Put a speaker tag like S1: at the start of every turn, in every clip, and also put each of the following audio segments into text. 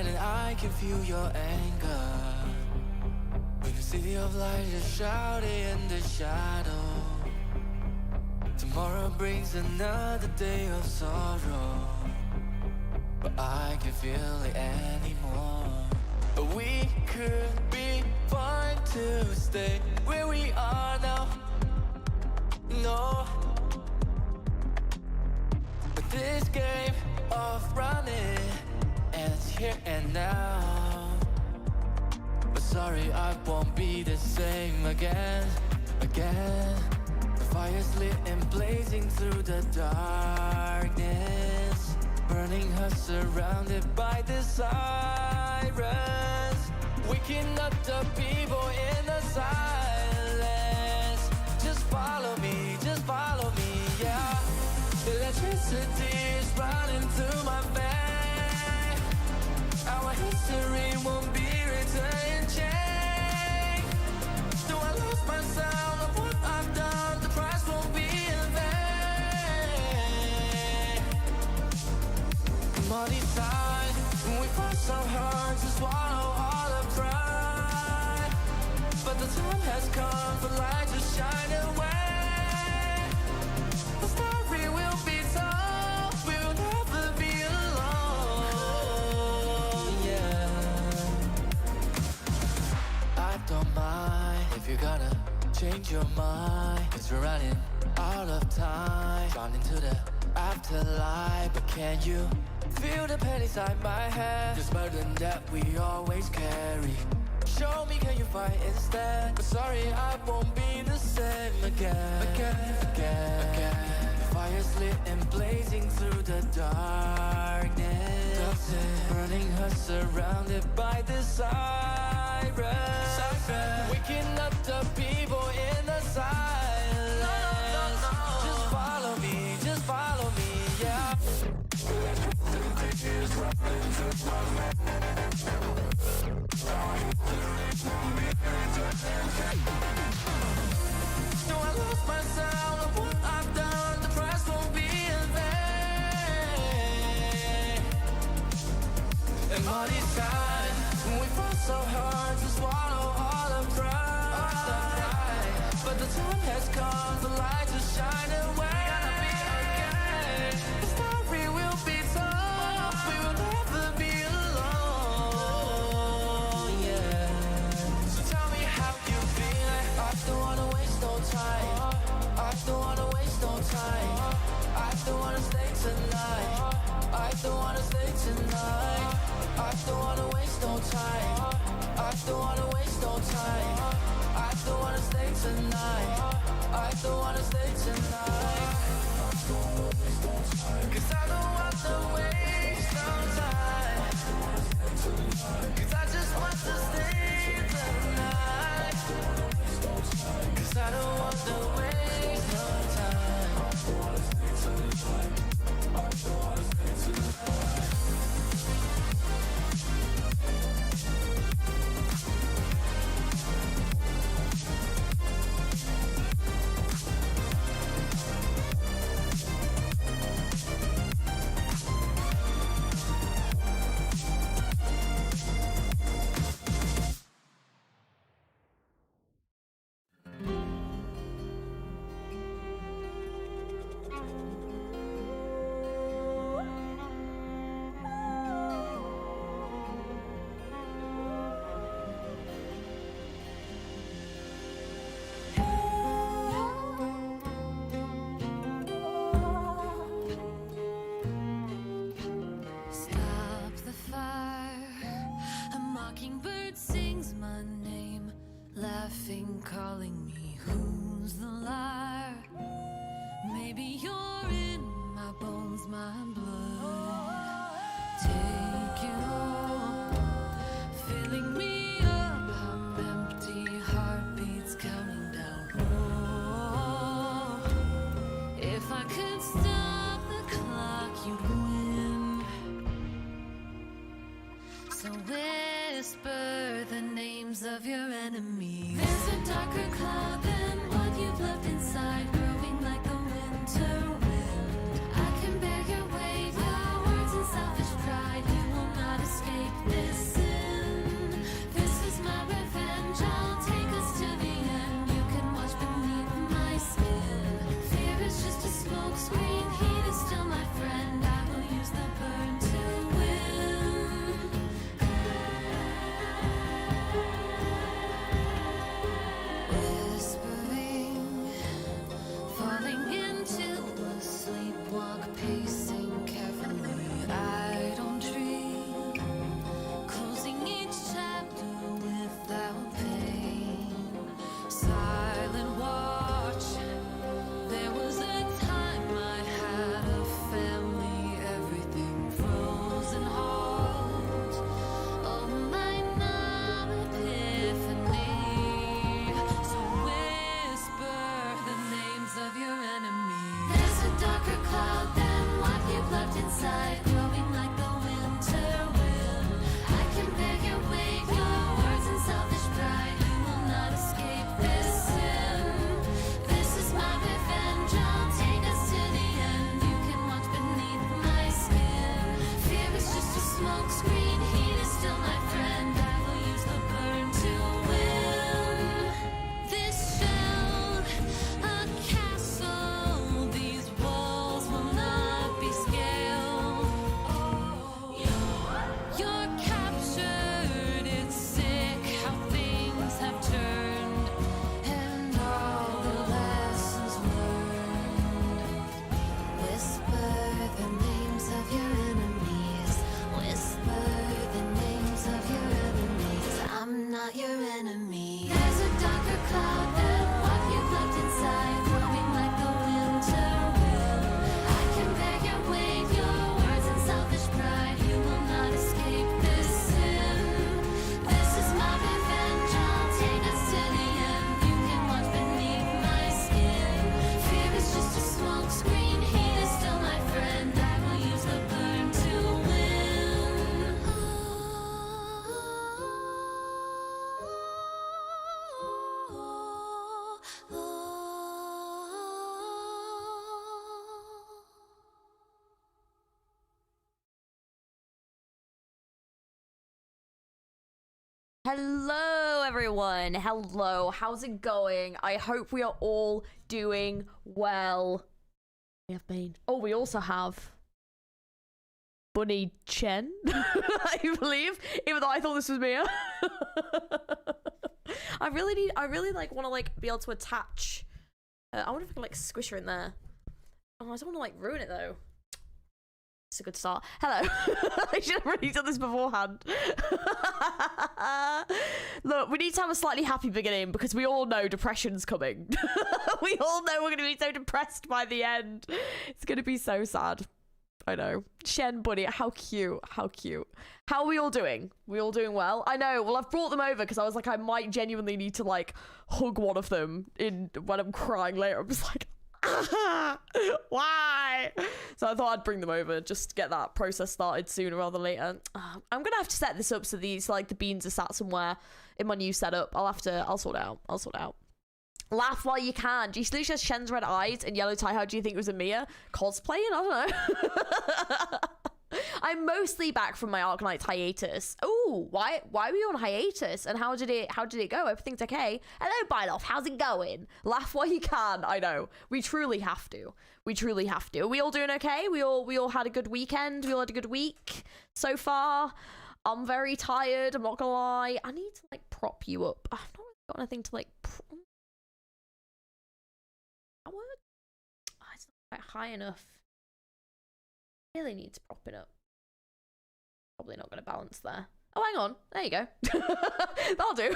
S1: night and I can feel your anger. When the city of light is shrouded in the shadow. Tomorrow brings another day of sorrow, but I can't feel it anymore. We could be fine to stay where we are now. No, but this game of running ends here and now. But sorry, I won't be the same again. The fire's lit and blazing through the darkness, burning us surrounded by the sirens, waking up the people in the silence. Just follow me, yeah. Electricity is running through my veins. Our history won't be written in change. Do I lose myself of what I've done? The price won't be in vain. All these times when we fought so hard to swallow all the pride, but the time has come for light to shine away. The story will be told, we will never be alone, yeah. I don't mind if you're gonna change your mind, 'cause we're running out of time, drawn into the afterlife. But can you feel the pain inside my head? This burden that we always carry. Show me, can you fight instead? But sorry, I won't be the same again. The fire's lit and blazing through the darkness, burning us surrounded by the sirens, waking up the people in the silence. Just follow me, yeah. Do I lose myself of what I've done? The price won't be in vain. And all these times when we fought so hard to swallow all the pride, but the time has come for light to shine away. The story will be told, we will never be alone, yeah. So tell me how you feel. I don't wanna waste no time. I don't wanna waste no time. I don't wanna stay tonight. I don't wanna stay tonight. I don't wanna waste no time. I don't wanna waste no time. I don't wanna stay tonight. I don't wanna stay tonight. 'Cause I don't want to waste no time. 'Cause I just want to stay tonight. 'Cause I don't want to waste no time.
S2: Calling me, who's the liar? Maybe you're in my bones, my blood. Take it all, filling me up. I'm empty, heartbeats counting down. Oh, if I could stop the clock, you'd win. So whisper the names of your enemies. There's a darker cloud than what you've left inside, growing like the winter wind. I can bear your weight, your words and selfish pride. You will not escape this. not your enemy. There's a darker cloud than what you've left inside, blowing like the winter wind. I can bear your weight, your words and selfish pride. You will not escape this sin. This is my revenge, I'll take us to the end. You can watch beneath my skin. Fear is just a smoke screen, heat is still my friend. I will use the burn to win.
S3: Hello everyone, hello, how's it going? I hope we are all doing well. We have been. Oh, we also have Bunny Chen, I believe, even though I thought this was Mia. I really like want to like be able to attach. I wonder if I can like squish her in there. Oh, I don't want to like ruin it though. It's a good start. Hello. I should have already done this beforehand. Look, we need to have a slightly happy beginning because we all know depression's coming. We all know we're going to be so depressed by the end. It's going to be so sad. I know. Shen, Bunny, how cute. How cute. How are we all doing? We all doing well? I know. Well, I've brought them over because I was like, I might genuinely need to like hug one of them when I'm crying later. I'm just like, why? So I thought I'd bring them over just to get that process started sooner rather than later. I'm gonna have to set this up so these like the beans are sat somewhere in my new setup. I'll sort it out. Laugh while you can. G Sluice has Shen's red eyes and yellow tie. How do you think it was a Mia cosplaying? I don't know. I'm mostly back from my Arknights hiatus. Oh, why were you on hiatus? And how did it go? Everything's okay. Hello, Byloff. How's it going? Laugh while you can. I know. We truly have to. Are we all doing okay? We all had a good weekend. We all had a good week so far. I'm very tired. I'm not gonna lie. I need to like prop you up. I've not really got anything to like. That word? Oh, it's not quite high enough. Really needs propping up. Probably not going to balance there. Oh, hang on. There you go. That'll do.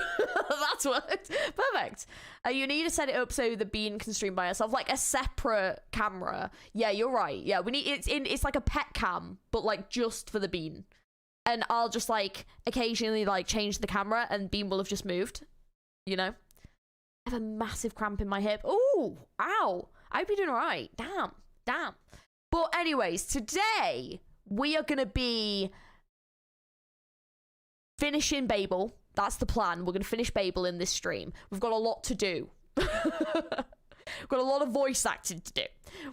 S3: That's worked. Perfect. You need to set it up so the bean can stream by herself, like a separate camera. Yeah, you're right. Yeah, we need it's like a pet cam, but like just for the bean. And I'll just like occasionally like change the camera, and bean will have just moved. You know. I have a massive cramp in my hip. Oh, ow! I hope you're doing all right. Damn. But anyways, today we are going to be finishing BABEL. That's the plan. We're going to finish BABEL in this stream. We've got a lot to do. We've got a lot of voice acting to do.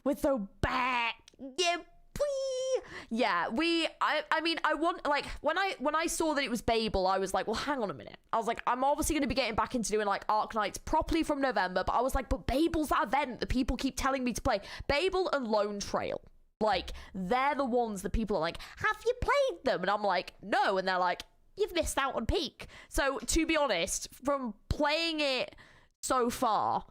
S3: We're so back. Yeah, boy. Yeah, I mean, I want, like, when I saw that it was BABEL, I was like, well, hang on a minute. I was like, I'm obviously going to be getting back into doing, like, Arknights properly from November, but I was like, but BABEL's that event that people keep telling me to play. BABEL and Lone Trail. Like, they're the ones that people are like, have you played them? And I'm like, no. And they're like, you've missed out on peak. So, to be honest, from playing it so far,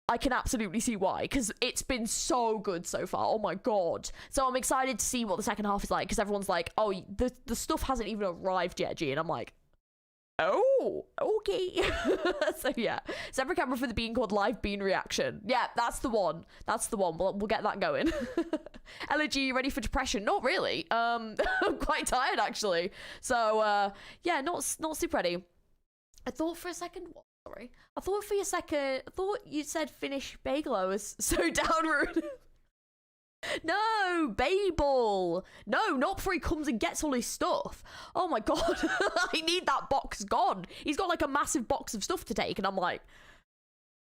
S3: I can absolutely see why. Because it's been so good so far. Oh my god. So, I'm excited to see what the second half is like. Because everyone's like, oh, the stuff hasn't even arrived yet, G. And I'm like, oh, okay. So yeah, separate camera for the bean called live bean reaction. Yeah, that's the one. We'll get that going. Elegy, you ready for depression? Not really. I'm quite tired actually. So yeah, not super ready. I thought for a second, what? Sorry. I thought you said finish BABEL. I was so downward. No, BABEL. No, not before he comes and gets all his stuff. Oh my god. I need that box gone. He's got like a massive box of stuff to take, and I'm like,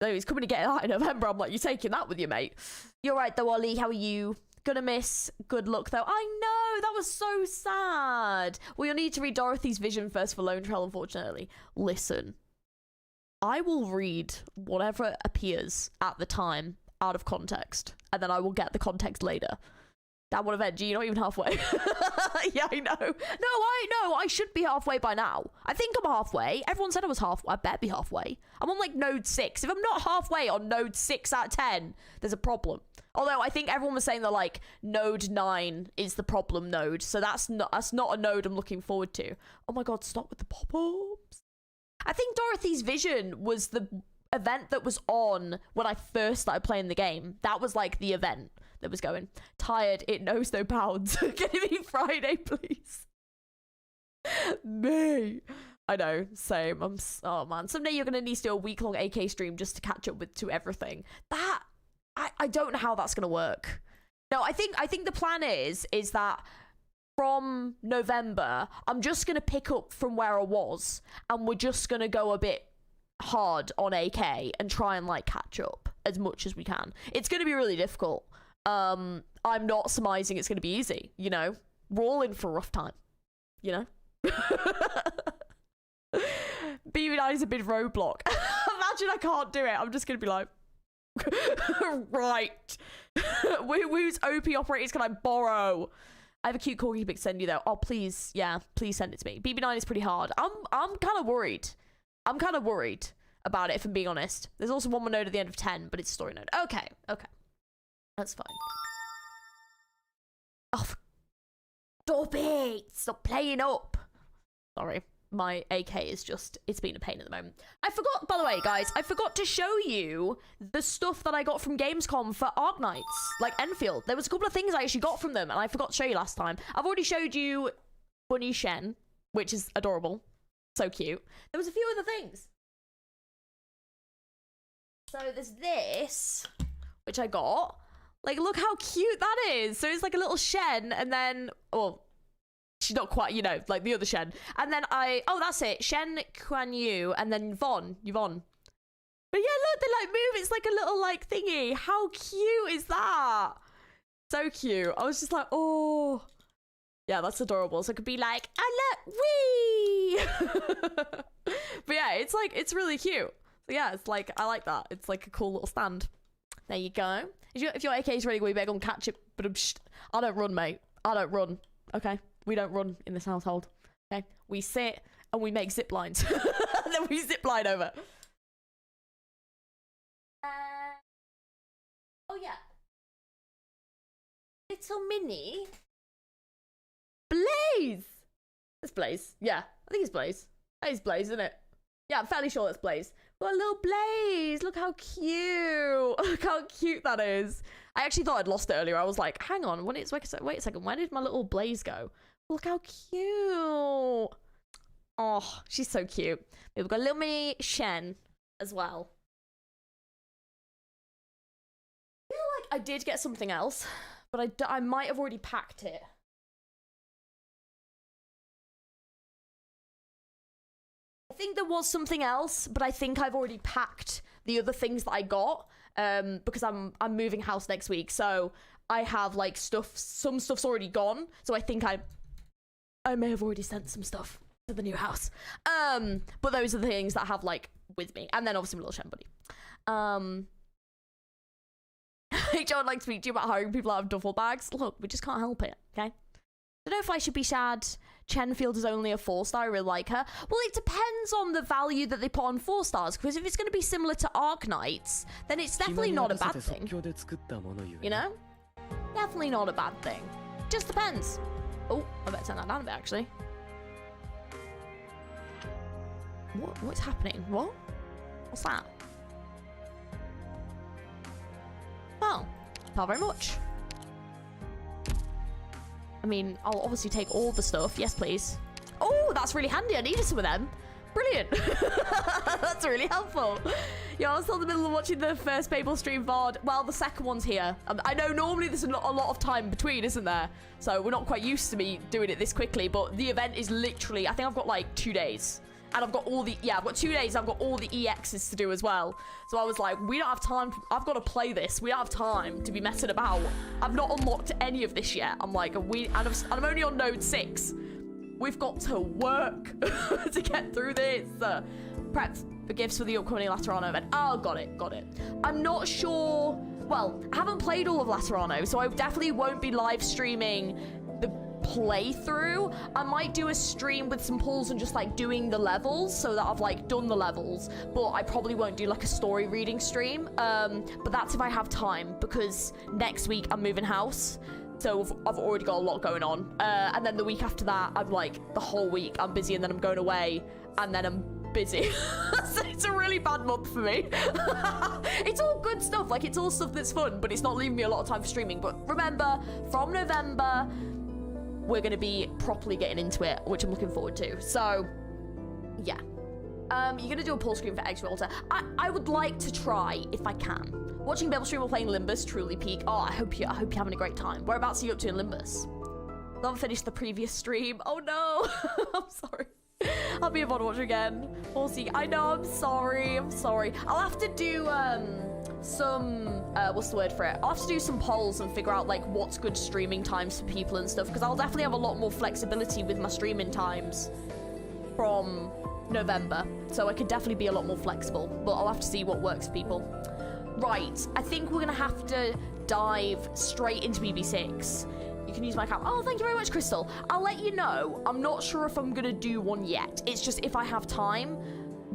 S3: no, he's coming to get that in November. I'm like, you're taking that with you, mate. You're right though, Ollie. How are you? Gonna miss. Good luck though. I know, that was so sad. Well, you'll need to read Dorothy's vision first for Lone Trail, unfortunately. Listen, I will read whatever appears at the time out of context, and then I will get the context later. That would have ended. You're not even halfway. Yeah, I know. No, I should be halfway by now. I think I'm halfway. Everyone said I was halfway. I better be halfway. I'm on like node 6. If I'm not halfway on node 6 out of 10, there's a problem. Although I think everyone was saying that like node 9 is the problem node, so that's not a node I'm looking forward to. Oh my god, stop with the pop-ups. I think Dorothy's Vision was the event that was on when I first started playing the game. That was like the event that was going. Tired, it knows no bounds. Can it be Friday, please? Me. I know, same. Oh man, someday you're gonna need to do a week-long AK stream just to catch up to everything. That I don't know how that's gonna work. No, I think the plan is that from November, I'm just gonna pick up from where I was, and we're just gonna go a bit hard on AK and try and like catch up as much as we can. It's gonna be really difficult. I'm not surmising it's gonna be easy, you know. We're all in for a rough time, you know. BB9 is a big roadblock. Imagine I can't do it. I'm just gonna be like, right. Whose OP operators can I borrow? I have a cute corgi pic to send you though. Oh please, yeah, please send it to me. BB9 is pretty hard. I'm kind of worried. I'm kind of worried about it, if I'm being honest. There's also one more node at the end of 10, but it's a story node. Okay, that's fine. Oh, stop it! Stop playing up. Sorry. My AK is just, it's been a pain at the moment. I forgot, by the way, guys, I forgot to show you the stuff that I got from Gamescom for Arknights, like Enfield. There was a couple of things I actually got from them, and I forgot to show you last time. I've already showed you Bunny Shen, which is adorable. So cute. There was a few other things. So there's this, which I got. Like, look how cute that is. So it's like a little Shen, and then, well, she's not quite, you know, like the other Shen. And then oh, that's it. Shen, Kuan Yu, and then Yvonne. But yeah, look, they like move. It's like a little like thingy. How cute is that? So cute. I was just like, oh. Yeah, that's adorable. So it could be like, look, wee. But yeah, it's like, it's really cute. So yeah, it's like, I like that. It's like a cool little stand. There you go. If your AK is ready, we better go and catch it. But I don't run, mate. I don't run. Okay? We don't run in this household. Okay? We sit and we make zip lines. And then we zip line over. Oh yeah. Little mini. Blaze! It's Blaze. Yeah, I think it's Blaze. That is Blaze, isn't it? Yeah, I'm fairly sure that's Blaze. Got a little Blaze. Look how cute. Look how cute that is. I actually thought I'd lost it earlier. I was like, hang on. Wait a second. Where did my little Blaze go? Look how cute. Oh, she's so cute. We've got a little mini Shen as well. I feel like I did get something else, but I might have already packed it. I think there was something else, but I think I've already packed the other things that I got because I'm moving house next week. So I have like some stuff's already gone. So I think I may have already sent some stuff to the new house. But those are the things that I have like with me. And then obviously my little Shen buddy. John would like to speak to you about hiring people out of duffel bags. Look, we just can't help it, okay? I don't know if I should be sad. Chenfield is only a 4-star. I really like her. Well, it depends on the value that they put on 4 stars, because if it's going to be similar to Arknights, then it's definitely not a bad thing. You know? Definitely not a bad thing. Just depends. Oh, I better turn that down a bit, actually. What's happening? What? What's that? Well, not very much. I mean, I'll obviously take all the stuff. Yes, please. Oh, that's really handy. I needed some of them. Brilliant. That's really helpful. Yeah, I was still in the middle of watching the first Babel stream VOD. Well, the second one's here. I know normally there's not a lot of time between, isn't there? So we're not quite used to me doing it this quickly, but the event is literally, I think I've got like 2 days. And I've got all the, I've got 2 days. I've got all the EXs to do as well. So I was like, we don't have time. I've got to play this. We don't have time to be messing about. I've not unlocked any of this yet. I'm like, and I'm only on node 6. We've got to work to get through this. Prep for gifts for the upcoming Laterano event. Oh, got it. I'm not sure. Well, I haven't played all of Laterano, so I definitely won't be live streaming the playthrough. I might do a stream with some pulls and just like doing the levels so that I've like done the levels, but I probably won't do like a story reading stream. But that's if I have time, because next week I'm moving house, so I've already got a lot going on. And then the week after that, I'm like the whole week I'm busy, and then I'm going away, and then I'm busy. So it's a really bad month for me. It's all good stuff. Like, it's all stuff that's fun, but it's not leaving me a lot of time for streaming. But remember, from November, we're going to be properly getting into it, which I'm looking forward to. So, yeah. You're going to do a pull screen for Extra Alter. I would like to try, if I can. Watching BABEL stream while playing Limbus, truly peak. Oh, I hope you're having a great time. Whereabouts are you up to in Limbus? Not finished the previous stream. Oh no. I'm sorry. I'll be a mod watcher again. We'll see. I know, I'm sorry. I'll have to do some what's the word for it? I'll have to do some polls and figure out like what's good streaming times for people and stuff, because I'll definitely have a lot more flexibility with my streaming times from November. So I could definitely be a lot more flexible, but I'll have to see what works for people. Right, I think we're gonna have to dive straight into BB6. You can use my account. Oh, thank you very much, Crystal. I'll let you know. I'm not sure if I'm gonna do one yet. It's just if I have time,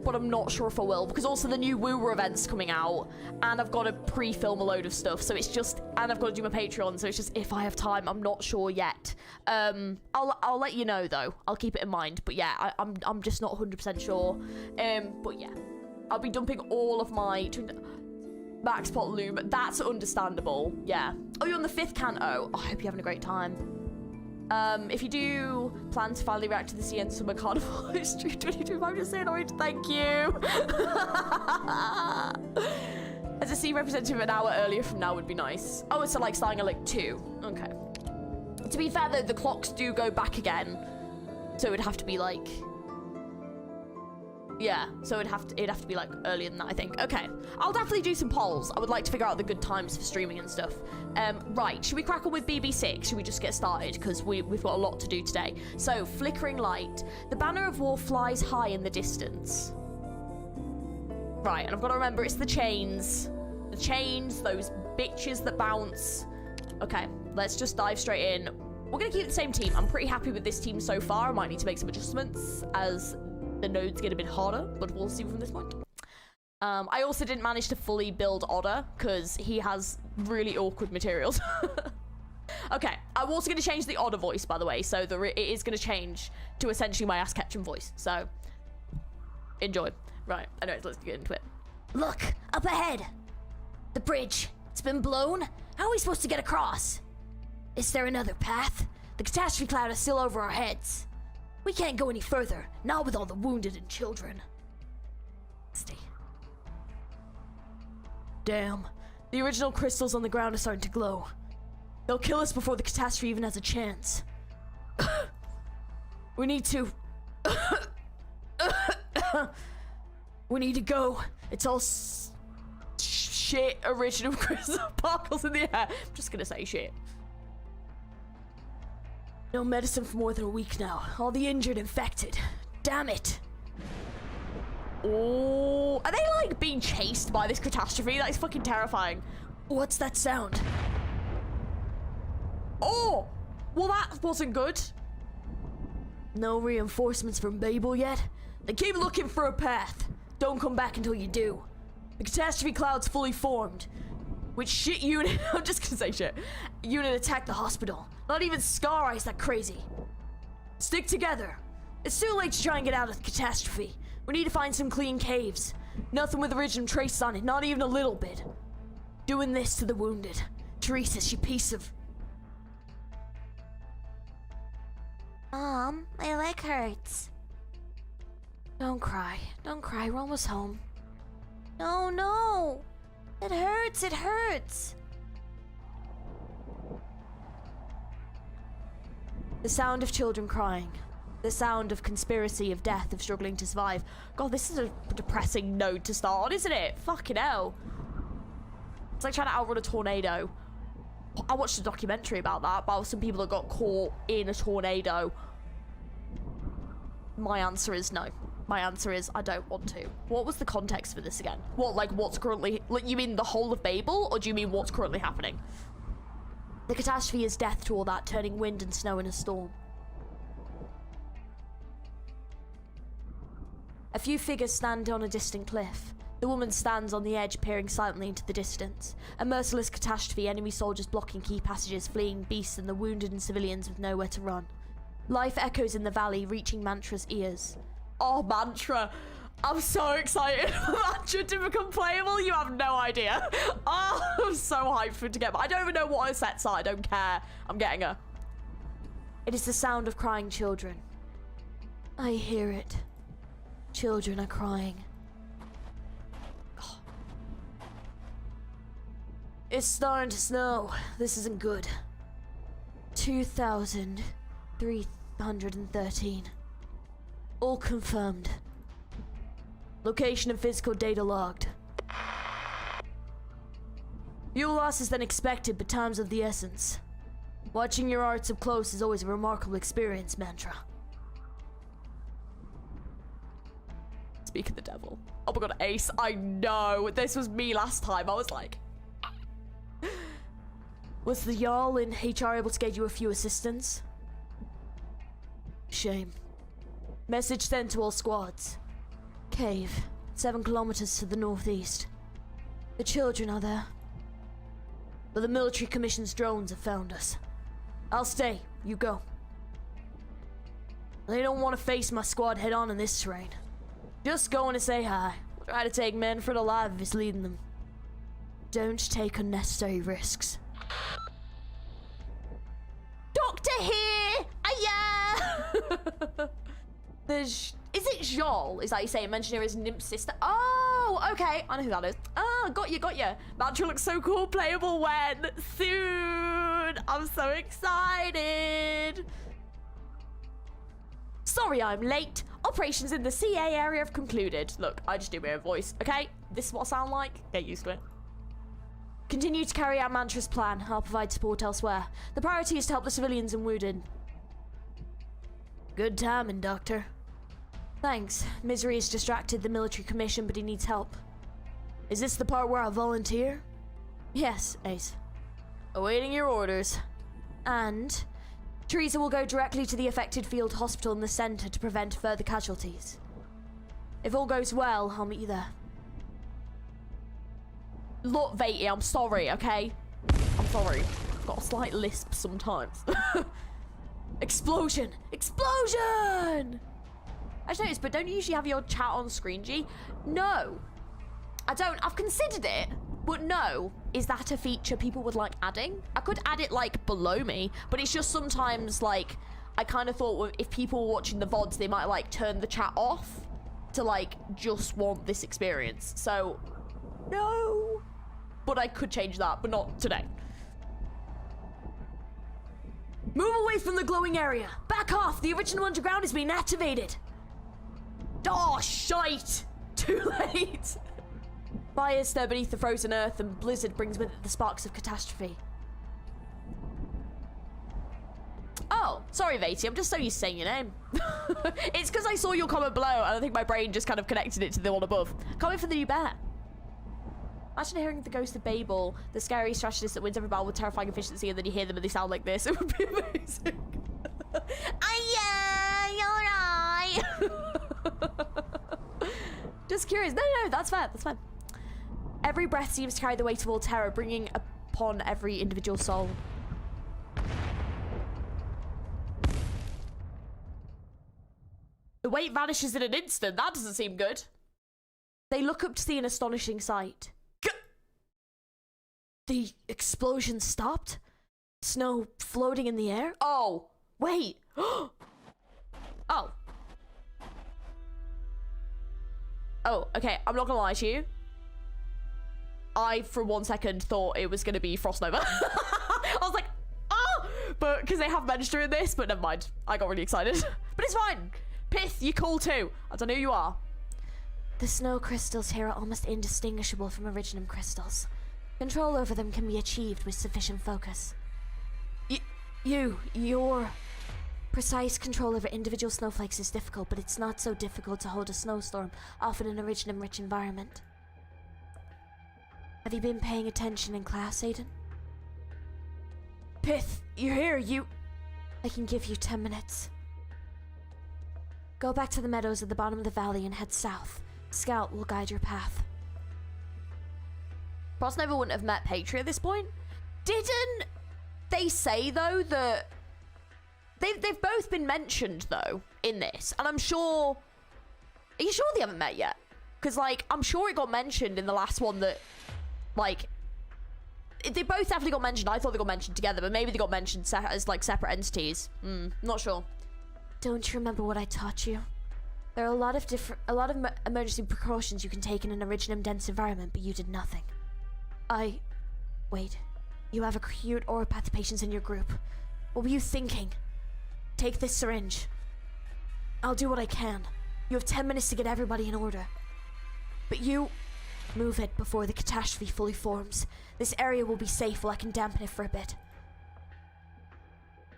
S3: but I'm not sure if I will, because also the new Woowa event's coming out, and I've got to pre-film a load of stuff, so it's just, and I've got to do my Patreon, so it's just if I have time. I'm not sure yet. I'll let you know though. I'll keep it in mind. But yeah, I'm just not 100% sure. But yeah, I'll be dumping all of my max pot loom. That's understandable. Yeah. Oh, you're on the 5th Canto. Oh, I hope you're having a great time. If you do plan to finally react to the CN Summer Carnival Stream 22, I'm just saying, alright, thank you. As a scene representative an hour earlier from now would be nice. Oh, so like starting at like 2. Okay. To be fair though, the clocks do go back again. So it would have to be like, yeah, so it'd have to be like earlier than that, I think. Okay, I'll definitely do some polls. I would like to figure out the good times for streaming and stuff. Right, should we crack on with BB6? Should we just get started? Because we've got a lot to do today. So, flickering light. The banner of war flies high in the distance. Right, and I've got to remember it's the chains. The chains, those bitches that bounce. Okay, let's just dive straight in. We're going to keep the same team. I'm pretty happy with this team so far. I might need to make some adjustments as the nodes get a bit harder, but we'll see from this point. I also didn't manage to fully build Otter because he has really awkward materials. Okay, I'm also going to change the Otter voice, by the way, so it is going to change to essentially my ass-catching voice, so enjoy. Right, anyways, let's get into it.
S4: Look, up ahead. The bridge. It's been blown. How are we supposed to get across? Is there another path? The catastrophe cloud is still over our heads. We can't go any further, not with all the wounded and children. Stay. Damn. The original crystals on the ground are starting to glow. They'll kill us before the catastrophe even has a chance. We need to... We need to go. It's all shit original crystal sparkles in the air. I'm just gonna say shit. No medicine for more than a week now. All the injured infected. Damn it.
S3: Oh, are they like being chased by this catastrophe? That is fucking terrifying.
S4: What's that sound?
S3: Oh, well that wasn't good.
S4: No reinforcements from BABEL yet?
S3: They keep looking for a path.
S4: Don't come back until you do.
S3: The catastrophe cloud's fully formed. Which shit unit? I'm just gonna say shit. Unit attacked the hospital.
S4: Not even Scar Eye's that crazy.
S3: Stick together.
S4: It's too late to try and get out of the catastrophe. We need to find some clean caves.
S3: Nothing with original traces on it, not even a little bit.
S4: Doing this to the wounded. Teresa, she piece of...
S2: Mom, my leg hurts.
S4: Don't cry. Don't cry. We're almost home.
S2: No, no. It hurts, it hurts.
S4: The sound of children crying. The sound of conspiracy, of death, of struggling to survive.
S3: God, this is a depressing note to start on, isn't it? Fucking hell. It's like trying to outrun a tornado. I watched a documentary about that, about some people that got caught in a tornado. My answer is no. My answer is I don't want to. What was the context for this again? What, like what's currently... Like, you mean the whole of BABEL, or do you mean what's currently happening?
S4: The catastrophe is death to all that, turning wind and snow in a storm. A few figures stand on a distant cliff. The woman stands on the edge, peering silently into the distance. A merciless catastrophe, enemy soldiers blocking key passages, fleeing beasts and the wounded and civilians with nowhere to run. Life echoes in the valley, reaching Mantra's ears.
S3: Oh, Mantra. I'm so excited for Mantra to become playable. You have no idea. Oh, I'm so hyped for it to get back. I don't even know what her sets are. I don't care. I'm getting her.
S4: It is the sound of crying children. I hear it. Children are crying. Oh. It's starting to snow. This isn't good. 2,313. All confirmed. Location and physical data logged. Fuel loss is than expected, but time's of the essence. Watching your arts up close is always a remarkable experience, Mantra.
S3: Speak of the devil. Oh my god, Ace, I know. This was me last time. I was like...
S4: Was the Jarl in HR able to get you a few assistants? Shame. Message sent to all squads. Cave, 7 kilometers to the northeast. The children are there. But the military commission's drones have found us. I'll stay. You go. They don't want to face my squad head on in this terrain. Just going to say hi. Try to take Manfred alive if he's leading them. Don't take unnecessary risks.
S3: Doctor here! Aya! Is it Joel? Is that you say? Mentioned here as Nymp's sister. Oh, okay. I know who that is. Oh, got you. Mantra looks so cool. Playable when? Soon. I'm so excited. Sorry I'm late. Operations in the CA area have concluded. Look, I just do my own voice, okay? This is what I sound like. Get used to it.
S4: Continue to carry out Mantra's plan. I'll provide support elsewhere. The priority is to help the civilians and wounded. Good timing, Doctor. Thanks. Misery has distracted the military commission, but he needs help. Is this the part where I volunteer? Yes, Ace. Awaiting your orders. And Teresa will go directly to the affected field hospital in the center to prevent further casualties. If all goes well, I'll meet you there.
S3: Look, Vati, I'm sorry, okay? I'm sorry. I've got a slight lisp sometimes.
S4: Explosion! Explosion!
S3: I just noticed, but don't you usually have your chat on screen, G? No. I don't. I've considered it, but no. Is that a feature people would like adding? I could add it, like, below me, but it's just sometimes, like, I kind of thought if people were watching the VODs, they might, like, turn the chat off to, like, just want this experience. So, no. But I could change that, but not today.
S4: Move away from the glowing area. Back off. The original underground is being activated.
S3: Oh, shite. Too late.
S4: Fire stir beneath the frozen earth, and blizzard brings with it the sparks of catastrophe.
S3: Oh, sorry, Vati. I'm just so used to saying your name. It's because I saw your comment below, and I think my brain just kind of connected it to the one above. Can't wait for the new bear. Imagine hearing the ghost of Babel, the scary strategist that wins every battle with terrifying efficiency, and then you hear them and they sound like this. It would be amazing. Aye, alright. Just curious. No, that's fair. That's fine.
S4: Every breath seems to carry the weight of all terror, bringing upon every individual soul.
S3: The weight vanishes in an instant. That doesn't seem good.
S4: They look up to see an astonishing sight. The explosion stopped? Snow floating in the air?
S3: Oh, wait. Oh. Oh, okay. I'm not gonna lie to you. I, for 1 second, thought it was gonna be Frost Nova. I was like, oh! But, because they have mentioned in this, but never mind. I got really excited. But it's fine. Pith, you're cool too. I don't know who you are.
S4: The snow crystals here are almost indistinguishable from originum crystals. Control over them can be achieved with sufficient focus. Your precise control over individual snowflakes is difficult, but it's not so difficult to hold a snowstorm off in an originum-rich environment. Have you been paying attention in class, Aiden? Pith, you're here, I can give you 10 minutes. Go back to the meadows at the bottom of the valley and head south. Scout will guide your path.
S3: Frost Nova wouldn't have met Patria at this point. Didn't they say, though, that... They've both been mentioned, though, in this. And I'm sure Are you sure they haven't met yet? Because, like, I'm sure it got mentioned in the last one that, like, they both definitely got mentioned. I thought they got mentioned together, but maybe they got mentioned as, like, separate entities. Not sure.
S4: Don't you remember what I taught you? There are a lot of emergency precautions you can take in an Originum dense environment, but you did nothing. Wait. You have acute oropathy patients in your group. What were you thinking? Take this syringe. I'll do what I can. You have 10 minutes to get everybody in order. But you... move it before the catastrophe fully forms. This area will be safe while I can dampen it for a bit.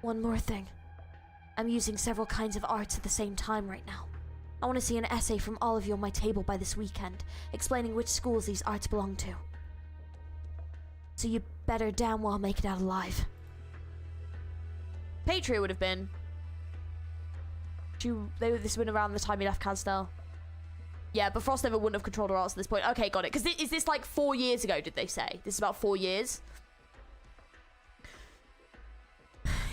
S4: One more thing. I'm using several kinds of arts at the same time right now. I want to see an essay from all of you on my table by this weekend, explaining which schools these arts belong to. So you better damn well make it out alive.
S3: Patria would have been. This would have been around the time he left Casdell. Yeah, but Frostnever wouldn't have controlled her arts at this point. Okay, got it. Because is this like 4 years ago, did they say? This is about 4 years?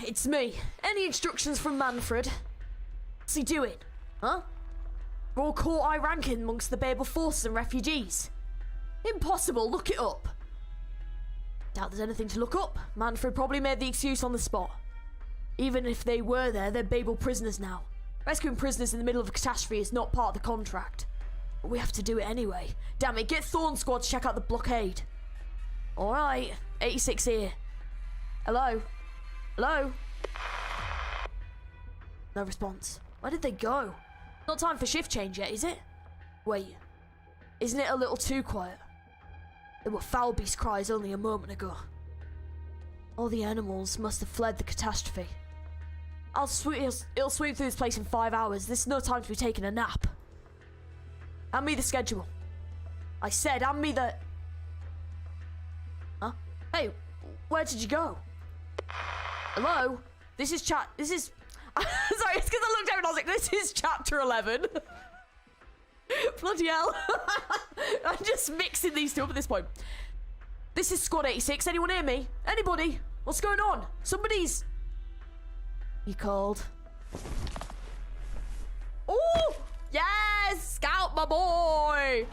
S4: It's me. Any instructions from Manfred? What's he doing? Huh? We're all caught high ranking amongst the BABEL forces and refugees. Impossible, look it up. Doubt there's anything to look up. Manfred probably made the excuse on the spot. Even if they were there, they're BABEL prisoners now. Rescuing prisoners in the middle of a catastrophe is not part of the contract. But we have to do it anyway. Damn it, get Thorn Squad to check out the blockade. Alright, 86 here. Hello? Hello? No response. Where did they go? Not time for shift change yet, is it? Wait, isn't it a little too quiet? There were foul beast cries only a moment ago. All the animals must have fled the catastrophe. It'll sweep through this place in 5 hours. This is no time to be taking a nap. Hand me the schedule. I said, hand me the... Huh? Hey, where did you go? Hello? This is Sorry, it's because I looked over and I was like, this is chapter 11. Bloody hell. I'm just mixing these two up at this point. This is Squad 86. Anyone hear me? Anybody? What's going on? Somebody's... You called?
S3: Oh! Yes! Scout, my boy!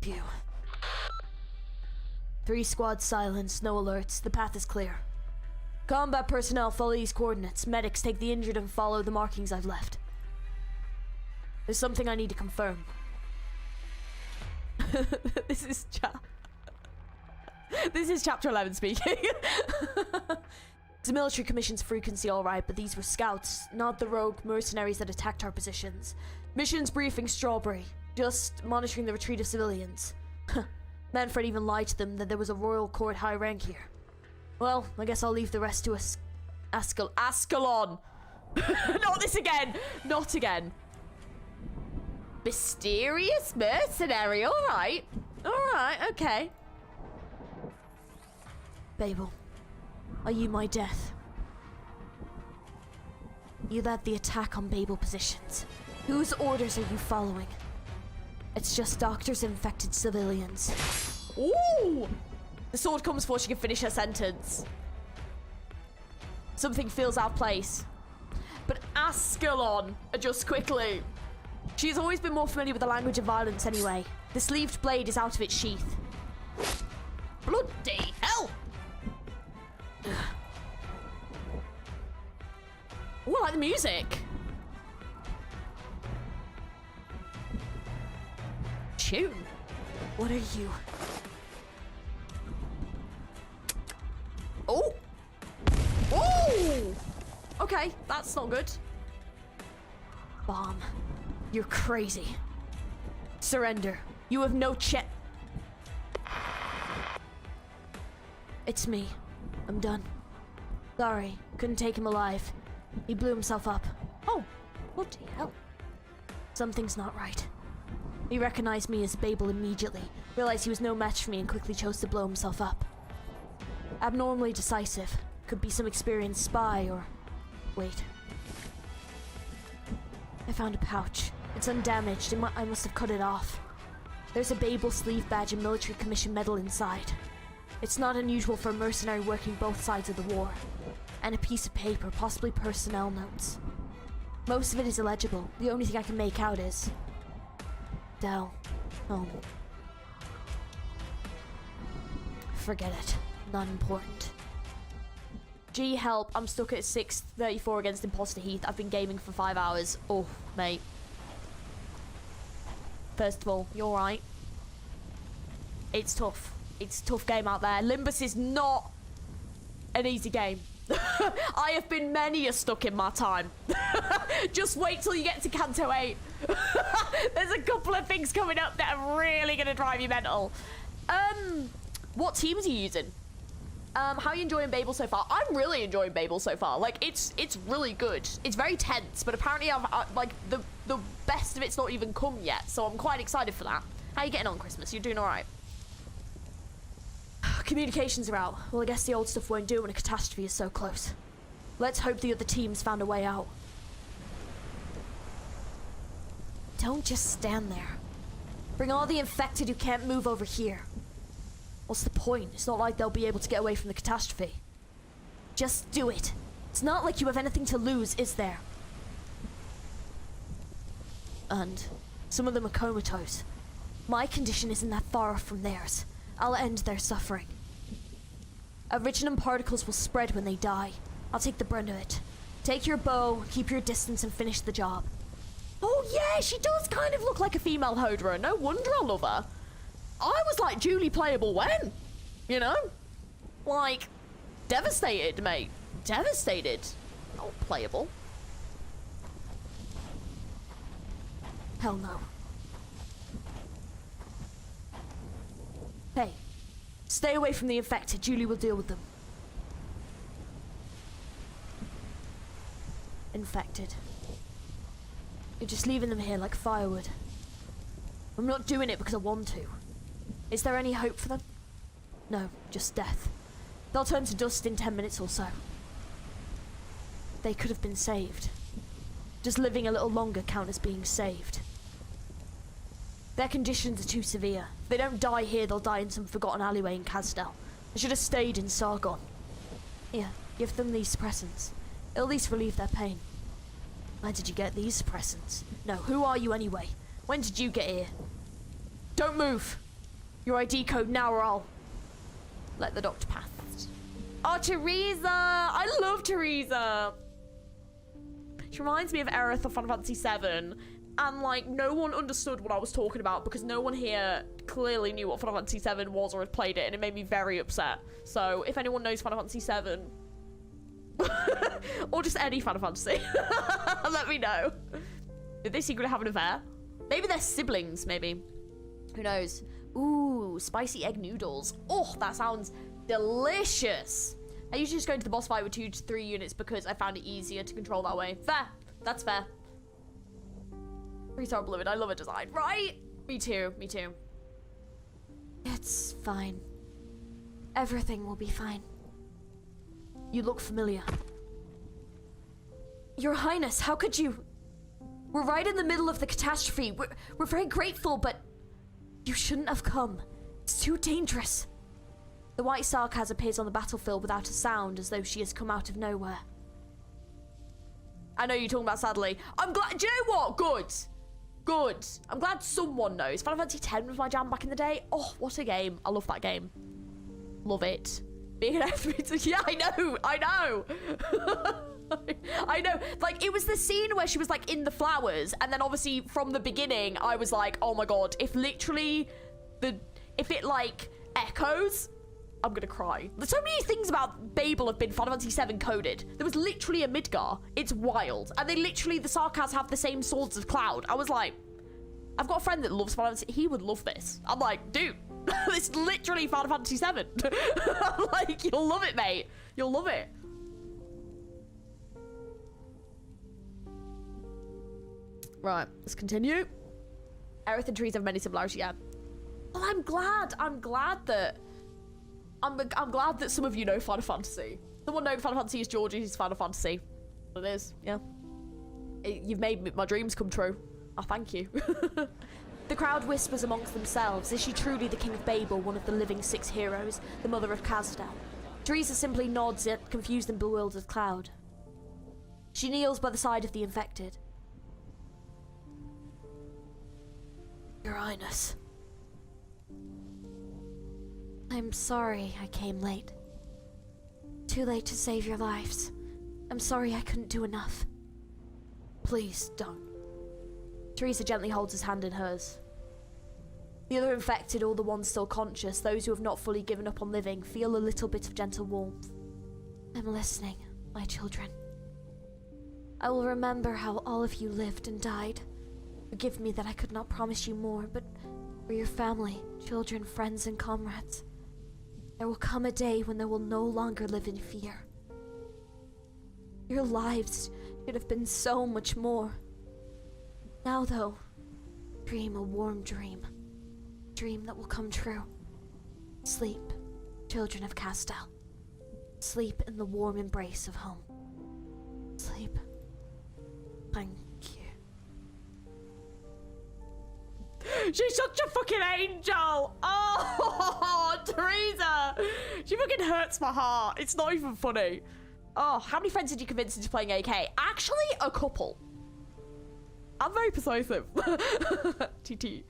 S4: Phew. 3 squads silenced, no alerts. The path is clear. Combat personnel follow these coordinates. Medics take the injured and follow the markings I've left. There's something I need to confirm.
S3: This is chapter 11 speaking.
S4: The military commission's frequency alright, but these were scouts, not the rogue mercenaries that attacked our positions. Missions briefing Strawberry, just monitoring the retreat of civilians. Manfred even lied to them that there was a royal court high rank here. Well, I guess I'll leave the rest to
S3: Ascalon! Not this again! Not again. Mysterious mercenary, alright. Alright, okay.
S4: Babel, are you my death? You led the attack on BABEL positions. Whose orders are you following? It's just doctors and infected civilians.
S3: Ooh! The sword comes before she can finish her sentence. Something feels out of place. But Ascalon, just quickly. She's always been more familiar with the language of violence anyway. The sleeved blade is out of its sheath. Bloody hell! Ooh, I like the music. Tune.
S4: What are you?
S3: Oh! Oh! Okay, that's not good.
S4: Bomb. You're crazy. Surrender.
S3: You have no
S4: It's me. I'm done. Sorry, couldn't take him alive. He blew himself up.
S3: Oh, bloody hell.
S4: Something's not right. He recognized me as BABEL immediately, realized he was no match for me and quickly chose to blow himself up. Abnormally decisive. Could be some experienced spy or... Wait. I found a pouch. It's undamaged. I must have cut it off. There's a BABEL sleeve badge and military commission medal inside. It's not unusual for a mercenary working both sides of the war. And a piece of paper, possibly personnel notes. Most of it is illegible. The only thing I can make out is... Dell. Home. Forget it. Not important.
S3: G, help. I'm stuck at 6:34 against Imposter Heath. I've been gaming for 5 hours. Oh, mate. First of all, you alright? It's tough. It's a tough game out there. Limbus is not an easy game. I have been many a stuck in my time. Just wait till you get to Canto 8. There's a couple of things coming up that are really going to drive you mental. What teams are you using? How are you enjoying Babel so far? I'm really enjoying Babel so far. Like, it's really good. It's very tense, but apparently like the best of it's not even come yet, so I'm quite excited for that. How are you getting on, Christmas? You're doing all right? Communications are out. Well, I guess the old stuff won't do when a catastrophe is so close. Let's hope the other teams found a way out.
S4: Don't just stand there. Bring all the infected who can't move over here.
S3: What's the point? It's not like they'll be able to get away from the catastrophe.
S4: Just do it. It's not like you have anything to lose, is there?
S3: And some of them are comatose.
S4: My condition isn't that far off from theirs. I'll end their suffering. Originum particles will spread when they die. I'll take the brunt of it. Take your bow, keep your distance, and finish the job.
S3: Oh yeah, she does kind of look like a female Hodra. No wonder I love her. I was like Julie playable when? You know? Like, devastated, mate. Devastated. Not playable.
S4: Hell no.
S3: Hey, stay away from the infected. Julie will deal with them.
S4: Infected.
S3: You're just leaving them here like firewood. I'm not doing it because I want to. Is there any hope for them? No, just death. They'll turn to dust in 10 minutes or so. They could have been saved. Does living a little longer count as being saved? Their conditions are too severe. If they don't die here, they'll die in some forgotten alleyway in Kazdel. They should have stayed in Sargon. Here, give them these suppressants. It'll at least relieve their pain. Where did you get these suppressants? No, who are you anyway? When did you get here? Don't move! Your ID code now or I'll let the doctor pass. Oh, Teresa! I love Teresa! She reminds me of Aerith of Final Fantasy VII. And, like, no one understood what I was talking about because no one here clearly knew what Final Fantasy VII was or had played it, and it made me very upset. So, if anyone knows Final Fantasy VII... or just any Final Fantasy, let me know. Did they secretly have an affair? Maybe they're siblings, maybe. Who knows? Ooh, spicy egg noodles. Oh, that sounds delicious. I usually just go into the boss fight with 2 to 3 units because I found it easier to control that way. Fair. That's fair. Restart Oblivion. I love a design, right? Me too. Me too.
S4: It's fine. Everything will be fine.
S3: You look familiar.
S4: Your Highness, how could you? We're right in the middle of the catastrophe. We're very grateful, but you shouldn't have come. It's too dangerous.
S3: The white sarcasm appears on the battlefield without a sound, as though she has come out of nowhere. I know you're talking about sadly. I'm glad. Do you know what? Good. Good. I'm glad someone knows. Final Fantasy X was my jam back in the day. Oh, what a game. I love that game. Love it. Being an F3, yeah, I know. I know. I know. Like, it was the scene where she was, like, in the flowers. And then, obviously, from the beginning, I was like, oh, my God. If literally if it, like, echoes, I'm gonna cry. There's so many things about Babel have been Final Fantasy VII coded. There was literally a Midgar. It's wild. And they literally, the Sarkaz have the same swords as Cloud. I was like, I've got a friend that loves Final Fantasy. He would love this. I'm like, dude, it's literally Final Fantasy VII. I'm like, you'll love it, mate. You'll love it. Right, let's continue. Aerith and Trees have many similarities, yeah. Well, I'm glad that I'm glad that some of you know Final Fantasy. Someone knowing Final Fantasy is Georgie's Final Fantasy. It is, yeah. You've made my dreams come true. Oh, thank you. The crowd whispers amongst themselves. Is she truly the King of Babel, one of the living 6 heroes, the mother of Kazdel? Teresa simply nods at confused and bewildered Cloud.
S4: She kneels by the side of the infected. Your Highness. I'm sorry I came late. Too late to save your lives. I'm sorry I couldn't do enough. Please don't. Teresa gently holds his hand in hers. The other infected, all the ones still conscious, those who have not fully given up on living, feel a little bit of gentle warmth. I'm listening, my children. I will remember how all of you lived and died. Forgive me that I could not promise you more, but for your family, children, friends, and comrades, there will come a day when they will no longer live in fear. Your lives should have been so much more. Now, though, dream a warm dream. Dream that will come true. Sleep, children of Castel. Sleep in the warm embrace of home. Sleep. Thank you.
S3: She's such a fucking angel. Oh, Teresa. She fucking hurts my heart. It's not even funny. Oh, how many friends did you convince into playing AK? Actually, a couple. I'm very persuasive. TT.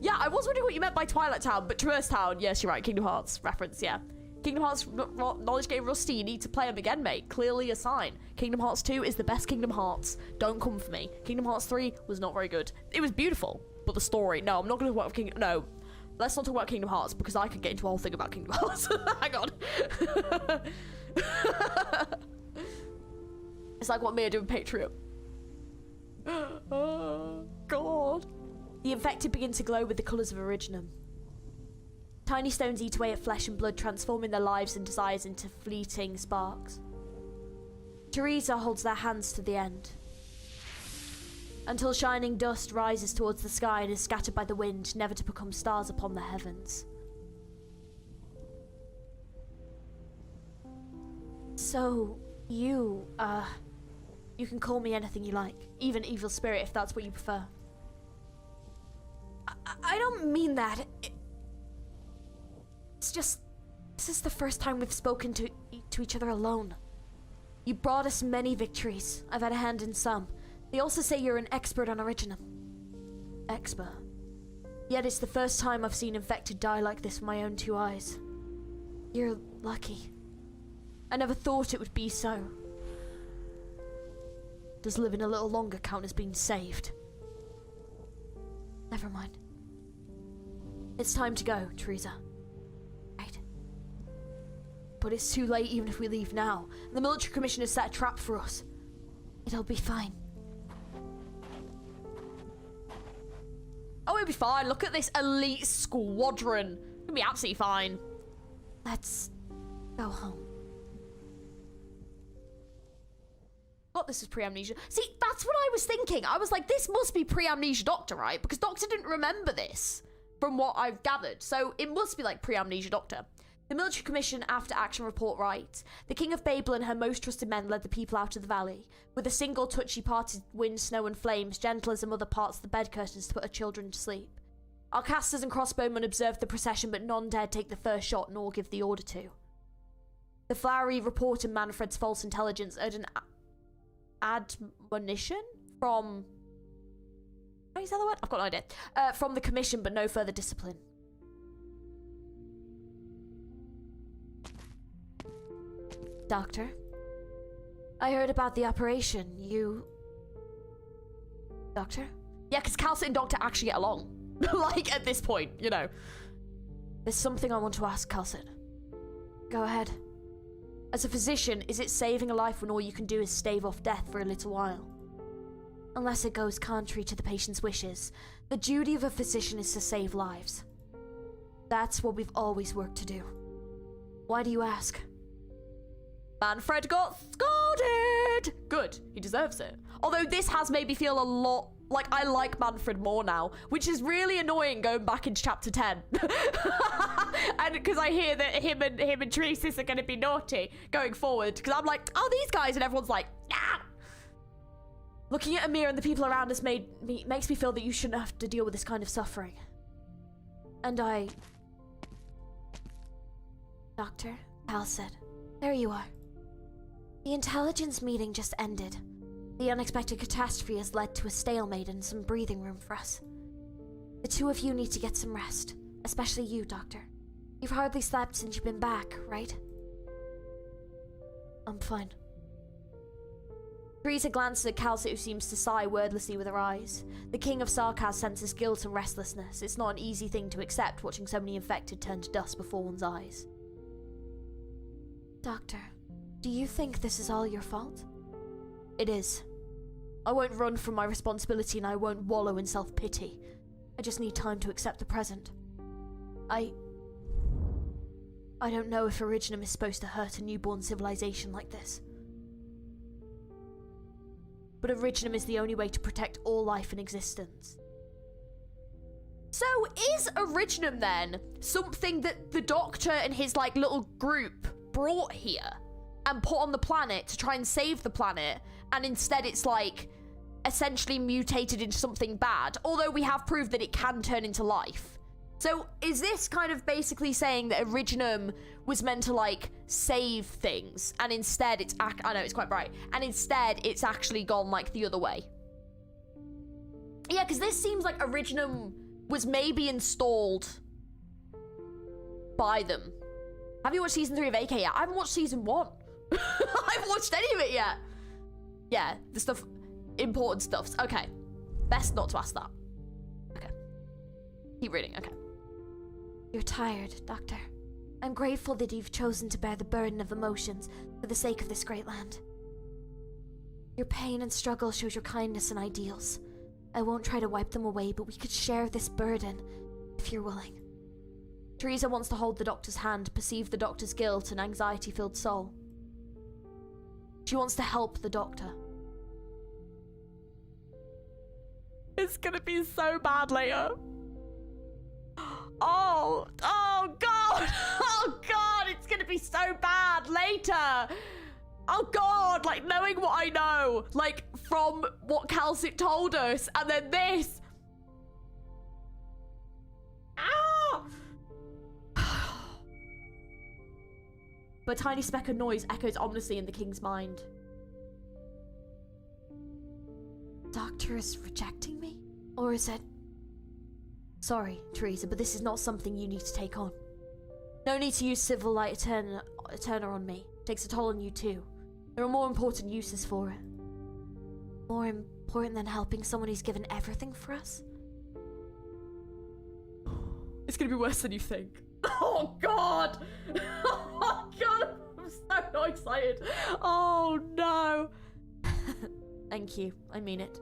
S3: Yeah, I was wondering what you meant by Twilight Town, but Traverse Town, yes, you're right. Kingdom Hearts reference, yeah. Kingdom Hearts knowledge game rusty. You need to play them again, mate. Clearly a sign. Kingdom Hearts 2 is the best Kingdom Hearts. Don't come for me. Kingdom Hearts 3 was not very good. It was beautiful, but the story. No, I'm not going to talk about Kingdom. No, let's not talk about Kingdom Hearts because I could get into a whole thing about Kingdom Hearts. Hang on. It's like what Mia did with Patreon. Oh, God. The infected begin to glow with the colours of Originum. Tiny stones eat away at flesh and blood, transforming their lives and desires into fleeting sparks. Teresa holds their hands to the end, until shining dust rises towards the sky and is scattered by the wind, never to become stars upon the heavens. So, you can call me anything you like, even evil spirit if that's what you prefer. I don't mean that. It's just, this is the first time we've spoken to each other alone. You brought us many victories. I've had a hand in some. They also say you're an expert on Originum. Expert. Yet it's the first time I've seen infected die like this with my own two eyes. You're lucky. I never thought it would be so. Does living a little longer count as being saved? Never mind. It's time to go, Teresa. Right. But it's too late even if we leave now. The military commission has set a trap for us. It'll be fine. Oh, it'll be fine. Look at this elite squadron. It'll be absolutely fine. Let's go home. Thought this was pre-amnesia. See, that's what I was thinking. I was like, this must be pre-amnesia Doctor, right? Because Doctor didn't remember this from what I've gathered. So it must be like pre-amnesia Doctor. The military commission after action report writes, the King of Babel and her most trusted men led the people out of the valley. With a single touch she parted wind, snow and flames, gentle as a mother parts the bed curtains to put her children to sleep. Our casters and crossbowmen observed the procession, but none dared take the first shot nor give the order to. The flowery report of Manfred's false intelligence urged an admonition from... How do you say the word? I've got no idea. From the commission, but no further discipline. Doctor, I heard about the operation. You... Doctor? Yeah, because Calcit and Doctor actually get along. Like, at this point, you know. There's something I want to ask, Calcit. Go ahead. As a physician, is it saving a life when all you can do is stave off death for a little while? Unless it goes contrary to the patient's wishes, the duty of a physician is to save lives. That's what we've always worked to do. Why do you ask? Manfred got scolded! Good, he deserves it. Although this has made me feel a lot like I like Manfred more now, which is really annoying going back into chapter 10. And because I hear that him and Teresa's are going to be naughty going forward, because I'm like, oh, these guys, and everyone's like, yeah. Looking at Amir and the people around us makes me feel that you shouldn't have to deal with this kind of suffering. And Doctor, Al said, there you are.
S4: The intelligence meeting just ended. The unexpected catastrophe has led to a stalemate and some breathing room for us. The two of you need to get some rest, especially you, Doctor. You've hardly slept since you've been back, right? I'm fine. Teresa glances at Calcit, who seems to sigh wordlessly with her eyes. The King of Sarkaz senses guilt and restlessness. It's not an easy thing to accept, watching so many infected turn to dust before one's eyes. Doctor, do you think this is all your fault? It is. I won't run from my responsibility and I won't wallow in self-pity. I just need time to accept the present. I don't know if Originum is supposed to hurt a newborn civilization like this. But Originum is the only way to protect all life in existence. So is Originum then something that the Doctor and his like little group brought here and put on the planet to try and save the planet, and instead it's like essentially mutated into something bad, although we have proved that it can turn into life? So is this kind of basically saying that Originum was meant to like save things, and instead it's I know it's quite bright, and instead it's actually gone like the other way? Yeah, because this seems like Originum was maybe installed by them. Have you watched season 3 of AK yet? I haven't watched season 1. I haven't watched any of it yet. Yeah, the stuff, important stuffs. Okay, best not to ask that. Okay, keep reading. Okay. You're tired, Doctor. I'm grateful that you've chosen to bear the burden of emotions for the sake of this great land. Your pain and struggle shows your kindness and ideals. I won't try to wipe them away, but we could share this burden, if you're willing. Teresa wants to hold the Doctor's hand, perceive the Doctor's guilt and anxiety-filled soul. She wants to help the Doctor.
S3: It's gonna be so bad later. Oh God, oh God, it's gonna be so bad later. Oh God, like knowing what I know, like from what Calcit told us, and then this. Ah! But a tiny speck of noise echoes ominously in the King's mind.
S4: Doctor is rejecting me? Or is it... Sorry, Teresa, but this is not something you need to take on. No need to use Civil Light Eterna on me. It takes a toll on you too. There are more important uses for it. More important than helping someone who's given everything for us?
S3: It's gonna be worse than you think. Oh God! Oh God, I'm so not excited. Oh no.
S4: Thank you, I mean it.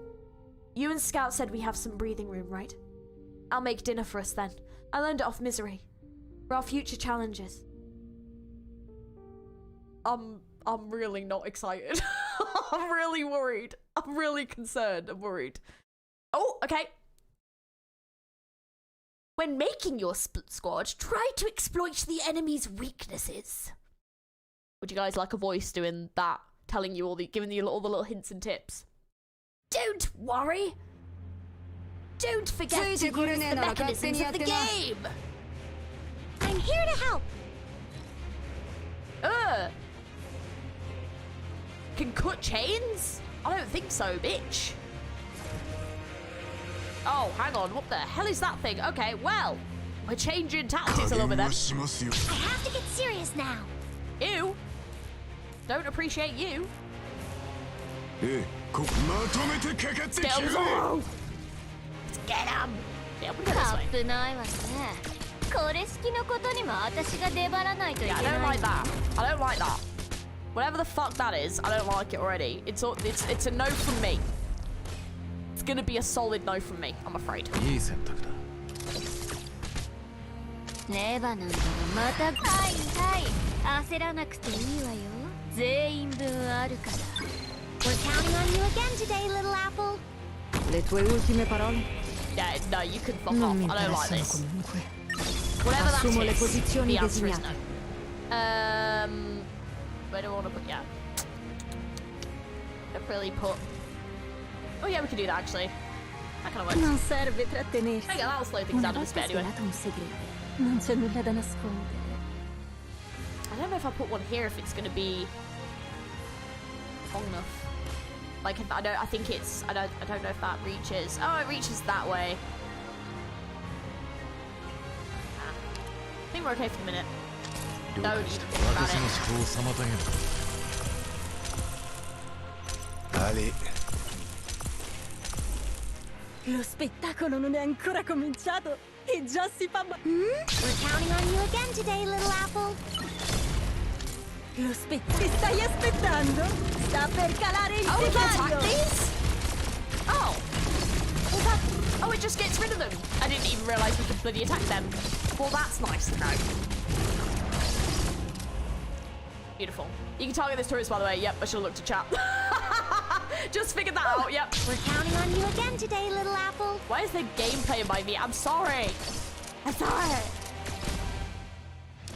S4: You and Scout said we have some breathing room, right? I'll make dinner for us then. I learned it off Misery. For our future challenges.
S3: I'm really not excited. I'm really worried. I'm really concerned. I'm worried. Oh, okay.
S4: When making your split squad, try to exploit the enemy's weaknesses.
S3: Would you guys like a voice doing that? Telling you giving you all the little hints and tips?
S4: Don't worry. Don't forget to use the mechanisms of the game.
S2: I'm here to help.
S3: Can cut chains? I don't think so, bitch. Oh, hang on. What the hell is that thing? Okay, well, we're changing tactics a little bit then.
S2: I have to get serious now.
S3: Ew. Don't appreciate you.
S1: Hey,
S3: Let's get him. Let's get him. Yeah, we'll go this way.
S2: 危ないわね。これ式のことにも私が出張らないといけ
S3: Yeah,
S2: ない。
S3: I don't like that. I don't like that. Whatever the fuck that is, I don't like it already. It's a no from me. It's gonna be a solid no from me, I'm afraid.
S1: いい選択だ。
S2: ネバなんだがまた。はいはい。焦らなくていいわよ。全員分あるから。We're counting on you again today, little apple.
S5: Le tue ultime parole?
S3: Yeah, no, you can fuck
S5: Non mi
S3: off. I don't like
S5: interessano
S3: this.
S5: comunque.
S3: Whatever that
S5: Assumo le
S3: is,
S5: posizioni
S3: the answer is
S5: designate.
S3: no. Where do I want to put? Yeah. Don't really put. Oh yeah, we can do that actually. That kind of works.
S2: Non serve trattenersi.
S3: Okay, that'll slow things down a bit anyway.
S2: Un segreto. Non c'è nulla da nascondere.
S3: I don't know if I put one here if it's gonna be long enough. Like, I think it's, I don't know if that reaches. Oh, it reaches that way. I think we're okay for the minute. No need to think about it.
S1: Ali.
S6: Lo spettacolo non è ancora cominciato e già si fa
S2: We're counting on you again today, little apple.
S6: Lo Che stai aspettando? Sta per calare il
S3: Oh, we can attack
S6: sipario!
S3: these? Oh. Well, that... Oh, it just gets rid of them. I didn't even realise we could bloody attack them. Well, that's nice to know. Beautiful. You can target this turret, by the way. Yep, I should have looked at chat. Just figured that out, yep.
S2: We're counting on you again today, little apple.
S3: Why is the game playing by me? I'm sorry. I'm sorry.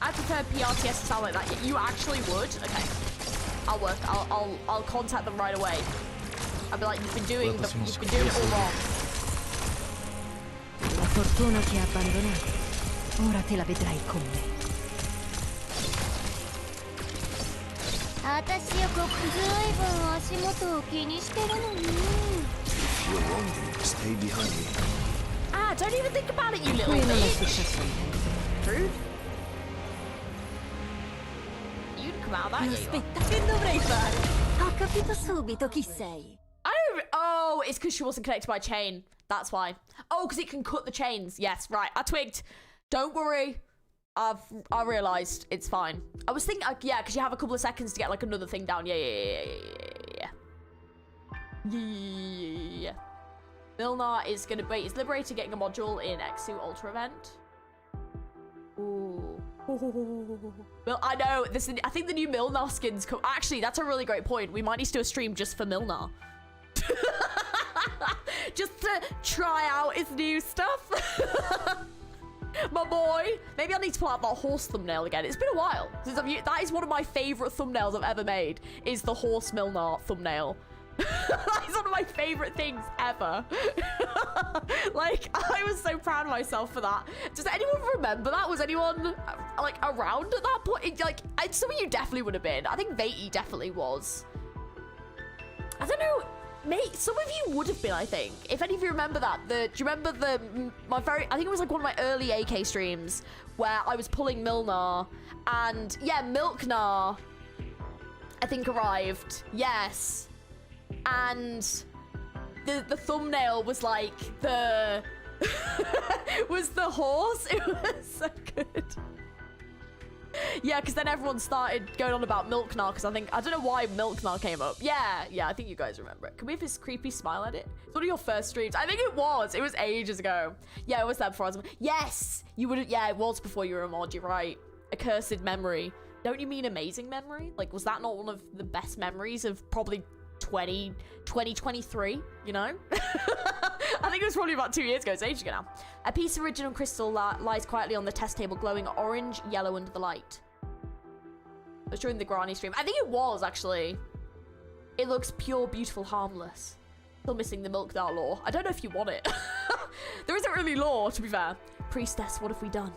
S3: I prefer PRTS to sound like that. You actually would? Okay. I'll work. I'll contact them right away. I'll be like, you've been doing it all wrong.
S5: La fortuna ti ha abbandonato. Ora te la vedrai con me.
S2: 私よくずいぶん足元を気にしてるのに。
S1: You're wrong, dude. Stay behind me.
S3: Ah, don't even think about it, you little
S5: Qui non è
S3: bitch.
S5: successo niente.
S3: Rude. You'd come out of that,
S6: Lo
S3: yeah, you are.
S6: spetta che dovrei fare?
S2: Ho capito subito chi sei.
S3: I don't. Oh, it's because she wasn't connected by chain. That's why. Oh, because it can cut the chains. Yes, right. I twigged. Don't worry. I realised it's fine. I was thinking, yeah, because you have a couple of seconds to get like another thing down. Yeah. Milnar is gonna wait. Is liberated getting a module in Exu Ultra event. Ooh. Well, I know this. I think the new Milnar skins come. Actually, that's a really great point. We might need to do a stream just for Milnar. Just to try out his new stuff. My boy. Maybe I need to pull out that horse thumbnail again. It's been a while since I've used. That is one of my favourite thumbnails I've ever made. Is the horse Milnar thumbnail. That is one of my favourite things ever. Like, I was so proud of myself for that. Does anyone remember that? Was anyone like around at that point? Like, some of you definitely would have been. I think Vati definitely was. I don't know. Mate, some of you would have been, I think. If any of you remember that. Do you remember I think it was like one of my early AK streams where I was pulling Milnar and yeah, Milknar I think arrived. Yes. And the thumbnail was like was the horse. It was so good. Yeah, because then everyone started going on about Milknar, because I don't know why Milknar came up. Yeah, I think you guys remember it. Can we have his creepy smile edit? It's one of your first streams. I think it was. It was ages ago. Yeah, it was that before I was a mod. Yes! You would have, yeah, it was before you were a mod, you're right. Accursed memory. Don't you mean amazing memory? Like, was that not one of the best memories of probably 2023, you know? I think it was probably about 2 years ago. It's ages ago now. A piece of original crystal lies quietly on the test table, glowing orange, yellow under the light. It was during the Granny stream. I think it was, actually. It looks pure, beautiful, harmless. Still missing the Milknar lore. I don't know if you want it. There isn't really lore, to be fair. Priestess, what have we done?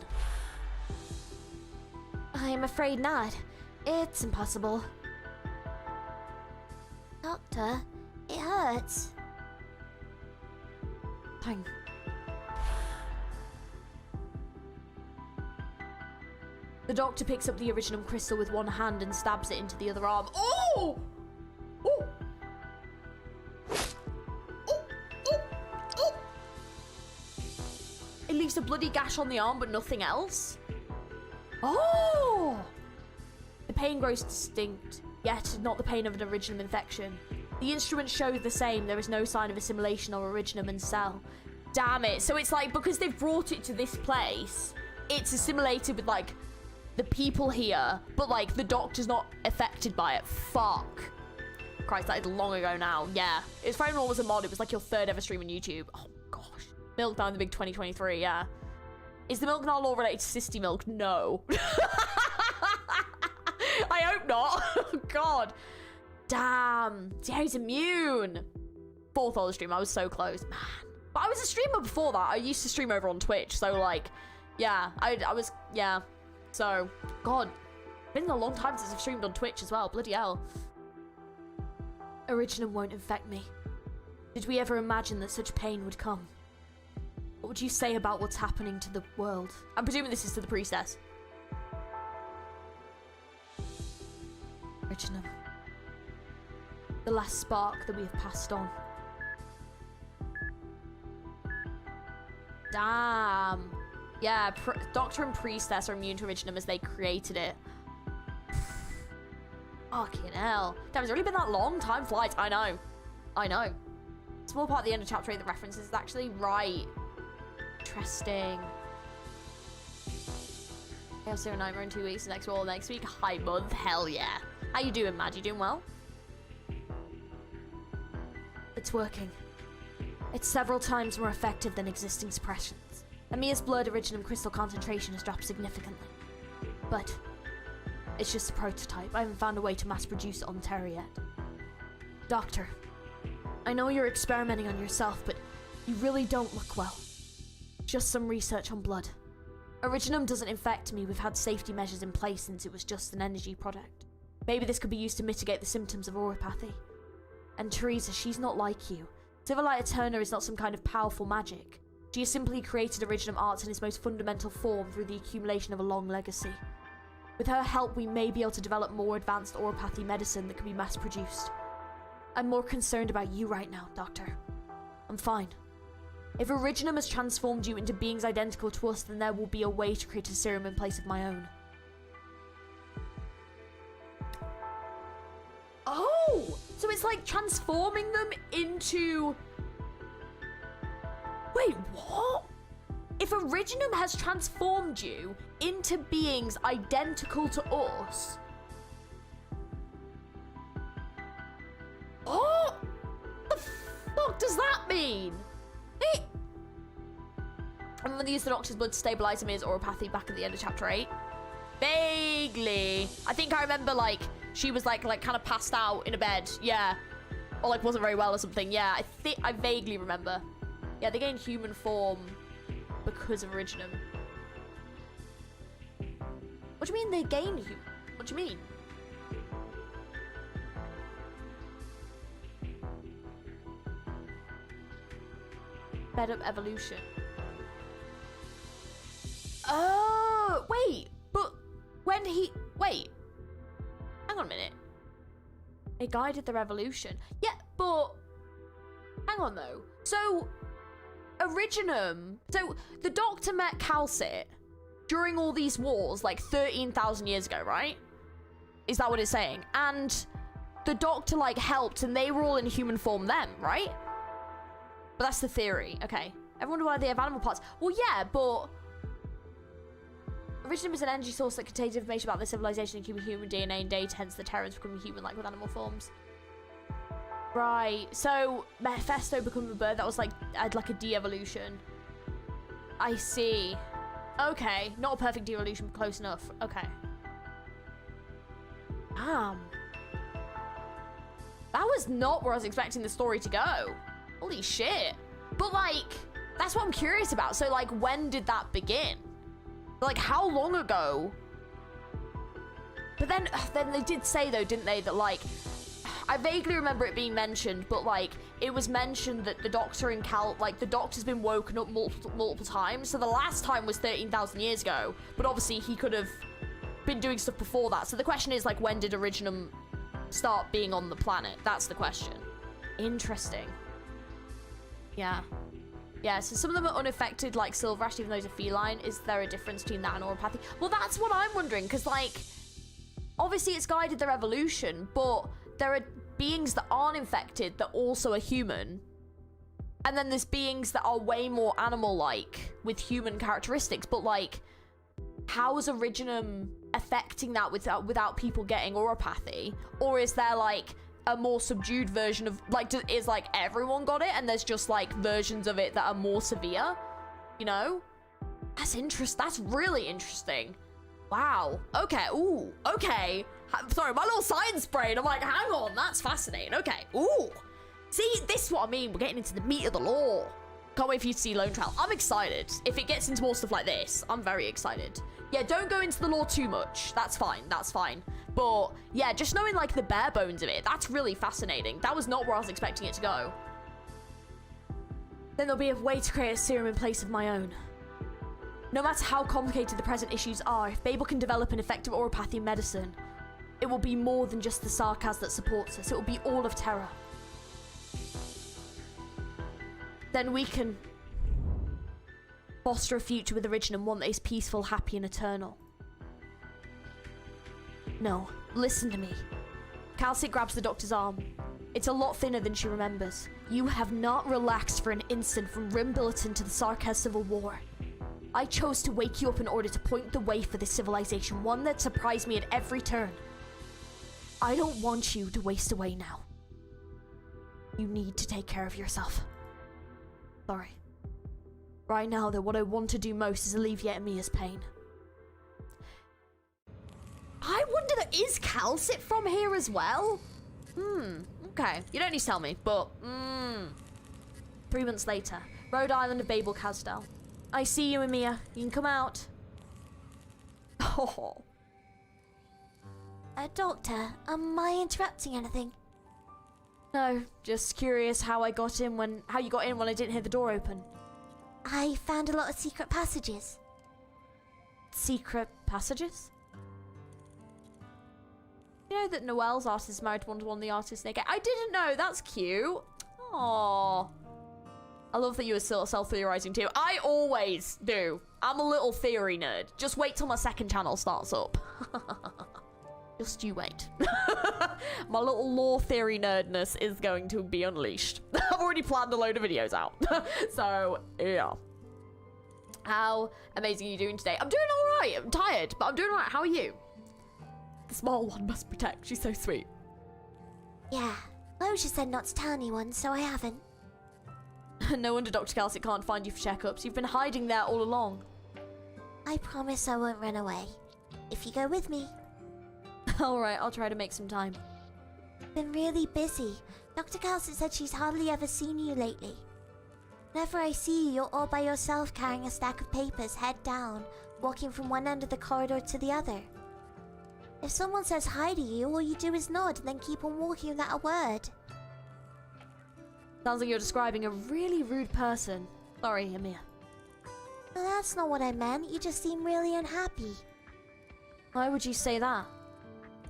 S4: I'm afraid not. It's impossible. Doctor, it hurts. Fine.
S3: The doctor picks up the original crystal with one hand and stabs it into the other arm. Oh! Oh! Oh! It leaves a bloody gash on the arm, but nothing else. Oh! The pain grows distinct, yet not the pain of an originum infection. The instruments show the same. There is no sign of assimilation or originum in cell. Damn it. So it's like, because they've brought it to this place, it's assimilated with, like, the people here, but, like, the doctor's not affected by it. Fuck. Christ, that is long ago now. Yeah. It's Frame was a mod. It was, like, your third ever stream on YouTube. Oh, gosh. Milknar in the big 2023, yeah. Is the Milknar law related to Sisty Milk? No. I hope not. Oh, God. Damn. Yeah, he's immune. Fourth on the stream. I was so close. Man. But I was a streamer before that. I used to stream over on Twitch. So, like, yeah. I was, yeah. So, God. Been a long time since I've streamed on Twitch as well. Bloody hell.
S4: Originum won't infect me. Did we ever imagine that such pain would come? What would you say about what's happening to the world?
S3: I'm presuming this is to the priestess.
S4: Originum. The last spark that we have passed on.
S3: Damn. Yeah, Doctor and Priestess are immune to Originum as they created it. Fucking hell. Damn, it's already been that long. Time flies. I know. I know. Small part at the end of chapter 8 that references is actually right. Interesting. I'll see a nightmare in 2 weeks. Next wall next week. Hi, month. Hell yeah. How you doing, Mad? You doing well?
S4: It's working. It's several times more effective than existing suppressions. Amiya's blood originum crystal concentration has dropped significantly. But it's just a prototype. I haven't found a way to mass produce it on Terra yet. Doctor, I know you're experimenting on yourself, but you really don't look well. Just some research on blood. Originum doesn't infect me. We've had safety measures in place since it was just an energy product. Maybe this could be used to mitigate the symptoms of auropathy. And Teresa, she's not like you. Civilite Eterna is not some kind of powerful magic. She has simply created Originum arts in its most fundamental form through the accumulation of a long legacy. With her help, we may be able to develop more advanced auropathy medicine that can be mass-produced. I'm more concerned about you right now, Doctor. I'm fine. If Originum has transformed you into beings identical to us, then there will be a way to create a serum in place of my own.
S3: Oh! So it's like transforming them into... Wait, what? If Originum has transformed you into beings identical to us... Oh! What the fuck does that mean? I'm going to use the Doctor's blood to stabilize him in his auropathy back at the end of chapter 8. Vaguely. I think I remember, like, she was, like kind of passed out in a bed. Yeah. Or, like, wasn't very well or something. Yeah, I think I vaguely remember. Yeah, they gained human form because of Originum. What do you mean they gained human? What do you mean? Sped up evolution. Oh, wait, but when he... Wait. Hang on a minute. It guided the revolution. Yeah, but... Hang on, though. So, Originum... So, the Doctor met Calcit during all these wars, like 13,000 years ago, right? Is that what it's saying? And the Doctor, like, helped, and they were all in human form then, right? But that's the theory. Okay. I wonder why they have animal parts. Well, yeah, but... Originum is an energy source that contains information about the civilization including human DNA and data, hence the Terrans becoming human-like with animal forms. Right, so Mephisto becoming a bird, that was like a de-evolution. I see. Okay, not a perfect de-evolution, but close enough. Okay. Damn. That was not where I was expecting the story to go. Holy shit. But like, that's what I'm curious about. So like, when did that begin? Like, how long ago? But then they did say, though, didn't they, that, like, I vaguely remember it being mentioned, but, like, it was mentioned that the Doctor in the Doctor's been woken up multiple times. So the last time was 13,000 years ago, but obviously he could have been doing stuff before that. So the question is, like, when did Originum start being on the planet? That's the question. Interesting. Yeah. Yeah, so some of them are unaffected, like Silverash, even though he's a feline. Is there a difference between that and auropathy? Well, that's what I'm wondering, because, like, obviously it's guided their evolution, but there are beings that aren't infected that also are human. And then there's beings that are way more animal-like with human characteristics, but, like, how is Originum affecting that without people getting auropathy? Or is there, like, a more subdued version of, like, is, like, everyone got it and there's just, like, versions of it that are more severe, you know? That's interesting. That's really interesting. Wow. Okay. Ooh. Okay. Sorry, my little science brain. I'm like, hang on. That's fascinating. Okay. Ooh. See, this is what I mean. We're getting into the meat of the lore. Can't wait for you to see Lone Trail. I'm excited. If it gets into more stuff like this, I'm very excited. Yeah, don't go into the lore too much. That's fine. That's fine. But yeah, just knowing like the bare bones of it, that's really fascinating. That was not where I was expecting it to go. Then there'll be a way to create a serum in place of my own. No matter how complicated the present issues are, if Babel can develop an effective oropathy medicine, it will be more than just the sarcasm that supports us. It will be all of Terra. Then we can foster a future with Originum, one that is peaceful, happy, and eternal. No, listen to me. Calcit grabs the doctor's arm. It's a lot thinner than she remembers. You have not relaxed for an instant from Rimbilliton to the Sarkaz Civil War. I chose to wake you up in order to point the way for this civilization, one that surprised me at every turn. I don't want you to waste away now. You need to take care of yourself. Sorry. Right now, though, what I want to do most is alleviate Amia's pain. I wonder, is Calcit from here as well? Okay. You don't need to tell me, but 3 months later, Rhode Island of Babel Casdell. I see you, Amia. You can come out. Oh.
S4: Doctor, am I interrupting anything?
S3: No, just curious how you got in when I didn't hear the door open.
S4: I found a lot of secret passages.
S3: Secret passages? You know that Noelle's artist is married to one of the artists they get? I didn't know. That's cute. Aww. I love that you were still self-theorizing too. I always do. I'm a little theory nerd. Just wait till my second channel starts up. Just you wait. My little lore theory nerdness is going to be unleashed. I've already planned a load of videos out. So, yeah. How amazing are you doing today? I'm doing all right. I'm tired, but I'm doing all right. How are you? The small one must protect. She's so sweet.
S4: Yeah. Loja said not to tell anyone, so I haven't.
S3: No wonder Dr. Calcit can't find you for checkups. You've been hiding there all along.
S4: I promise I won't run away. If you go with me.
S3: Alright, I'll try to make some time.
S4: Been really busy. Dr. Calcit said she's hardly ever seen you lately. Whenever I see you, you're all by yourself carrying a stack of papers, head down, walking from one end of the corridor to the other. If someone says hi to you, all you do is nod and then keep on walking without a word.
S3: Sounds like you're describing a really rude person. Sorry, Amir.
S4: Well, that's not what I meant. You just seem really unhappy.
S3: Why would you say that?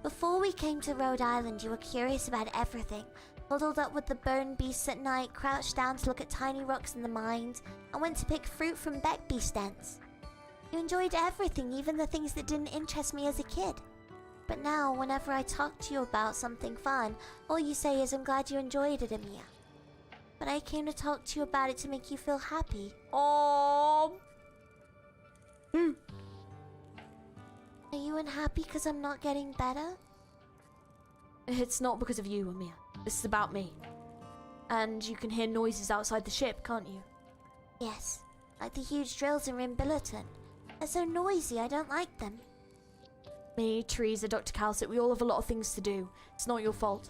S4: Before we came to Rhode Island, you were curious about everything. Huddled up with the bone beasts at night, crouched down to look at tiny rocks in the mines, and went to pick fruit from beck beast dens. You enjoyed everything, even the things that didn't interest me as a kid. But now, whenever I talk to you about something fun, all you say is, I'm glad you enjoyed it, Amia. But I came to talk to you about it to make you feel happy.
S3: Oh.
S4: Are you unhappy because I'm not getting better?
S3: It's not because of you, Amir. This is about me. And you can hear noises outside the ship, can't you?
S4: Yes, like the huge drills in Rimbilliton. They're so noisy, I don't like them.
S3: Me, Teresa, Dr. Calcit, we all have a lot of things to do. It's not your fault.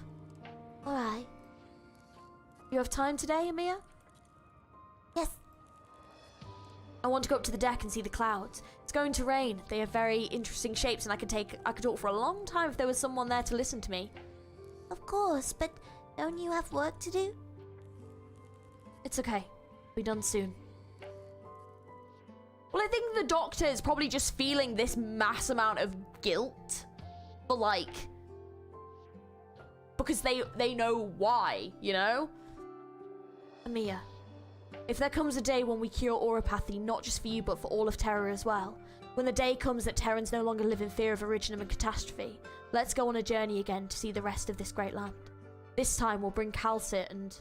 S4: Alright.
S3: You have time today, Amir?
S4: Yes.
S3: I want to go up to the deck and see the clouds. It's going to rain. They have very interesting shapes, and I could talk for a long time if there was someone there to listen to me.
S4: Of course, but don't you have work to do?
S3: It's okay. Be done soon. Well, I think the doctor is probably just feeling this mass amount of guilt. But like, because they know why, you know? Amia, if there comes a day when we cure oropathy, not just for you, but for all of Terra as well, when the day comes that Terrans no longer live in fear of Originum and catastrophe, let's go on a journey again to see the rest of this great land. This time we'll bring Calcit, and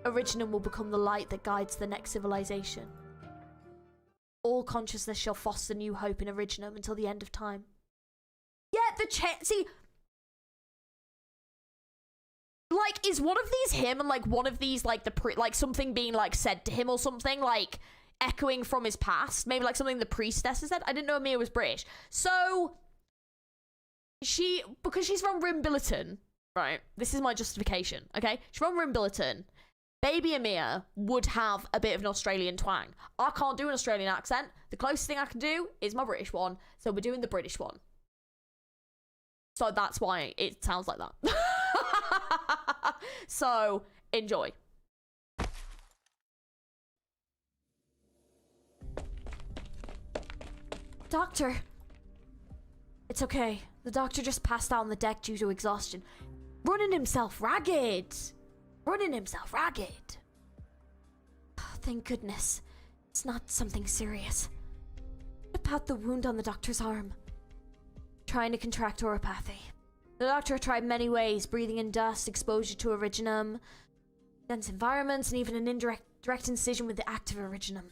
S3: Originum will become the light that guides the next civilization. All consciousness shall foster new hope in Originum until the end of time. Yeah, see, like, is one of these him, and like one of these like like something being like said to him or something, like echoing from his past? Maybe like something the priestess has said. I didn't know Amir was British. So because she's from Rimbilliton, right? This is my justification, okay? She's from Rimbilliton. Baby Amir would have a bit of an Australian twang. I can't do an Australian accent. The closest thing I can do is my British one, so we're doing the British one. So that's why it sounds like that. So, enjoy.
S4: Doctor. It's okay. The doctor just passed out on the deck due to exhaustion. Running himself ragged. Running himself ragged. Thank goodness. It's not something serious. What about the wound on the doctor's arm? Trying to contract oropathy. The doctor tried many ways, breathing in dust, exposure to originum, dense environments, and even an direct incision with the active originum.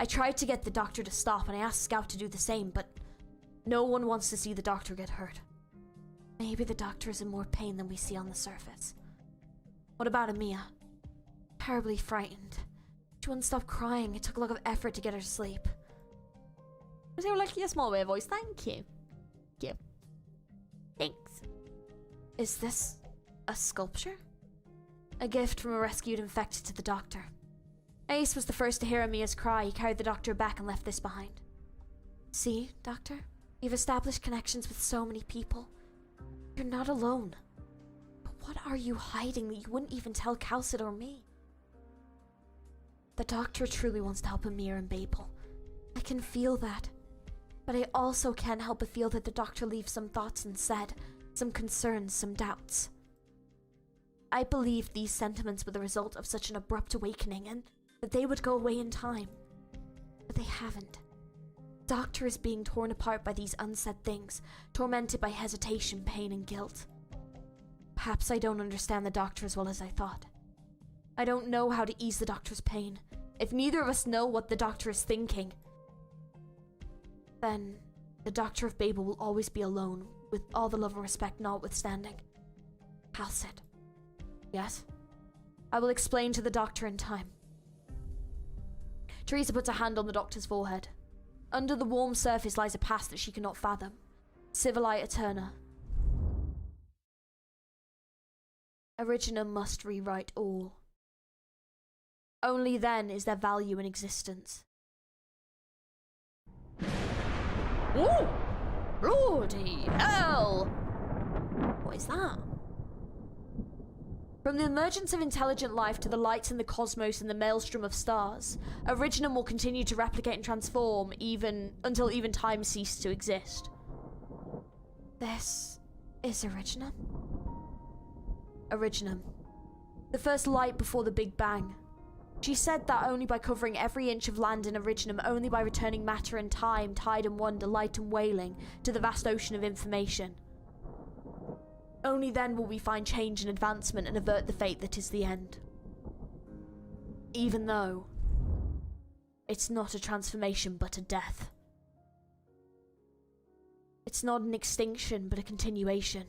S4: I tried to get the doctor to stop, and I asked Scout to do the same, but no one wants to see the doctor get hurt. Maybe the doctor is in more pain than we see on the surface. What about Amia? Terribly frightened. She wouldn't stop crying. It took a lot of effort to get her to sleep.
S3: They were like, your small weird voice, thank you. Thank you. Thanks.
S4: Is this a sculpture? A gift from a rescued infected to the doctor. Ace was the first to hear Amia's cry. He carried the doctor back and left this behind. See, Doctor? You've established connections with so many people. You're not alone. But what are you hiding that you wouldn't even tell Calcid or me? The doctor truly wants to help Amir and Babel. I can feel that. But I also can't help but feel that the doctor leaves some thoughts unsaid, some concerns, some doubts. I believed these sentiments were the result of such an abrupt awakening and that they would go away in time. But they haven't. The doctor is being torn apart by these unsaid things, tormented by hesitation, pain, and guilt. Perhaps I don't understand the doctor as well as I thought. I don't know how to ease the doctor's pain. If neither of us know what the doctor is thinking, then the Doctor of Babel will always be alone, with all the love and respect notwithstanding. Calcid. Yes? I will explain to the doctor in time. Teresa puts a hand on the doctor's forehead. Under the warm surface lies a past that she cannot fathom. Civilite Eterna. Originum must rewrite all. Only then is there value in existence.
S3: Ooh! Bloody hell!
S4: What is that? From the emergence of intelligent life to the lights in the cosmos and the maelstrom of stars, Originum will continue to replicate and transform until even time ceases to exist. This is Originum? Originum. The first light before the Big Bang. She said that only by covering every inch of land in Originum, only by returning matter and time, tide and wonder, light and wailing, to the vast ocean of information. Only then will we find change and advancement and avert the fate that is the end. Even though it's not a transformation but a death. It's not an extinction but a continuation.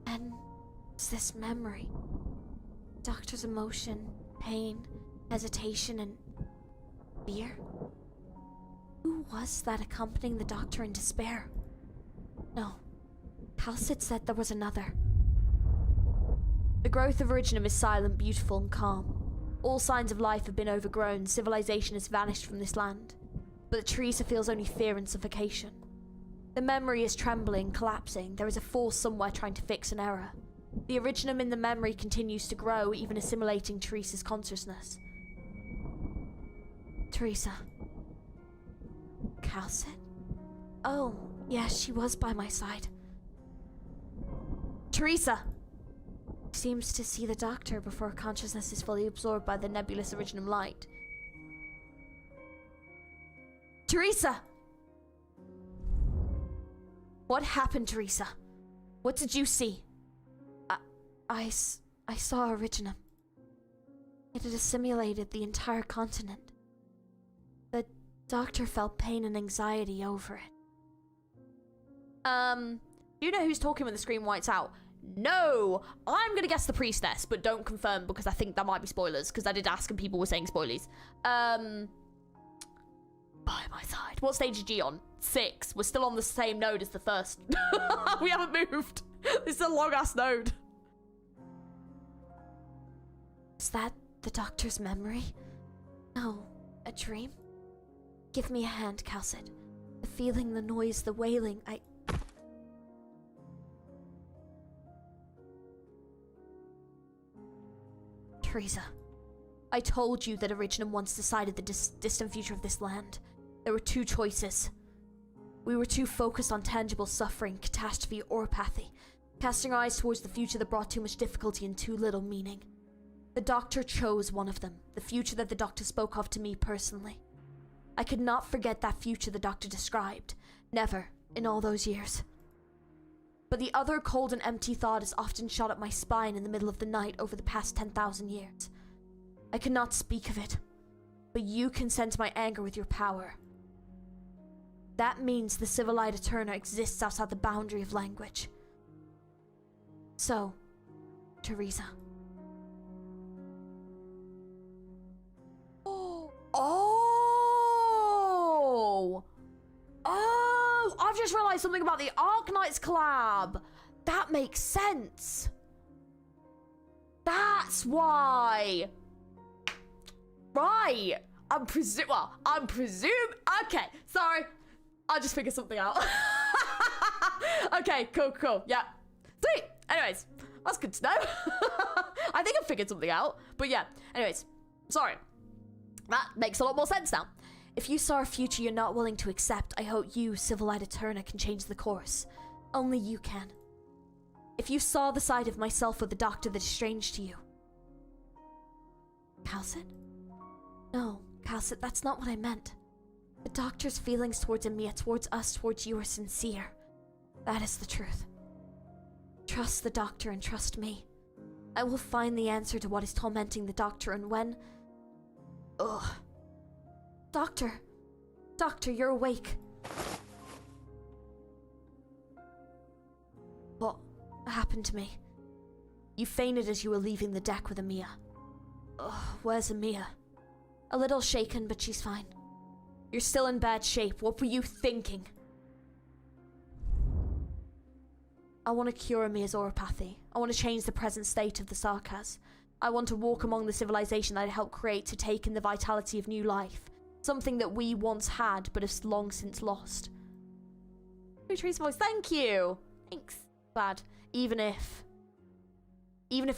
S4: And it's this memory. Doctor's emotion, pain, hesitation, and fear? Who was that accompanying the doctor in despair? No. Calcid said there was another. The growth of Originum is silent, beautiful, and calm. All signs of life have been overgrown, civilization has vanished from this land. But Teresa feels only fear and suffocation. The memory is trembling, collapsing. There is a force somewhere trying to fix an error. The Originum in the memory continues to grow, even assimilating Teresa's consciousness. Teresa. Calcid? Oh, yes, she was by my side. Teresa! Seems to see the doctor before consciousness is fully absorbed by the nebulous Originum light. Teresa! What happened, Teresa? What did you see? I saw Originum. It had assimilated the entire continent. The doctor felt pain and anxiety over it.
S3: Do you know who's talking when the screen whites out? No! I'm gonna guess the priestess, but don't confirm because I think that might be spoilers, because I did ask and people were saying spoilers. By my side. What stage is G on? 6. We're still on the same node as the first. We haven't moved. This is a long-ass node.
S4: Is that the doctor's memory? No, a dream? Give me a hand, Calcid. The feeling, the noise, the wailing, Teresa, I told you that Originum once decided the distant future of this land. There were two choices. We were too focused on tangible suffering, catastrophe, or apathy, casting our eyes towards the future that brought too much difficulty and too little meaning. The Doctor chose one of them, the future that the Doctor spoke of to me personally. I could not forget that future the Doctor described. Never, in all those years. But the other cold and empty thought has often shot up my spine in the middle of the night over the past 10,000 years. I cannot speak of it, but you can sense my anger with your power. That means the Civilized Eterna exists outside the boundary of language. So, Teresa. Oh, I've just realized something about the Arknights collab. That makes sense. That's why. Right. Okay, sorry. I just figured something out. Okay, cool. Yeah. Sweet. Anyways, that's good to know. I think I figured something out. But yeah, anyways, sorry. That makes a lot more sense now. If you saw a future you're not willing to accept, I hope you, Civilized Eterna, can change the course. Only you can. If you saw the side of myself or the Doctor that is strange to you. Calcit? No, Calcit, that's not what I meant. The Doctor's feelings towards Emiya, towards us, towards you are sincere. That is the truth. Trust the Doctor and trust me. I will find the answer to what is tormenting the Doctor, and when... Ugh. Doctor, you're awake. What happened to me? You fainted as you were leaving the deck with Emiya. Ugh, where's Emiya? A little shaken, but she's fine. You're still in bad shape. What were you thinking? I want to cure Emiya's oropathy. I want to change the present state of the Sarkaz. I want to walk among the civilization that I helped create to take in the vitality of new life. Something that we once had, but have long since lost. Tree's voice, thank you! Thanks. Glad. Even if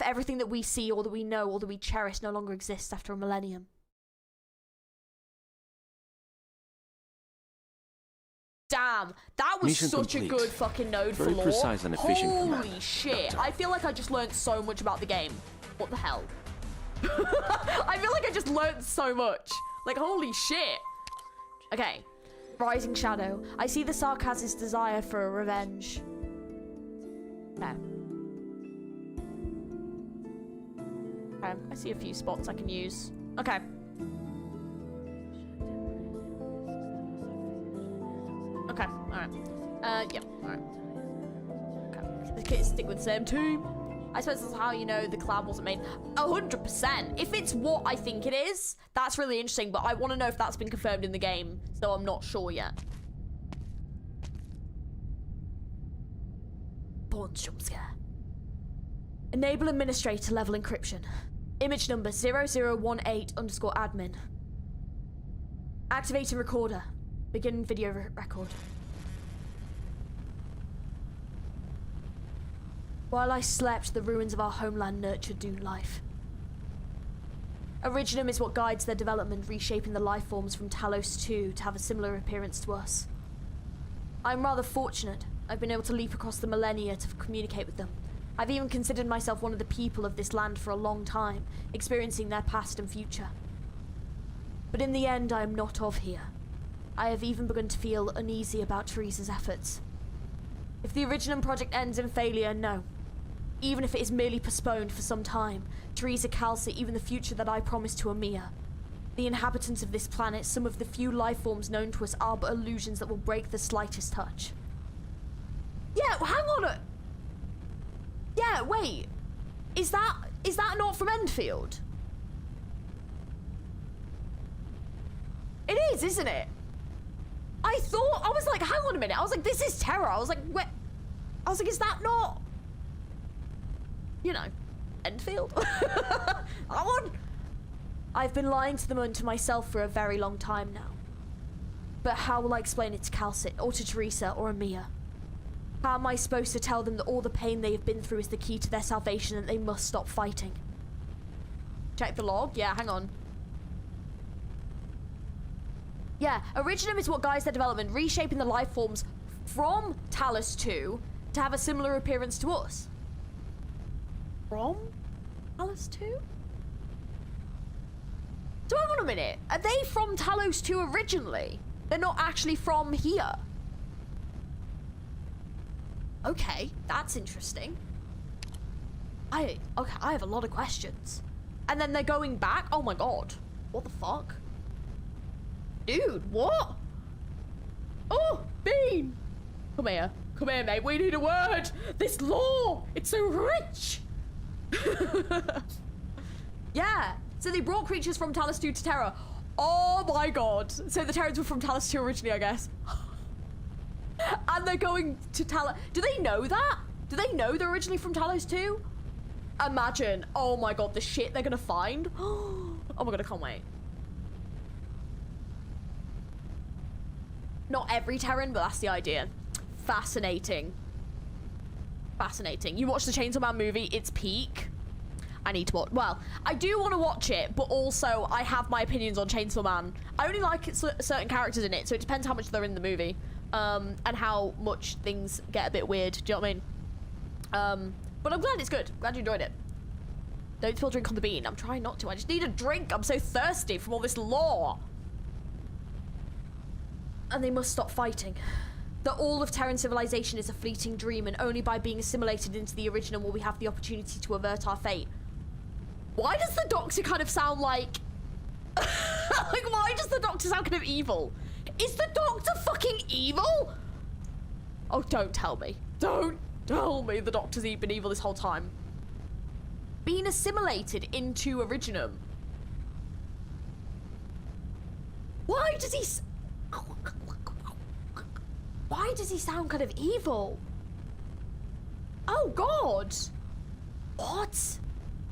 S4: everything that we see, or that we know, or that we cherish no longer exists after a millennium. Damn, that was
S7: Mission
S3: such
S7: complete.
S3: a good fucking node for
S7: Very
S3: lore.
S7: precise and efficient
S3: Holy
S7: command,
S3: shit,
S7: Doctor.
S3: I feel like I just learned so much about the game. What the hell? I feel like I just learned so much. Like, holy shit. Okay. Rising Shadow. I see the Sarkaz's desire for revenge. Okay. Okay, I see a few spots I can use. Okay. Okay, alright. Yeah, alright. Okay, stick with the same team. I suppose that's how you know the collab wasn't made. 100%. If it's what I think it is, that's really interesting, but I want to know if that's been confirmed in the game, so I'm not sure yet. Bourne's jump scare. Enable administrator level encryption. Image number 0018_admin. Activating recorder. Begin video record. While I slept, the ruins of our homeland nurtured new life. Originum is what guides their development, reshaping the life forms from Talos 2 to have a similar appearance to us. I'm rather fortunate. I've been able to leap across the millennia to communicate with them. I've even considered myself one of the people of this land for a long time, experiencing their past and future. But in the end, I am not of here. I have even begun to feel uneasy about Teresa's efforts. If the Originum project ends in failure, no. Even if it is merely postponed for some time, Teresa Calcit, even the future that I promised to Emiya. The inhabitants of this planet, some of the few life forms known to us, are but illusions that will break the slightest touch. Yeah, hang on. Yeah, wait. Is that not from Enfield? It is, isn't it? I was like, hang on a minute. I was like, this is Terror. I was like, where? I was like, is that not, you know, Enfield? That one? I've been lying to them and to myself for a very long time now. But how will I explain it to Calcit, or to Teresa, or Amia? How am I supposed to tell them that all the pain they have been through is the key to their salvation and they must stop fighting? Check the log? Yeah, hang on. Yeah, Originum is what guides their development, reshaping the life forms from Talos 2 to have a similar appearance to us. From Talos 2? So hang on a minute. Are they from Talos 2 originally? They're not actually from here. Okay, that's interesting. Okay, I have a lot of questions. And then they're going back? Oh my god. What the fuck? Dude, what? Oh, Bean! Come here. Come here, mate. We need a word. This lore, it's so rich. Yeah. So they brought creatures from Talos 2 to Terra. Oh my god. So the Terrans were from Talos 2 originally, I guess. And they're going to Talos. Do they know that? Do they know they're originally from Talos 2? Imagine. Oh my god, the shit they're gonna find. Oh my god, I can't wait. Not every Terran, but that's the idea. Fascinating. Fascinating. You watch the Chainsaw Man movie, it's peak. I need to watch. Well, I do want to watch it, but also I have my opinions on Chainsaw Man. I only like certain characters in it, so it depends how much they're in the movie. And how much things get a bit weird. Do you know what I mean? But I'm glad it's good. Glad you enjoyed it. Don't spill drink on the bean. I'm trying not to. I just need a drink. I'm so thirsty from all this lore. And they must stop fighting. That all of Terran civilization is a fleeting dream, and only by being assimilated into the original will we have the opportunity to avert our fate. Why does the Doctor kind of sound like... like, why does the Doctor sound kind of evil? Is the Doctor fucking evil? Oh, don't tell me. Don't tell me the Doctor's been evil this whole time. Being assimilated into Originum. Why does he... Why does he sound kind of evil? Oh, God. What?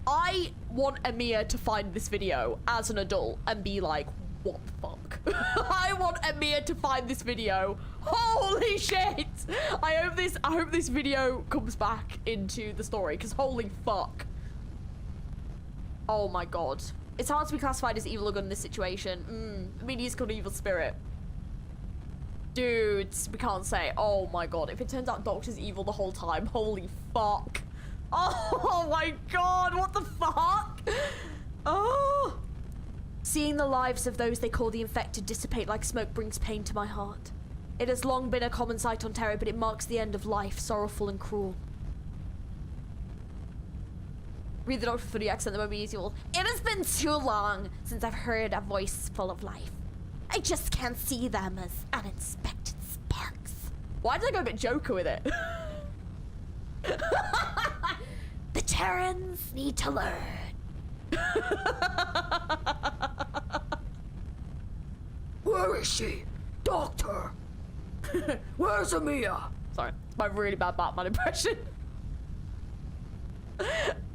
S3: I want Amir to find this video as an adult and be like, what the fuck? I want Amir to find this video. Holy shit! I hope this video comes back into the story, because holy fuck. Oh my god. It's hard to be classified as evil or good in this situation. I mean, he's got an evil spirit. Dudes, we can't say. Oh my god. If it turns out Doctor's evil the whole time, holy fuck. Oh my god, what the fuck? Oh. Seeing the lives of those they call the infected dissipate like smoke brings pain to my heart. It has long been a common sight on Terra, but it marks the end of life, sorrowful and cruel. Read the Doctor for the accent, that won't be easy. It has been too long since I've heard a voice full of life. I just can't see them as unexpected sparks. Why did I go a bit Joker with it?
S4: The Terrans need to learn. Where is she? Doctor! Where's Amia?
S3: Sorry, my really bad Batman impression.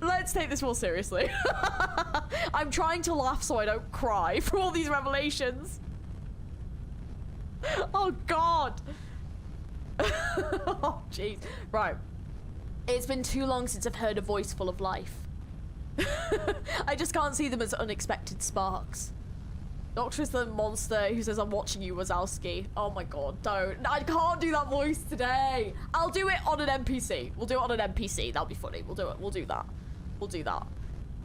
S3: Let's take this more seriously. I'm trying to laugh so I don't cry for all these revelations. Oh god. Oh jeez. Right. It's been too long since I've heard a voice full of life. I just can't see them as unexpected sparks. Doctor is the monster who says, I'm watching you, Wazowski. Oh my god, don't. I can't do that voice today. I'll do it on an NPC. We'll do it on an NPC. That'll be funny. We'll do it. We'll do that. We'll do that.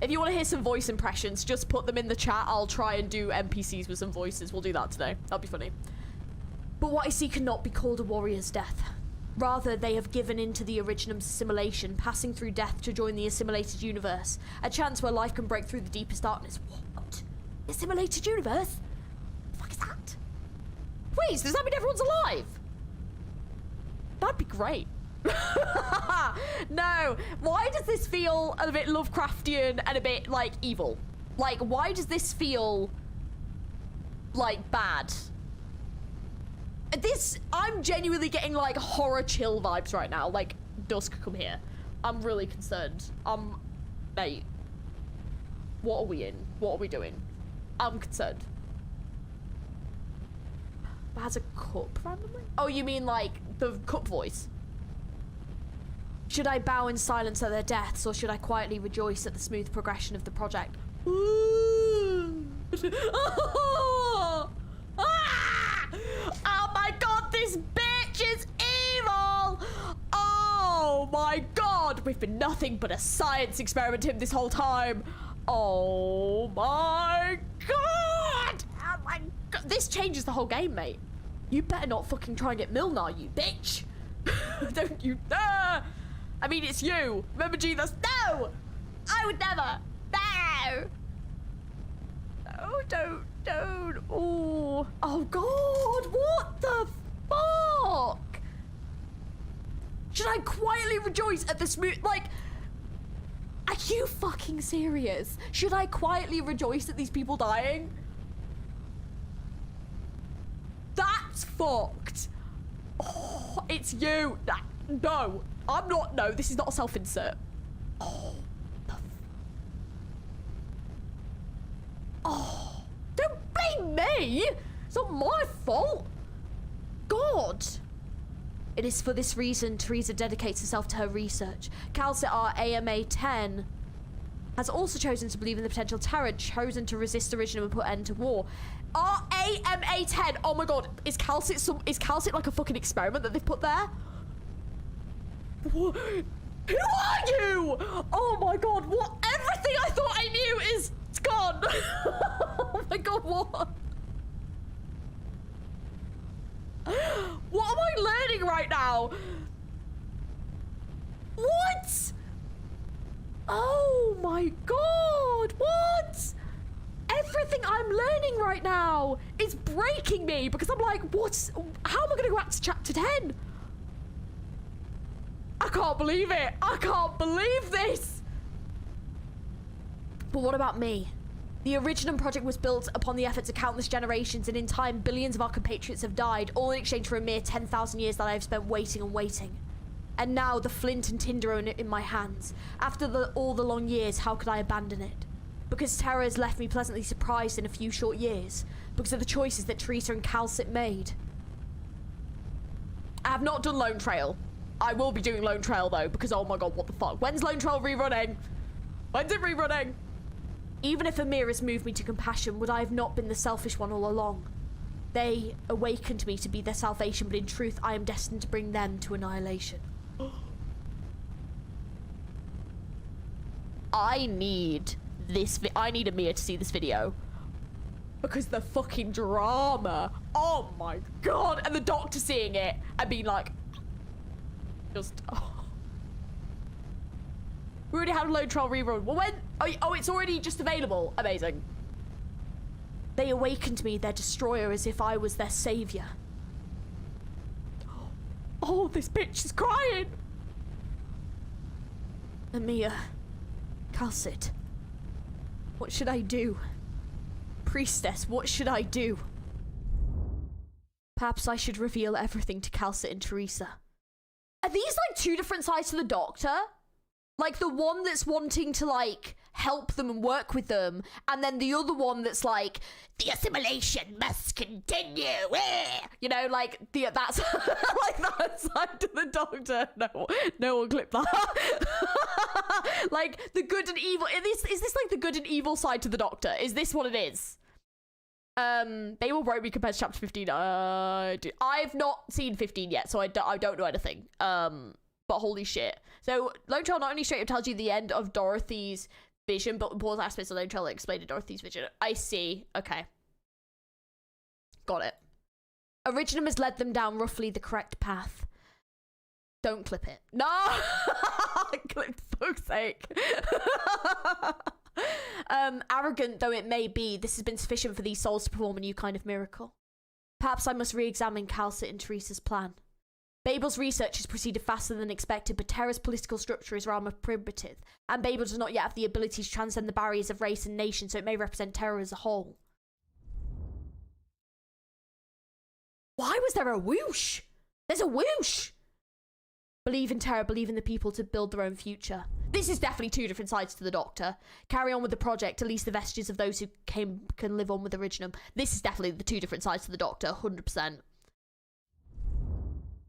S3: If you want to hear some voice impressions, just put them in the chat. I'll try and do NPCs with some voices. We'll do that today. That'll be funny. But what I see cannot be called a warrior's death. Rather, they have given in to the Originum's assimilation, passing through death to join the assimilated universe. A chance where life can break through the deepest darkness. What? The assimilated universe? What the fuck is that? Wait, does that mean everyone's alive? That'd be great. No. Why does this feel a bit Lovecraftian and a bit, like, evil? Like, why does this feel, like, bad? I'm genuinely getting, like, horror chill vibes right now. Like, Dusk, come here. I'm really concerned. Mate. What are we in? What are we doing? I'm concerned. has a cup randomly? Oh, you mean like the cup voice? Should I bow in silence at their deaths, or should I quietly rejoice at the smooth progression of the project? Oh! Ah! Oh my god, this bitch is evil! Oh my god, we've been nothing but a science experiment him this whole time. Oh my god! Oh my god, this changes the whole game, mate. You better not fucking try and get Milnar, you bitch. Don't you dare! I mean, it's you. Remember, Jesus? No! I would never. No! No, don't. Oh. Oh, God. What the fuck? Should I quietly rejoice at the smooth... Like... Are you fucking serious? Should I quietly rejoice at these people dying? That's fucked. Oh, it's you. No. I'm not. No, this is not a self-insert. Oh. Oh. Don't blame me. It's not my fault. God. It is for this reason Teresa dedicates herself to her research. Calcit, our AMA 10, has also chosen to believe in the potential terror, chosen to resist the regime and put end to war. Our AMA 10. Oh my god. Is Calcit like a fucking experiment that they've put there? Who are you? Oh my god, what? Everything I thought I knew is gone. Oh my god, what? What am I learning right now? What? Oh my god, what? Everything I'm learning right now is breaking me because I'm like, how am I gonna go back to chapter 10? I can't believe it. I can't believe this. But what about me? The Originum project was built upon the efforts of countless generations, and in time, billions of our compatriots have died, all in exchange for a mere 10,000 years that I have spent waiting and waiting. And now, the flint and tinder are in my hands. After all the long years, how could I abandon it? Because terror has left me pleasantly surprised in a few short years. Because of the choices that Teresa and Calcit made. I have not done Lone Trail. I will be doing Lone Trail though, because oh my god, what the fuck? When's Lone Trail rerunning? When's it rerunning? Even if Amir has moved me to compassion, would I have not been the selfish one all along? They awakened me to be their salvation, but in truth, I am destined to bring them to annihilation. I need Amir to see this video. Because the fucking drama. Oh my god. And the doctor seeing it and being like, we already had a Lone Trail rerun. Well, when? Oh, it's already just available. Amazing. They awakened me, their destroyer, as if I was their savior. Oh, this bitch is crying. Amir, Calcit, what should I do? Priestess, what should I do? Perhaps I should reveal everything to Calcit and Teresa. Are these like two different sides to the doctor? Like the one that's wanting to like help them and work with them, and then the other one that's like, the assimilation must continue. You know, like that's like that side to the doctor. No one clip that. Like the good and evil. Is this like the good and evil side to the doctor? Is this what it is? They will wrote me compared to chapter 15. I've not seen 15 yet, so I don't know anything. But holy shit. So Lone Trail not only straight up tells you the end of Dorothy's vision, but important aspects of Lone Trail explain Dorothy's vision. I see. Okay. Got it. Originum has led them down roughly the correct path. Don't clip it. No! Clip, for fuck's sake. Arrogant though it may be, this has been sufficient for these souls to perform a new kind of miracle. Perhaps I must re-examine Calcit and Teresa's plan. Babel's research has proceeded faster than expected, but Terra's political structure is rather primitive, and Babel does not yet have the ability to transcend the barriers of race and nation, so it may represent Terra as a whole. Why was there a whoosh? There's a whoosh! Believe in Terra, believe in the people to build their own future. This is definitely two different sides to the Doctor. Carry on with the project, at least the vestiges of those who came can live on with Originum. This is definitely the two different sides to the Doctor, 100%.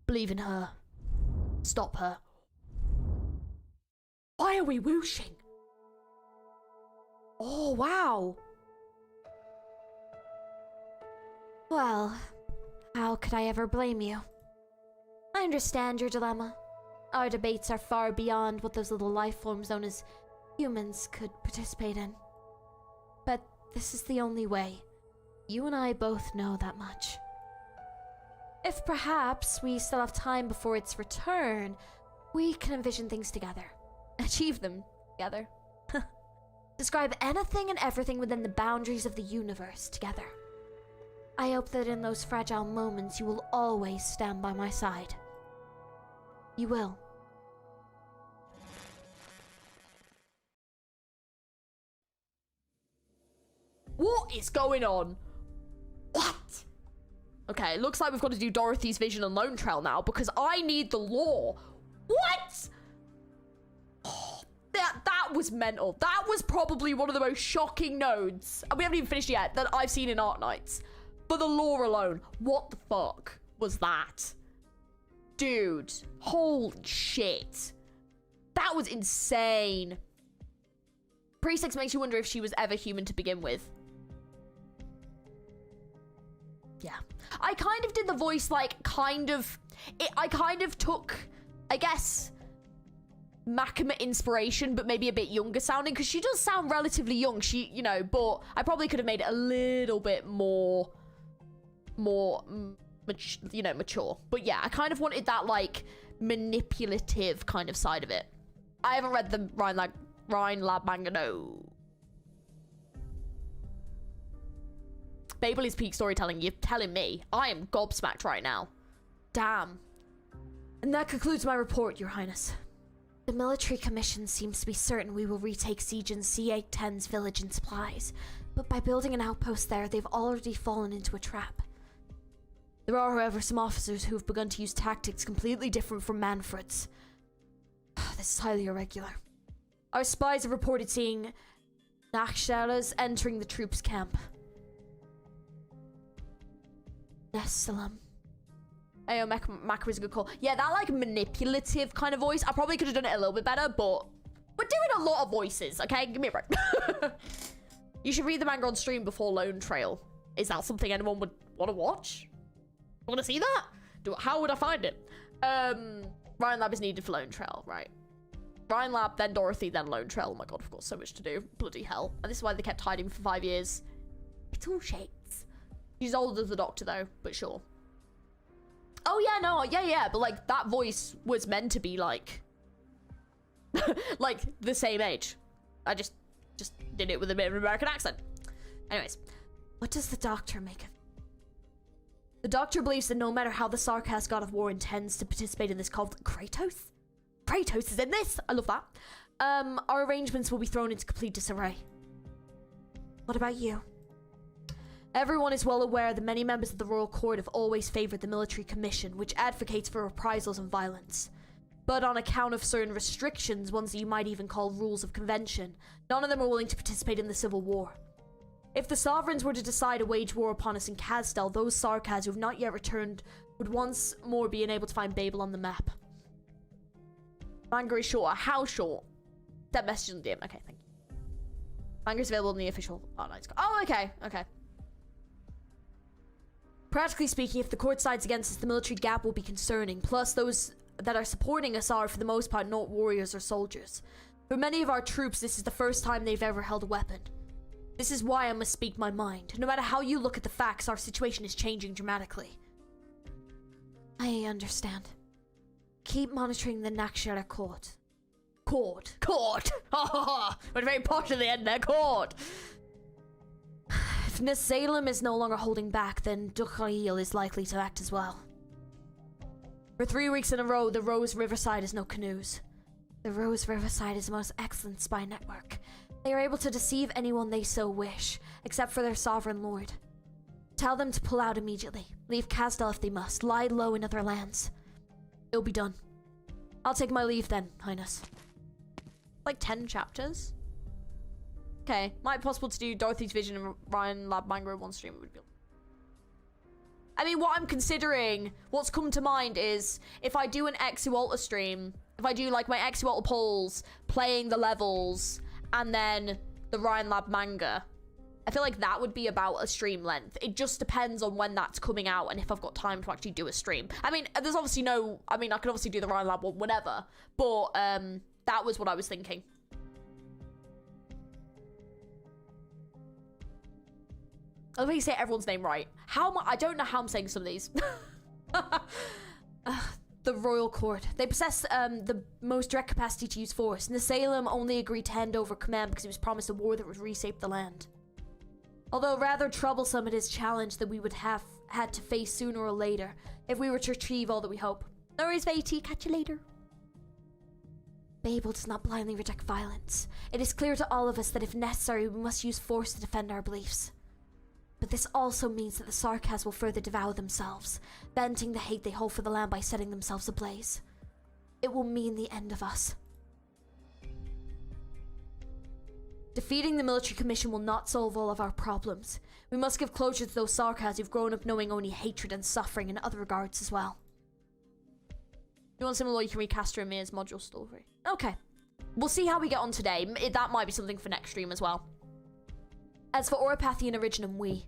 S3: Believe in her. Stop her. Why are we whooshing? Oh, wow.
S4: Well, how could I ever blame you? I understand your dilemma. Our debates are far beyond what those little life forms known as humans could participate in. But this is the only way. You and I both know that much. If perhaps we still have time before its return, we can envision things together.
S3: Achieve them together.
S4: Describe anything and everything within the boundaries of the universe together. I hope that in those fragile moments you will always stand by my side. You will.
S3: What is going on? What? Okay, it looks like we've got to do Dorothy's vision and Lone Trail now because I need the lore. What? Oh, that was mental. That was probably one of the most shocking nodes, and we haven't even finished yet, that I've seen in Arknights. For the lore alone, what the fuck was that? Dude, holy shit. That was insane. Pre-6 makes you wonder if she was ever human to begin with. Yeah. I kind of did the voice like I kind of took, I guess, Makima inspiration, but maybe a bit younger sounding, because she does sound relatively young. She, you know, but I probably could have made it a little bit more, you know, mature. But yeah, I kind of wanted that like manipulative kind of side of it. I haven't read the Rhine Lab manga, no. BABEL is peak storytelling, you're telling me. I am gobsmacked right now. Damn.
S4: And that concludes my report, Your Highness. The military commission seems to be certain we will retake siege in C-810's village and supplies, but by building an outpost there, they've already fallen into a trap. There are, however, some officers who have begun to use tactics completely different from Manfred's. This is highly irregular. Our spies have reported seeing Nachshalas entering the troops' camp. Yes, Salam.
S3: Ayo, Makima is a good call. Yeah, that like manipulative kind of voice, I probably could have done it a little bit better, but we're doing a lot of voices, okay? Give me a break. You should read the manga on stream before Lone Trail. Is that something anyone would want to watch? Want to see that? How would I find it? Ryan Lab is needed for Lone Trail, right? Ryan Lab, then Dorothy, then Lone Trail. Oh my god, I've got so much to do. Bloody hell. And this is why they kept hiding for 5 years. It's all shades. She's older than the Doctor though, but sure. Oh yeah, no, yeah, but like that voice was meant to be like, like the same age. I just did it with a bit of an American accent. Anyways,
S4: what does the Doctor make of it?
S3: The Doctor believes that no matter how the Sarkaz god of war intends to participate in this conflict, Kratos is in this. I love that. Our arrangements will be thrown into complete disarray.
S4: What about you?
S3: Everyone is well aware that many members of the Royal Court have always favored the military commission, which advocates for reprisals and violence. But on account of certain restrictions, ones that you might even call rules of convention, none of them are willing to participate in the civil war. If the sovereigns were to decide to wage war upon us in Kazdal, those Sarkaz who have not yet returned would once more be unable to find BABEL on the map. Manga is short. How short? That message on the DM. Okay, thank you. Manga is available in the official Arknights. Oh, okay. Practically speaking, if the court sides against us, the military gap will be concerning. Plus, those that are supporting us are, for the most part, not warriors or soldiers. For many of our troops, this is the first time they've ever held a weapon. This is why I must speak my mind. No matter how you look at the facts, our situation is changing dramatically.
S4: I understand. Keep monitoring the Nakshara court.
S3: Court. We're very posh at the end there. Court.
S4: If Nasalem is no longer holding back, then Dukhail is likely to act as well.
S3: For 3 weeks in a row, the Rose Riverside has no canoes.
S4: The Rose Riverside is the most excellent spy network. They are able to deceive anyone they so wish, except for their sovereign lord. Tell them to pull out immediately. Leave Kazdal if they must. Lie low in other lands. It'll be done. I'll take my leave then, Highness.
S3: Like 10 chapters. Okay, might be possible to do Dorothy's Vision and Ryan Lab Manga in one stream. Would be. I mean, what I'm considering, what's come to mind is if I do an Exy Walter stream, if I do like my Exy Walter polls, playing the levels, and then the Ryan Lab Manga, I feel like that would be about a stream length. It just depends on when that's coming out and if I've got time to actually do a stream. I mean, there's obviously no, I mean, I could obviously do the Ryan Lab one whenever, but that was what I was thinking. I love how you say everyone's name right. I don't know how I'm saying some of these. The Royal Court. They possess the most direct capacity to use force, and the Salem only agreed to hand over command because he was promised a war that would reshape the land. Although rather troublesome, it is a challenge that we would have had to face sooner or later if we were to achieve all that we hope. No worries, Vati. Catch you later. Babel does not blindly reject violence. It is clear to all of us that if necessary, we must use force to defend our beliefs. But this also means that the Sarkas will further devour themselves, venting the hate they hold for the land by setting themselves ablaze. It will mean the end of us. Defeating the military commission will not solve all of our problems. We must give closure to those Sarkas who've grown up knowing only hatred and suffering in other regards as well. If you want similar, you can recast her in Mia's module story. Okay. We'll see how we get on today. That might be something for next stream as well. As for Oripathy and Originum, we...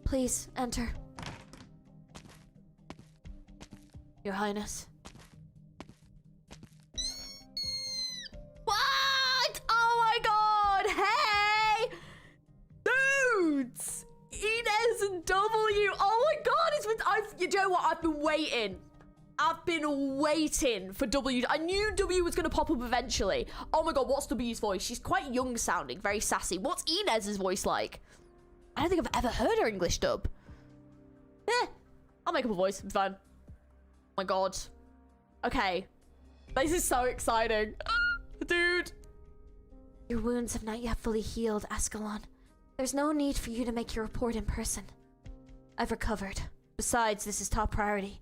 S3: Please, enter. Your Highness. What? Oh my god! Hey! Dudes! Inez and W! Oh my god! It's been... you know what? I've been waiting. I've been waiting for W. I knew W was going to pop up eventually. Oh my god, what's W's voice? She's quite young sounding, very sassy. What's Inez's voice like? I don't think I've ever heard her English dub. I'll make up a voice. It's fine. Oh my god. Okay. This is so exciting. Dude.
S4: Your wounds have not yet fully healed, Ascalon. There's no need for you to make your report in person. I've recovered. Besides, this is top priority.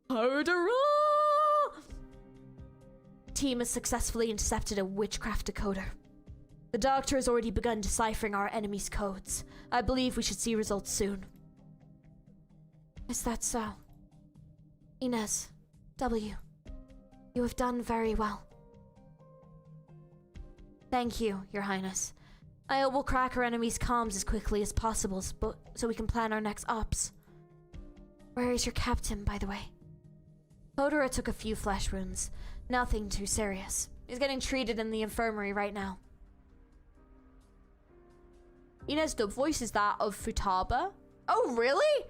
S3: Hodera!
S4: Team has successfully intercepted a witchcraft decoder. The doctor has already begun deciphering our enemy's codes. I believe we should see results soon. Is that so? Inez, W, you have done very well. Thank you, Your Highness. I hope we'll crack our enemy's comms as quickly as possible, so we can plan our next ops. Where is your captain, by the way? Hodera took a few flesh wounds. Nothing too serious. He's getting treated in the infirmary right now.
S3: Inez dub voice is that of Futaba. Oh, really?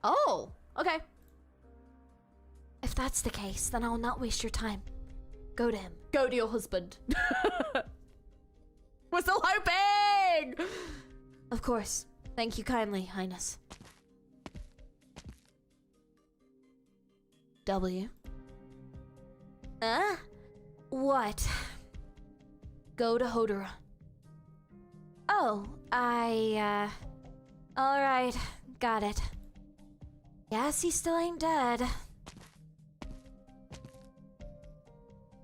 S3: Oh, okay.
S4: If that's the case, then I will not waste your time. Go to him.
S3: Go to your husband. We're still hoping!
S4: Of course. Thank you kindly, Highness. W. What? Go to Hodera. Oh, alright, got it. Guess he still ain't dead.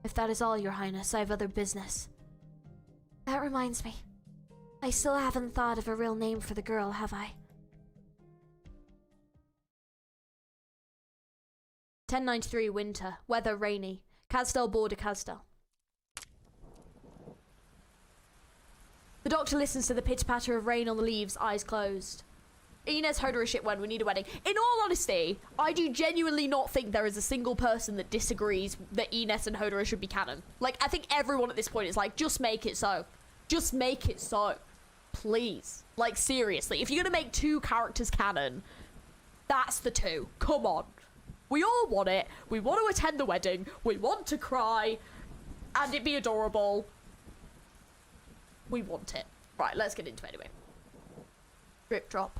S4: If that is all, Your Highness, I have other business. That reminds me. I still haven't thought of a real name for the girl, have I?
S3: 1093 winter. Weather rainy. Castel border Castel. The doctor listens to the pitter-patter of rain on the leaves, eyes closed. Inez heard her a shit when we need a wedding. In all honesty, I do genuinely not think there is a single person that disagrees that Inez and Hodera should be canon. Like, I think everyone at this point is like, just make it so. Just make it so. Please. Like, seriously. If you're gonna make two characters canon, that's the two. Come on. We all want it. We want to attend the wedding. We want to cry. And it be adorable. We want it. Right, let's get into it anyway. Drip drop.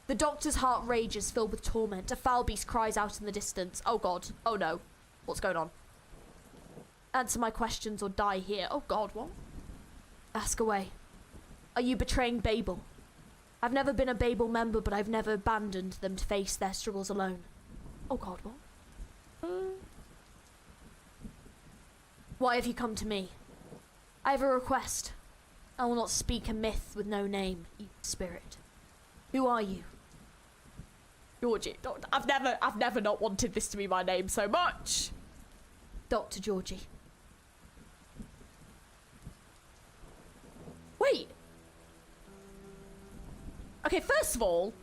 S3: The doctor's heart rages, filled with torment. A foul beast cries out in the distance. Oh god. Oh no. What's going on? Answer my questions or die here. Oh god, what? Ask away. Are you betraying Babel? I've never been a Babel member, but I've never abandoned them to face their struggles alone. Oh god, what?
S4: Why have you come to me? I have a request. I will not speak a myth with no name, evil spirit. Who are you?
S3: Georgie. I've never not wanted this to be my name so much.
S4: Dr. Georgie.
S3: Wait. Okay, first of all,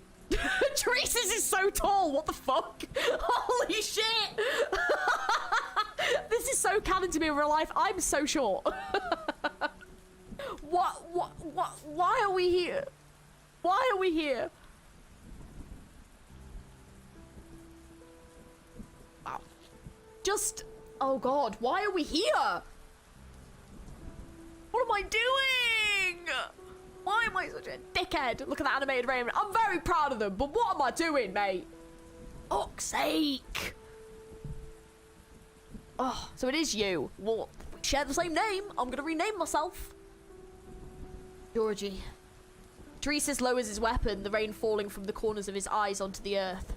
S3: Teresa's is so tall. What the fuck? Holy shit. This is so canon to me in real life. I'm so short. What? Why are we here? Why are we here? Wow. Just, oh god, why are we here? What am I doing? Why am I such a dickhead? Look at that animated raiment. I'm very proud of them, but what am I doing, mate? Fuck's sake. Oh, so it is you. Well, we share the same name. I'm gonna rename myself.
S4: Georgie.
S3: Teresis lowers his weapon, the rain falling from the corners of his eyes onto the earth.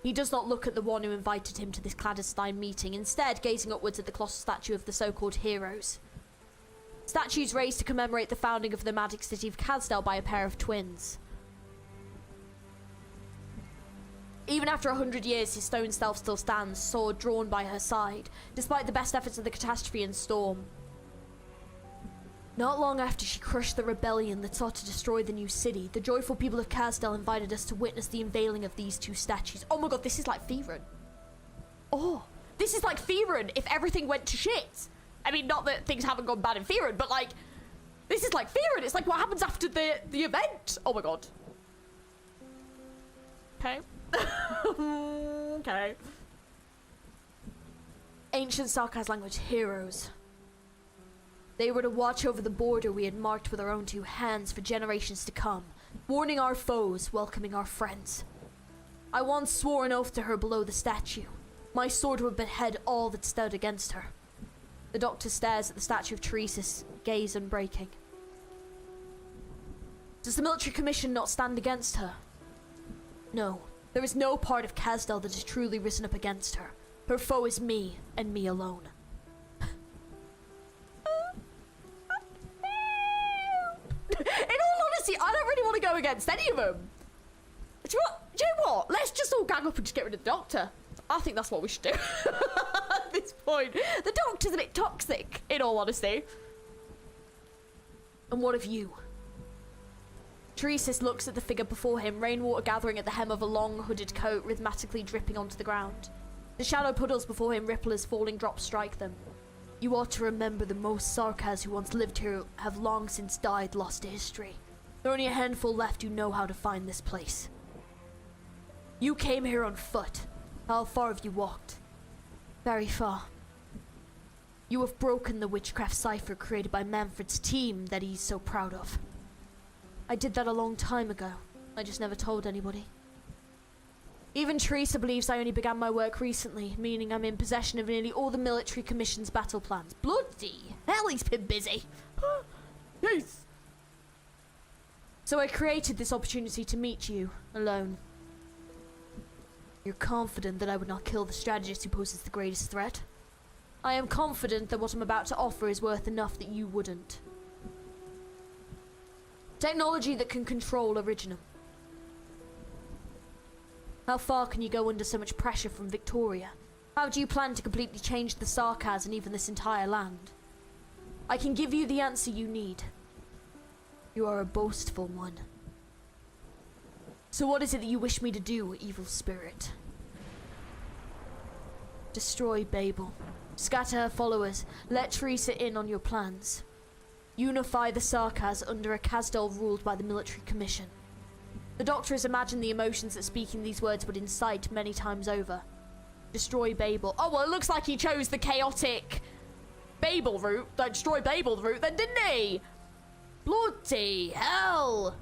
S4: He does not look at the one who invited him to this clandestine meeting, instead gazing upwards at the colossal statue of the so-called heroes. Statues raised to commemorate the founding of the magic city of Kasdel by a pair of twins. Even after 100 years, his stone self still stands, sword drawn by her side, despite the best efforts of the catastrophe and storm. Not long after she crushed the rebellion that sought to destroy the new city, the joyful people of Kasdel invited us to witness the unveiling of these two statues.
S3: Oh my god, this is like Fearon. Oh, this is like Fearon if everything went to shit. I mean, not that things haven't gone bad in Fearon, but like, this is like Fearon. It's like what happens after the event. Oh my god. Okay. Okay.
S4: Ancient Sarkaz language heroes. They were to watch over the border we had marked with our own two hands for generations to come, warning our foes, welcoming our friends. I once swore an oath to her below the statue. My sword would behead all that stood against her. The doctor stares at the statue of Teresis, gaze unbreaking. Does the military commission not stand against her? No, there is no part of Kasdel that has truly risen up against her. Her foe is me, and me alone.
S3: In all honesty, I don't really want to go against any of them. Do you know what? Let's just all gang up and just get rid of the doctor. I think that's what we should do at this point. The doctor's a bit toxic, in all honesty.
S4: And what of you?
S3: Teresis looks at the figure before him, rainwater gathering at the hem of a long hooded coat, rhythmically dripping onto the ground. The shadow puddles before him ripple as falling drops strike them. You ought to remember the most Sarkaz who once lived here have long since died, lost to history. There are only a handful left who know how to find this place. You came here on foot. How far have you walked?
S4: Very far. You have broken the witchcraft cipher created by Manfred's team that he's so proud of. I did that a long time ago. I just never told anybody. Even Teresa believes I only began my work recently, meaning I'm in possession of nearly all the military commission's battle plans. Bloody hell, he's been busy.
S3: Yes.
S4: So I created this opportunity to meet you, alone. You're confident that I would not kill the strategist who poses the greatest threat? I am confident that what I'm about to offer is worth enough that you wouldn't. Technology that can control Originum. How far can you go under so much pressure from Victoria? How do you plan to completely change the Sarkaz and even this entire land? I can give you the answer you need. You are a boastful one. So what is it that you wish me to do, evil spirit? Destroy Babel. Scatter her followers. Let Teresa in on your plans. Unify the Sarkaz under a Kasdel ruled by the military commission. The doctor has imagined the emotions that speaking these words would incite many times over. Destroy Babel. Oh, well, it looks like he chose the chaotic Babel route. Like, destroy Babel route then, didn't he? Bloody hell.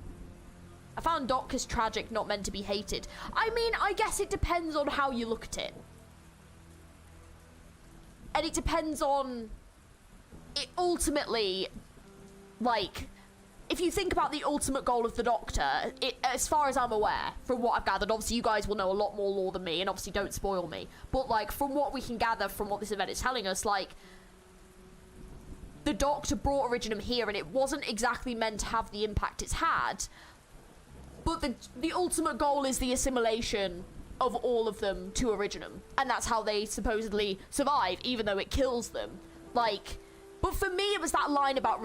S4: I found Doc as tragic, not meant to be hated. I mean, I guess it depends on how you look at it. And it depends on... It ultimately... Like... If you think about the ultimate goal of the Doctor, as far as I'm aware, from what I've gathered, obviously you guys will know a lot more lore than me, and obviously don't spoil me, but like, from what we can gather from what this event is telling us, like,
S3: the Doctor brought Originum here, and it wasn't exactly meant to have the impact it's had. But the ultimate goal is the assimilation of all of them to Originum, and that's how they supposedly survive, even though it kills them. Like, but for me, it was that line about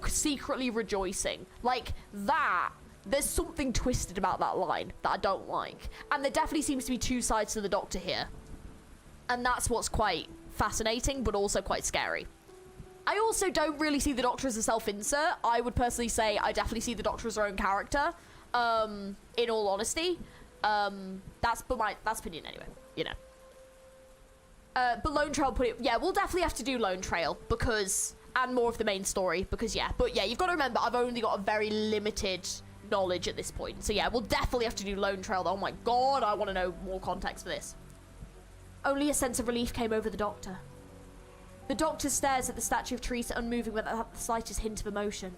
S3: secretly rejoicing. Like, that, there's something twisted about that line that I don't like. And there definitely seems to be two sides to the Doctor here. And that's what's quite fascinating, but also quite scary. I also don't really see the Doctor as a self-insert. I would personally say I definitely see the Doctor as her own character, in all honesty. That's opinion anyway, you know. But Lone Trail put it, yeah, we'll definitely have to do Lone Trail because, and more of the main story because, yeah. But yeah, you've got to remember, I've only got a very limited knowledge at this point. So yeah, we'll definitely have to do Lone Trail. Oh my God, I want to know more context for this. Only a sense of relief came over the Doctor. The Doctor stares at the statue of Teresa unmoving without the slightest hint of emotion.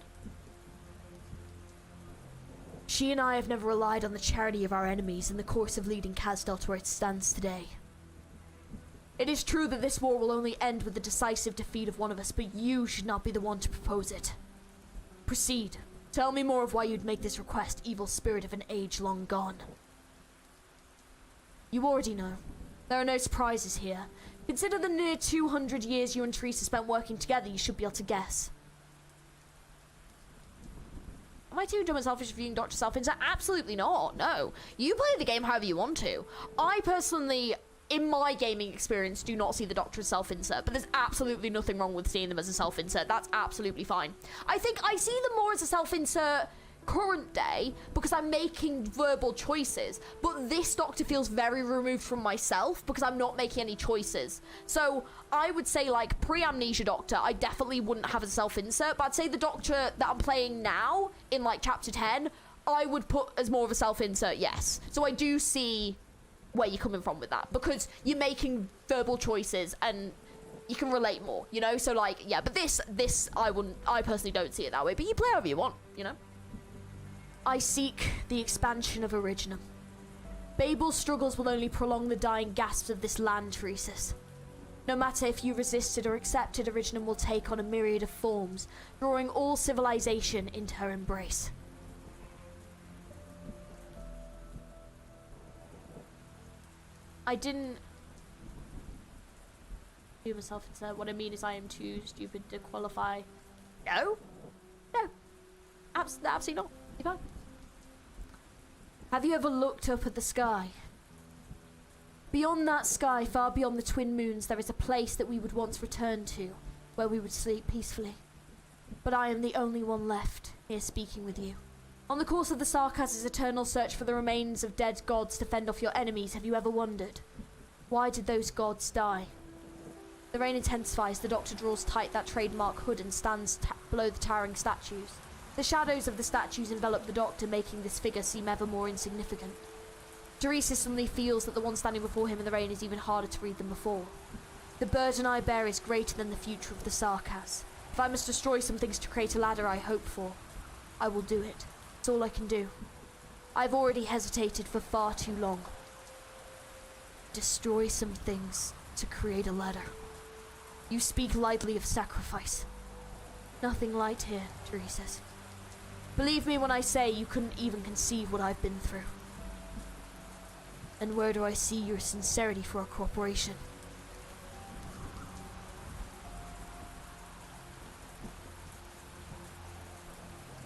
S3: She and I have never relied on the charity of our enemies in the course of leading Kasdal to where it stands today. It is true that this war will only end with the decisive defeat of one of us, but you should not be the one to propose it. Proceed. Tell me more of why you'd make this request, evil spirit of an age long gone. You already know. There are no surprises here. Consider the near 200 years you and Teresa spent working together, you should be able to guess. Am I too dumb and selfish for viewing Dr. Self-insert? Absolutely not, no. You play the game however you want to. I personally, in my gaming experience, do not see the Doctor as self-insert, but there's absolutely nothing wrong with seeing them as a self-insert. That's absolutely fine. I think I see them more as a self-insert current day because I'm making verbal choices, but this Doctor feels very removed from myself because I'm not making any choices. So I would say, like, pre-amnesia Doctor, I definitely wouldn't have a self-insert, but I'd say the Doctor that I'm playing now in, like, chapter 10, I would put as more of a self-insert, yes. So I do see where you're coming from with that because you're making verbal choices and you can relate more, you know? So, like, yeah, but this I personally don't see it that way, but you play however you want, you know? I seek the expansion of Originum. Babel's struggles will only prolong the dying gasps of this land, Teresis. No matter if you resisted or accepted, Originum will take on a myriad of forms, drawing all civilization into her embrace. I didn't do myself insert. What I mean is I am too stupid to qualify. No? No. Absolutely not. You're fine. Have you ever looked up at the sky? Beyond that sky, far beyond the twin moons, there is a place that we would once return to, where we would sleep peacefully. But I am the only one left, here speaking with you. On the course of the Sarkaz's eternal search for the remains of dead gods to fend off your enemies, have you ever wondered? Why did those gods die? The rain intensifies, the Doctor draws tight that trademark hood and stands below the towering statues. The shadows of the statues envelop the Doctor, making this figure seem ever more insignificant. Teresa suddenly feels that the one standing before him in the rain is even harder to read than before. The burden I bear is greater than the future of the Sarkaz. If I must destroy some things to create a ladder I hope for, I will do it. It's all I can do. I've already hesitated for far too long. Destroy some things to create a ladder. You speak lightly of sacrifice. Nothing light here, Teresa says. Believe me when I say you couldn't even conceive what I've been through. And where do I see your sincerity for our cooperation?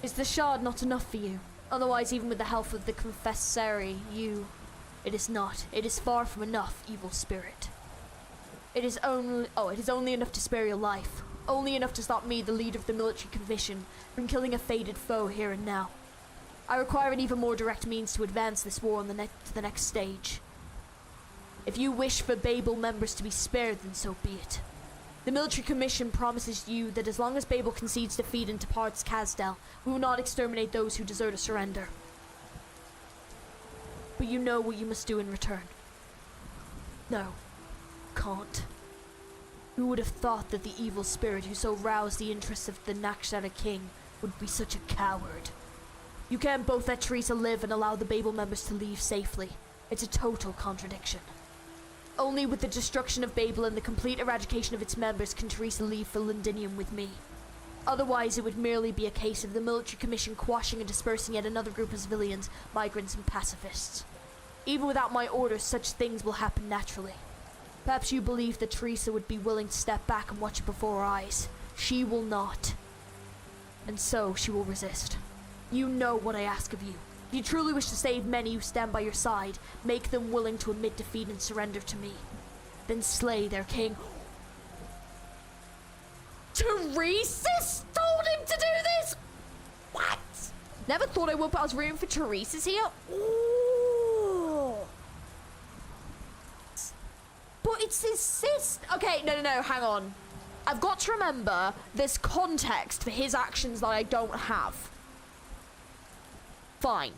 S3: Is the shard not enough for you? Otherwise, even with the help of the confessary, it is not. It is far from enough, evil spirit. It is only enough to spare your life. Only enough to stop me, the leader of the military commission, from killing a faded foe here and now. I require an even more direct means to advance this war to the next stage. If you wish for Babel members to be spared, then so be it. The military commission promises you that as long as Babel concedes defeat and departs Kasdal, we will not exterminate those who desert a surrender. But you know what you must do in return. No, can't. Who would have thought that the evil spirit who so roused the interests of the Nakshara king would be such a coward? You can't both let Teresa live and allow the Babel members to leave safely. It's a total contradiction. Only with the destruction of Babel and the complete eradication of its members can Teresa leave for Londinium with me. Otherwise, it would merely be a case of the military commission quashing and dispersing yet another group of civilians, migrants, and pacifists. Even without my orders, such things will happen naturally. Perhaps you believe that Teresa would be willing to step back and watch it before our eyes. She will not. And so, she will resist. You know what I ask of you. If you truly wish to save many who stand by your side, make them willing to admit defeat and surrender to me. Then slay their king. Teresa told him to do this? What? Never thought I would, but I was rooting for Teresa's here. Ooh. But it's his sister. Okay, no, hang on. I've got to remember there's context for his actions that I don't have. Fine.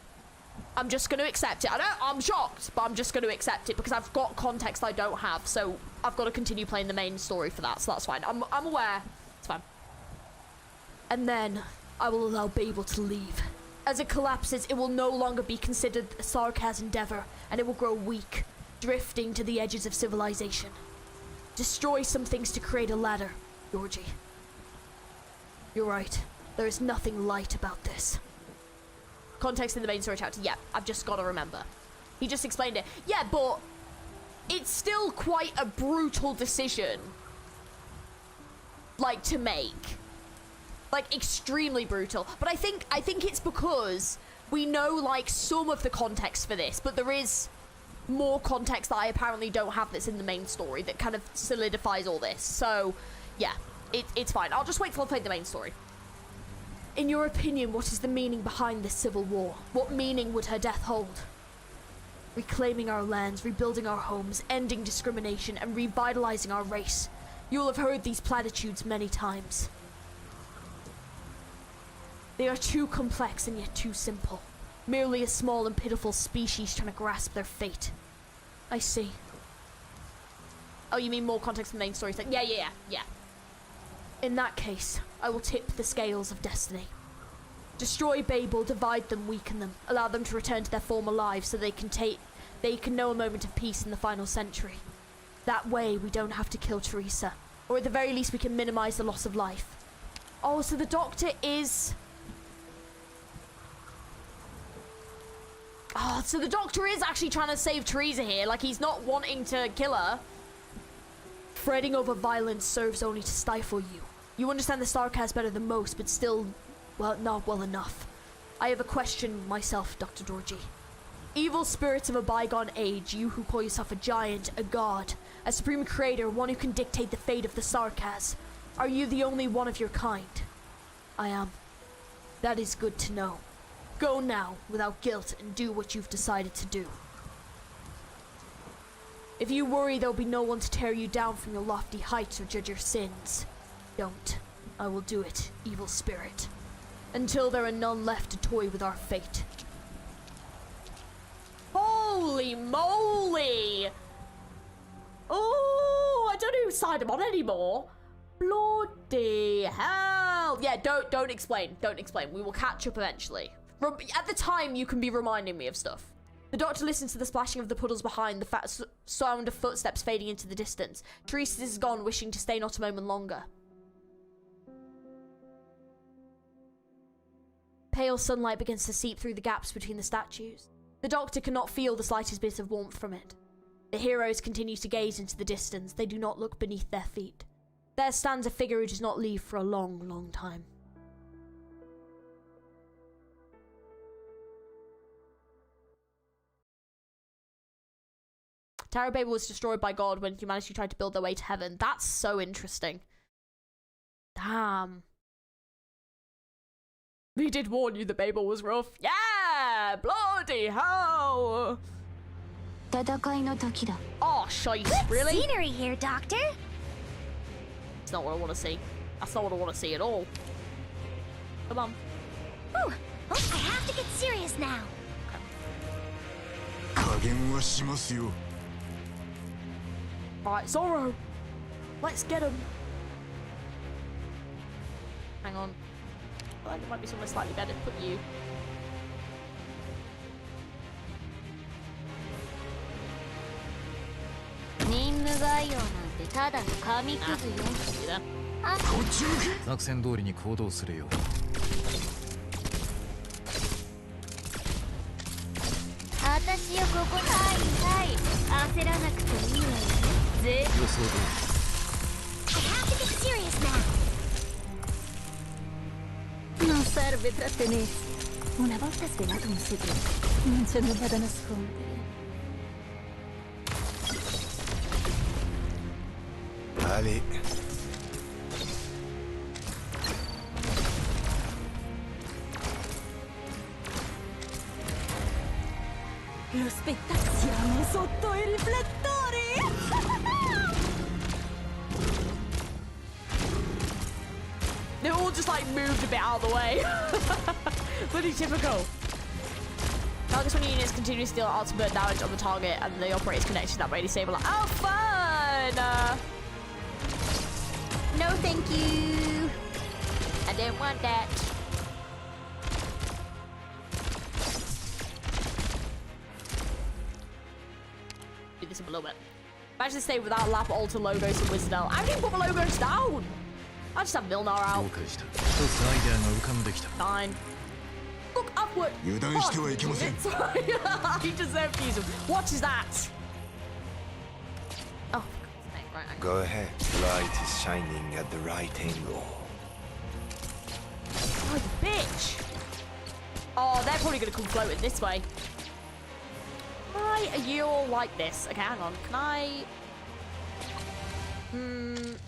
S3: I'm just going to accept it. I'm shocked, but I'm just going to accept it because I've got context I don't have. So I've got to continue playing the main story for that. So that's fine. I'm aware. It's fine. And then I will allow Babel to leave. As it collapses, it will no longer be considered a Sarkaz endeavor, and it will grow weak, drifting to the edges of civilization. Destroy some things to create a ladder, Georgie. You're right. There is nothing light about this. Context in the main story chapter. Yeah, I've just got to remember. He just explained it. Yeah, but it's still quite a brutal decision, like, to make. Like, extremely brutal. But I think it's because we know, like, some of the context for this, but there is more context that I apparently don't have that's in the main story that kind of solidifies all this. So, yeah, it's fine. I'll just wait till I play the main story. In your opinion, what is the meaning behind this civil war? What meaning would her death hold? Reclaiming our lands, rebuilding our homes, ending discrimination, and revitalizing our race. You'll have heard these platitudes many times. They are too complex and yet too simple. Merely a small and pitiful species trying to grasp their fate. I see. Oh, you mean more context in the main story? Yeah. In that case, I will tip the scales of destiny. Destroy Babel, divide them, weaken them, allow them to return to their former lives so they can know a moment of peace in the final century. That way, we don't have to kill Teresa, or at the very least, we can minimize the loss of life. Oh, so the Doctor is... Oh, so the Doctor is actually trying to save Teresa here, like he's not wanting to kill her. Fretting over violence serves only to stifle you. You understand the Sarkaz better than most, but still, well, not well enough. I have a question myself, Dr. Georgie. Evil spirits of a bygone age, you who call yourself a giant, a god, a supreme creator, one who can dictate the fate of the Sarkaz. Are you the only one of your kind? I am. That is good to know. Go now, without guilt, and do what you've decided to do. If you worry there'll be no one to tear you down from your lofty heights or judge your sins, don't. I will do it, evil spirit. Until there are none left to toy with our fate. Holy moly! Oh, I don't know whose side I'm on anymore. Bloody hell! Yeah, don't explain. Don't explain. We will catch up eventually. At the time, you can be reminding me of stuff. The Doctor listens to the splashing of the puddles behind, the sound of footsteps fading into the distance. Teresa is gone, wishing to stay not a moment longer. Pale sunlight begins to seep through the gaps between the statues. The Doctor cannot feel the slightest bit of warmth from it. The heroes continue to gaze into the distance. They do not look beneath their feet. There stands a figure who does not leave for a long, long time. Tower of Babel was destroyed by God when humanity tried to build their way to heaven. That's so interesting. Damn. We did warn you that Babel was rough. Yeah! Bloody hell! Oh, shite. Really?
S2: Scenery here, Doctor.
S3: That's not what I want to see. That's not what I want to see at all. Come on.
S2: Ooh, I have to get serious now.
S3: Right, Zorro. Let's get him. Hang on. I think there might be somewhere slightly better to put you. Nah, do that.
S7: 作戦通りに行動するよう
S2: 私よここはいはい焦らなくていいわよぜ
S7: 予想通
S2: I have to get serious now.
S6: Non serve trattenersi. Una volta svelato un segreto, non c'è nulla da nascondere.
S8: Allez.
S6: Lo spettacolo. Siamo sotto i riflettori!
S3: They all just like moved a bit out of the way. Pretty typical. Targets when units continue to deal ultimate damage on the target and the operator is connected that way. Disable. Oh, fun! No, thank you. I didn't want that. Do this up a little bit. Imagine stay without lap alter logos and Wizardel. I didn't put my logos down. I just have Milnar out.
S7: 了解した一つアイデアが浮かんできた
S3: Fine. Look upward.
S8: 油断してはいけません
S3: Sorry. He deserved to use them. What is that? Oh, right.
S8: Go ahead. Light is shining at the right angle.
S3: Oh, you bitch. Oh, they're probably going to come floating this way. Why are you all like this? Okay, hang on. Can I...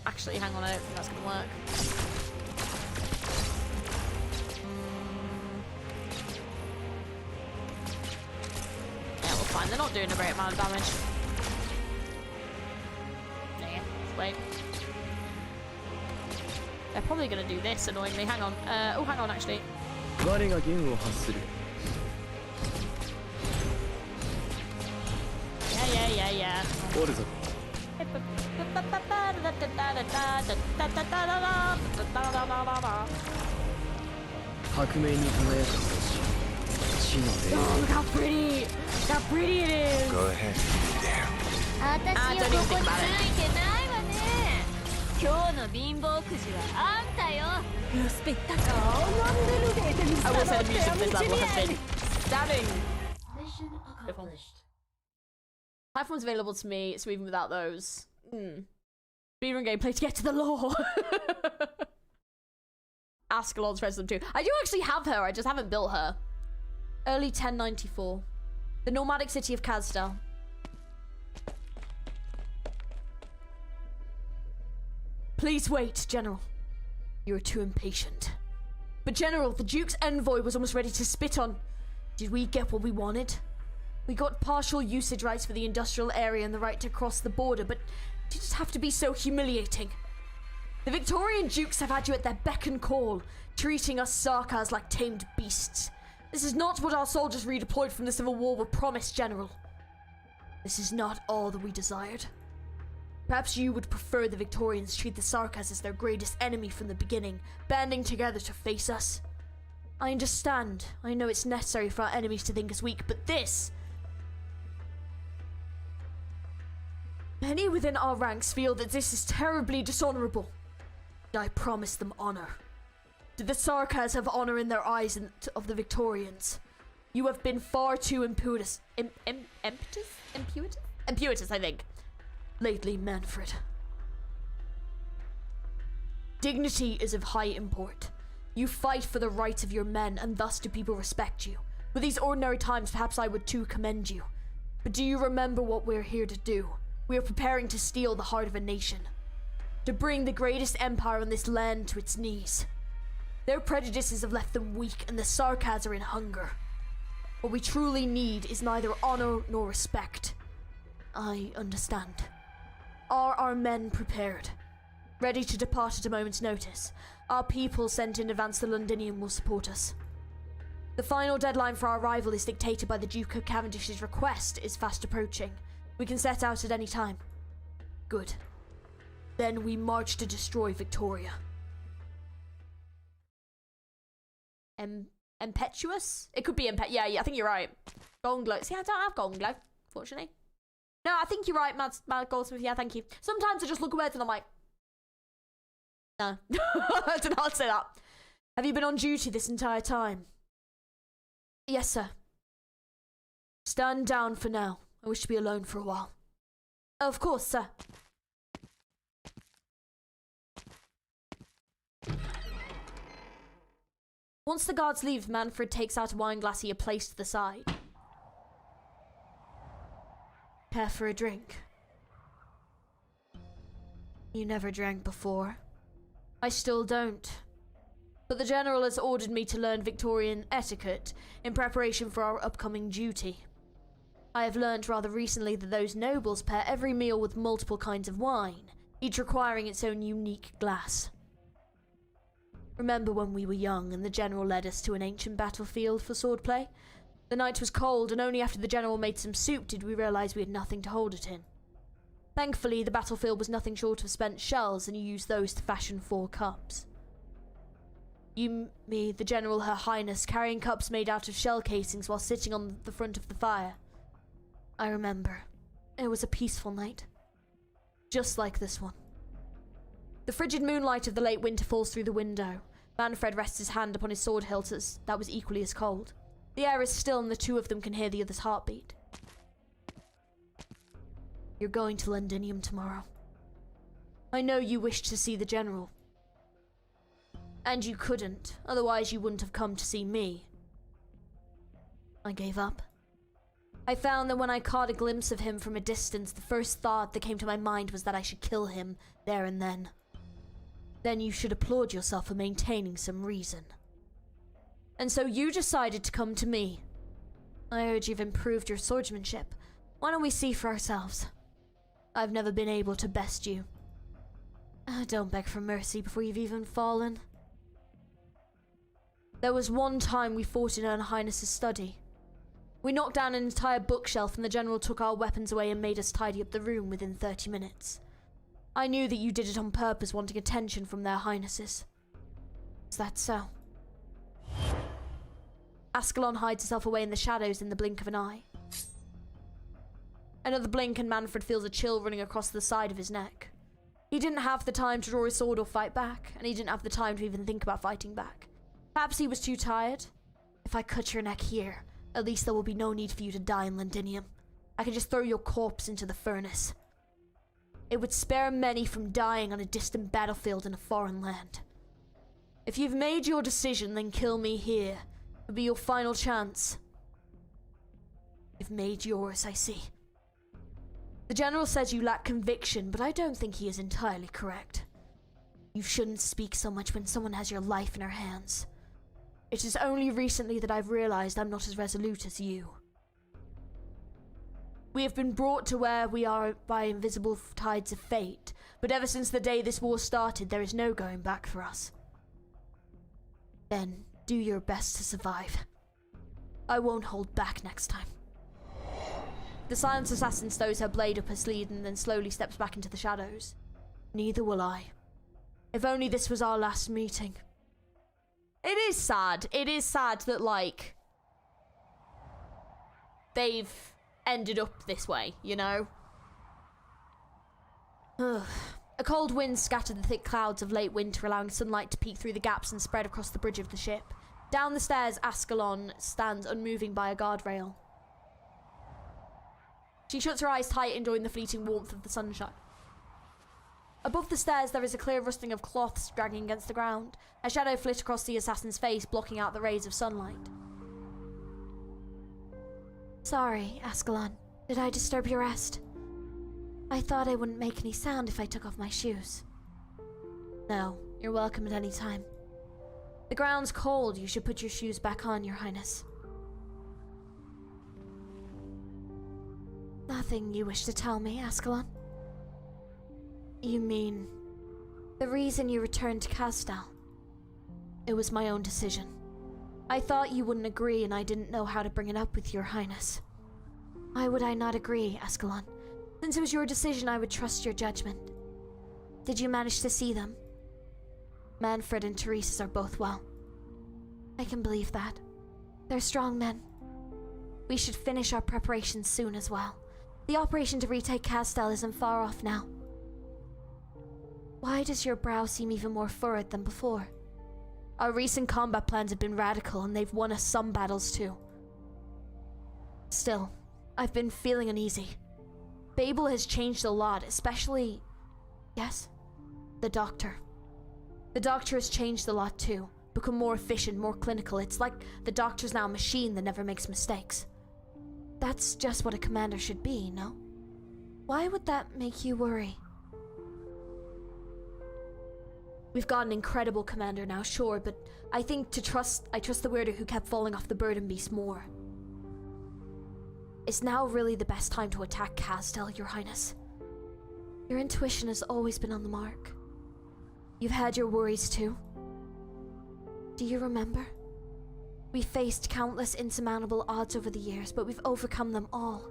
S3: actually, hang on. I don't think that's going to work. Yeah, well, fine. They're not doing a great amount of damage. Yeah, let's wait. They're probably going to do this, annoyingly. Hang on. Oh, hang on, actually.
S9: 我が弦を発する
S3: Yeah.
S9: おるぞ 革命に輝く星地の
S3: Oh, look how pretty! Look how pretty it is!
S8: Go ahead. There.
S2: 私よここについてないわね今日の貧乏くじはあんたよ
S6: Lo spettacolo non deludete, mi
S3: I will say the music
S6: stanotte,
S3: of this level
S6: amici
S3: has
S6: miei.
S3: been stunning.
S2: Mission accomplished.
S3: Platforms available to me, so even without those. Speedrun gameplay to get to the lore. Ascalon's President 2. I do actually have her, I just haven't built her. Early 1094. The nomadic city of Kazdal. Please wait, General. You are too impatient. But General, the Duke's envoy was almost ready to spit on. Did we get what we wanted? We got partial usage rights for the industrial area and the right to cross the border, but did it have to be so humiliating? The Victorian Dukes have had you at their beck and call, treating us Sarkars like tamed beasts. This is not what our soldiers redeployed from the Civil War were promised, General. This is not all that we desired. Perhaps you would prefer the Victorians treat the Sarkars as their greatest enemy from the beginning, banding together to face us. I understand. I know it's necessary for our enemies to think us weak, but this... Many within our ranks feel that this is terribly dishonorable. I promise them honor. Do the Sarkars have honor in their eyes of the Victorians? You have been far too impetuous, I think. Lately, Manfred. Dignity is of high import. You fight for the rights of your men, and thus do people respect you. With these ordinary times, perhaps I would too commend you. But do you remember what we're here to do? We are preparing to steal the heart of a nation. To bring the greatest empire on this land to its knees. Their prejudices have left them weak, and the Sarkars are in hunger. What we truly need is neither honor nor respect. I understand. Are our men prepared? Ready to depart at a moment's notice? Our people sent in advance to Londinium will support us. The final deadline for our arrival is dictated by the Duke of Cavendish's request is fast approaching. We can set out at any time. Good. Then we march to destroy Victoria. Impetuous? It could be yeah, I think you're right. Golden Glow. See, I don't have Golden Glow, fortunately. No, I think you're right, Mad Goldsmith. Yeah, thank you. Sometimes I just look at words and I'm like, No. I did not say that. Have you been on duty this entire time?
S4: Yes, sir.
S3: Stand down for now. I wish to be alone for a while.
S4: Of course, sir.
S3: Once the guards leave, Manfred takes out a wine glass he had placed to the side.
S4: Care for a drink? You never drank before.
S3: I still don't. But the General has ordered me to learn Victorian etiquette in preparation for our upcoming duty. I have learnt rather recently that those nobles pair every meal with multiple kinds of wine, each requiring its own unique glass. Remember when we were young and the General led us to an ancient battlefield for swordplay? The night was cold, and only after the General made some soup did we realise we had nothing to hold it in. Thankfully, the battlefield was nothing short of spent shells, and you used those to fashion 4 cups. You, me, the General, Her Highness, carrying cups made out of shell casings while sitting on the front of the fire. I remember. It was a peaceful night. Just like this one. The frigid moonlight of the late winter falls through the window. Manfred rests his hand upon his sword hilt that was equally as cold. The air is still and the two of them can hear the other's heartbeat. You're going to Londinium tomorrow. I know you wished to see the General. And you couldn't, otherwise you wouldn't have come to see me. I gave up. I found that when I caught a glimpse of him from a distance, the first thought that came to my mind was that I should kill him there and then. Then you should applaud yourself for maintaining some reason. And so you decided to come to me. I heard you've improved your swordsmanship. Why don't we see for ourselves? I've never been able to best you. Don't beg for mercy before you've even fallen. There was one time we fought in Her Highness's study. We knocked down an entire bookshelf and the General took our weapons away and made us tidy up the room within 30 minutes. I knew that you did it on purpose, wanting attention from their Highnesses. Is that so? Ascalon hides herself away in the shadows in the blink of an eye. Another blink and Manfred feels a chill running across the side of his neck. He didn't have the time to draw his sword or fight back, and he didn't have the time to even think about fighting back. Perhaps he was too tired. If I cut your neck here, at least there will be no need for you to die in Londinium. I can just throw your corpse into the furnace. It would spare many from dying on a distant battlefield in a foreign land. If you've made your decision, then kill me here. It'll be your final chance. You've made yours, I see. The General says you lack conviction, but I don't think he is entirely correct. You shouldn't speak so much when someone has your life in her hands. It is only recently that I've realized I'm not as resolute as you. We have been brought to where we are by invisible tides of fate, but ever since the day this war started, there is no going back for us. Then, do your best to survive. I won't hold back next time. The silent assassin stows her blade up her sleeve and then slowly steps back into the shadows. Neither will I. If only this was our last meeting. It is sad. It is sad that, like, they've ended up this way, you know? Ugh. A cold wind scattered the thick clouds of late winter, allowing sunlight to peek through the gaps and spread across the bridge of the ship. Down the stairs, Ascalon stands unmoving by a guardrail. She shuts her eyes tight, enjoying the fleeting warmth of the sunshine. Above the stairs, there is a clear rustling of cloths dragging against the ground. A shadow flit across the assassin's face, blocking out the rays of sunlight.
S4: Sorry, Ascalon. Did I disturb your rest? I thought I wouldn't make any sound if I took off my shoes.
S3: No, you're welcome at any time. The ground's cold. You should put your shoes back on, Your Highness.
S4: Nothing you wish to tell me, Ascalon?
S3: You mean
S4: the reason you returned to Castel?
S3: It was my own decision.
S4: I thought you wouldn't agree and I didn't know how to bring it up with Your Highness. Why would I not agree, Ascalon? Since it was your decision, I would trust your judgment. Did you manage to see them?
S3: Manfred and Teresa's are both well.
S4: I can believe that. They're strong men. We should finish our preparations soon as well. The operation to retake Castel isn't far off now. Why does your brow seem even more furrowed than before? Our recent combat plans have been radical and they've won us some battles too. Still, I've been feeling uneasy. Babel has changed a lot, especially... Yes? The doctor. The doctor has changed a lot too. Become more efficient, more clinical. It's like the doctor's now a machine that never makes mistakes. That's just what a commander should be, no? Why would that make you worry? We've got an incredible commander now, sure, but I think I trust the weirdo who kept falling off the burden beast more. It's now really the best time to attack Castel, Your Highness. Your intuition has always been on the mark. You've had your worries too. Do you remember? We faced countless insurmountable odds over the years, but we've overcome them all.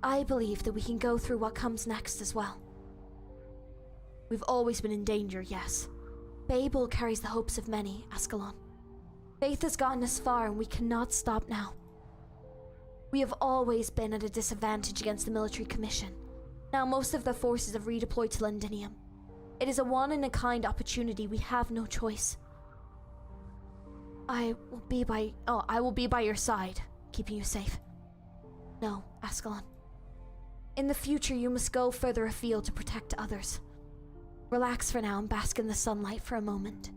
S4: I believe that we can go through what comes next as well. We've always been in danger, yes. Babel carries the hopes of many, Ascalon. Faith has gotten us far and we cannot stop now. We have always been at a disadvantage against the military commission. Now most of their forces have redeployed to Londinium. It is a one-in-a-kind opportunity. We have no choice. I will be by your side, keeping you safe. No, Ascalon. In the future, you must go further afield to protect others. Relax for now and bask in the sunlight for a moment.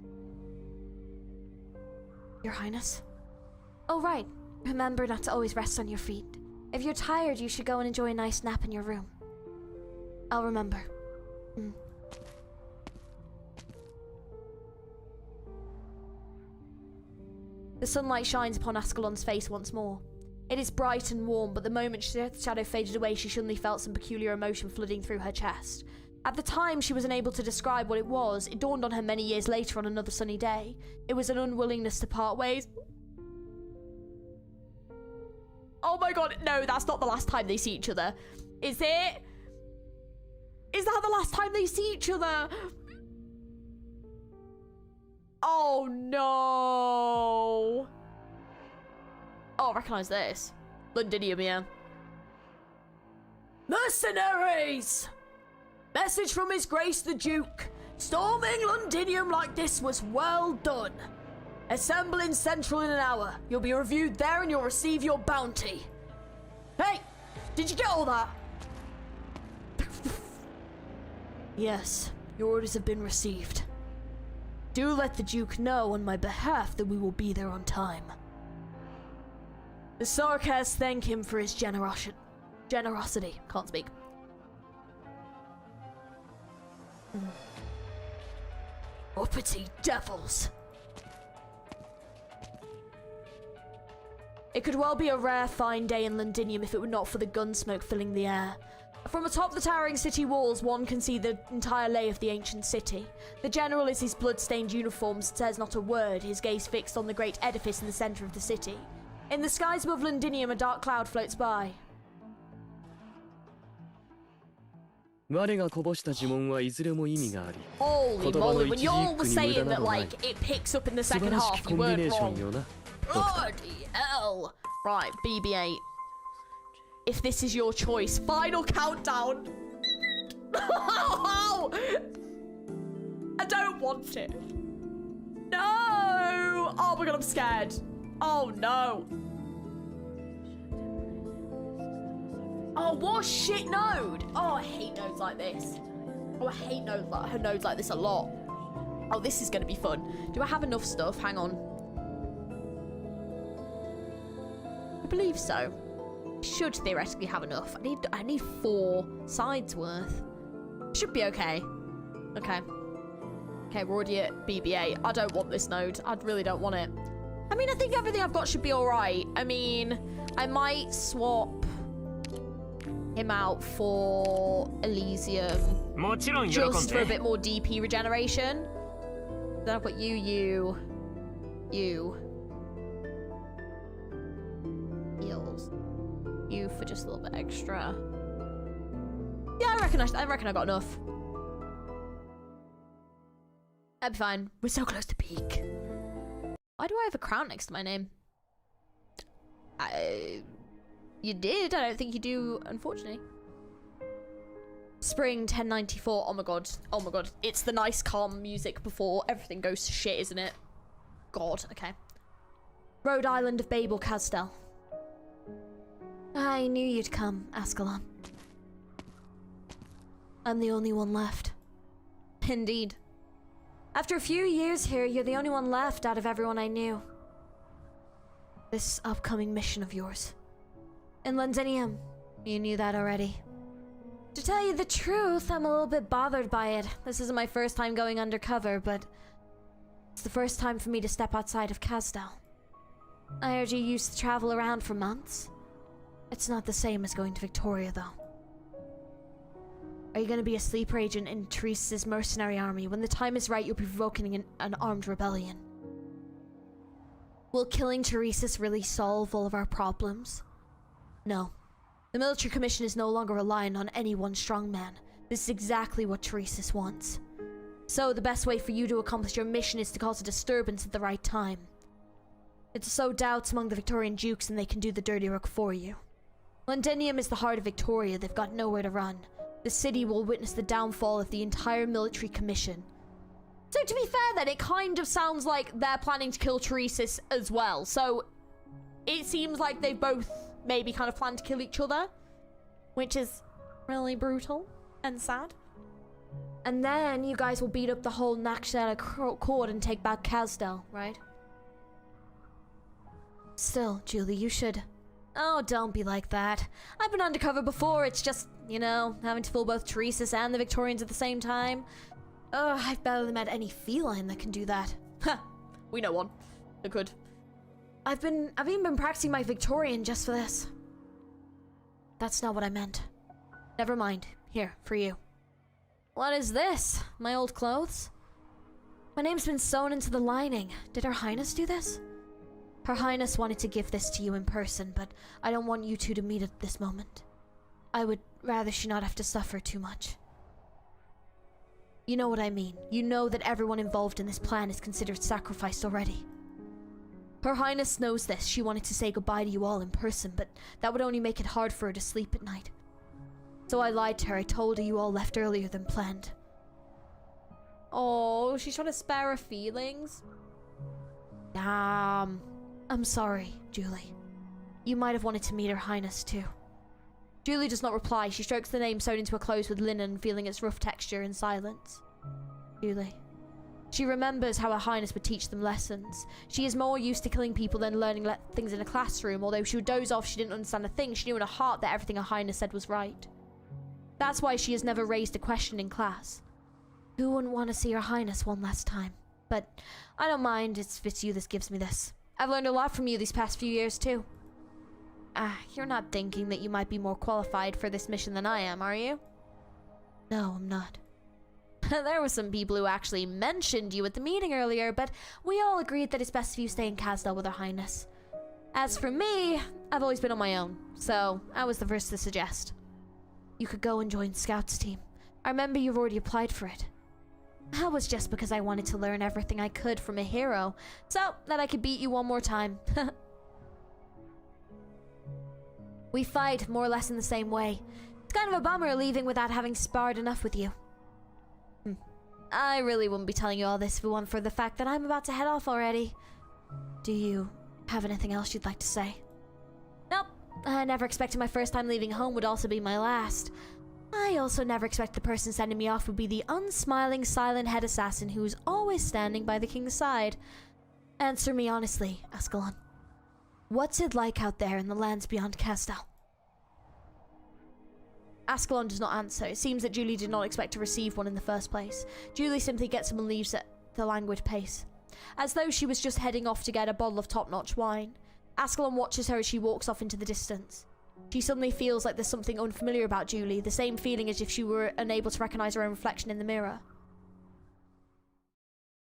S4: Your Highness? Oh, right. Remember not to always rest on your feet. If you're tired, you should go and enjoy a nice nap in your room. I'll remember. The sunlight shines upon Ascalon's face once more. It is bright and warm, but the moment the shadow faded away, she suddenly felt some peculiar emotion flooding through her chest. At the time, she was unable to describe what it was. It dawned on her many years later on another sunny day. It was an unwillingness to part ways. Oh my god, no, that's not the last time they see each other. Is it? Is that the last time they see each other? Oh no. Oh, I recognise this. Londinium, yeah. Mercenaries! Message from His Grace the Duke. Storming Londinium like this was well done. Assemble in Central in an hour. You'll be reviewed there and you'll receive your bounty. Hey! Did you get all that? Yes, your orders have been received. Do let the Duke know on my behalf that we will be there on time. The Sarkas thank him for his generosity. Can't speak. Uppity devils. It could well be a rare fine day in Londinium if it were not for the gun smoke filling the air. From atop the towering city walls, one can see the entire lay of the ancient city. The general in his blood-stained uniform says not a word, his gaze fixed on the great edifice in the center of the city. In the skies above Londinium, a dark cloud floats by.
S9: 我がこぼした呪文はいずれも意味があり
S3: Holy moly, when y'all were saying that, like, it picks up in the second half, you weren't wrong. Bloody hell. Right, BB-8. If this is your choice, final countdown. I don't want it. No. Oh my god, I'm scared. Oh no. Oh, what a shit node. Oh, I hate nodes like this. Oh, I hate nodes like this a lot. Oh, this is going to be fun. Do I have enough stuff? Hang on. I believe so. Should theoretically have enough. I need 4 sides worth. Should be okay. Okay. Okay, we're already at BB-8. I don't want this node. I really don't want it. I mean, I think everything I've got should be alright. I mean, I might swap him out for Elysium. Just for a bit more DP regeneration. Then I've got you. Heals. You for just a little bit extra. Yeah, I reckon I got enough. That'd be fine. We're so close to peak. Why do I have a crown next to my name? You did. I don't think you do, unfortunately. Spring 1094. Oh my god. Oh my god. It's the nice calm music before everything goes to shit, isn't it? God. Okay. Rhode Island of Babel, Castel.
S4: I knew you'd come, Ascalon. I'm the only one left.
S3: Indeed.
S4: After a few years here, you're the only one left out of everyone I knew. This upcoming mission of yours. In Londinium, you knew that already. To tell you the truth, I'm a little bit bothered by it. This isn't my first time going undercover, but it's the first time for me to step outside of Casdal. I heard you used to travel around for months. It's not the same as going to Victoria, though. Are you going to be a sleeper agent in Teresa's mercenary army? When the time is right, you'll be provoking an armed rebellion. Will killing Teresa's really solve all of our problems? No. The military commission is no longer relying on any one strong man. This is exactly what Teresa's wants. So the best way for you to accomplish your mission is to cause a disturbance at the right time. It's to sow doubts among the Victorian dukes and they can do the dirty work for you. Londinium is the heart of Victoria. They've got nowhere to run. The city will witness the downfall of the entire military commission.
S3: So to be fair then, it kind of sounds like they're planning to kill Teresa's as well. So it seems like they both maybe kind of plan to kill each other, which is really brutal and sad.
S4: And then you guys will beat up the whole Nakshara court and take back Casdal, right? Still, Julie, you should... Oh, don't be like that. I've been undercover before, it's just, you know, having to fool both Teresa's and the Victorians at the same time. Ugh, I've barely met any feline that can do that.
S3: Ha! We know one. Who could.
S4: I've even been practicing my Victorian just for this. That's not what I meant. Never mind. Here, for you. What is this? My old clothes? My name's been sewn into the lining. Did Her Highness do this? Her Highness wanted to give this to you in person, but I don't want you two to meet at this moment. I would rather she not have to suffer too much. You know what I mean. You know that everyone involved in this plan is considered sacrificed already. Her Highness knows this. She wanted to say goodbye to you all in person, but that would only make it hard for her to sleep at night. So I lied to her. I told her you all left earlier than planned.
S3: Oh, she's trying to spare her feelings.
S4: I'm sorry, Julie. You might have wanted to meet Her Highness too.
S3: Julie does not reply. She strokes the name sewn into her clothes with linen, feeling its rough texture in silence.
S4: Julie.
S3: She remembers how Her Highness would teach them lessons. She is more used to killing people than learning things in a classroom. Although she would doze off, she didn't understand a thing. She knew in her heart that everything Her Highness said was right. That's why she has never raised a question in class.
S4: Who wouldn't want to see Her Highness one last time? But I don't mind. It's you that gives me this.
S3: I've learned a lot from you these past few years too.
S4: You're not thinking that you might be more qualified for this mission than I am, are you? No, I'm not.
S3: There were some people who actually mentioned you at the meeting earlier, but
S4: we all agreed that it's best if you stay in Casdal with Her Highness.
S3: As for me, I've always been on my own, so I was the first to suggest.
S4: You could go and join Scout's team. I remember you've already applied for it. That was just because I wanted to learn everything I could from a hero,
S3: so that I could beat you one more time.
S4: We fight more or less in the same way. It's kind of a bummer leaving without having sparred enough with you. I really wouldn't be telling you all this if it weren't for the fact that I'm about to head off already. Do you have anything else you'd like to say? Nope. I never expected my first time leaving home would also be my last. I also never expected the person sending me off would be the unsmiling, silent head assassin who's always standing by the king's side. Answer me honestly, Ascalon. What's it like out there in the lands beyond Casdal?
S3: Ascalon does not answer. It seems that Julie did not expect to receive one in the first place. Julie simply gets up and leaves at the languid pace, as though she was just heading off to get a bottle of top-notch wine. Ascalon watches her as she walks off into the distance. She suddenly feels like there's something unfamiliar about Julie, the same feeling as if she were unable to recognize her own reflection in the mirror.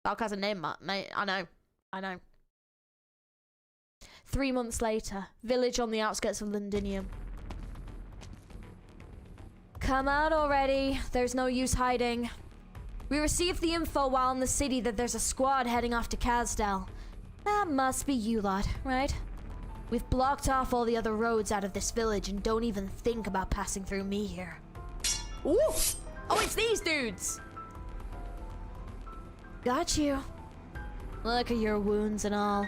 S3: Valk has a name, mate. I know. 3 months later, village on the outskirts of Londinium.
S4: Come out already. There's no use hiding. We received the info while in the city that there's a squad heading off to Casdal. That must be you lot, right? We've blocked off all the other roads out of this village and don't even think about passing through me here.
S3: Ooh! Oh, it's these dudes!
S4: Got you. Look at your wounds and all.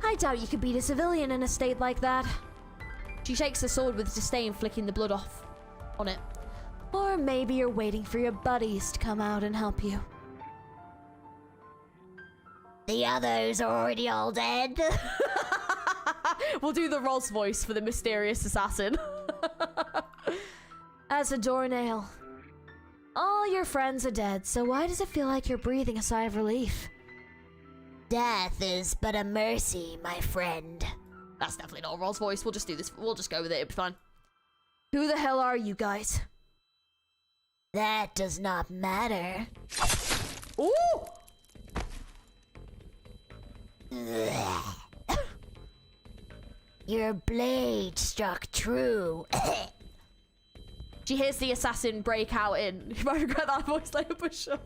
S4: I doubt you could beat a civilian in a state like that.
S3: She shakes the sword with disdain, flicking the blood off on it.
S4: Or maybe you're waiting for your buddies to come out and help you. The others are already all dead.
S3: We'll do the Roz voice for the mysterious assassin.
S4: As a doornail. All your friends are dead, so why does it feel like you're breathing a sigh of relief? Death is but a mercy, my friend.
S3: That's definitely not a Roz voice. We'll just do this. We'll just go with it. It'll be fine.
S4: Who the hell are you guys? That does not matter.
S3: Ooh!
S4: Your blade struck true.
S3: She hears the assassin break out in. You might regret that voice later, for sure.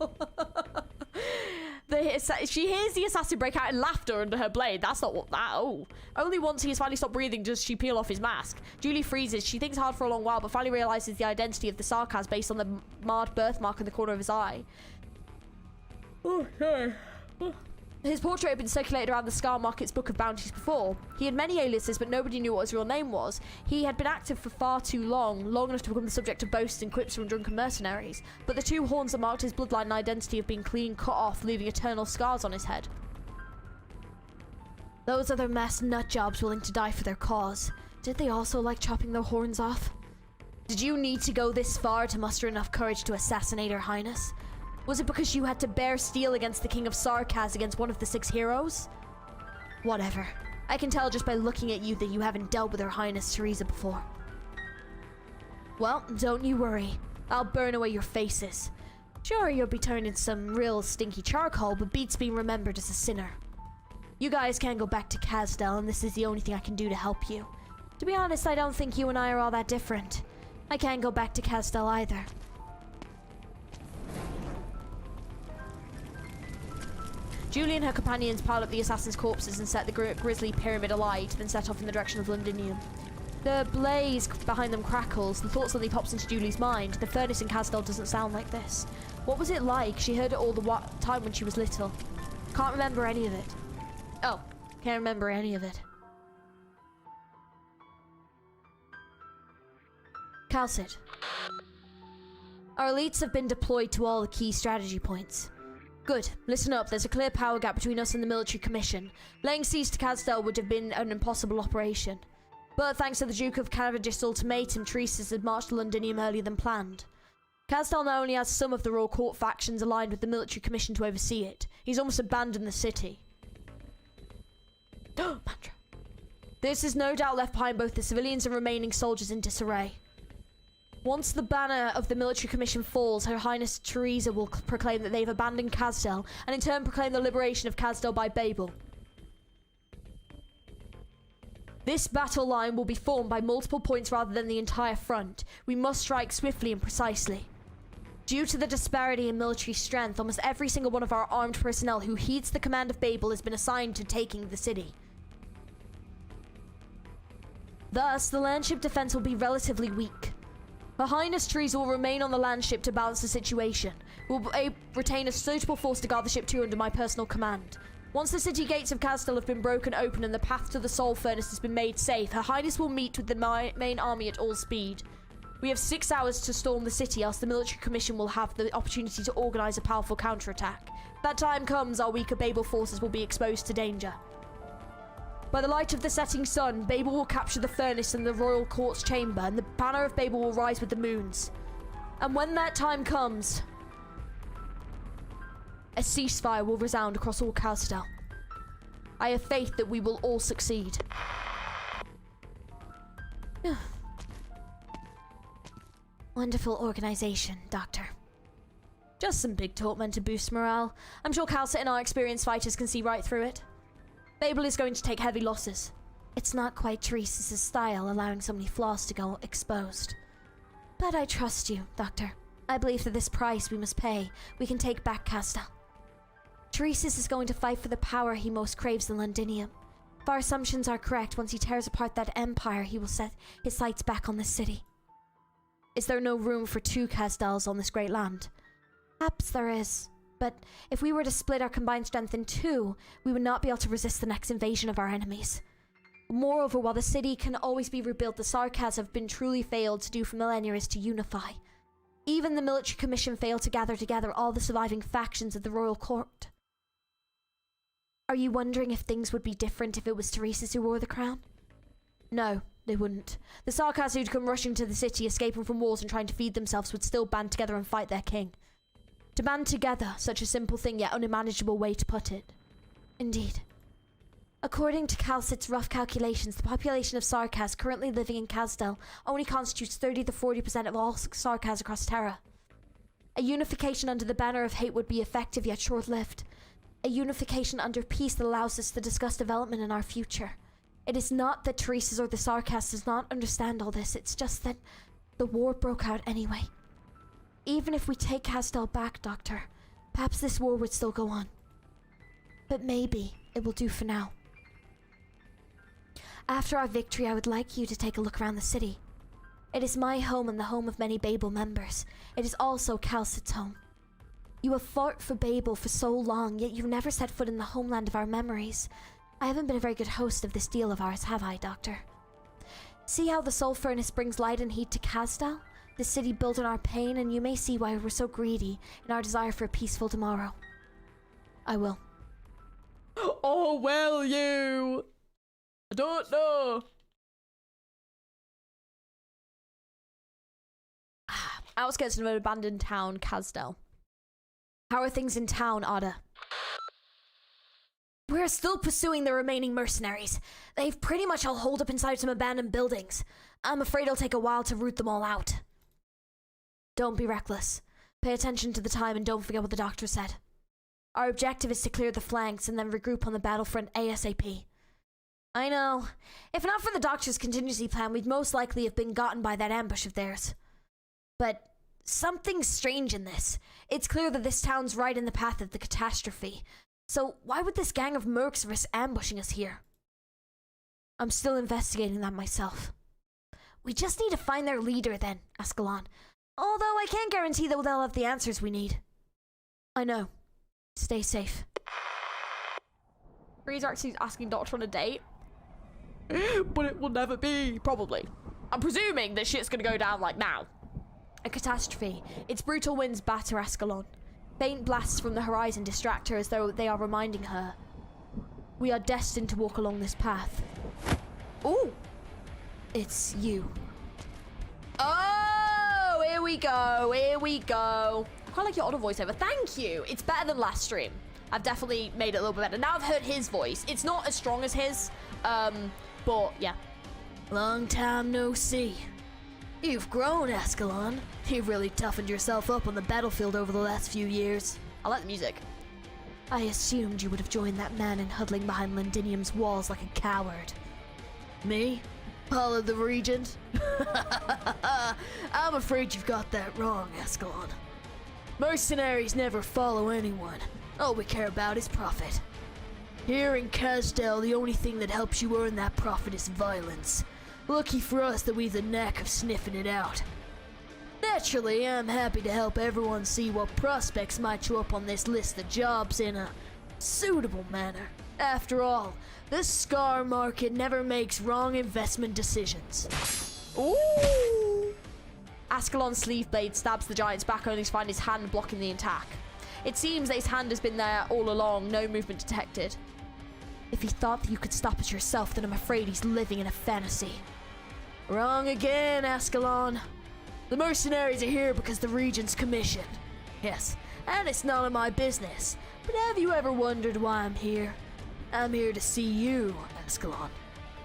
S3: She hears the assassin break out in laughter under her blade. That's not what that. Oh. Only once he has finally stopped breathing does she peel off his mask. Julie freezes. She thinks hard for a long while, but finally realizes the identity of the sarcasm based on the marred birthmark in the corner of his eye. Oh, sorry. His portrait had been circulated around the Scar Market's Book of Bounties before. He had many aliases, but nobody knew what his real name was. He had been active for far too long enough to become the subject of boasts and quips from drunken mercenaries. But the two horns that marked his bloodline and identity have been clean cut off, leaving eternal scars on his head.
S4: Those other masked nutjobs willing to die for their cause. Did they also like chopping their horns off? Did you need to go this far to muster enough courage to assassinate Her Highness? Was it because you had to bear steel against the King of Sarkaz against one of the 6 heroes? Whatever. I can tell just by looking at you that you haven't dealt with Her Highness Teresa before. Well, don't you worry. I'll burn away your faces. Sure, you'll be turned into some real stinky charcoal, but beats being remembered as a sinner. You guys can't go back to Kazdel, and this is the only thing I can do to help you. To be honest, I don't think you and I are all that different. I can't go back to Kazdel either.
S3: Julie and her companions pile up the assassins' corpses and set the grisly pyramid alight, then set off in the direction of Londinium. The blaze behind them crackles. The thought suddenly pops into Julie's mind. The furnace in Kazdel doesn't sound like this. What was it like? She heard it all the time when she was little. Can't remember any of it. Oh, can't remember any of it.
S4: Calcit. Our elites have been deployed to all the key strategy points. Good. Listen up. There's a clear power gap between us and the military commission. Laying siege to Kazdel would have been an impossible operation. But thanks to the Duke of Cavendish's ultimatum, Teresa's had marched to Londinium earlier than planned. Kazdel now only has some of the royal court factions aligned with the military commission to oversee it. He's almost abandoned the city. Mantra. This has no doubt left behind both the civilians and remaining soldiers in disarray. Once the banner of the military commission falls, Her Highness Teresa will proclaim that they've abandoned Kazdel, and in turn proclaim the liberation of Kazdel by Babel. This battle line will be formed by multiple points rather than the entire front. We must strike swiftly and precisely. Due to the disparity in military strength, almost every single one of our armed personnel who heeds the command of Babel has been assigned to taking the city. Thus, the landship defense will be relatively weak. Her Highness Teresa will remain on the landship to balance the situation. We'll retain a suitable force to guard the ship too under my personal command. Once the city gates of Kazdel have been broken open and the path to the Soul Furnace has been made safe, Her Highness will meet with the main army at all speed. We have 6 hours to storm the city, else the military commission will have the opportunity to organize a powerful counterattack. If that time comes, our weaker Babel forces will be exposed to danger. By the light of the setting sun, Babel will capture the furnace and the royal court's chamber, and the banner of Babel will rise with the moons. And when that time comes, a ceasefire will resound across all Kazdel. I have faith that we will all succeed. Wonderful organization, Doctor. Just some big talk meant to boost morale. I'm sure Calcit and our experienced fighters can see right through it. Babel is going to take heavy losses. It's not quite Teresa's style, allowing so many flaws to go exposed. But I trust you, Doctor. I believe that this price we must pay, we can take back Kazdel. Teresa's is going to fight for the power he most craves in Londinium. If our assumptions are correct, once he tears apart that empire, he will set his sights back on this city. Is there no room for 2 Kazdals on this great land? Perhaps there is, but if we were to split our combined strength in 2, we would not be able to resist the next invasion of our enemies. Moreover, while the city can always be rebuilt, the Sarkaz have been truly failed to do for millennia is to unify. Even the military commission failed to gather together all the surviving factions of the royal court. Are you wondering if things would be different if it was Teresa's who wore the crown? No, they wouldn't. The Sarkaz who'd come rushing to the city, escaping from wars and trying to feed themselves, would still band together and fight their king. To band together, such a simple thing yet unmanageable way to put it. Indeed. According to Calcit's rough calculations, the population of Sarkaz currently living in Kazdal only constitutes 30 to 40% of all Sarkaz across Terra. A unification under the banner of hate would be effective yet short-lived. A unification under peace that allows us to discuss development in our future. It is not that Teresa's or the Sarkaz does not understand all this, it's just that the war broke out anyway. Even if we take Kazdal back, Doctor, perhaps this war would still go on. But maybe it will do for now. After our victory, I would like you to take a look around the city. It is my home and the home of many BABEL members. It is also Calcit's home. You have fought for BABEL for so long, yet you've never set foot in the homeland of our memories. I haven't been a very good host of this deal of ours, have I, Doctor? See how the soul furnace brings light and heat to Kazdal? The city built on our pain, and you may see why we're so greedy in our desire for a peaceful tomorrow. I will.
S3: Oh, will you? I don't know. Outskirts of an abandoned town, Kazdal. How are things in town, Ada?
S4: We're still pursuing the remaining mercenaries. They've pretty much all holed up inside some abandoned buildings. I'm afraid it'll take a while to root them all out. Don't be reckless. Pay attention to the time and don't forget what the doctor said. Our objective is to clear the flanks and then regroup on the battlefront ASAP. I know. If not for the doctor's contingency plan, we'd most likely have been gotten by that ambush of theirs. But something's strange in this. It's clear that this town's right in the path of the catastrophe. So why would this gang of mercs risk ambushing us here? I'm still investigating that myself. We just need to find their leader then, Ascalon. Although I can't guarantee that they'll have the answers we need. I know. Stay safe.
S3: Bree's actually asking Doctor on a date. But it will never be, probably. I'm presuming that shit's gonna go down like now.
S4: A catastrophe. Its brutal winds batter Ascalon. Faint blasts from the horizon distract her as though they are reminding her. We are destined to walk along this path. Ooh! It's you.
S3: Oh, here we go, here we go. I quite like your auto voiceover. Thank you. It's better than last stream. I've definitely made it a little bit better. Now I've heard his voice. It's not as strong as his, but yeah.
S4: Long time no see. You've grown, Ascalon. You've really toughened yourself up on the battlefield over the last few years.
S3: I like the music.
S4: I assumed you would have joined that man in huddling behind Londinium's walls like a coward. Me? Followed the Regent? I'm afraid you've got that wrong, Ascalon. Mercenaries never follow anyone. All we care about is profit. Here in Kazdal, the only thing that helps you earn that profit is violence. Lucky for us that we've the knack of sniffing it out. Naturally, I'm happy to help everyone see what prospects might show up on this list of jobs in a suitable manner. After all, the Scar market never makes wrong investment decisions.
S3: Ooh! Ascalon's sleeve blade stabs the giant's back only to find his hand blocking the attack. It seems that his hand has been there all along, no movement detected.
S4: If he thought that you could stop it yourself, then I'm afraid he's living in a fantasy. Wrong again, Ascalon. The mercenaries are here because the Regent's commissioned. Yes, and it's none of my business. But have you ever wondered why I'm here? I'm here to see you, Ascalon.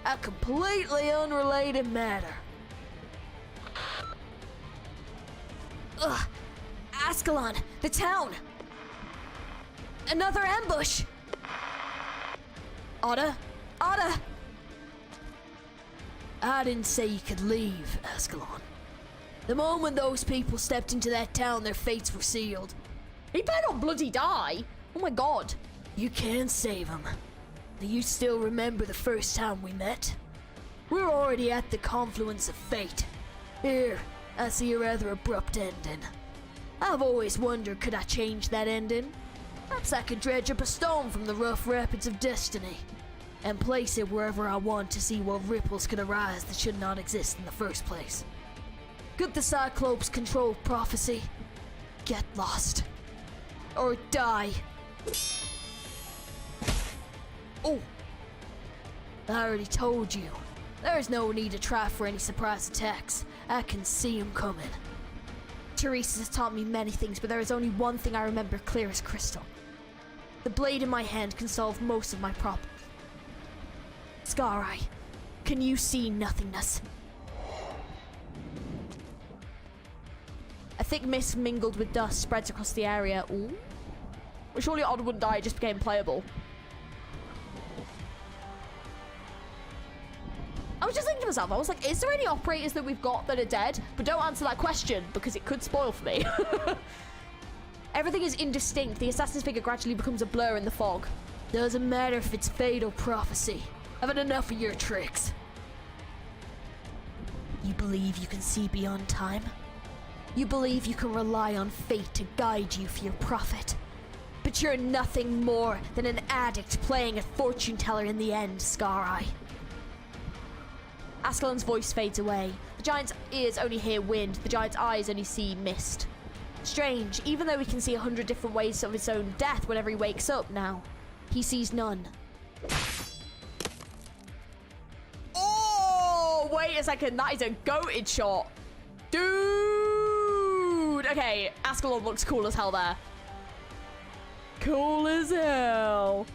S4: A completely unrelated matter. Ugh! Ascalon, the town! Another ambush! Ada? Ada! I didn't say you could leave, Ascalon. The moment those people stepped into that town, their fates were sealed.
S3: He better not bloody die. Oh my god.
S4: You can save him. Do you still remember the first time we met? We're already at the confluence of fate. Here, I see a rather abrupt ending. I've always wondered, could I change that ending? Perhaps I could dredge up a stone from the rough rapids of destiny and place it wherever I want to see what ripples could arise that should not exist in the first place. Could the Cyclops control prophecy? Get lost. Or die. Oh! I already told you. There's no need to try for any surprise attacks. I can see them coming. Teresa has taught me many things, but there is only one thing I remember clear as crystal. The blade in my hand can solve most of my problems. Scar Eye, can you see nothingness? A thick mist mingled with dust spreads across the area. Ooh. Well, surely Odd wouldn't die, it just became playable. I was just thinking to myself, I was like, is there any operators that we've got that are dead? But don't answer that question, because it could spoil for me. Everything is indistinct. The assassin's figure gradually becomes a blur in the fog. Doesn't matter if it's fatal prophecy. I've had enough of your tricks. You believe you can see beyond time? You believe you can rely on fate to guide you for your profit? But you're nothing more than an addict playing a fortune teller in the end, Scar Eye. Ascalon's voice fades away. The giant's ears only hear wind. The giant's eyes only see mist. Strange, even though he can see 100 different ways of his own death whenever he wakes up now, he sees none. Oh, wait a second. That is a goated shot. Dude. Okay, Ascalon looks cool as hell there. Cool as hell.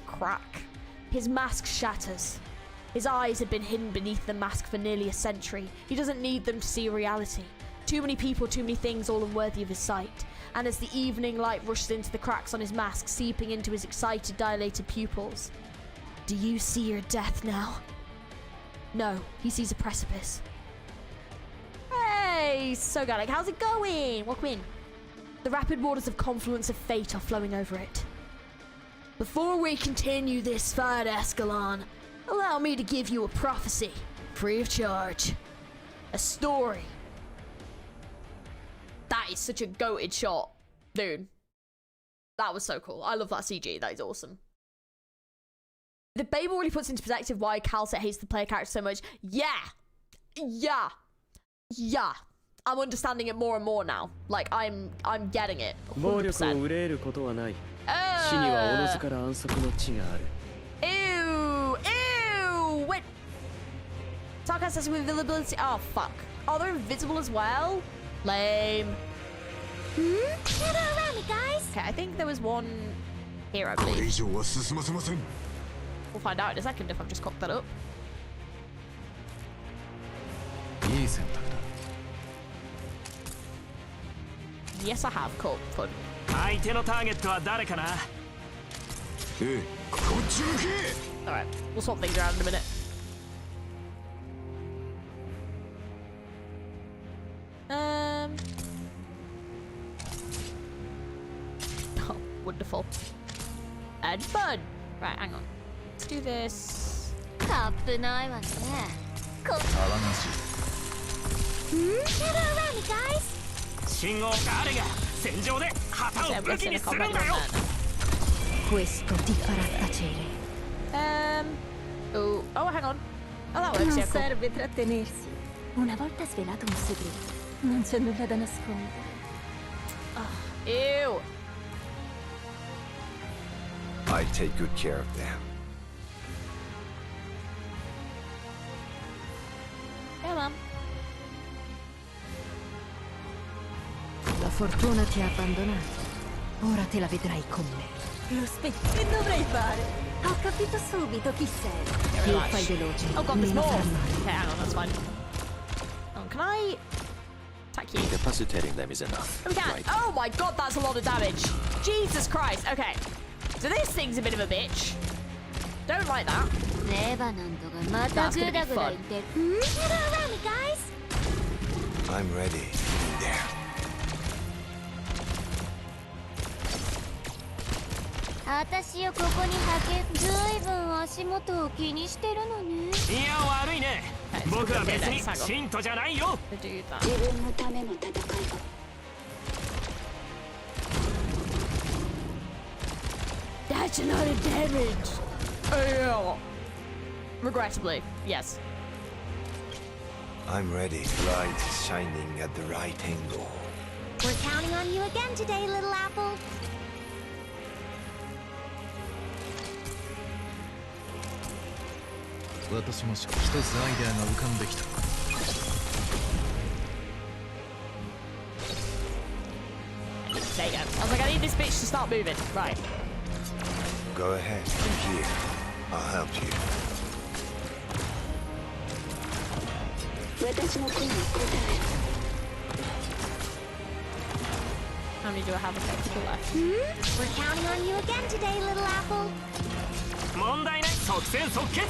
S4: Crack. His mask shatters. His eyes had been hidden beneath the mask for nearly a century. He doesn't need them to see reality. Too many people, too many things, all unworthy of his sight. And as the evening light rushes into the cracks on his mask, seeping into his excited, dilated pupils. Do you see your death now? No, he sees a precipice. Hey, Soganic, how's it going? Welcome in. The rapid waters of confluence of fate are flowing over it. Before we continue this fight, Ascalon, allow me to give you a prophecy, free of charge. A story. That is such a goated shot, dude. That was so cool. I love that CG. That is awesome. The Babel really puts into perspective why Calcet hates the player character so much. Yeah. I'm understanding it more and more now. Like, I'm getting it. 100%. Ew! Wait! Sarkaz says with invisibility. Oh, fuck. Oh, they're invisible as well? Lame.
S2: Gather around me, guys.
S3: Okay, I think there was one here, I believe. We'll find out in a second if I've just cocked that up. Yes, I have. Cool. Fun. Alright, we'll swap things around in a minute. Oh, wonderful. And fun! Right, hang on. Let's do this.
S2: Gather around me, guys.
S3: Oh, hang on. Oh, that works, yeah, cool.
S6: serve trattenersi. Una volta svelato un segreto, non c'è nulla da nascondere.
S3: Ew.
S8: I take good care of them.
S3: Yeah, man.
S5: La fortuna ti ha abbandonato. Ora te la vedrai con me.
S6: Lo che dovrei fare? Ho capito subito chi sei.
S5: Più fai veloce,
S3: Oh god, there's
S5: meno
S3: more.
S5: farai.
S3: Okay, hang on, that's fine. Oh, can I attack you?
S10: Incapacitating them is enough.
S3: We can.
S10: Right.
S3: Oh my god, that's a lot of damage. Jesus Christ. Okay. So this thing's a bit of a bitch. Don't like that. That's gonna be fun.
S2: Gather around me, guys.
S8: I'm ready. There.
S2: 私をここに派遣。ずいぶん足元を気にしてるのね。
S11: いや悪いね。僕は別に信徒じゃないよ。
S2: 自分のための戦いを。
S3: That's a lot of damage. Oh, regrettably, yes.
S8: I'm ready. Light is shining at the right angle.
S2: We're counting on you again today, little apple.
S7: 私も一つアイデアが浮かんできた。
S3: There you go. I was like, I need this bitch to start moving. Right.
S8: Go ahead. I'm here. I'll help you.
S3: How many do I have effectively left?
S2: We're counting on you again today, little apple.
S11: 問題ない。即戦即決。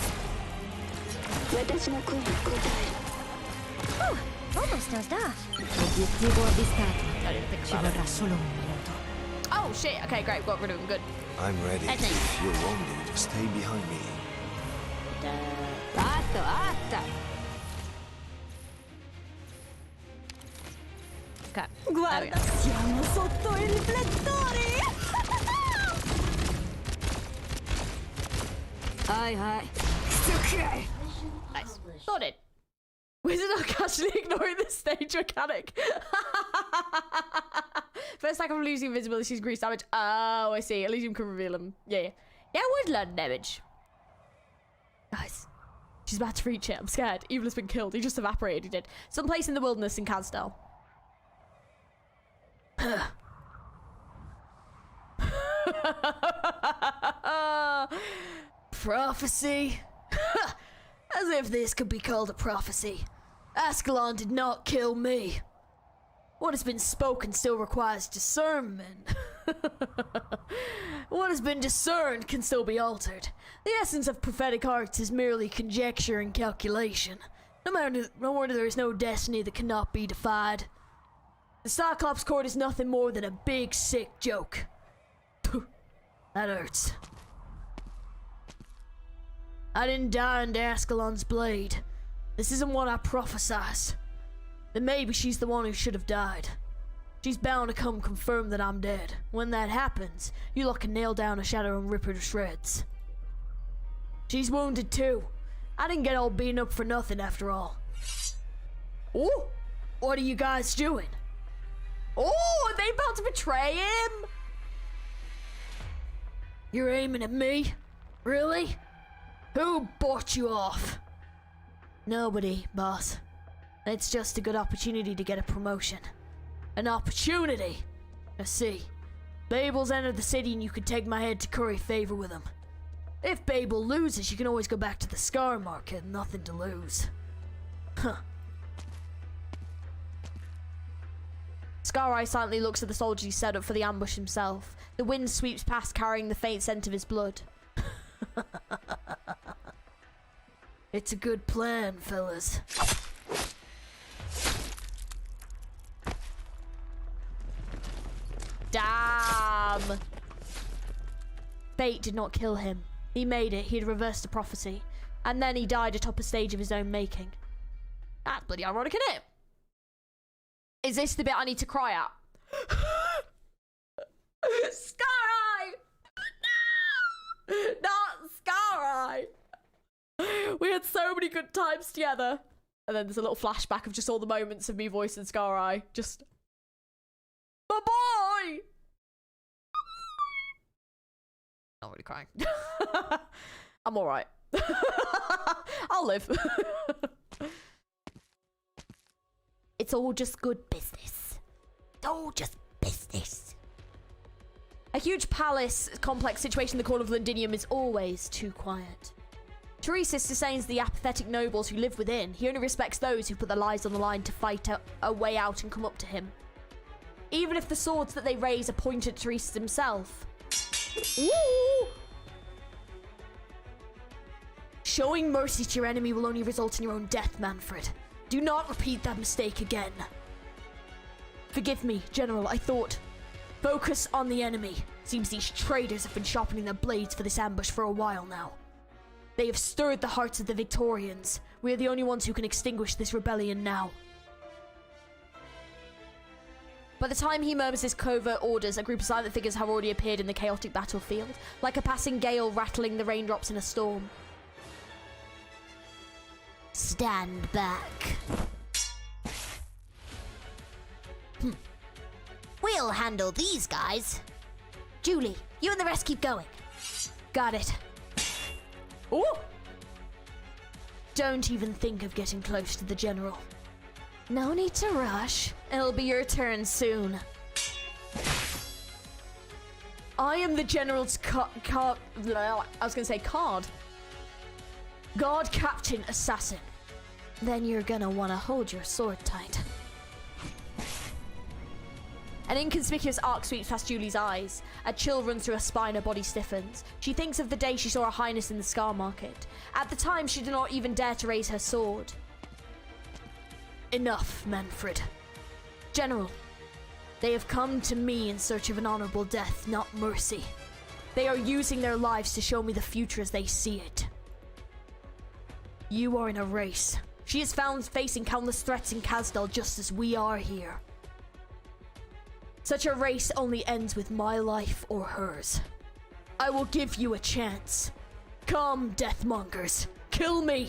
S2: 私の声に応える。Almost dozed off.
S5: Obiettivo avvistato.
S3: I didn't think
S5: Ci
S3: about it.
S5: vorrà solo un minuto.
S3: Oh shit. Okay, great. Got rid of him. Good.
S8: I'm ready.
S3: Hey, thanks.
S8: If you're wounded, stay behind me.
S5: Atta!
S3: Okay.
S6: Guarda, siamo sotto i riflettori!
S5: Hai.
S6: Okay.
S3: Nice. Got it. Wizard are casually ignoring the stage mechanic. First attack of losing invisibility increased damage. Oh, I see. Elysium can reveal him. Yeah, I would learn damage. Guys, she's about to reach it. I'm scared. Evil has been killed. He just evaporated. He did. Someplace in the wilderness in Kazdel.
S4: Prophecy? As if this could be called a prophecy. Ascalon did not kill me. What has been spoken still requires discernment. What has been discerned can still be altered. The essence of prophetic arts is merely conjecture and calculation. No wonder there is no destiny that cannot be defied. The Cyclops Court is nothing more than a big, sick joke. That hurts. I didn't die under Ascalon's blade. This isn't what I prophesied. Then maybe she's the one who should have died. She's bound to come confirm that I'm dead. When that happens, you lot can nail down a shadow and rip her to shreds. She's wounded too. I didn't get all beaten up for nothing after all. Oh, what are you guys doing?
S3: Oh, are they about to betray him?
S4: You're aiming at me? Really? Who bought you off? Nobody, boss. It's just a good opportunity to get a promotion. An opportunity? I see. Babel's entered the city and you could take my head to curry favor with him. If Babel loses, you can always go back to the Scar Market. Nothing to lose. Huh.
S3: Scar-Eye silently looks at the soldiers he set up for the ambush himself. The wind sweeps past carrying the faint scent of his blood.
S4: It's a good plan, fellas.
S3: Damn! Fate did not kill him. He made it. He had reversed the prophecy. And then he died atop a stage of his own making. That's bloody ironic, isn't it? Is this the bit I need to cry at? Scar-Eye! No! Not Scar-Eye! We had so many good times together. And then there's a little flashback of just all the moments of me voicing Scar-Eye. Just... My boy! Not really crying. I'm alright. I'll live. It's all just good business. It's all just business. A huge palace complex situated in the corner of Londinium is always too quiet. Teresis disdains the apathetic nobles who live within. He only respects those who put their lives on the line to fight a way out and come up to him. Even if the swords that they raise are pointed at Teresis himself. Ooh! Showing mercy to your enemy will only result in your own death, Manfred. Do not repeat that mistake again. Forgive me, General, I thought. Focus on the enemy.
S4: Seems these traitors have been sharpening their blades for this ambush for a while now. They have stirred the hearts of the Victorians. We are the only ones who can extinguish this rebellion now. By the time he murmurs his covert orders, a group of silent figures have already appeared in the chaotic battlefield, like a passing gale rattling the raindrops in a storm.
S6: Stand back. We'll handle these guys. Julie, you and the rest keep going.
S4: Got it. Ooh! Don't even think of getting close to the general. No need to rush. It'll be your turn soon. I am the general's I was gonna say card. Guard captain assassin. Then you're gonna wanna hold your sword tight. An inconspicuous arc sweeps past Julie's eyes. A chill runs through her spine, her body stiffens. She thinks of the day she saw Her Highness in the Scar Market. At the time, she did not even dare to raise her sword. Enough, Manfred. General, they have come to me in search of an honorable death, not mercy. They are using their lives to show me the future as they see it. You are in a race. She is found facing countless threats in Kasdal just as we are here. Such a race only ends with my life or hers. I will give you a chance. Come, Deathmongers. Kill me.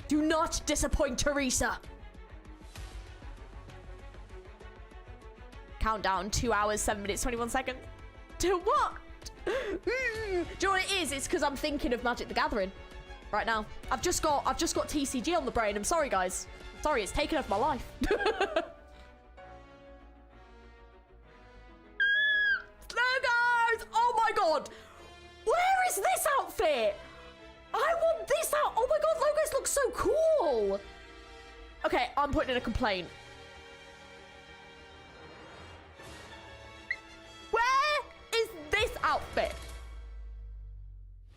S4: Do not disappoint Teresa. Countdown 2 hours, 7 minutes, 21 seconds. To what? Do you know what it is? It's because I'm thinking of Magic the Gathering right now. I've just got TCG on the brain. I'm sorry, guys. Sorry, it's taken off my life. Logos! Oh my god! Where is this outfit? I want this out. Oh my god, logos look so cool. Okay, I'm putting in a complaint. Where is this outfit?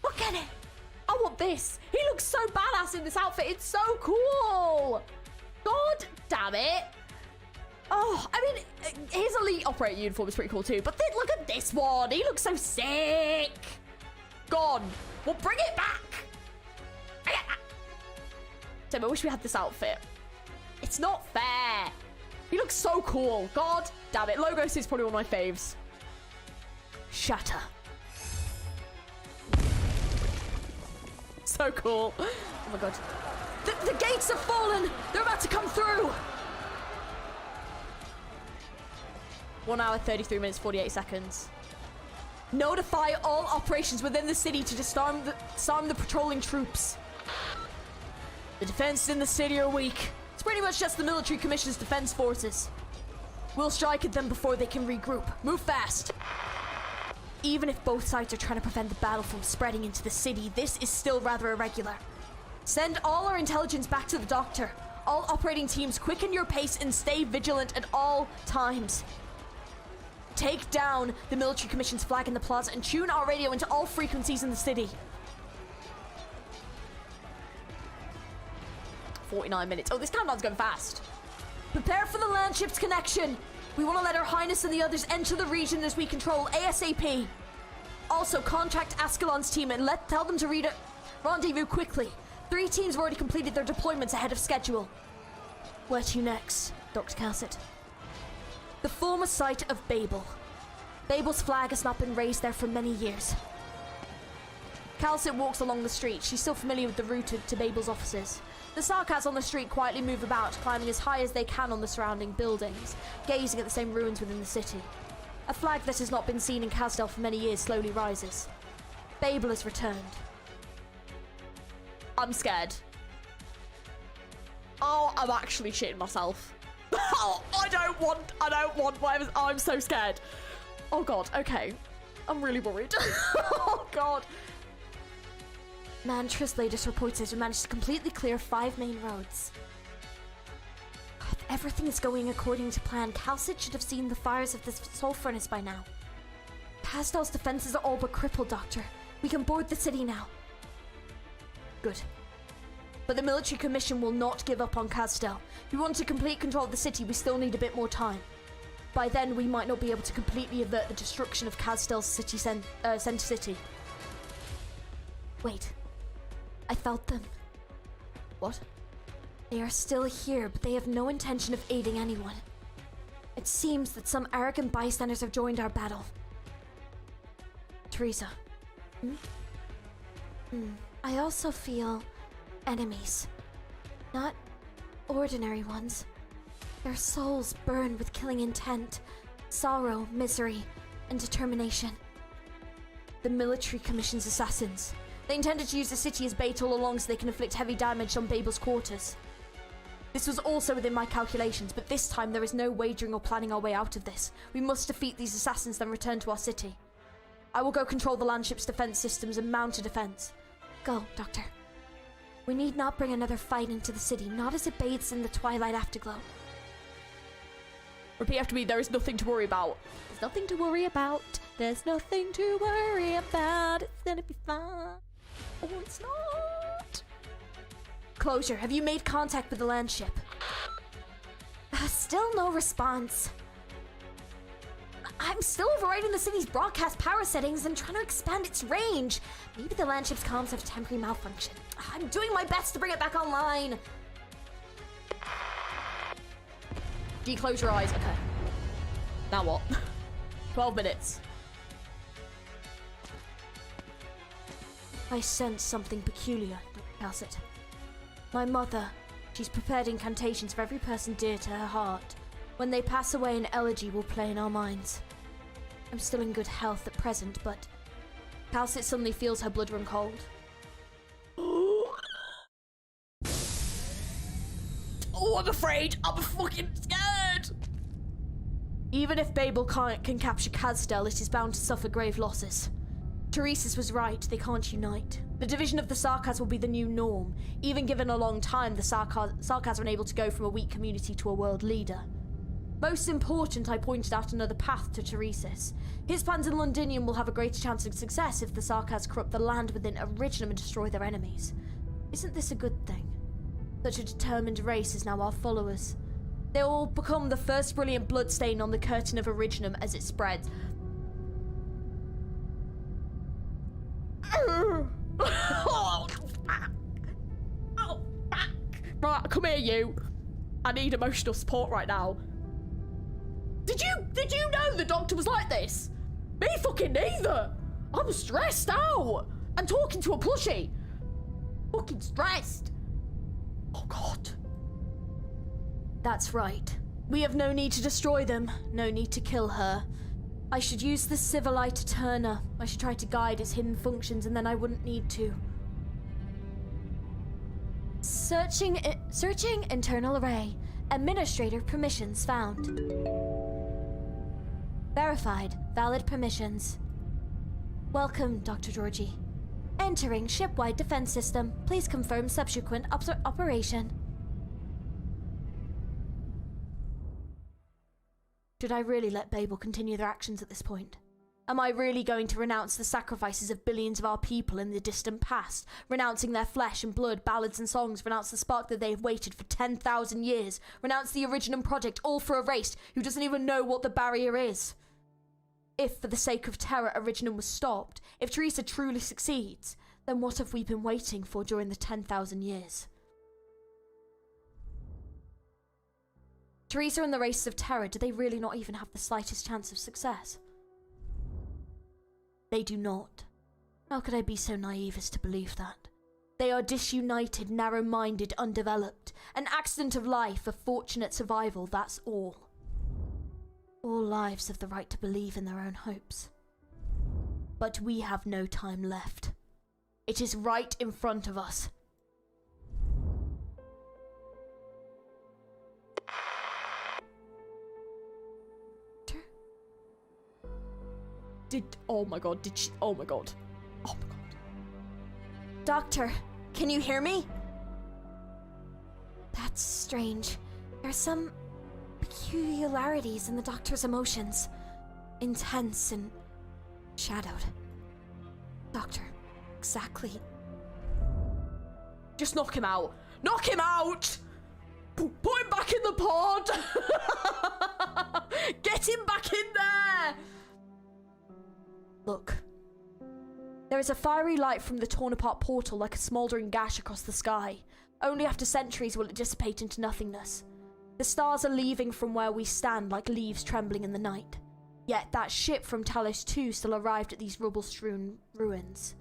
S4: Look at it. I want this. He looks so badass in this outfit. It's so cool. God damn it. Oh, I mean, his elite operator uniform is pretty cool too. But then look at this one. He looks so sick. Gone. Well, bring it back. Damn, I wish we had this outfit. It's not fair. He looks so cool. God damn it. Logos is probably one of my faves. Shatter. So cool. Oh my god. The gates have fallen. They're about to come through. 1 hour, 33 minutes, 48 seconds. Notify all operations within the city to disarm the patrolling troops. The defenses in the city are weak. It's pretty much just the military commission's defense forces. We'll strike at them before they can regroup. Move fast. Even if both sides are trying to prevent the battle from spreading into the city, this is still rather irregular. Send all our intelligence back to the doctor. All operating teams, quicken your pace and stay vigilant at all times. Take down the military commission's flag in the plaza and tune our radio into all frequencies in the city. 49 minutes. Oh, this countdown's going fast. Prepare for the land ship's connection. We want to let Her Highness and the others enter the region as we control ASAP. Also, contact Ascalon's team and tell them to rendezvous quickly. 3 teams have already completed their deployments ahead of schedule. Where to next, Dr. Calcett? The former site of Babel. Babel's flag has not been raised there for many years. Calcett walks along the street. She's still familiar with the route to Babel's offices. The Sarkaz on the street quietly move about, climbing as high as they can on the surrounding buildings, gazing at the same ruins within the city. A flag that has not been seen in Kasdal for many years slowly rises. Babel has returned. I'm scared. Oh, I'm actually shitting myself. Oh, I don't want whatever. Oh, I'm so scared. Oh god, okay. I'm really worried. Oh god. Mantras latest report says we managed to completely clear 5 main roads. If everything is going according to plan, Calcett should have seen the fires of this soul furnace by now. Kasdal's defenses are all but crippled, Doctor. We can board the city now. Good. But the military commission will not give up on Kasdal. If we want to complete control of the city, we still need a bit more time.
S3: By then, we might not be able to completely avert the destruction of Castel's center city.
S4: Wait. I felt them.
S3: What?
S4: They are still here, but they have no intention of aiding anyone. It seems that some arrogant bystanders have joined our battle.
S3: Teresa.
S4: I also feel enemies. Not ordinary ones. Their souls burn with killing intent, sorrow, misery, and determination.
S3: The military commission's assassins. They intended to use the city as bait all along so they can inflict heavy damage on Babel's quarters. This was also within my calculations, but this time there is no wagering or planning our way out of this. We must defeat these assassins, then return to our city. I will go control the landship's defense systems and mount a defense.
S4: Go, Doctor. We need not bring another fight into the city, not as it bathes in the twilight afterglow.
S3: Repeat after me, there is nothing to worry about.
S4: There's nothing to worry about. There's nothing to worry about. It's gonna be fine.
S3: Oh, it's not. Closure, have you made contact with the landship?
S4: Still no response. I'm still overriding the city's broadcast power settings and trying to expand its range. Maybe the landship's comms have temporary malfunction. I'm doing my best to bring it back online.
S3: Do you close your eyes? Okay. Now what? 12 minutes.
S4: I sense something peculiar, Dr. Calcit. My mother, she's prepared incantations for every person dear to her heart. When they pass away, an elegy will play in our minds. I'm still in good health at present, but
S3: Calcit suddenly feels her blood run cold. Oh, I'm afraid. I'm fucking scared. Even if Babel can capture Castel, it is bound to suffer grave losses. Teresa's was right, they can't unite. The division of the Sarkaz will be the new norm. Even given a long time, the Sarkaz are unable to go from a weak community to a world leader. Most important, I pointed out another path to Teresis. His plans in Londinium will have a greater chance of success if the Sarkaz corrupt the land within Originum and destroy their enemies. Isn't this a good thing? Such a determined race is now our followers. They will become the first brilliant bloodstain on the curtain of Originum as it spreads. Right, come here, you. I need emotional support right now. Did you know the doctor was like this? Me fucking neither. I'm stressed out. I'm talking to a plushie. Fucking stressed. Oh God. That's right. We have no need to destroy them. No need to kill her. I should use the Civilite to turn her. I should try to guide his hidden functions and then I wouldn't need to.
S4: Searching internal array. Administrator permissions found. Verified. Valid permissions. Welcome, Dr. Georgie. Entering ship-wide defense system. Please confirm subsequent operation.
S3: Should I really let Babel continue their actions at this point? Am I really going to renounce the sacrifices of billions of our people in the distant past? Renouncing their flesh and blood, ballads and songs, renounce the spark that they have waited for 10,000 years, renounce the Originum project, all for a race who doesn't even know what the barrier is? If, for the sake of terror, Originum was stopped, if Teresa truly succeeds, then what have we been waiting for during the 10,000 years? Teresa and the races of terror, do they really not even have the slightest chance of success? They do not. How could I be so naive as to believe that? They are disunited, narrow-minded, undeveloped. An accident of life, a fortunate survival, that's all. All lives have the right to believe in their own hopes. But we have no time left. It is right in front of us. Oh my god, did she? Oh my god. Oh my god.
S4: Doctor, can you hear me? That's strange. There's some peculiarities in the doctor's emotions. Intense and shadowed. Doctor, exactly.
S3: Just knock him out. Knock him out! Put him back in the pod! Get Look. There is a fiery light from the torn-apart portal like a smouldering gash across the sky. Only after centuries will it dissipate into nothingness. The stars are leaving from where we stand like leaves trembling in the night. Yet that ship from Talos 2 still arrived at these rubble-strewn ruins.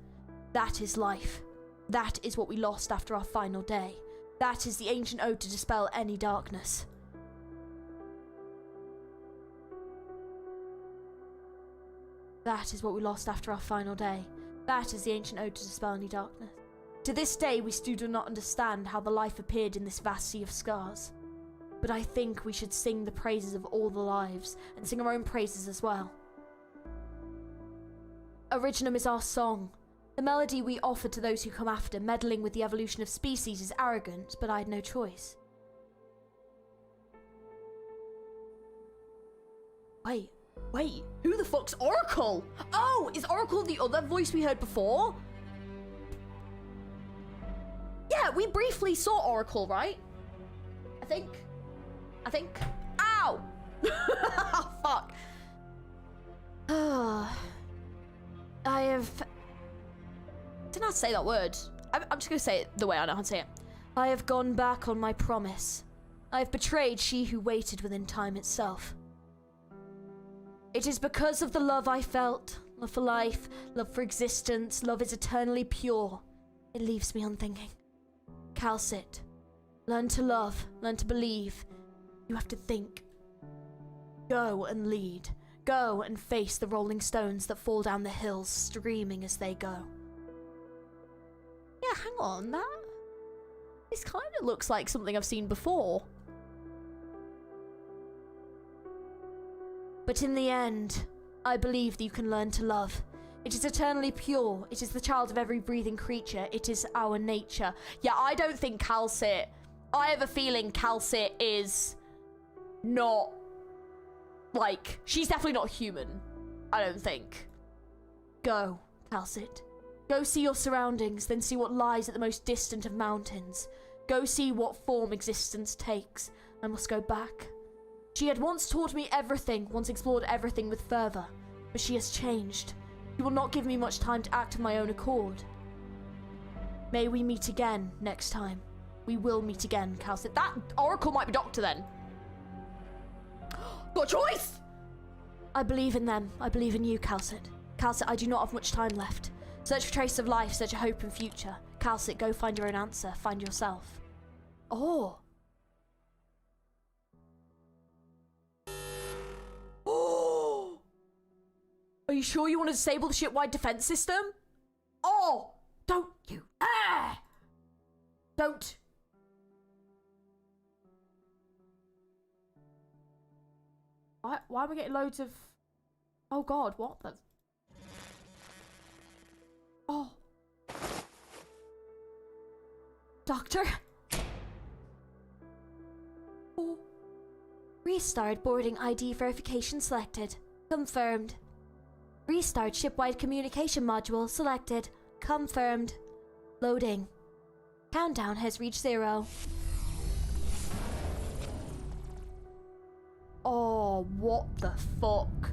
S3: That is life. That is what we lost after our final day. That is the ancient ode to dispel any darkness. That is what we lost after our final day. That is the ancient ode to dispel any darkness. To this day, we still do not understand how the life appeared in this vast sea of scars. But I think we should sing the praises of all the lives, and sing our own praises as well. Originum is our song. The melody we offer to those who come after, meddling with the evolution of species, is arrogant, but I had no choice. Wait, who the fuck's Oracle? Oh, is Oracle the other voice we heard before? Yeah, we briefly saw Oracle, right? I think. Ow! Fuck. I have... Did not say that word. I'm just gonna say it the way I know how to say it. I have gone back on my promise. I have betrayed she who waited within time itself. It is because of the love I felt. Love for life, love for existence, love is eternally pure. It leaves me unthinking. Calcit. Learn to love, learn to believe. You have to think. Go and lead. Go and face the rolling stones that fall down the hills, streaming as they go. Yeah, hang on, this kind of looks like something I've seen before. But in the end, I believe that you can learn to love. It is eternally pure. It is the child of every breathing creature. It is our nature. Yeah, I don't think Calcit... I have a feeling Calcit is not... Like, she's definitely not human. I don't think. Go, Calcit. Go see your surroundings, then see what lies at the most distant of mountains. Go see what form existence takes. I must go back. She had once taught me everything, once explored everything with fervor. But she has changed. She will not give me much time to act of my own accord. May we meet again next time. We will meet again, Calcit. That Oracle might be Doctor then. Got a choice! I believe in them. I believe in you, Calcit. Calcit, I do not have much time left. Search for traces of life, search a hope and future. Calcit, go find your own answer. Find yourself. Oh. Oh. Are you sure you want to disable the ship-wide defense system? Oh. Don't you. Ah. Don't. Why are we getting loads of... Oh god, what the... Oh. Doctor? Oh. Restart boarding ID verification selected. Confirmed. Restart ship-wide communication module selected. Confirmed. Loading. Countdown has reached 0. Oh, what the fuck?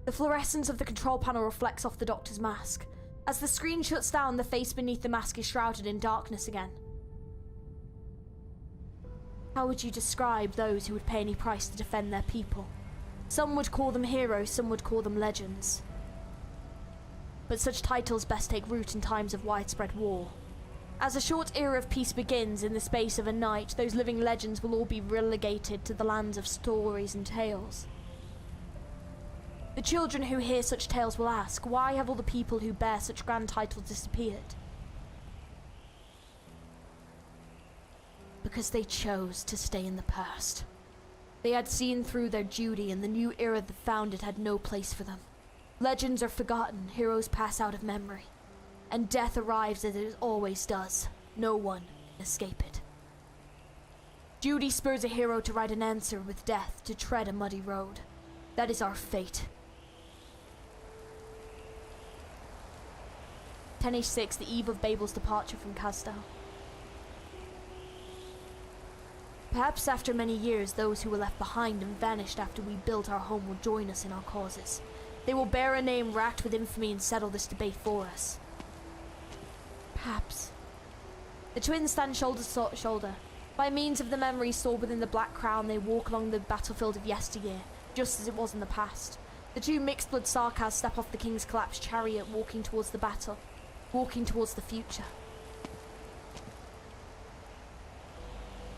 S3: The fluorescence of the control panel reflects off the doctor's mask. As the screen shuts down, the face beneath the mask is shrouded in darkness again. How would you describe those who would pay any price to defend their people? Some would call them heroes, some would call them legends. But such titles best take root in times of widespread war. As a short era of peace begins, in the space of a night, those living legends will all be relegated to the lands of stories and tales. The children who hear such tales will ask, why have all the people who bear such grand titles disappeared? Because they chose to stay in the past. They had seen through their duty, and the new era that founded had no place for them. Legends are forgotten, heroes pass out of memory. And death arrives as it always does. No one can escape it. Duty spurs a hero to write an answer with death, to tread a muddy road. That is our fate. 10H6, the eve of Babel's departure from Castel.
S4: Perhaps after many years, those who were left behind and vanished after we built our home will join us in our causes. They will bear a name racked with infamy and settle this debate for us. Perhaps. The twins stand shoulder to shoulder. By means of the memories stored within the Black Crown, they walk along the battlefield of yesteryear, just as it was in the past. The two mixed-blood Sarkaz step off the king's collapsed chariot, walking towards the battle, walking towards the future.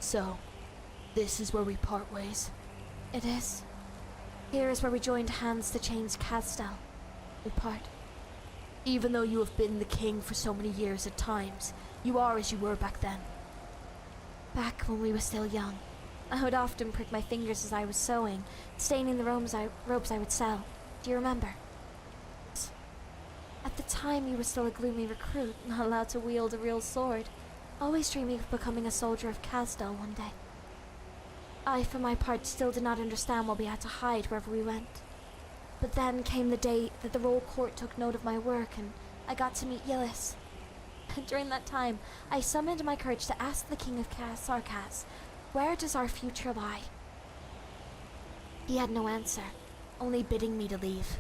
S4: So, this is where we part ways.
S6: It is. Here is where we joined hands to change Kastel. We part.
S4: Even though you have been the king for so many years at times, you are as you were back then.
S6: Back when we were still young, I would often prick my fingers as I was sewing, staining the ropes I would sell. Do you remember? At the time, you were still a gloomy recruit, not allowed to wield a real sword, always dreaming of becoming a soldier of Kastel one day. I, for my part, still did not understand why we had to hide wherever we went. But then came the day that the royal court took note of my work, and I got to meet Yillis. During that time, I summoned my courage to ask the king of Sarkaz, where does our future lie? He had no answer, only bidding me to leave.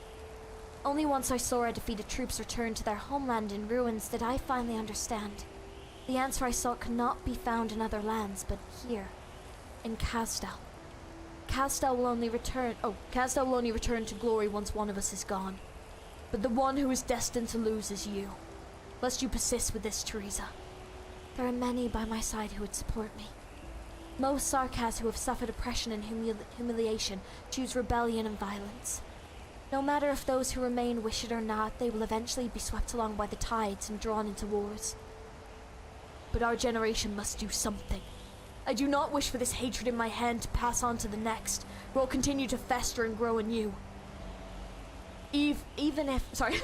S6: Only once I saw our defeated troops return to their homeland in ruins did I finally understand. The answer I sought could not be found in other lands, but here, in Kastel. Kastel will only return to glory once one of us is gone. But the one who is destined to lose is you. Lest you persist with this, Teresa. There are many by my side who would support me.
S4: Most Sarkaz who have suffered oppression and humiliation choose rebellion and violence. No matter if those who remain wish it or not, they will eventually be swept along by the tides and drawn into wars. But our generation must do something. I do not wish for this hatred in my hand to pass on to the next, who will continue to fester and grow anew. Even if... Sorry.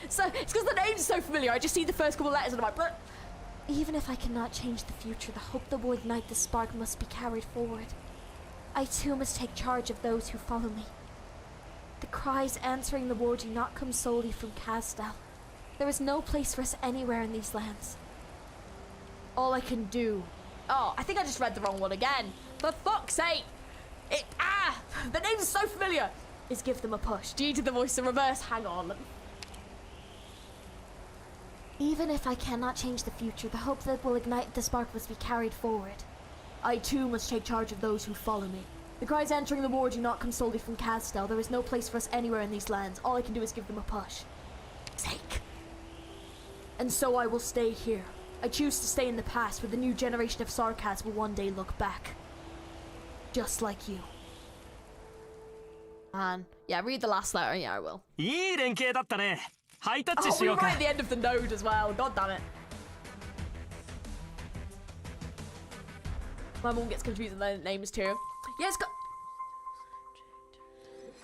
S4: So, it's because the name's so familiar, I just see the first couple of letters and I'm like... Bleh.
S6: Even if I cannot change the future, the hope that will ignite the spark must be carried forward. I too must take charge of those who follow me. The cries answering the war do not come solely from Kastel. There is no place for us anywhere in these lands.
S3: All I can do... Oh, I think I just read the wrong one again. For fuck's sake! The name's so familiar!
S4: Is give them a push.
S3: Due to the voice in reverse, hang on.
S6: Even if I cannot change the future, the hope that will ignite the spark must be carried forward.
S4: I too must take charge of those who follow me. The cries entering the war do not come solely from Kastel. There is no place for us anywhere in these lands. All I can do is give them a push. Sake. And so I will stay here. I choose to stay in the past, where the new generation of Sarkaz will one day look back. Just like you.
S3: Man, yeah, read the last letter. Yeah, I will.
S11: いい連携だったね。ハイタッチ
S3: Oh,
S11: し
S3: we
S11: よ
S3: were
S11: うか。
S3: right at the end of the node as well. God damn it. My mom gets confused with their names too. Yeah, it's got...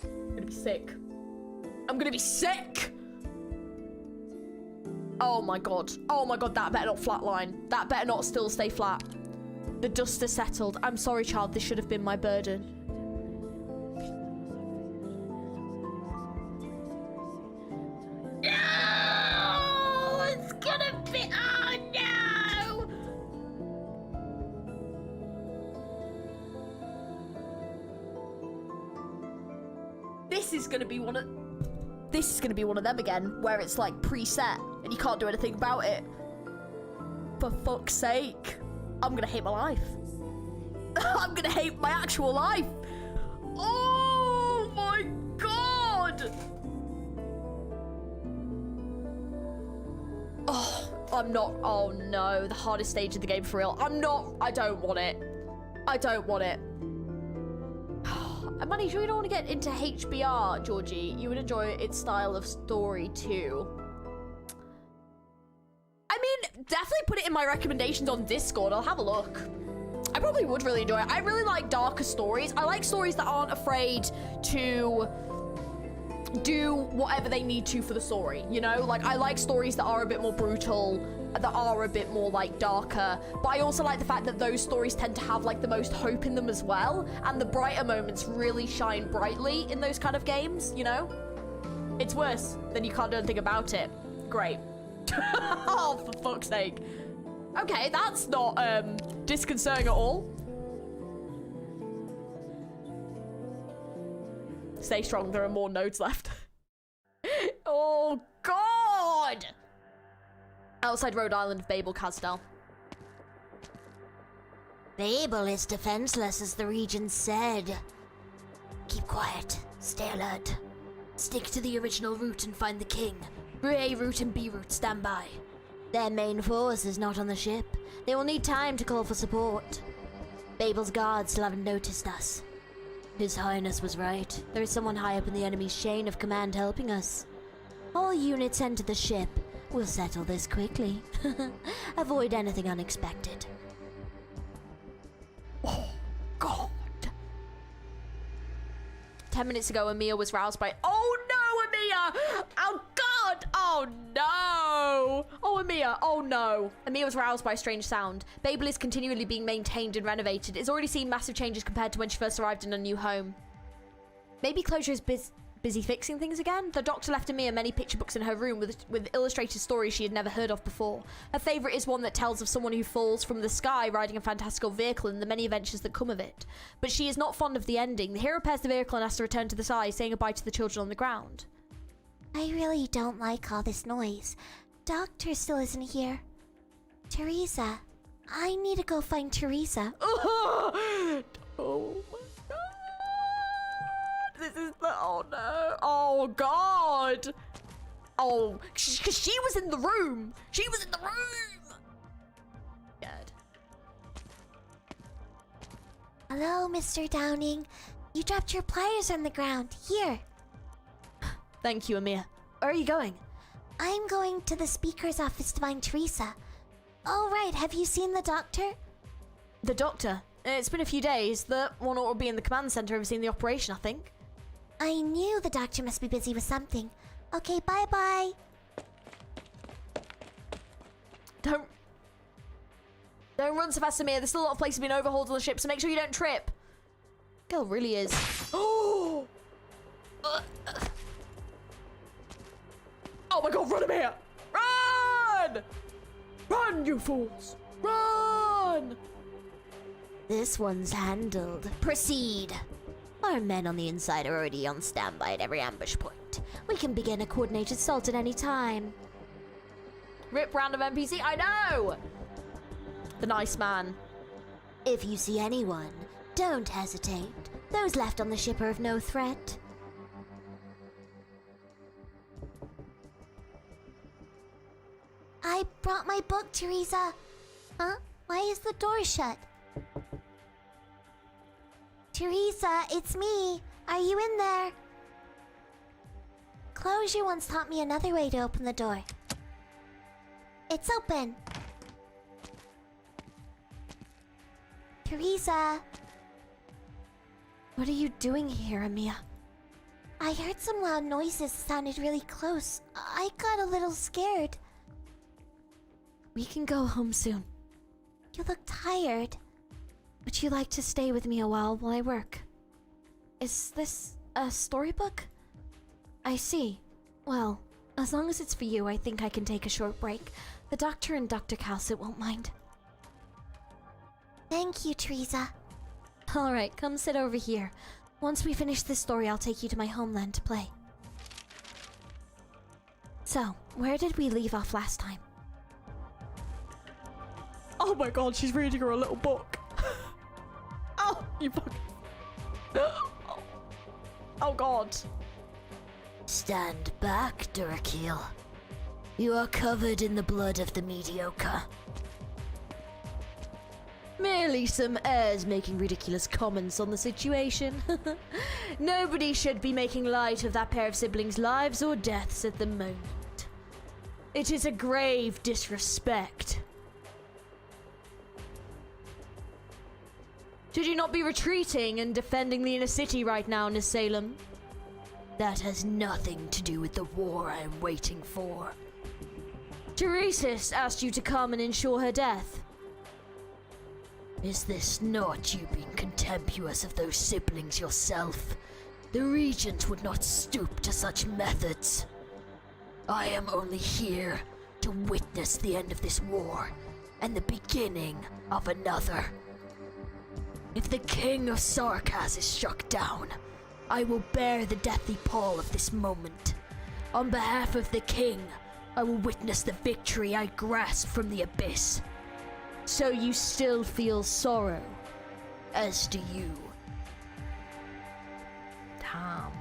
S3: I'm gonna be sick. I'm gonna be sick! Oh my god. Oh my god, that better not flatline. That better not still stay flat. The dust has settled. I'm sorry, child. This should have been my burden. No! It's gonna be... Oh no! This is gonna be one of... This is gonna be one of them again, where it's like preset and you can't do anything about it. For fuck's sake. I'm gonna hate my life. I'm gonna hate my actual life. Oh my god! Oh, I'm not. Oh no, the hardest stage of the game for real. I don't want it. I don't want it. Money, sure you don't want to get into HBR, Georgie. You would enjoy its style of story too. I mean, definitely put it in my recommendations on Discord. I'll have a look. I probably would really enjoy it. I really like darker stories. I like stories that aren't afraid to do whatever they need to for the story, you know? Like, I like stories that are a bit more brutal, that are a bit more, like, darker. But I also like the fact that those stories tend to have, like, the most hope in them as well. And the brighter moments really shine brightly in those kind of games, you know? It's worse. Then you can't do anything about it. Great. Oh, for fuck's sake. Okay, that's not disconcerting at all. Stay strong, there are more nodes left. Oh, God! Outside Rhode Island of Babel, Casdell.
S4: Babel is defenseless, as the regent said. Keep quiet. Stay alert. Stick to the original route and find the king. A route and B route stand by. Their main force is not on the ship. They will need time to call for support. Babel's guards still haven't noticed us. His Highness was right. There is someone high up in the enemy's chain of command helping us. All units enter the ship. We'll settle this quickly. Avoid anything unexpected.
S3: Oh, God. 10 minutes ago, Amir was roused by... Oh, no, Amir! Oh, God! Oh, no! Oh, Amir! Oh, no. Amir was roused by a strange sound. Babel is continually being maintained and renovated. It's already seen massive changes compared to when she first arrived in a new home. Maybe Closure is busy fixing things again? The doctor left Amir many picture books in her room with illustrated stories she had never heard of before. Her favourite is one that tells of someone who falls from the sky riding a fantastical vehicle and the many adventures that come of it. But she is not fond of the ending. The hero repairs the vehicle and has to return to the sky, saying goodbye to the children on the ground.
S6: I really don't like all this noise. Doctor still isn't here. Teresa. I need to go find Teresa.
S3: Oh my God. This is the... Oh no. Oh God. Oh, because she was in the room. She was in the room. Good.
S6: Hello, Mr. Downing. You dropped your pliers on the ground. Here.
S3: Thank you, Amir. Where are you going?
S6: I'm going to the speaker's office to find Teresa. Oh, right. Have you seen the doctor?
S3: The doctor? It's been a few days. The one ought to be in the command center overseeing the operation, I think.
S6: I knew the doctor must be busy with something. Okay, bye-bye.
S3: Don't run so fast, Amir. There's still a lot of places being overhauled on the ship, so make sure you don't trip. Girl really is. Oh! Oh my God, run, Amir! Run! Run, you fools! Run!
S4: This one's handled. Proceed. Our men on the inside are already on standby at every ambush point.
S6: We can begin a coordinated assault at any time.
S3: Rip random NPC, I know! The nice man.
S4: If you see anyone, don't hesitate. Those left on the ship are of no threat.
S6: I brought my book, Teresa. Huh? Why is the door shut? Teresa, it's me. Are you in there? Closure once taught me another way to open the door. It's open. Teresa.
S3: What are you doing here, Amir?
S6: I heard some loud noises sounded really close. I got a little scared.
S3: We can go home soon.
S6: You look tired.
S3: Would you like to stay with me a while I work? Is this a storybook? I see. Well, as long as it's for you, I think I can take a short break. The doctor and Dr. Calcit won't mind.
S6: Thank you, Teresa.
S3: Alright, come sit over here. Once we finish this story, I'll take you to my homeland to play. So, where did we leave off last time? Oh my God, she's reading her a little book. Oh, you fucking... Oh God.
S4: Stand back, Durkeel. You are covered in the blood of the mediocre. Merely some heirs making ridiculous comments on the situation. Nobody should be making light of that pair of siblings' lives or deaths at the moment. It is a grave disrespect. Should you not be retreating and defending the inner city right now, Salem? That has nothing to do with the war I am waiting for. Teresis asked you to come and ensure her death. Is this not you being contemptuous of those siblings yourself? The Regent would not stoop to such methods. I am only here to witness the end of this war and the beginning of another. If the King of Sarkaz is struck down, I will bear the deathly pall of this moment. On behalf of the king, I will witness the victory I grasp from the abyss. So you still feel sorrow, as do you.
S3: Damn.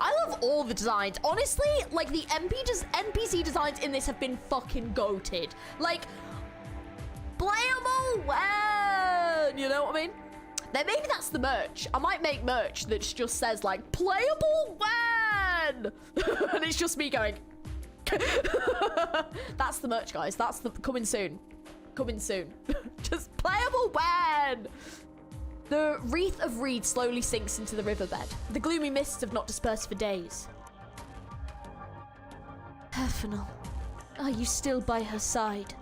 S3: I love all the designs. Honestly, like the NPC designs in this have been fucking goated. Like, playable when, you know what I mean? Then maybe that's the merch. I might make merch that just says like, playable when! And it's just me going. That's the merch, guys. That's the coming soon. Coming soon. Just playable when! The wreath of reed slowly sinks into the riverbed. The gloomy mists have not dispersed for days.
S6: Hefenel, are you still by her side?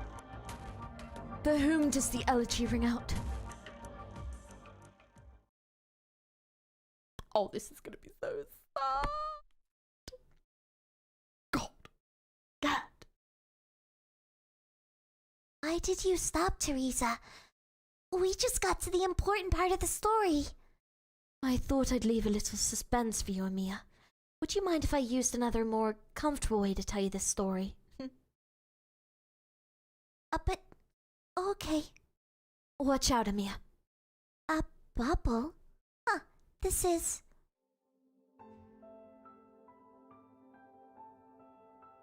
S6: For whom does the elegy ring out?
S3: Oh, this is gonna be so sad. God.
S2: Why did you stop, Teresa? We just got to the important part of the story.
S6: I thought I'd leave a little suspense for you, Mia. Would you mind if I used another more comfortable way to tell you this story?
S2: But... okay.
S6: Watch out, Amia.
S2: A bubble? Huh, this is...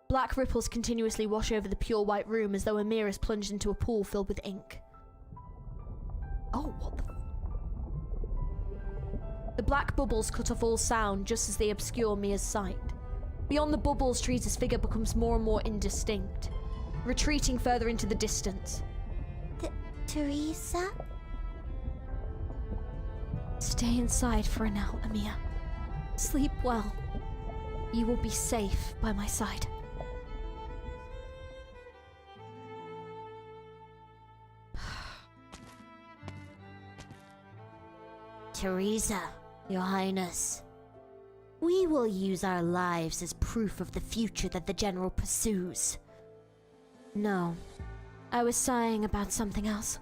S3: Black ripples continuously wash over the pure white room as though Amir is plunged into a pool filled with ink. Oh, what the... The black bubbles cut off all sound just as they obscure Mia's sight. Beyond the bubbles, Teresa's figure becomes more and more indistinct, retreating further into the distance.
S2: Teresa?
S6: Stay inside for now, Amia. Sleep well. You will be safe by my side.
S2: Teresa, Your Highness. We will use our lives as proof of the future that the General pursues.
S6: No. I was sighing about something else.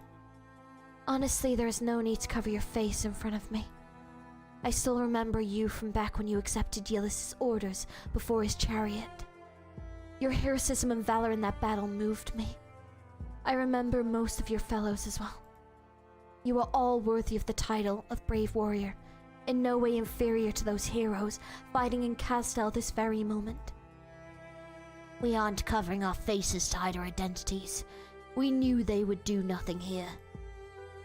S6: Honestly, there is no need to cover your face in front of me. I still remember you from back when you accepted Ulysses' orders before his chariot. Your heroism and valor in that battle moved me. I remember most of your fellows as well. You are all worthy of the title of brave warrior, in no way inferior to those heroes fighting in Castel this very moment.
S2: We aren't covering our faces to hide our identities. We knew they would do nothing here.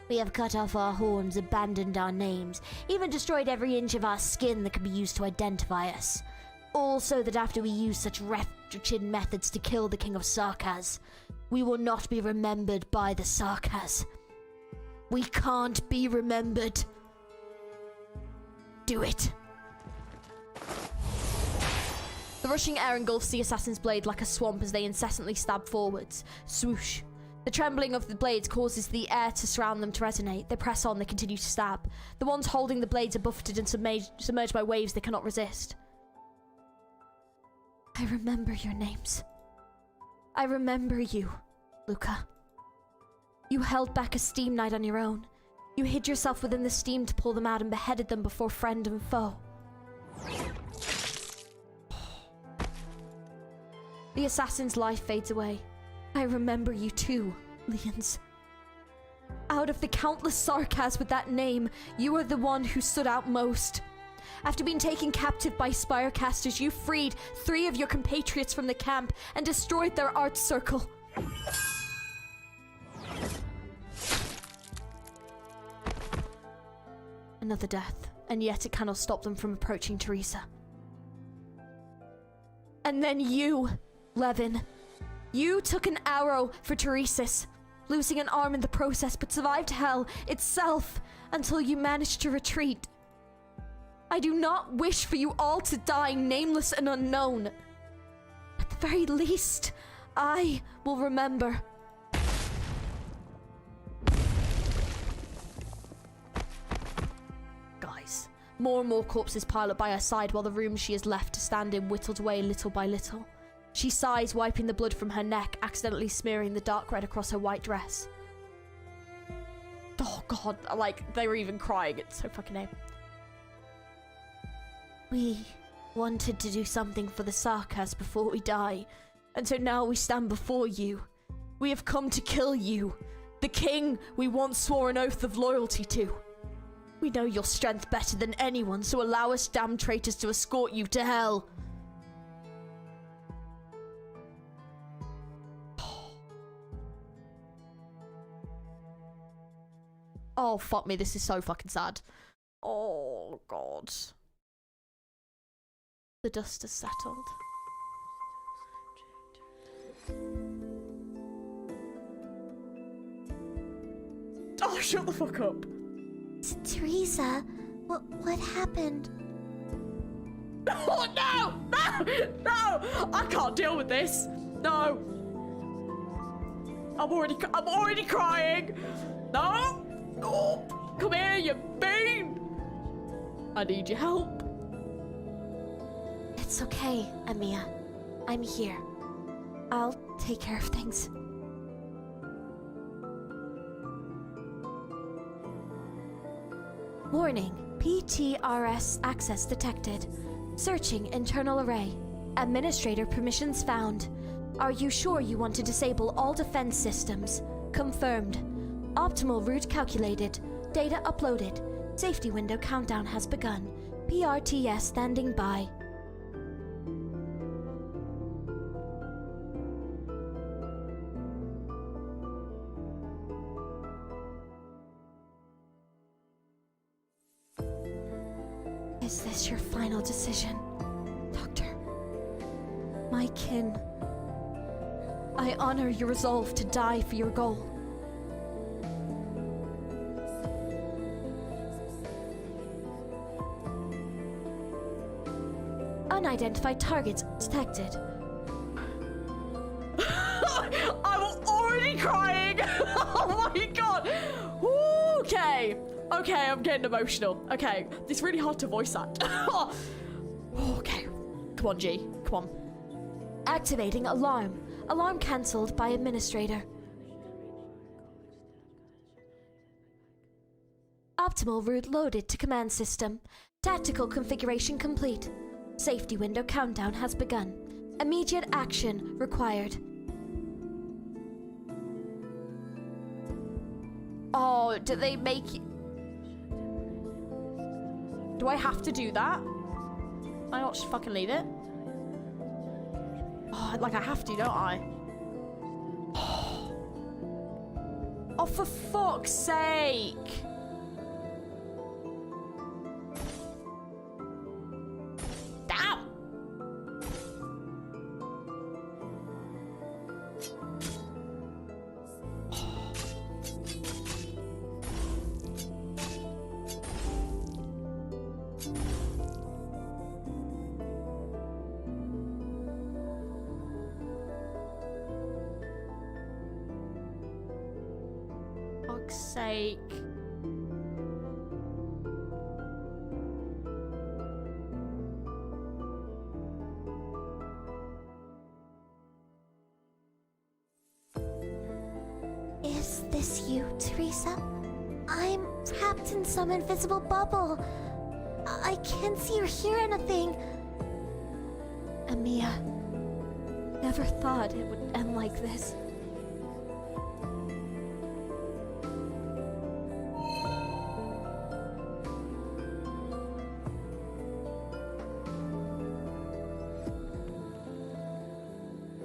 S2: We have cut off our horns, abandoned our names, even destroyed every inch of our skin that could be used to identify us. All so that after we use such wretched methods to kill the King of Sarkaz, we will not be remembered by the Sarkaz. We can't be remembered. Do it.
S3: The rushing air engulfs the assassin's blade like a swamp as they incessantly stab forwards. Swoosh. The trembling of the blades causes the air to surround them to resonate. They press on, they continue to stab. The ones holding the blades are buffeted and submerged by waves they cannot resist.
S6: I remember your names. I remember you, Luca. You held back a steam knight on your own. You hid yourself within the steam to pull them out and beheaded them before friend and foe. The assassin's life fades away. I remember you too, Lians. Out of the countless Sarkaz with that name, you are the one who stood out most. After being taken captive by Spirecasters, you freed 3 of your compatriots from the camp and destroyed their art circle. Another death, and yet it cannot stop them from approaching Teresa. And then you, Levin. You took an arrow for Teresis, losing an arm in the process, but survived hell itself until you managed to retreat. I do not wish for you all to die nameless and unknown. At the very least, I will remember.
S3: Guys, more and more corpses pile up by her side while the room she has left to stand in whittled away little by little. She sighs, wiping the blood from her neck, accidentally smearing the dark red across her white dress. Oh god, like, they were even crying, it's so fucking name.
S6: We wanted to do something for the Sarkas before we die, and so now we stand before you. We have come to kill you, the king we once swore an oath of loyalty to. We know your strength better than anyone, so allow us damned traitors to escort you to hell.
S3: Oh, fuck me, this is so fucking sad. Oh, God.
S6: The dust has settled.
S3: Oh, shut the fuck up.
S6: Teresa, what happened?
S3: Oh, no! No! No! I can't deal with this. No. I'm already crying. No! Oh, come here, you bean! I need your help.
S6: It's okay, Amiya. I'm here. I'll take care of things. Warning, PTRS access detected. Searching internal array. Administrator permissions found. Are you sure you want to disable all defense systems? Confirmed. Optimal route calculated. Data uploaded. Safety window countdown has begun. PRTS standing by. Is this your final decision, Doctor? My kin. I honor your resolve to die for your goal. Unidentified targets detected.
S3: I'm already crying. Oh my god. Okay. Okay, I'm getting emotional. Okay, it's really hard to voice that. Okay. Come on, G. Come on.
S6: Activating alarm. Alarm cancelled by administrator. Optimal route loaded to command system. Tactical configuration complete. Safety window countdown has begun. Immediate action required.
S3: Oh, do they make you... Do I have to do that? I not just fucking leave it? Oh, like I have to, don't I? Oh, for fuck's sake! Damn! Fuck's sake.
S6: Is this you, Teresa? I'm trapped in some invisible bubble. I can't see or hear anything. Amiya, never thought it would end like this.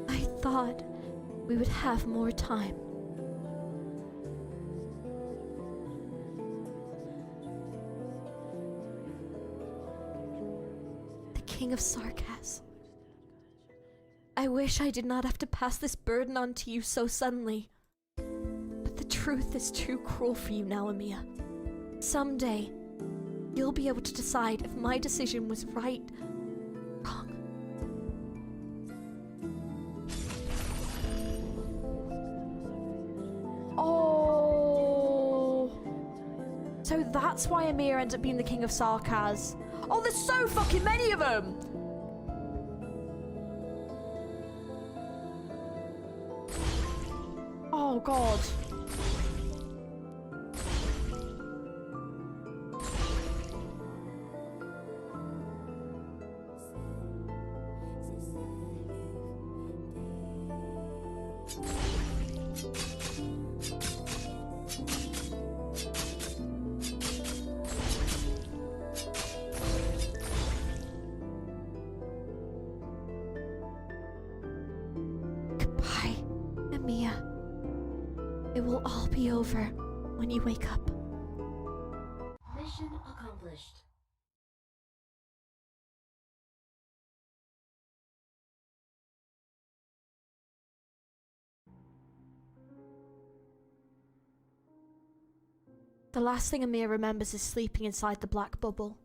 S6: I thought we would have more time. King of Sarkas. I wish I did not have to pass this burden on to you so suddenly. But the truth is too cruel for you now, Amiya. Someday, you'll be able to decide if my decision was right or wrong.
S3: Oh. So that's why Amiya ends up being the King of Sarkas. Oh, there's so fucking many of them! Oh, God.
S6: Mia. It will all be over when you wake up.
S2: Mission accomplished.
S6: The last thing Amir remembers is sleeping inside the black bubble.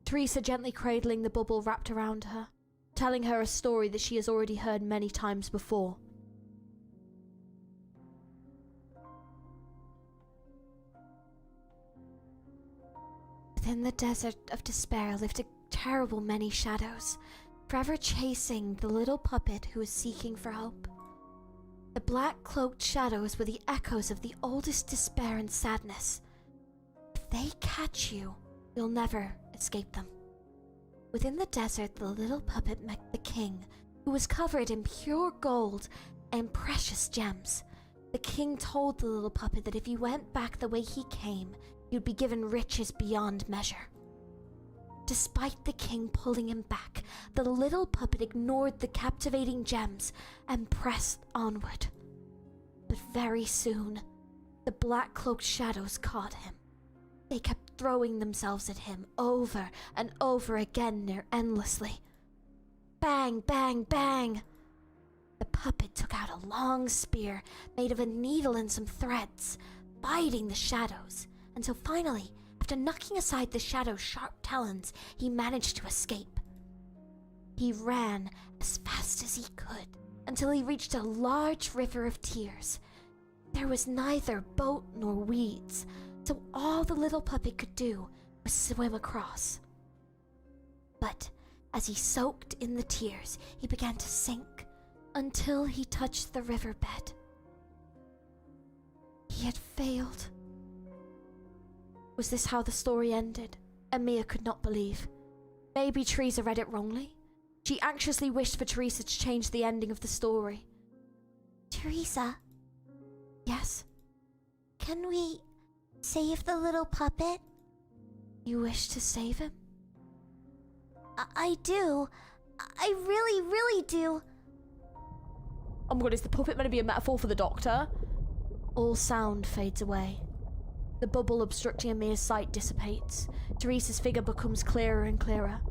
S6: Teresa gently cradling the bubble wrapped around her, telling her a story that she has already heard many times before. Within the desert of despair lived a terrible many shadows, forever chasing the little puppet who was seeking for hope. The black-cloaked shadows were the echoes of the oldest despair and sadness. If they catch you, you'll never escape them. Within the desert, the little puppet met the king, who was covered in pure gold and precious gems. The king told the little puppet that if he went back the way he came, he would be given riches beyond measure. Despite the king pulling him back, the little puppet ignored the captivating gems and pressed onward. But very soon, the black-cloaked shadows caught him. They kept throwing themselves at him over and over again near endlessly. Bang, bang, bang! The puppet took out a long spear made of a needle and some threads, biting the shadows, until finally, after knocking aside the shadow's sharp talons, he managed to escape. He ran as fast as he could until he reached a large river of tears. There was neither boat nor weeds, so all the little puppet could do was swim across. But as he soaked in the tears, he began to sink until he touched the riverbed. He had failed. Was this how the story ended? Amir could not believe. Maybe Teresa read it wrongly. She anxiously wished for Teresa to change the ending of the story.
S4: Teresa,
S6: Yes?
S4: can we save the little puppet?
S6: You wish to save him?
S4: I do. I really, really do.
S3: Oh my god, is the puppet meant to be a metaphor for the doctor?
S6: All sound fades away. The bubble obstructing Amir's sight dissipates. Teresa's figure becomes clearer and clearer.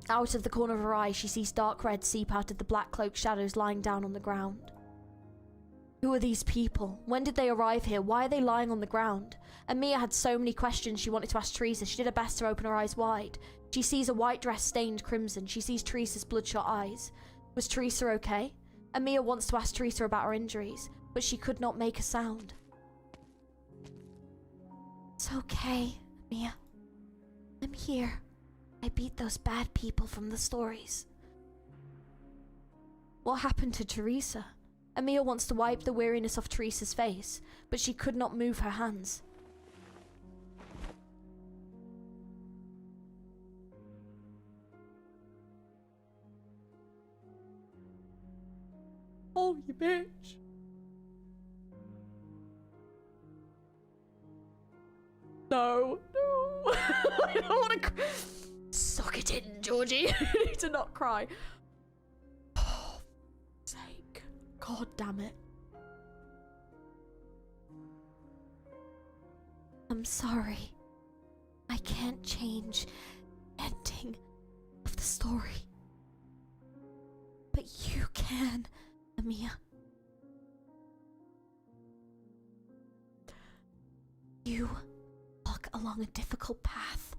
S6: Out of the corner of her eye, she sees dark red seep out of the black cloaked shadows lying down on the ground. Who are these people? When did they arrive here? Why are they lying on the ground? Amir had so many questions she wanted to ask Teresa. She did her best to open her eyes wide. She sees a white dress stained crimson. She sees Teresa's bloodshot eyes. Was Teresa okay? Amir wants to ask Teresa about her injuries, but she could not make a sound. It's okay, Amir. I'm here. I beat those bad people from the stories. What happened to Teresa? Amir wants to wipe the weariness off Teresa's face, but she could not move her hands. Oh, you bitch. No. No. I don't want to suck it in, Georgie. You need to not cry. Oh, for sake. God damn it. I'm sorry. I can't change the ending of the story. But you can, Amir. You walk along a difficult path.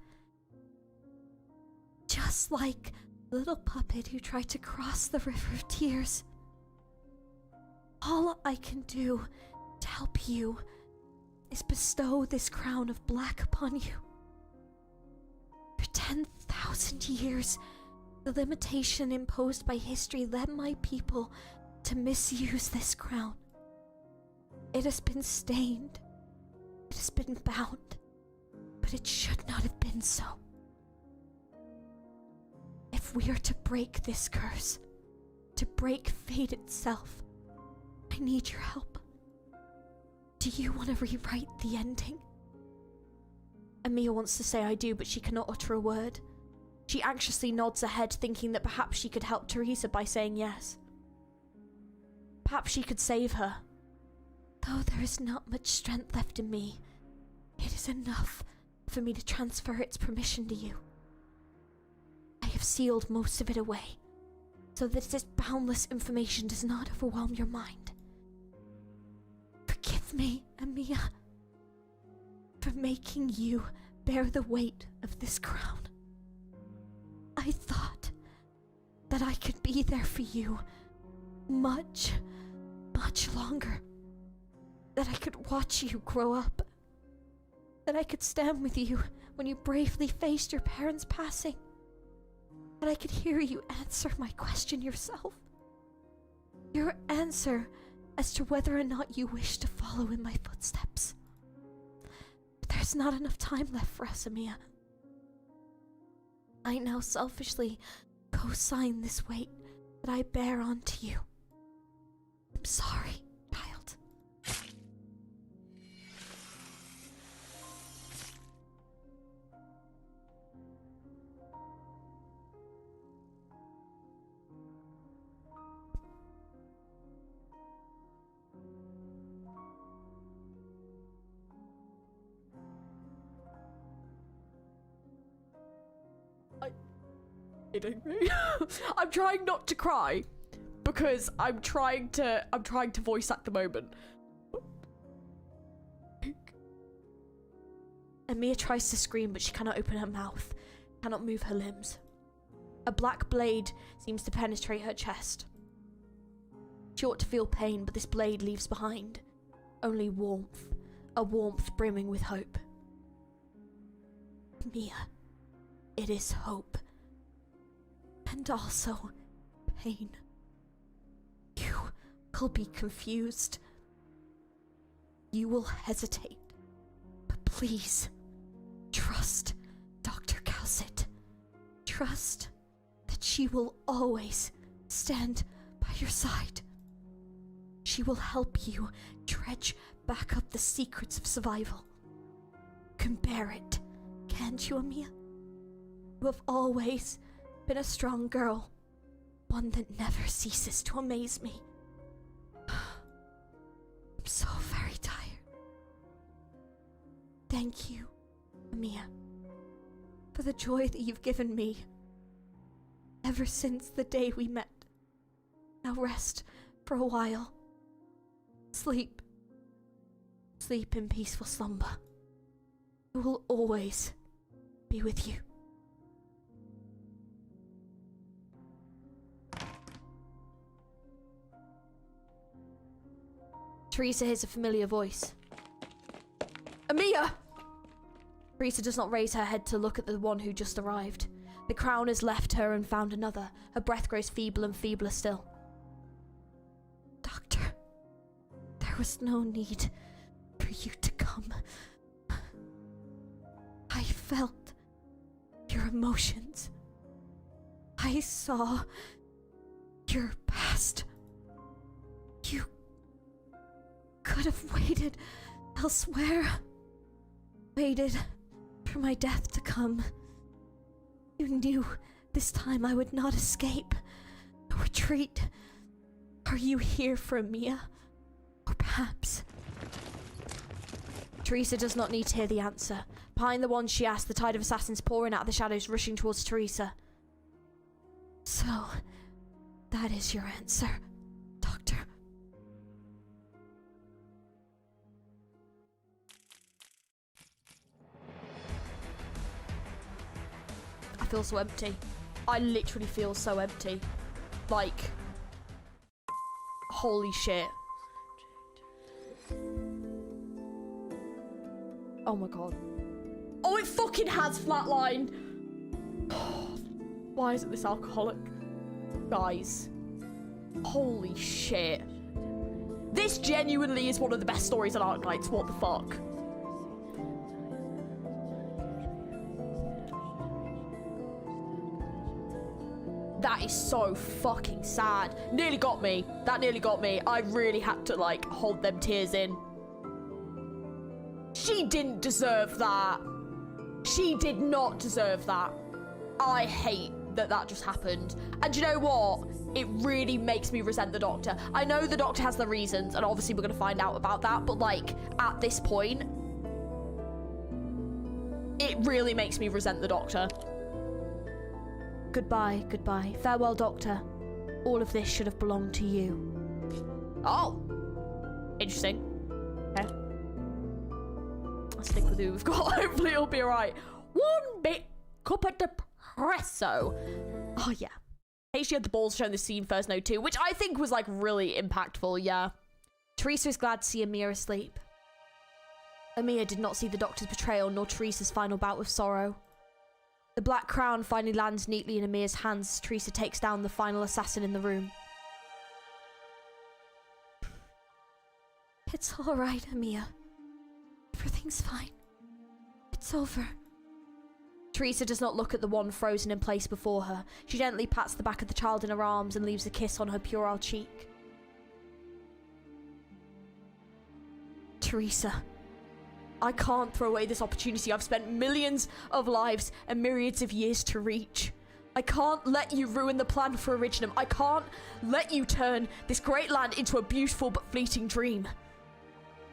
S6: Just like the little puppet who tried to cross the river of tears. All I can do to help you is bestow this crown of black upon you. For 10,000 years, the limitation imposed by history led my people to misuse this crown. It has been stained. It has been bound. But it should not have been so. If we are to break this curse, to break fate itself, I need your help. Do you want to rewrite the ending? Amir wants to say I do, but she cannot utter a word.
S3: She anxiously nods her head, thinking that perhaps she could help Teresa by saying yes. Perhaps she could save her.
S6: Though there is not much strength left in me, it is enough for me to transfer its permission to you. I have sealed most of it away, so that this boundless information does not overwhelm your mind. Forgive me, Amiya, for making you bear the weight of this crown. I thought that I could be there for you much, much longer. That I could watch you grow up. That I could stand with you when you bravely faced your parents' passing. That I could hear you answer my question yourself. Your answer as to whether or not you wish to follow in my footsteps. But there's not enough time left for us, Amiya. I now selfishly co-sign this weight that I bear onto you. I'm sorry, child.
S3: Kidding me? I'm trying not to cry because I'm trying to voice act the moment.
S6: Amiya tries to scream, but she cannot open her mouth, cannot move her limbs. A black blade seems to penetrate her chest. She ought to feel pain, but this blade leaves behind only warmth, a warmth brimming with hope. Amiya, it is hope. And also pain. You will be confused. You will hesitate. But please, trust Dr. Cowsit. Trust that she will always stand by your side. She will help you dredge back up the secrets of survival. You can bear it, can't you, Amiya? You have always been a strong girl, one that never ceases to amaze me. I'm so very tired. Thank you, Amiya, for the joy that you've given me ever since the day we met. Now rest for a while. Sleep. Sleep in peaceful slumber. I will always be with you.
S3: Teresa hears a familiar voice. Amiya! Teresa does not raise her head to look at the one who just arrived. The crown has left her and found another. Her breath grows feeble and feebler still.
S6: Doctor, there was no need for you to come. I felt your emotions. I saw your past. You could have waited elsewhere. Waited for my death to come. You knew this time I would not escape, no retreat. Are you here for Amiya? Or perhaps...
S3: Teresa does not need to hear the answer. Behind the one she asked, the tide of assassins pouring out of the shadows, rushing towards Teresa.
S6: So, that is your answer, Doctor.
S3: I feel so empty. I literally feel so empty. Like, holy shit. Oh my god. Oh, it fucking has flatlined. Why isn't this alcoholic? Guys. Holy shit. This genuinely is one of the best stories on Arknights. What the fuck? That is so fucking sad. Nearly got me. That nearly got me. I really had to, like, hold them tears in. She didn't deserve that. She did not deserve that. I hate that that just happened. And you know what? It really makes me resent the Doctor. I know the Doctor has the reasons, and obviously we're going to find out about that, but like, at this point, it really makes me resent the Doctor.
S6: Goodbye, goodbye. Farewell, Doctor. All of this should have belonged to you.
S3: Oh. Interesting. Okay. I'll stick with who we've got. Hopefully it'll be alright. One big cup of depresso. Oh, yeah. She had the balls showing the scene first note too, which I think was like really impactful, yeah.
S6: Teresa is glad to see Amir asleep. Amir did not see the Doctor's betrayal nor Teresa's final bout with sorrow. The black crown finally lands neatly in Amir's hands as Teresa takes down the final assassin in the room. It's all right, Amir. Everything's fine. It's over.
S3: Teresa does not look at the one frozen in place before her. She gently pats the back of the child in her arms and leaves a kiss on her puerile cheek.
S6: Teresa.
S3: I can't throw away this opportunity I've spent millions of lives and myriads of years to reach. I can't let you ruin the plan for Originum. I can't let you turn this great land into a beautiful but fleeting dream.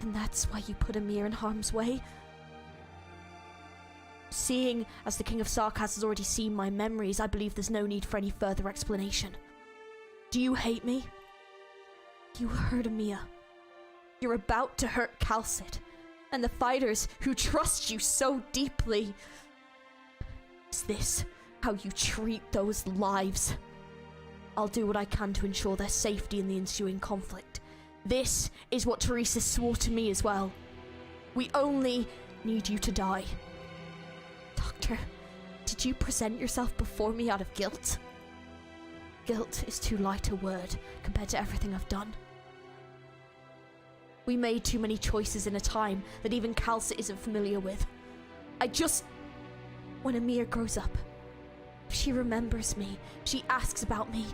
S6: And that's why you put Amir in harm's way?
S3: Seeing as the King of Sarkaz has already seen my memories, I believe there's no need for any further explanation. Do you hate me?
S6: You hurt Amir.
S3: You're about to hurt Calcit and the fighters who trust you so deeply. Is this how you treat those lives? I'll do what I can to ensure their safety in the ensuing conflict. This is what Teresa swore to me as well. We only need you to die.
S6: Doctor, did you present yourself before me out of guilt? Guilt is too light a word compared to everything I've done.
S3: We made too many choices in a time that even Calcit isn't familiar with.
S6: When Amir grows up, if she remembers me, she asks about me,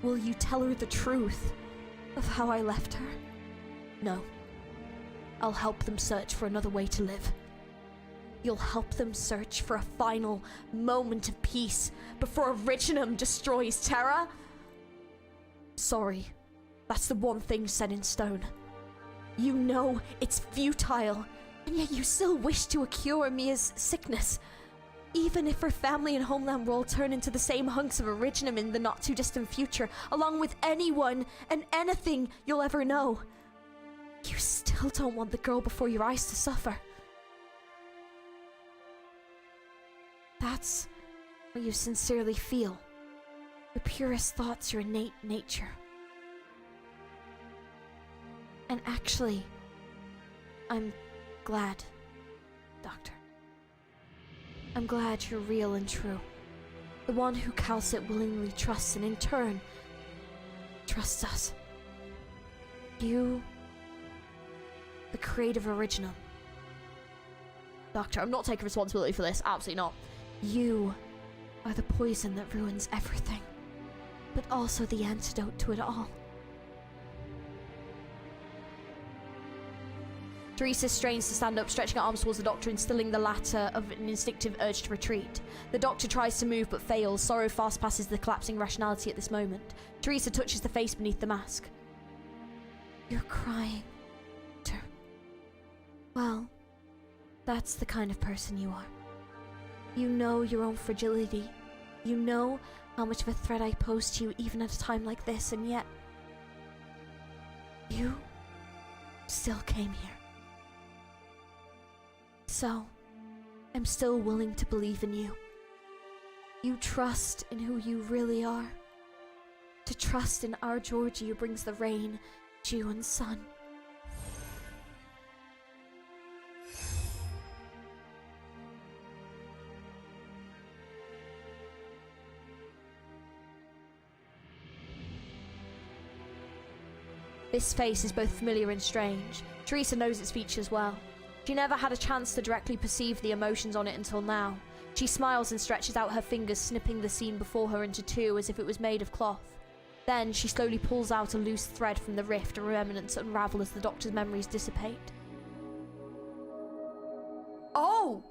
S6: will you tell her the truth of how I left her?
S3: No. I'll help them search for another way to live. You'll help them search for a final moment of peace before Originum destroys Terra? Sorry, that's the one thing set in stone. You know it's futile, and yet you still wish to cure Mia's sickness. Even if her family and homeland will turn into the same hunks of Originum in the not-too-distant future, along with anyone and anything you'll ever know. You still don't want the girl before your eyes to suffer.
S6: That's what you sincerely feel. Your purest thoughts, your innate nature. And actually, I'm glad, Doctor. I'm glad you're real and true. The one who Calcit willingly trusts and in turn, trusts us. You, the creative Originum.
S3: Doctor, I'm not taking responsibility for this. Absolutely not.
S6: You are the poison that ruins everything, but also the antidote to it all.
S3: Teresa strains to stand up, stretching her arms towards the Doctor, instilling the latter of an instinctive urge to retreat. The Doctor tries to move but fails. Sorrow fast passes the collapsing rationality at this moment. Teresa touches the face beneath the mask.
S6: You're crying, Doctor. Well, that's the kind of person you are. You know your own fragility. You know how much of a threat I pose to you even at a time like this, and yet you still came here. So, I'm still willing to believe in you. You trust in who you really are. To trust in our Georgie who brings the rain, dew, and sun.
S3: This face is both familiar and strange. Teresa knows its features well. She never had a chance to directly perceive the emotions on it until now. She smiles and stretches out her fingers, snipping the scene before her into two as if it was made of cloth. Then she slowly pulls out a loose thread from the rift, and remnants unravel as the Doctor's memories dissipate. Oh!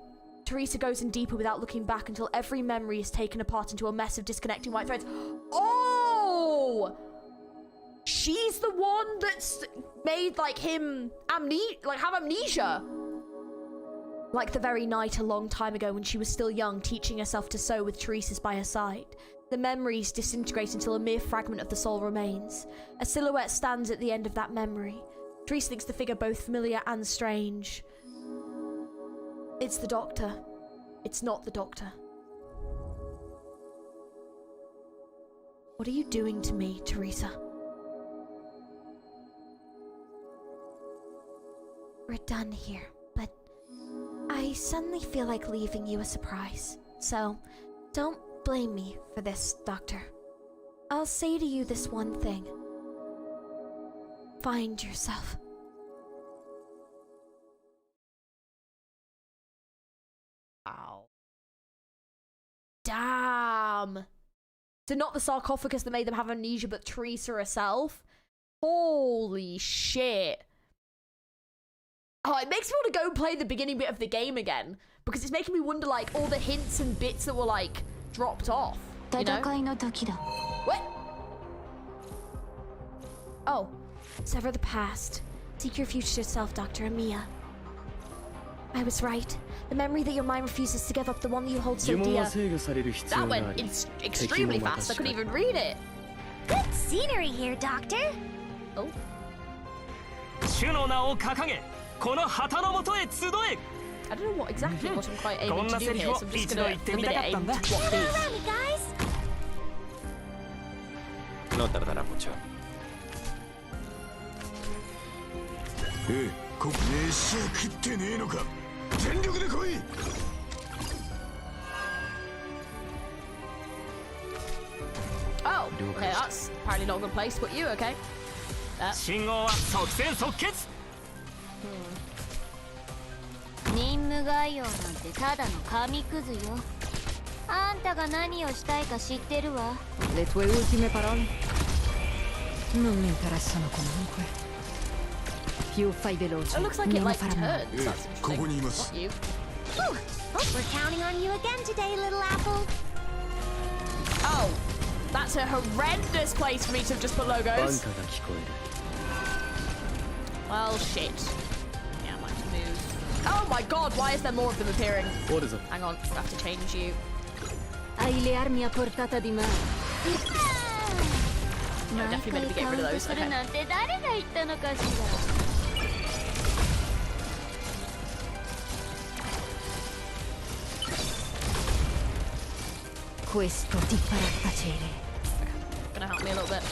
S3: Teresa goes in deeper without looking back until every memory is taken apart into a mess of disconnecting white threads. Oh! She's the one that's made, like, him have amnesia. Like the very night a long time ago when she was still young, teaching herself to sew with Teresa's by her side. The memories disintegrate until a mere fragment of the soul remains. A silhouette stands at the end of that memory. Teresa thinks the figure both familiar and strange. It's the doctor. It's not the doctor. What are you doing to me, Teresa?
S6: We're done here, but I suddenly feel like leaving you a surprise. So, don't blame me for this, Doctor. I'll say to you this one thing. Find yourself.
S3: Ow. Damn. So not the sarcophagus that made them have amnesia, but Teresa herself? Holy shit. Oh, it makes me want to go play the beginning bit of the game again. Because it's making me wonder, like, all the hints and bits that were, like, dropped off. You know? What?
S6: Oh, sever the past. Seek your future self, Dr. Amiya. I was right. The memory that your mind refuses to give up, the one that you hold so dear.
S3: That went extremely fast. I couldn't even read it.
S2: Good scenery here, Doctor.
S3: Oh.
S11: 主の名を掲げ、この旗の下へ集え。
S3: I don't know what exactly what I'm quite aiming to do here, so I'm just gonna aim to watch
S2: Hey,
S3: these.
S2: Rami, guys.
S10: No tardará mucho.
S8: 飯食ってねえのか。全力で来い。
S3: Oh, okay, that's apparently not a good place to put you, okay.
S11: 信号は即戦即決。
S2: 任務概要なんてただの紙くずよ。あんたが何をしたいか知ってるわ。
S5: Le tue ultime parole? Non mi interessano comunque. Più fai veloce.
S3: It looks like it like turns. That's interesting.
S8: ここにいま
S3: Not
S8: す。
S3: you.
S2: We're counting on you again today, little apple.
S3: Oh, that's a horrendous place for me to have just put logos. Well, shit. Yeah, I might have to move. Oh my god, why is there more of them appearing? Hang on, I have to change you.
S5: Hai le armi a portata di mano.
S3: No, definitely meant to be getting rid of those. Okay.
S2: なんて誰が言ったのかしら。
S5: Questo ti farà tacere.
S3: Gonna help me a little bit.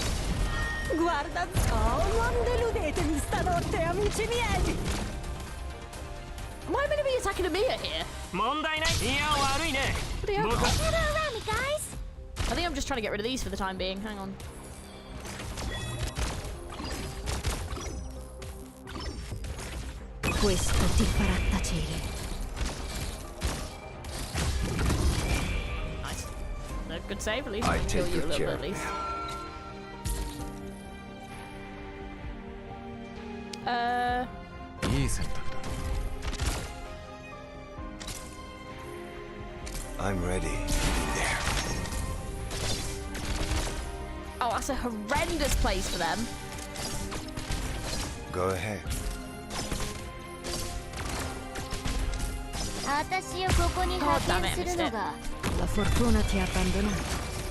S5: Guarda, non deludetemi stanotte, amici miei.
S3: Am I meant to be attacking Amiya here?
S11: 問題ない。いや悪いね。
S3: Bloody hell.
S11: 僕は
S2: Hello, Rami, guys.
S3: I think I'm just trying to get rid of these for the time being. Hang on.
S5: Questo ti farà tacere.
S3: Nice. No, good save, at least.
S8: I
S3: I can kill
S8: take
S3: you a
S8: good
S3: little bit
S8: care
S3: at
S8: of
S3: least. Uh,
S7: いい選択だ。
S8: I'm ready. In there.
S3: oh, that's a horrendous place for them.
S8: Go ahead.
S2: 私をここに派遣するのが。
S5: La fortuna ti ha abbandonato.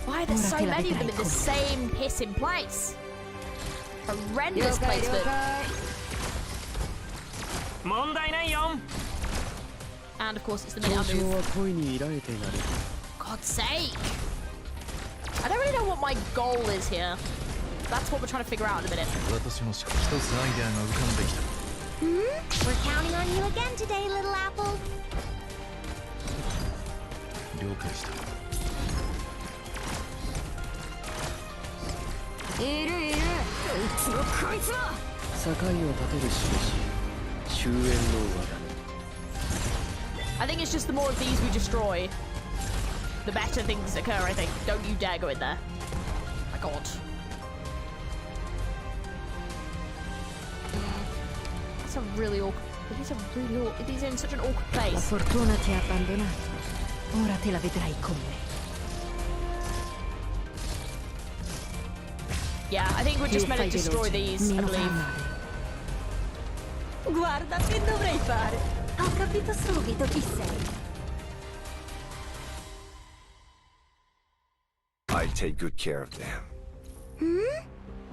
S3: Why are there
S5: Ora
S3: so
S5: te la
S3: many of them
S5: vedrai
S3: in the
S5: con-
S3: same pissing place? Horrendous placement.
S11: 問題ないよ。
S3: And of course, it's the minute I move.
S9: は恋に抱いてなる。
S3: God's sake! I don't really know what my goal is here. That's what we're trying to figure out in a minute.
S7: 私も一つアイデアが浮かんできた。
S2: We're counting on you again today, little apple.
S7: 了解した。
S5: いるいる。こいつもこいつも。
S9: 境を立てる印。終焉の輪だ。
S3: I think it's just the more of these we destroy, the better things occur, I think. Don't you dare go in there. My god. That's a really awkward He's in such an awkward
S5: La
S3: place.
S5: fortuna ti ha abbandonato. Ora te la vedrai con me.
S3: Yeah, I think we're just meant to destroy these, I believe.
S5: Guarda che dovrei fare. Ho capito subito chi sei.
S8: I'll take good care of them.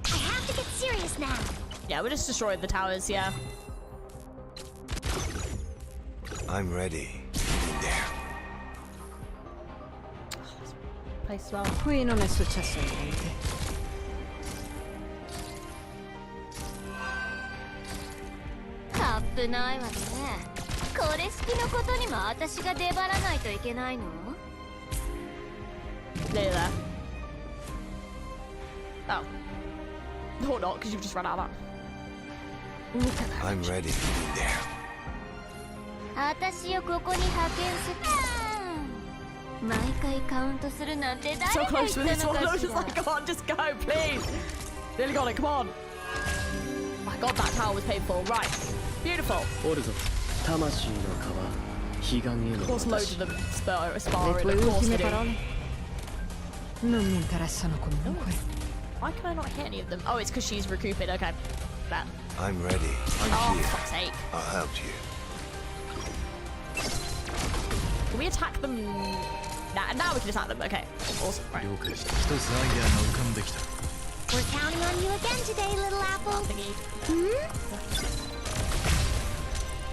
S2: I have to get serious now.
S3: Yeah, we're just destroying the towers, yeah.
S8: I'm ready. In there.
S3: Place as well.
S5: Qui non è successo niente.
S2: 危ないわね。これ好きのことにも私が出張らないといけないの？
S3: Nearly there. Oh. Or not, because you've just run out of that.
S8: I'm ready. In there.
S2: 私をここに派遣する。毎回カウントするなんて
S3: So
S2: 誰が
S3: close
S2: 言
S3: with
S2: っ
S3: this
S2: たの
S3: one. I
S2: か
S3: was
S2: し
S3: just
S2: ら。
S3: like, come on, just go, please. Nearly got it, come on. My god, that tower was painful. Right. Beautiful.
S9: オルゾ魂の川彼岸への
S3: Of course, loads
S9: 私
S3: of them spar,
S5: Le
S3: sparring.
S5: tue
S3: Of course
S5: ultime
S3: they do.
S5: parole? Non mi interessano comunque.
S3: Why can I not hit any of them? Oh, it's because she's recouping. Okay. That.
S8: I'm ready. I'm
S3: Oh,
S8: here.
S3: for fuck's sake.
S8: I'll help you.
S3: Can we attack them? Nah, now we can attack them. Okay. Awesome. Right.
S7: 了解した。一つアイデアが浮かんできた。
S2: We're counting on you again today, little apple.
S3: Thingy.
S2: Hmm?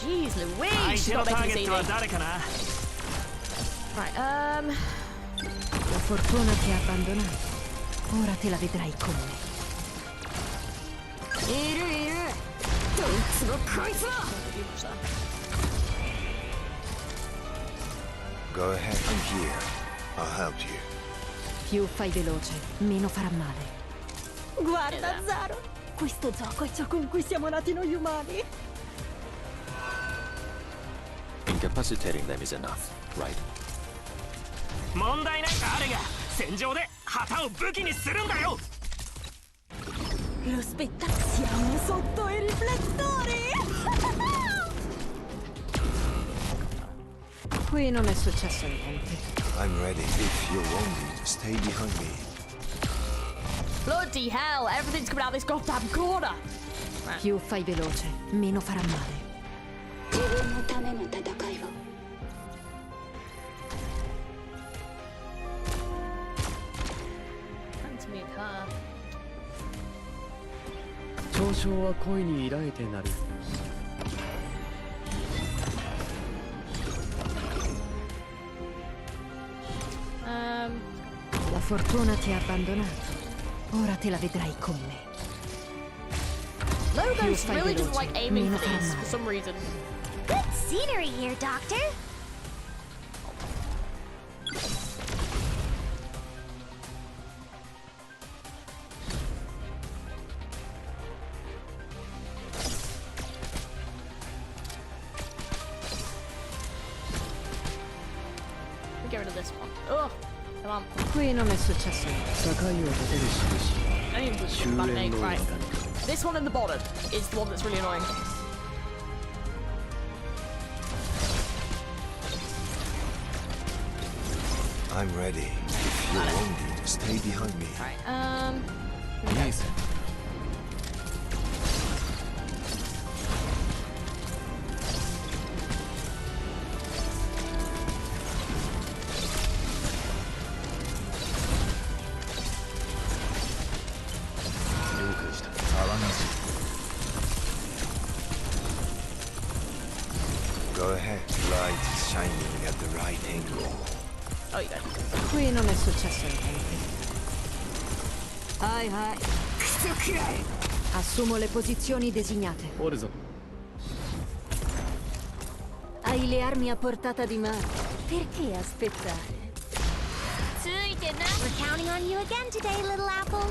S3: Jeez
S11: 相
S3: Louise, she's
S11: 手の
S3: not
S11: ター
S3: making
S11: ゲ
S3: this
S11: ットは
S3: easy.
S11: 誰かな？
S3: Right,
S5: La fortuna ti ha abbandonato. Ora te la vedrai con me.
S2: いるいる。どいつもこいつも。
S3: not do much there.
S8: Go ahead. I'm here. I'll help you.
S5: Più fai veloce, meno farà male. Guarda,
S3: Esatto.
S5: Zaro! Questo gioco è ciò con cui siamo nati noi umani.
S10: Incapacitating them is enough, right?
S11: 問題ない。誰が戦場で旗を武器にするんだよ。
S5: Lo spettacolo siamo sotto i riflettori! Qui non è successo niente.
S8: I'm ready. If you're wounded, stay behind me.
S3: Bloody hell, everything's coming out this goddamn corner.
S5: Più fai veloce, meno farà male.
S2: 自分のための戦いを。
S3: Trying to move her.
S9: 嘲笑は恋に抱いてなる
S5: La fortuna ti ha abbandonato. Ora te la vedrai con me.
S3: Logos
S5: fai
S3: really doesn't
S5: veloce,
S3: like aiming
S5: meno
S3: for
S5: farà
S3: these
S5: male.
S3: for some reason.
S2: Good scenery here, Doctor.
S3: Let me get rid of this one. Ugh. Come on.
S5: Qui non è successo niente.
S9: 境を立てる印
S3: I didn't even
S9: 終
S3: bad
S9: 焉
S3: name.
S9: の
S3: Right.
S9: 中に
S3: This one in the bottom is the one that's really annoying.
S8: I'm ready. If you're wounded, stay behind me.
S3: Right.
S7: いい線。 了解した。騒がしい。
S8: Go ahead. Light is shining at the right angle.
S3: Oh, you go.
S5: Qui non è successo niente. Hai hai. Assumo le posizioni designate.
S9: オルゾ
S5: Hai le armi a portata di mano. Perché aspettare?
S2: ついてな。We're counting on you again today, little apple.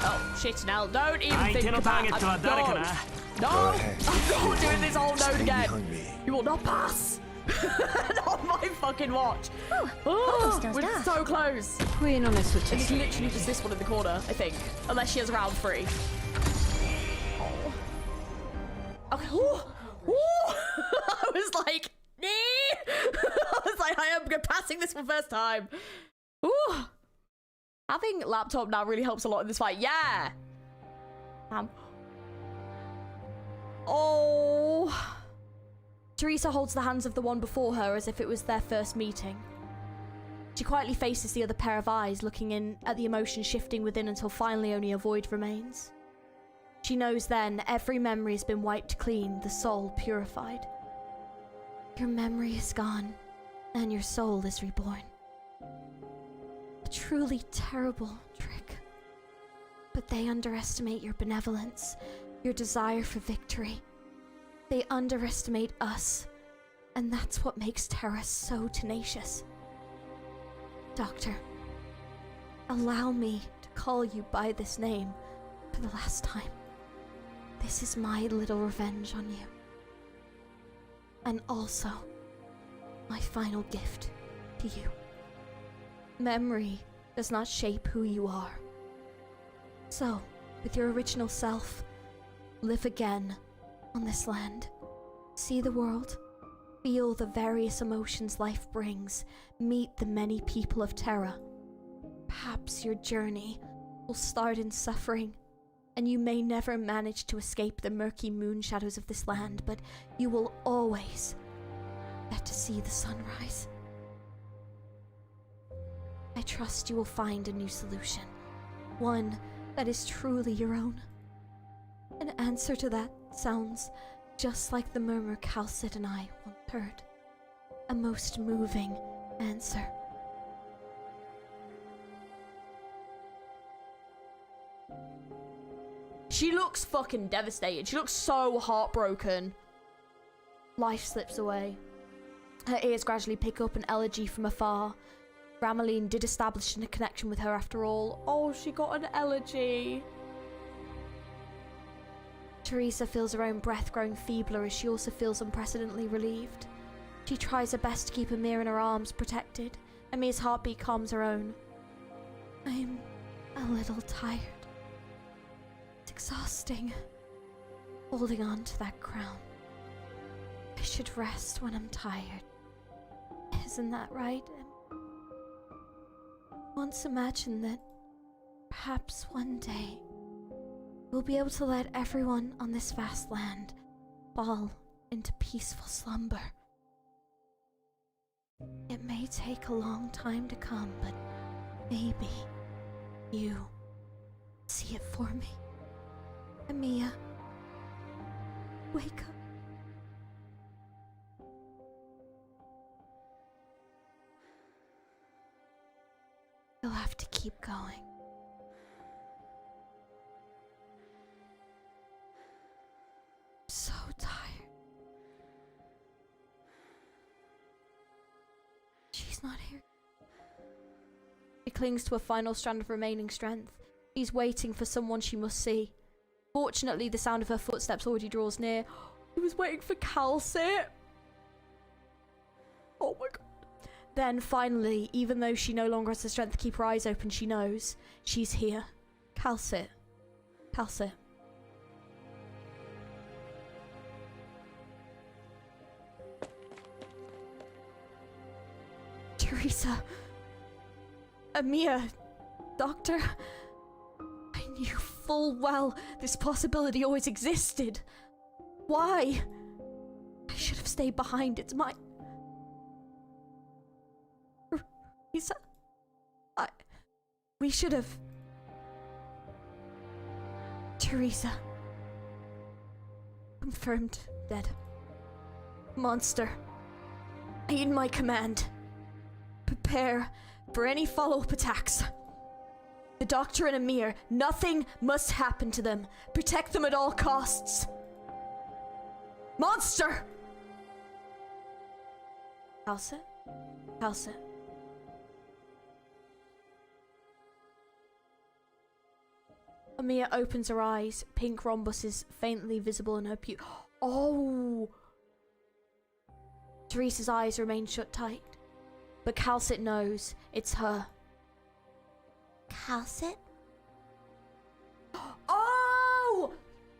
S3: Oh, shit, now don't even
S11: 相
S3: think
S11: 手の
S3: about
S11: ターゲットは
S3: it.
S11: 誰か
S3: No!
S11: な？
S3: No!
S8: Go ahead.
S3: I'm not doing this whole
S8: Stay
S3: node again.
S8: behind me.
S3: You will not pass! Not my fucking watch!
S2: almost dozed
S3: We're
S2: off.
S3: so close!
S5: Qui non è
S3: It's
S5: successo.
S3: literally just this one in the corner, I think. Unless she has round 3. Oh. Okay. Ooh. Ooh. I was like, I was like, I am passing this for first time. Ooh. Having laptop now really helps a lot in this fight. Yeah. Oh. Teresa holds the hands of the one before her as if it was their first meeting. She quietly faces the other pair of eyes, looking in at the emotions shifting within until finally only a void remains. She knows then every memory has been wiped clean, the soul purified. Your memory is gone, and your soul is reborn. A truly terrible trick. But they underestimate your benevolence, your desire for victory. They underestimate us, and that's what makes Terra so tenacious. Doctor, allow me to call you by this name for the last time. This is my little revenge on you. And also, my final gift to you. Memory does not shape who you are. So, with your original self, live again on this land. See the world. Feel the various emotions life brings. Meet the many people of Terra. Perhaps your journey will start in suffering, and you may never manage to escape the murky moon shadows of this land, but you will always get to see the sunrise. I trust you will find a new solution, one that is truly your own. An answer to that sounds just like the murmur Calcit and I once heard. A most moving answer. She looks fucking devastated. She looks so heartbroken. Life slips away. Her ears gradually pick up an elegy from afar. Ramaline did establish a connection with her after all. Oh, she got an elegy. Teresa feels her own breath growing feebler as she also feels unprecedentedly relieved. She tries her best to keep Amir in her arms, protected. Amir's heartbeat calms her own. I'm a little tired. It's exhausting, holding on to that crown. I should rest when I'm tired. Isn't that right? Once imagine that perhaps one day we'll be able to let everyone on this vast land fall into peaceful slumber. It may take a long time to come, but maybe you see it for me. Amiya, wake up. You'll have to keep going. So tired. She's not here. She clings to a final strand of remaining strength. She's waiting for someone she must see. Fortunately, the sound of her footsteps already draws near. He was waiting for Calcit. Oh my god. Then finally, even though she no longer has the strength to keep her eyes open, she knows she's here. Calcit. Calcit. Teresa. Amiya. Doctor. I knew full well this possibility always existed. Why? I should have stayed behind. It's my... Teresa. We should have... Teresa. Confirmed dead. Monster. Heed my command. Prepare for any follow-up attacks. The Doctor and Amir, nothing must happen to them. Protect them at all costs. Monster! Calcit? Calcit. Amiya opens her eyes. Pink rhombus is faintly visible in her pupil. Oh! Teresa's eyes remain shut tight. But Calcit knows it's her. Calcit? Oh!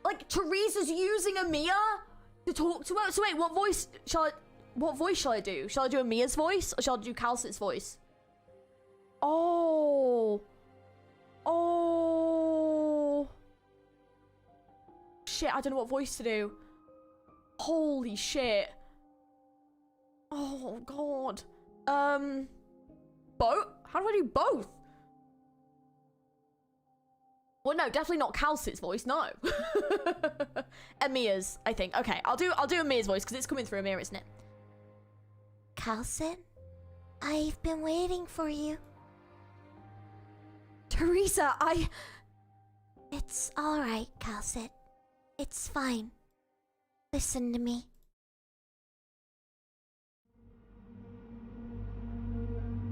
S3: Like Teresa's using Amiya? To talk to her? So wait, what voice shall I do? Shall I do Amia's voice or shall I do Calcit's voice? Oh. Oh. Shit, I don't know what voice to do. Holy shit. Oh god. Both? How do I do both? Well, no, definitely not Calcit's voice, no. Amia's, I think. Okay, I'll do Amia's voice because it's coming through Amir, isn't it?
S6: Calcit, I've been waiting for you.
S3: Teresa,
S6: It's alright, Calcit. It's fine. Listen to me.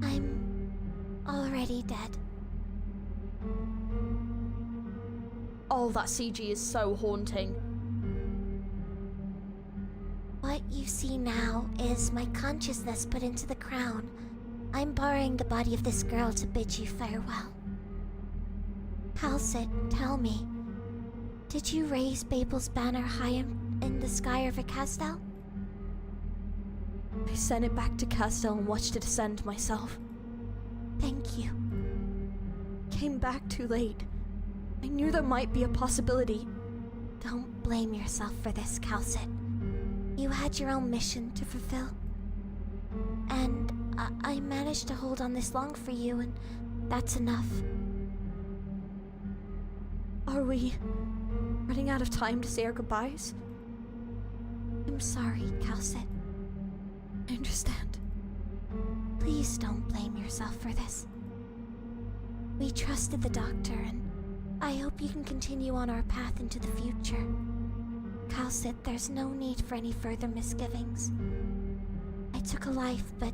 S6: I'm already dead.
S3: Oh, that CG is so haunting.
S6: What you see now is my consciousness put into the crown. I'm borrowing the body of this girl to bid you farewell. Calcit, tell me, did you raise Babel's banner high in the sky over Castel?
S3: I sent it back to Castel and watched it ascend myself.
S6: Thank you.
S3: Came back too late. I knew there might be a possibility.
S6: Don't blame yourself for this, Calcit. You had your own mission to fulfill. And I managed to hold on this long for you, and that's enough.
S3: Are we running out of time to say our goodbyes?
S6: I'm sorry, Calcit.
S3: I understand.
S6: Please don't blame yourself for this. We trusted the doctor, and I hope you can continue on our path into the future. Calcit, there's no need for any further misgivings. I took a life, but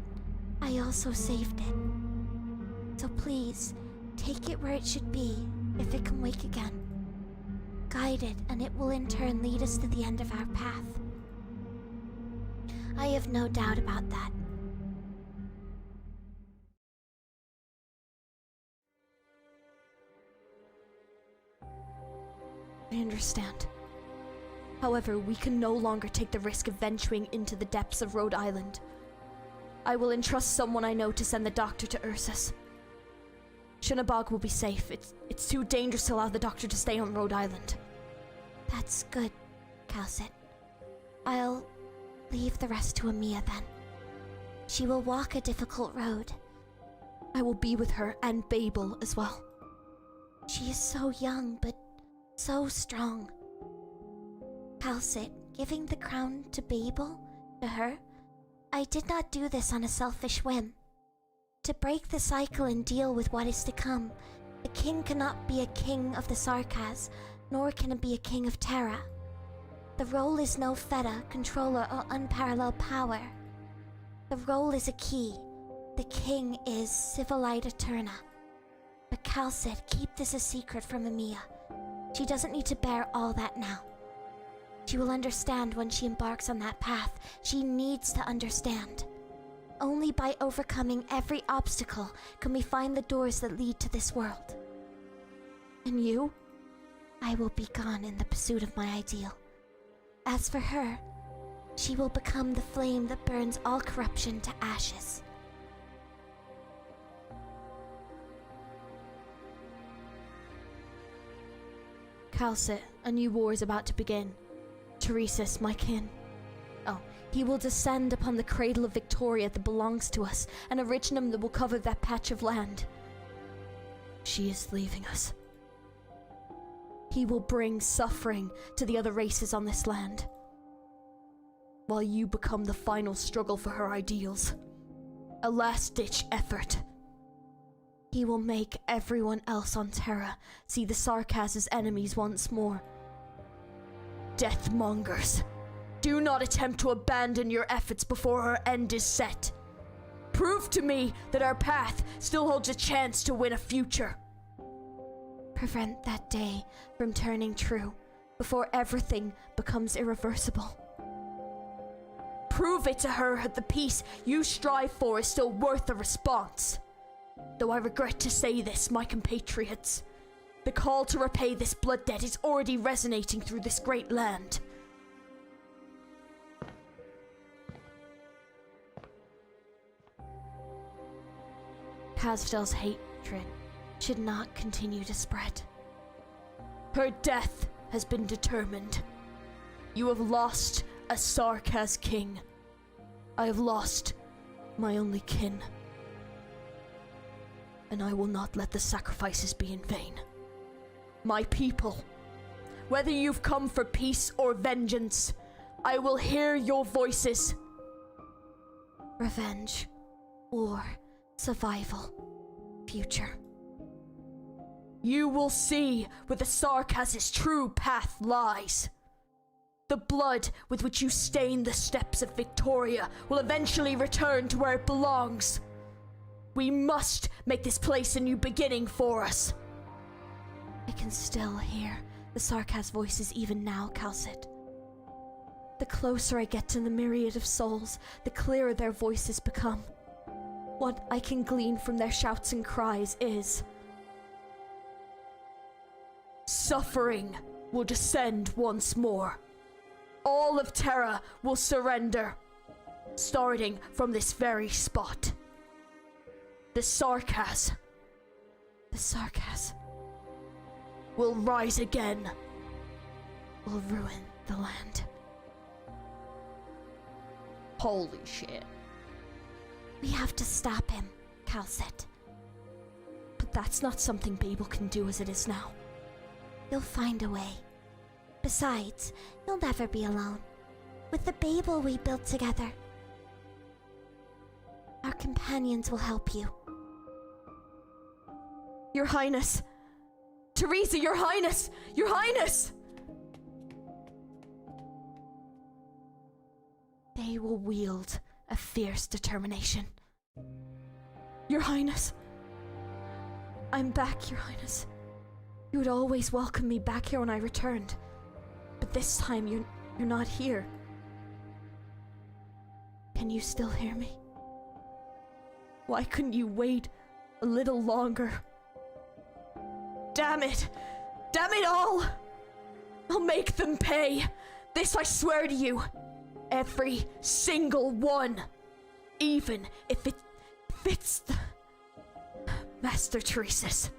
S6: I also saved it. So please, take it where it should be, if it can wake again. Guide it, and it will in turn lead us to the end of our path. I have no doubt about that.
S3: I understand. However, we can no longer take the risk of venturing into the depths of Rhode Island. I will entrust someone I know to send the doctor to Ursus. Shunabog will be safe. It's too dangerous to allow the doctor to stay on Rhode Island.
S6: That's good, Calcit. I'll leave the rest to Amia then. She will walk a difficult road.
S3: I will be with her and Babel as well.
S6: She is so young, but so strong. Calcit, giving the crown to Babel, to her, I did not do this on a selfish whim. To break the cycle and deal with what is to come, the king cannot be a king of the Sarkaz, nor can it be a king of Terra. The role is no feta, controller, or unparalleled power. The role is a key. The king is Civilite Eterna. But Calcit, keep this a secret from Amia. She doesn't need to bear all that now. She will understand when she embarks on that path. She needs to understand. Only by overcoming every obstacle can we find the doors that lead to this world.
S3: And you?
S6: I will be gone in the pursuit of my ideal. As for her, she will become the flame that burns all corruption to ashes.
S3: Calcit, a new war is about to begin. Teresis, my kin. Oh, he will descend upon the cradle of Victoria that belongs to us, and a Richnum that will cover that patch of land. She is leaving us. He will bring suffering to the other races on this land, while you become the final struggle for her ideals. A last-ditch effort. He will make everyone else on Terra see the Sarkaz as enemies once more. Deathmongers, do not attempt to abandon your efforts before her end is set. Prove to me that our path still holds a chance to win a future. Prevent that day from turning true before everything becomes irreversible. Prove it to her that the peace you strive for is still worth a response. Though I regret to say this, my compatriots, the call to repay this blood debt is already resonating through this great land.
S6: Casdel's hatred should not continue to spread. Her death has been determined. You have lost a Sarkaz king. I have lost my only kin. And I will not let the sacrifices be in vain. My people, whether you've come for peace or vengeance, I will hear your voices.
S4: Revenge, war, survival, future.
S6: You will see where the Sarkaz's true path lies. The blood with which you stain the steps of Victoria will eventually return to where it belongs. We must make this place a new beginning for us.
S4: I can still hear the Sarkaz voices even now, Calcit. The closer I get to the myriad of souls, the clearer their voices become. What I can glean from their shouts and cries is...
S6: suffering will descend once more. All of Terra will surrender, starting from this very spot. The Sarkaz will rise again,
S4: will ruin the land.
S3: Holy shit.
S4: We have to stop him, Calcit.
S6: but that's not something Babel can do as it is now.
S4: You'll find a way. Besides, you'll never be alone. With the Babel we built together, our companions will help you.
S6: Your Highness! Teresa, Your Highness! Your Highness! They will wield a fierce determination. Your Highness! I'm back, Your Highness. You would always welcome me back here when I returned. But this time you're not here. Can you still hear me? Why couldn't you wait a little longer? Damn it! Damn it all! I'll make them pay! This I swear to you! Every single one! Even if it fits the... Master Teresis.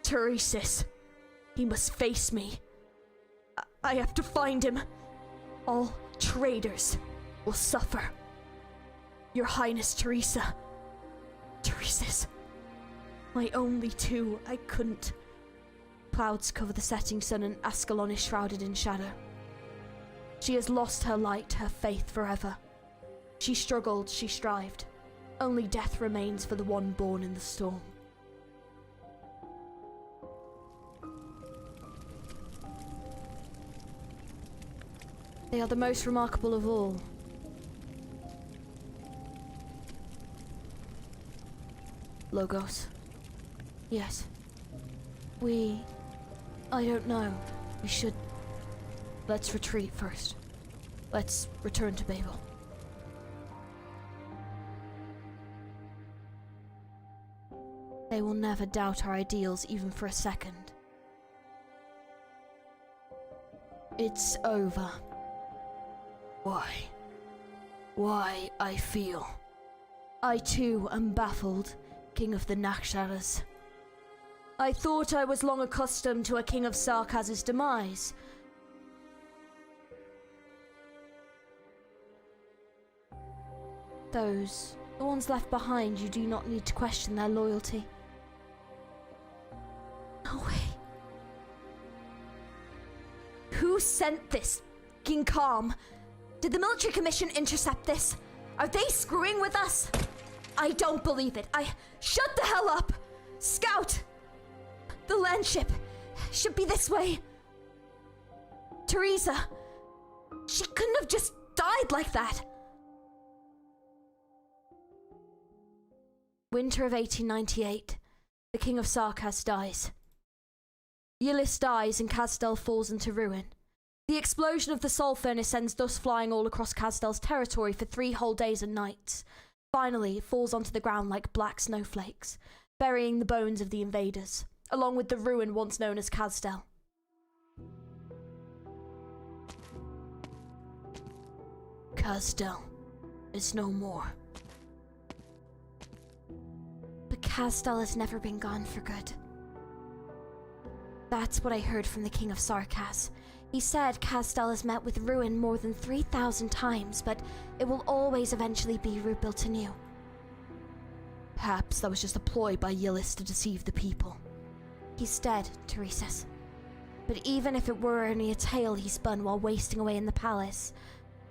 S6: Teresis. He must face me. I have to find him. All traitors will suffer. Your Highness Teresa. Teresis. My only two, I couldn't. Clouds cover the setting sun and Ascalon is shrouded in shadow. She has lost her light, her faith forever. She struggled, she strived. Only death remains for the one born in the storm. They are the most remarkable of all. Logos. Yes. I don't know. We should... Let's retreat first. Let's return to Babel. They will never doubt our ideals even for a second. It's over. Why I feel. I too am baffled, King of the Naksharas. I thought I was long accustomed to a King of Sarkaz's demise. The ones left behind, you do not need to question their loyalty. No way. Who sent this? King Calm? Did the military commission intercept this? Are they screwing with us? I don't believe it. Shut the hell up! Scout! The land ship should be this way. Teresa, she couldn't have just died like that. Winter of 1898. The King of Sarkaz dies. Yillis dies and Casdel falls into ruin. The explosion of the Sol Furnace sends dust flying all across Casdel's territory for 3 whole days and nights. Finally, it falls onto the ground like black snowflakes, burying the bones of the invaders, along with the ruin once known as Casdel. Casdel is no more. Castel has never been gone for good. That's what I heard from the King of Sarkas. He said Castel has met with ruin more than 3,000 times, but it will always eventually be rebuilt anew.
S3: Perhaps that was just a ploy by Yllis to deceive the people.
S6: He's dead, Teresa's. But even if it were only a tale he spun while wasting away in the palace,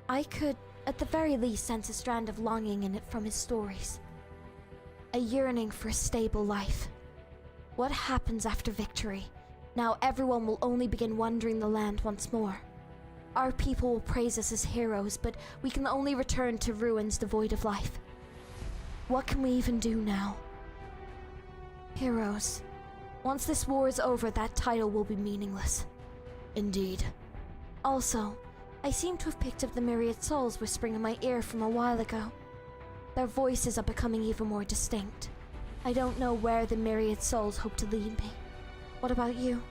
S6: I could, at the very least, sense a strand of longing in it from his stories. A yearning for a stable life. What happens after victory? Now everyone will only begin wandering the land once more. Our people will praise us as heroes, but we can only return to ruins devoid of life. What can we even do now? Heroes. Once this war is over, that title will be meaningless.
S3: Indeed.
S6: Also, I seem to have picked up the myriad souls whispering in my ear from a while ago. Their voices are becoming even more distinct. I don't know where the myriad souls hope to lead me. What about you?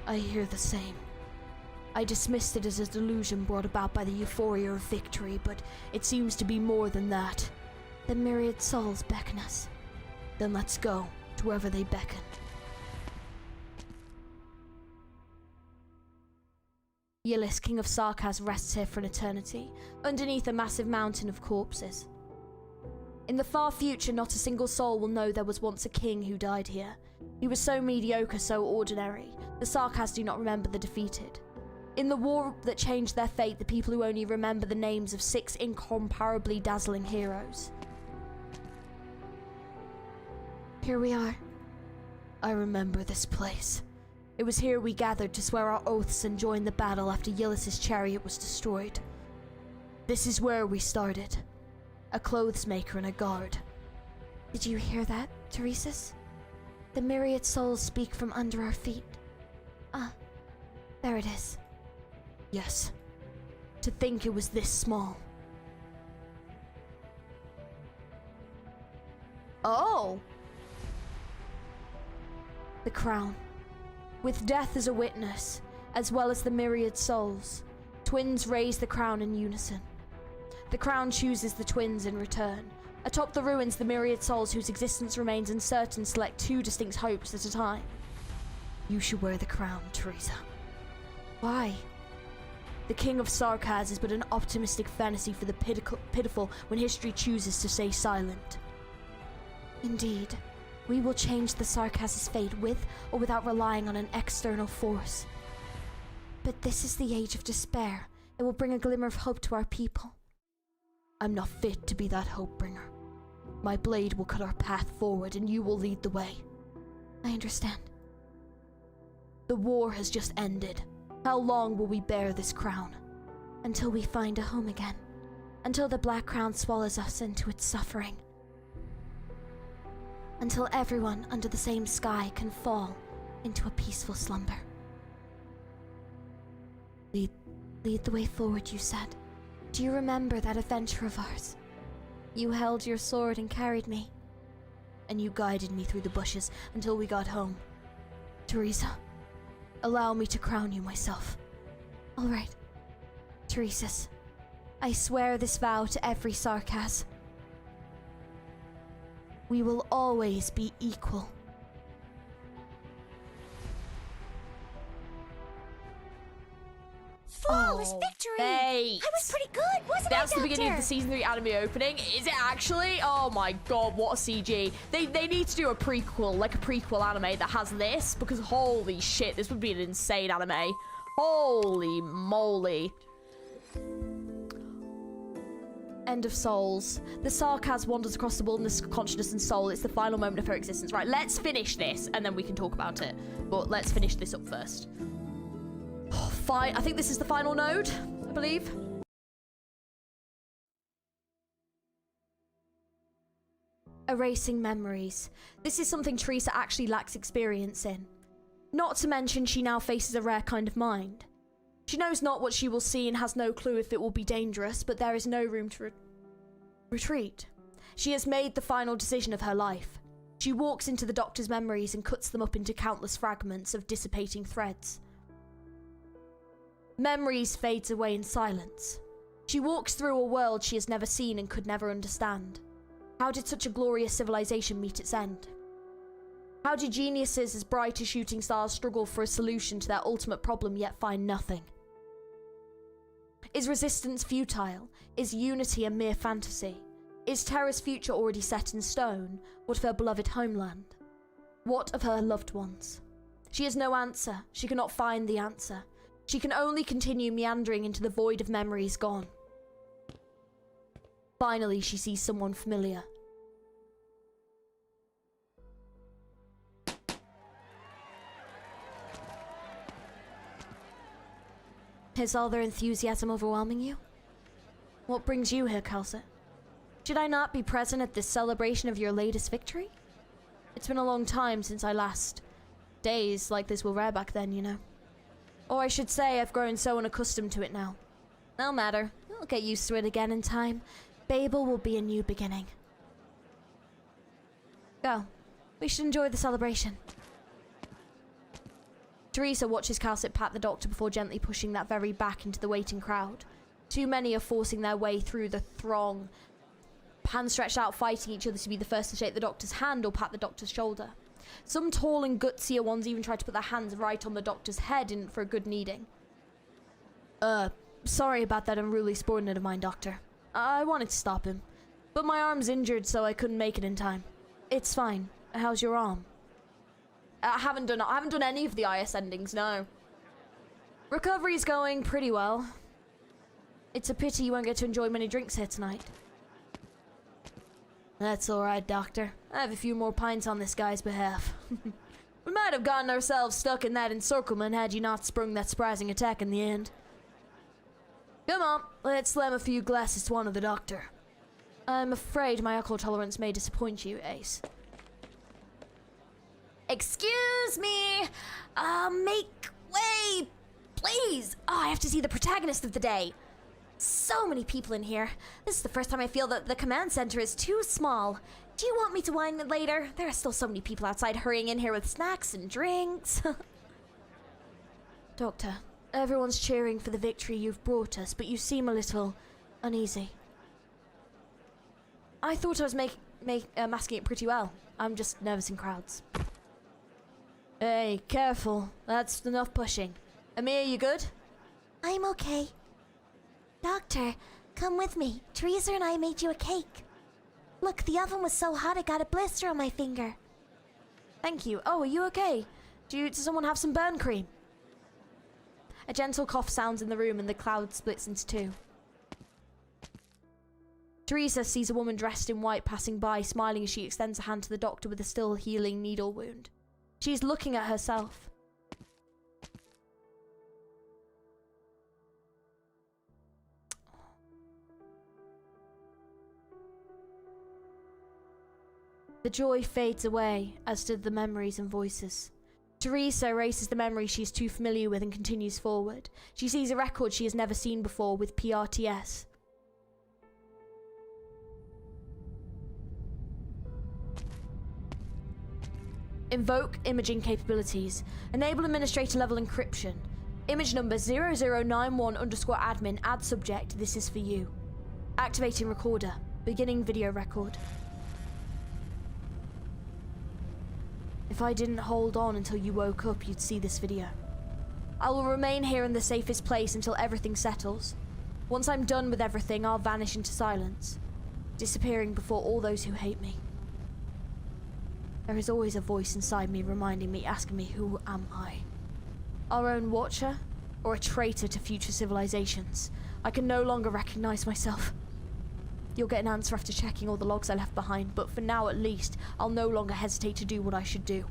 S3: I hear the same. I dismissed it as a delusion brought about by the euphoria of victory, but it seems to be more than that.
S6: The myriad souls beckon us.
S3: Then let's go, to wherever they beckon. Yllis, King of Sarkas, rests here for an eternity, underneath a massive mountain of corpses. In the far future, not a single soul will know there was once a king who died here. He was so mediocre, so ordinary. The Sarkas do not remember the defeated. In the war that changed their fate, the people who only remember the names of 6 incomparably dazzling heroes.
S6: Here we are.
S3: I remember this place. It was here we gathered to swear our oaths and join the battle after Yllis's chariot was destroyed. This is where we started. A clothes maker and a guard.
S6: Did you hear that, Teresa's? The myriad souls speak from under our feet. Ah, there it is.
S3: Yes. To think it was this small. Oh!
S6: The crown. With death as a witness, as well as the myriad souls, twins raise the crown in unison. The crown chooses the twins in return. Atop the ruins, the myriad souls whose existence remains uncertain select 2 distinct hopes at a time.
S3: You should wear the crown, Teresa.
S6: Why?
S3: The King of Sarkas is but an optimistic fantasy for the pitiful when history chooses to stay silent.
S6: Indeed. We will change the Sarkas' fate with or without relying on an external force. But this is the age of despair. It will bring a glimmer of hope to our people.
S3: I'm not fit to be that hope bringer. My blade will cut our path forward and you will lead the way.
S6: I understand.
S3: The war has just ended. How long will we bear this crown?
S6: Until we find a home again. Until the Black Crown swallows us into its suffering. Until everyone under the same sky can fall into a peaceful slumber. Lead the way forward, you said. Do you remember that adventure of ours? You held your sword and carried me.
S3: And you guided me through the bushes until we got home. Teresa, allow me to crown you myself.
S6: All right. Teresa's, I swear this vow to every Sarkas.
S3: We will always be equal.
S4: Flawless victory!
S3: Mate.
S4: I was pretty good, wasn't
S3: That's
S4: I,
S3: the beginning of
S4: Doctor?
S3: the Season 3 anime opening. Is it actually? Oh my god, what a CG. They need to do a prequel, like a prequel anime that has this, because holy shit, this would be an insane anime. Holy moly. End of Souls. The Sarkas wanders across the wilderness of consciousness and soul. It's the final moment of her existence. Right, let's finish this, and then we can talk about it. But let's finish this up first. Oh, fine. I think this is the final node, I believe. Erasing memories. This is something Teresa actually lacks experience in. Not to mention she now faces a rare kind of mind. She knows not what she will see and has no clue if it will be dangerous, but there is no room to retreat. She has made the final decision of her life. She walks into the doctor's memories and cuts them up into countless fragments of dissipating threads. Memories fades away in silence. She walks through a world she has never seen and could never understand. How did such a glorious civilization meet its end? How do geniuses as bright as shooting stars struggle for a solution to their ultimate problem yet find nothing? Is resistance futile? Is unity a mere fantasy? Is Terra's future already set in stone? What of her beloved homeland? What of her loved ones? She has no answer. She cannot find the answer. She can only continue meandering into the void of memories gone. Finally, she sees someone familiar. Is all their enthusiasm overwhelming you? What brings you here, Kelsey? Should I not be present at this celebration of your latest victory? It's been a long time since I last... Days like this were rare back then, you know. Or I should say, I've grown so unaccustomed to it now. No matter. I'll get used to it again in time. Babel will be a new beginning. Go. We should enjoy the celebration. Teresa watches Calcit pat the doctor before gently pushing that very back into the waiting crowd. Too many are forcing their way through the throng, hands stretched out fighting each other to be the first to shake the doctor's hand or pat the doctor's shoulder. Some tall and gutsier ones even try to put their hands right on the doctor's head in for a good kneading. Sorry about that unruly subordinate of mine, Doctor. I wanted to stop him, but my arm's injured so I couldn't make it in time. It's fine. How's your arm? I haven't done any of the IS endings, no. Recovery's going pretty well. It's a pity you won't get to enjoy many drinks here tonight. That's alright, Doctor. I have a few more pints on this guy's behalf. We might have gotten ourselves stuck in that encirclement had you not sprung that surprising attack in the end. Come on, let's slam a few glasses to honor the Doctor. I'm afraid my alcohol tolerance may disappoint you, Ace. Excuse me! Make way, please! Oh, I have to see the protagonist of the day. So many people in here. This is the first time I feel that the command center is too small. Do you want me to wind it later? There are still so many people outside hurrying in here with snacks and drinks. Doctor, everyone's cheering for the victory you've brought us, but you seem a little uneasy. I thought I was masking it pretty well. I'm just nervous in crowds. Hey, careful. That's enough pushing. Amir, you good?
S6: I'm okay. Doctor, come with me. Teresa and I made you a cake. Look, the oven was so hot I got a blister on my finger.
S3: Thank you. Oh, are you okay? Does someone have some burn cream? A gentle cough sounds in the room and the cloud splits into two. Teresa sees a woman dressed in white passing by, smiling as she extends a hand to the doctor with a still healing needle wound. She's looking at herself. The joy fades away, as do the memories and voices. Teresa erases the memory she is too familiar with and continues forward. She sees a record she has never seen before with PRTS. Invoke imaging capabilities. Enable administrator level encryption. Image number 0091_admin. Add subject. This is for you. Activating recorder. Beginning video record. If I didn't hold on until you woke up, you'd see this video. I will remain here in the safest place until everything settles. Once I'm done with everything, I'll vanish into silence, disappearing before all those who hate me. There is always a voice inside me reminding me, asking me, who am I? Our own watcher, or a traitor to future civilizations? I can no longer recognize myself. You'll get an answer after checking all the logs I left behind, but for now at least, I'll no longer hesitate to do what I should do.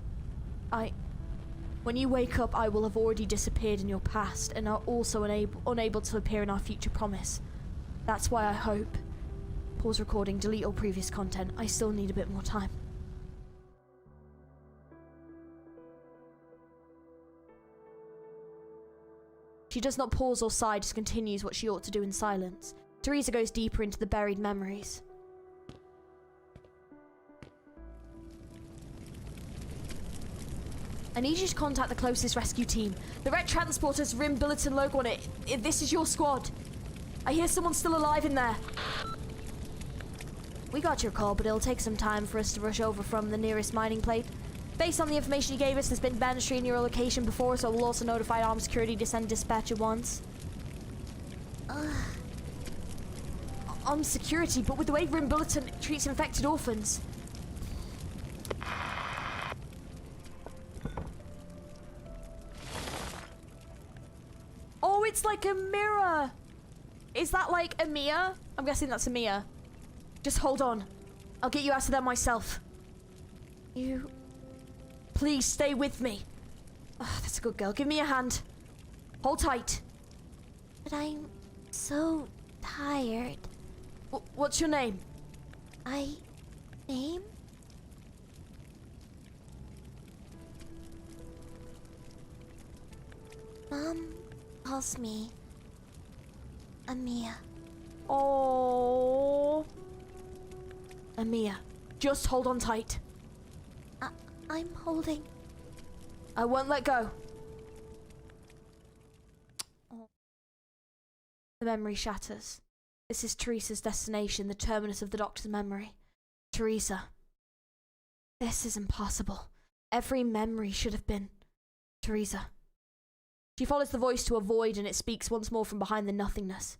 S3: When you wake up, I will have already disappeared in your past, and are also unable to appear in our future promise. That's why I hope. Pause recording, delete all previous content. I still need a bit more time. She does not pause or sigh, just continues what she ought to do in silence. Teresa goes deeper into the buried memories. I need you to contact the closest rescue team. The red transporter's rim bulletin logo on it. If this is your squad. I hear someone still alive in there.
S6: We got your call, but it'll take some time for us to rush over from the nearest mining plate. Based on the information you gave us, there's been banditry in your location before, so we'll also notify armed security to send dispatch at once. Armed security, but with the way Grim Bulletin treats infected orphans. Oh, it's like a mirror. Is that like a Mia? I'm guessing that's a Mia. Just hold on. I'll get you out of there myself. You... Please stay with me. Oh, that's a good girl. Give me a hand. Hold tight. But I'm so tired.
S3: What's your name?
S6: Name? Mom calls me Amia.
S3: Oh, Amia, just hold on tight.
S6: I'm holding.
S3: I won't let go. The memory shatters. This is Teresa's destination, the terminus of the Doctor's memory. Teresa. This is impossible. Every memory should have been Teresa. She follows the voice to a void and it speaks once more from behind the nothingness.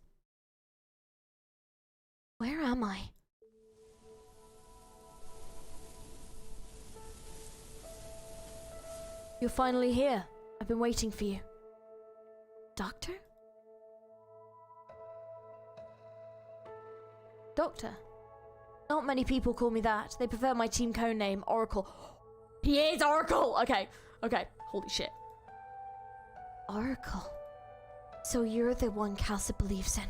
S3: Where am I? You're finally here. I've been waiting for you. Doctor? Doctor? Not many people call me that. They prefer my team code name, Oracle. He is Oracle! Okay, holy shit.
S6: Oracle. So you're the one Calcit believes in.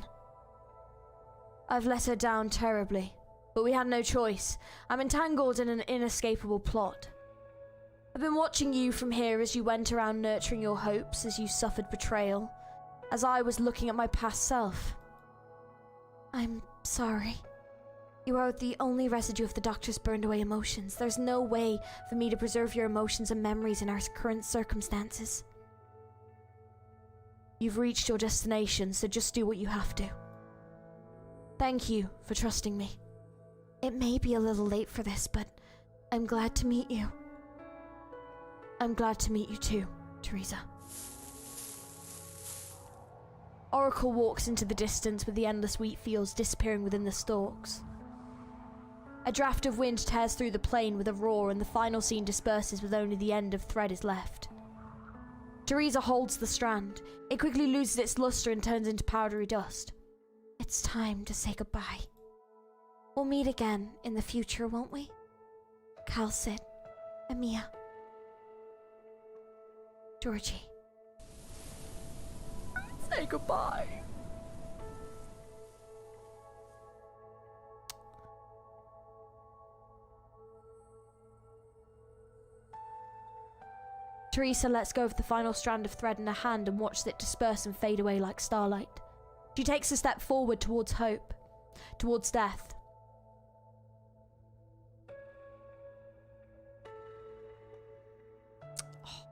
S3: I've let her down terribly, but we had no choice. I'm entangled in an inescapable plot. I've been watching you from here as you went around nurturing your hopes, as you suffered betrayal, as I was looking at my past self.
S6: I'm sorry. You are the only residue of the Doctor's burned away emotions. There's no way for me to preserve your emotions and memories in our current circumstances.
S3: You've reached your destination, so just do what you have to. Thank you for trusting me.
S6: It may be a little late for this, but I'm glad to meet you.
S3: I'm glad to meet you too, Teresa. Oracle walks into the distance with the endless wheat fields disappearing within the stalks. A draft of wind tears through the plain with a roar and the final scene disperses with only the end of thread is left. Teresa holds the strand. It quickly loses its luster and turns into powdery dust.
S6: It's time to say goodbye. We'll meet again in the future, won't we? Calcit, Amia, Georgie.
S3: Say goodbye. Teresa lets go of the final strand of thread in her hand and watches it disperse and fade away like starlight. She takes a step forward towards hope, towards death. Oh.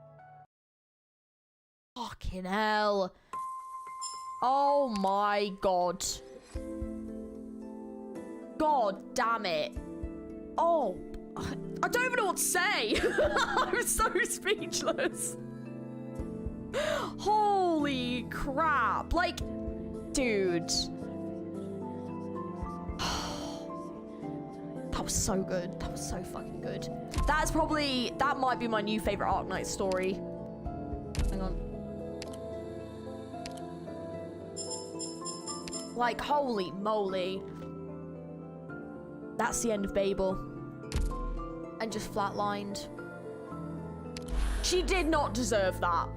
S3: Fucking hell. Oh my god. God damn it. Oh, I don't even know what to say. I'm so speechless. Holy crap. Like, dude. That was so good. That was so fucking good. That might be my new favorite Arknights story. Hang on. Like, holy moly. That's the end of Babel. And just flatlined. She did not deserve that.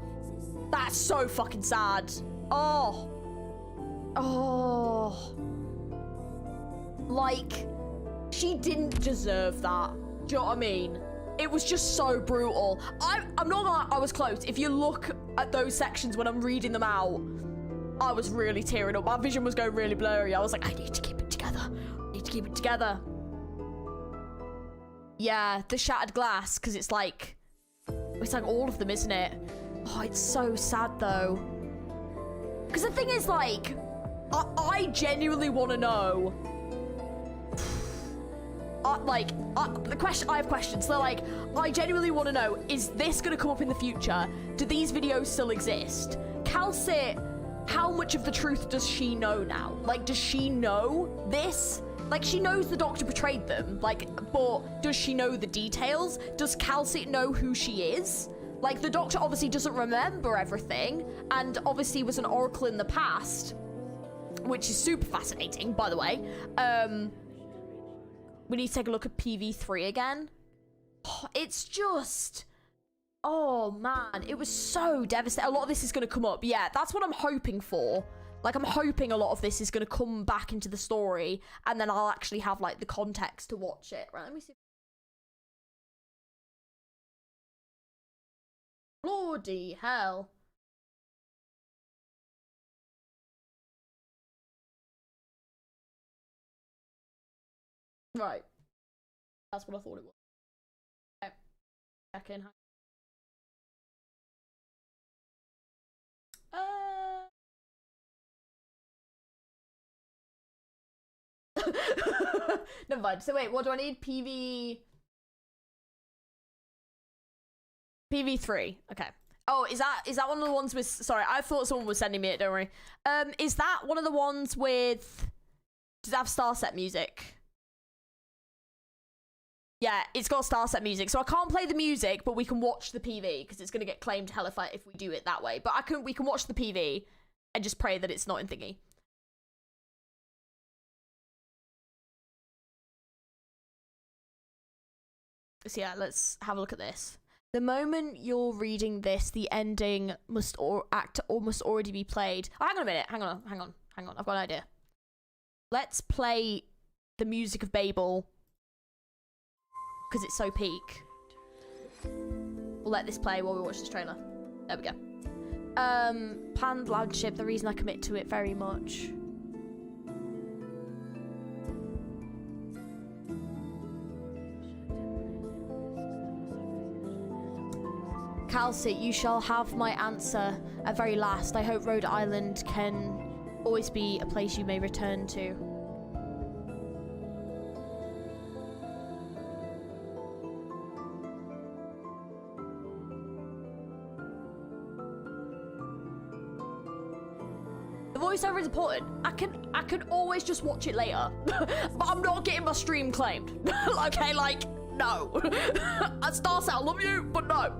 S3: That's so fucking sad. Oh. Oh. Like, she didn't deserve that. Do you know what I mean? It was just so brutal. I'm not gonna lie, I was close. If you look at those sections when I'm reading them out, I was really tearing up. My vision was going really blurry. I was like, I need to keep it together. I need to keep it together. Yeah, the shattered glass, because it's like all of them, isn't it? Oh, it's so sad though. Because the thing is, like, I genuinely want to know I have questions. So like, I genuinely want to know: is this going to come up in the future? Do these videos still exist? Calcit, how much of the truth does she know now? Like, does she know this? Like, she knows the Doctor betrayed them. Like, but does she know the details? Does Calcit know who she is? Like, the Doctor obviously doesn't remember everything, and obviously was an Oracle in the past, which is super fascinating, by the way. We need to take a look at PV3 again. Oh, it's just... Oh, man. It was so devastating. A lot of this is going to come up. Yeah, that's what I'm hoping for. Like, I'm hoping a lot of this is going to come back into the story, and then I'll actually have, like, the context to watch it. Right, let me see. Bloody hell. Right. That's what I thought it was. Okay. Second. Never mind. So wait, what do I need? PV3. Okay. Oh, is that one of the ones with... Sorry, I thought someone was sending me it, don't worry. Is that one of the ones with... Does it have Starset music? Yeah, it's got Starset music. So I can't play the music, but we can watch the PV, because it's going to get claimed hell if we do it that way. But we can watch the PV and just pray that it's not in thingy. So yeah, let's have a look at this. The moment you're reading this, the ending must already be played. Oh, hang on a minute. Hang on. I've got an idea. Let's play the music of Babel, because it's so peak. We'll let this play while we watch this trailer. There we go. Panned Landship, the reason I commit to it very much. Calcit, you shall have my answer at very last. I hope Rhode Island can always be a place you may return to. The voiceover is important. I can always just watch it later. But I'm not getting my stream claimed. Okay, like... No. Starset, I love you, but no.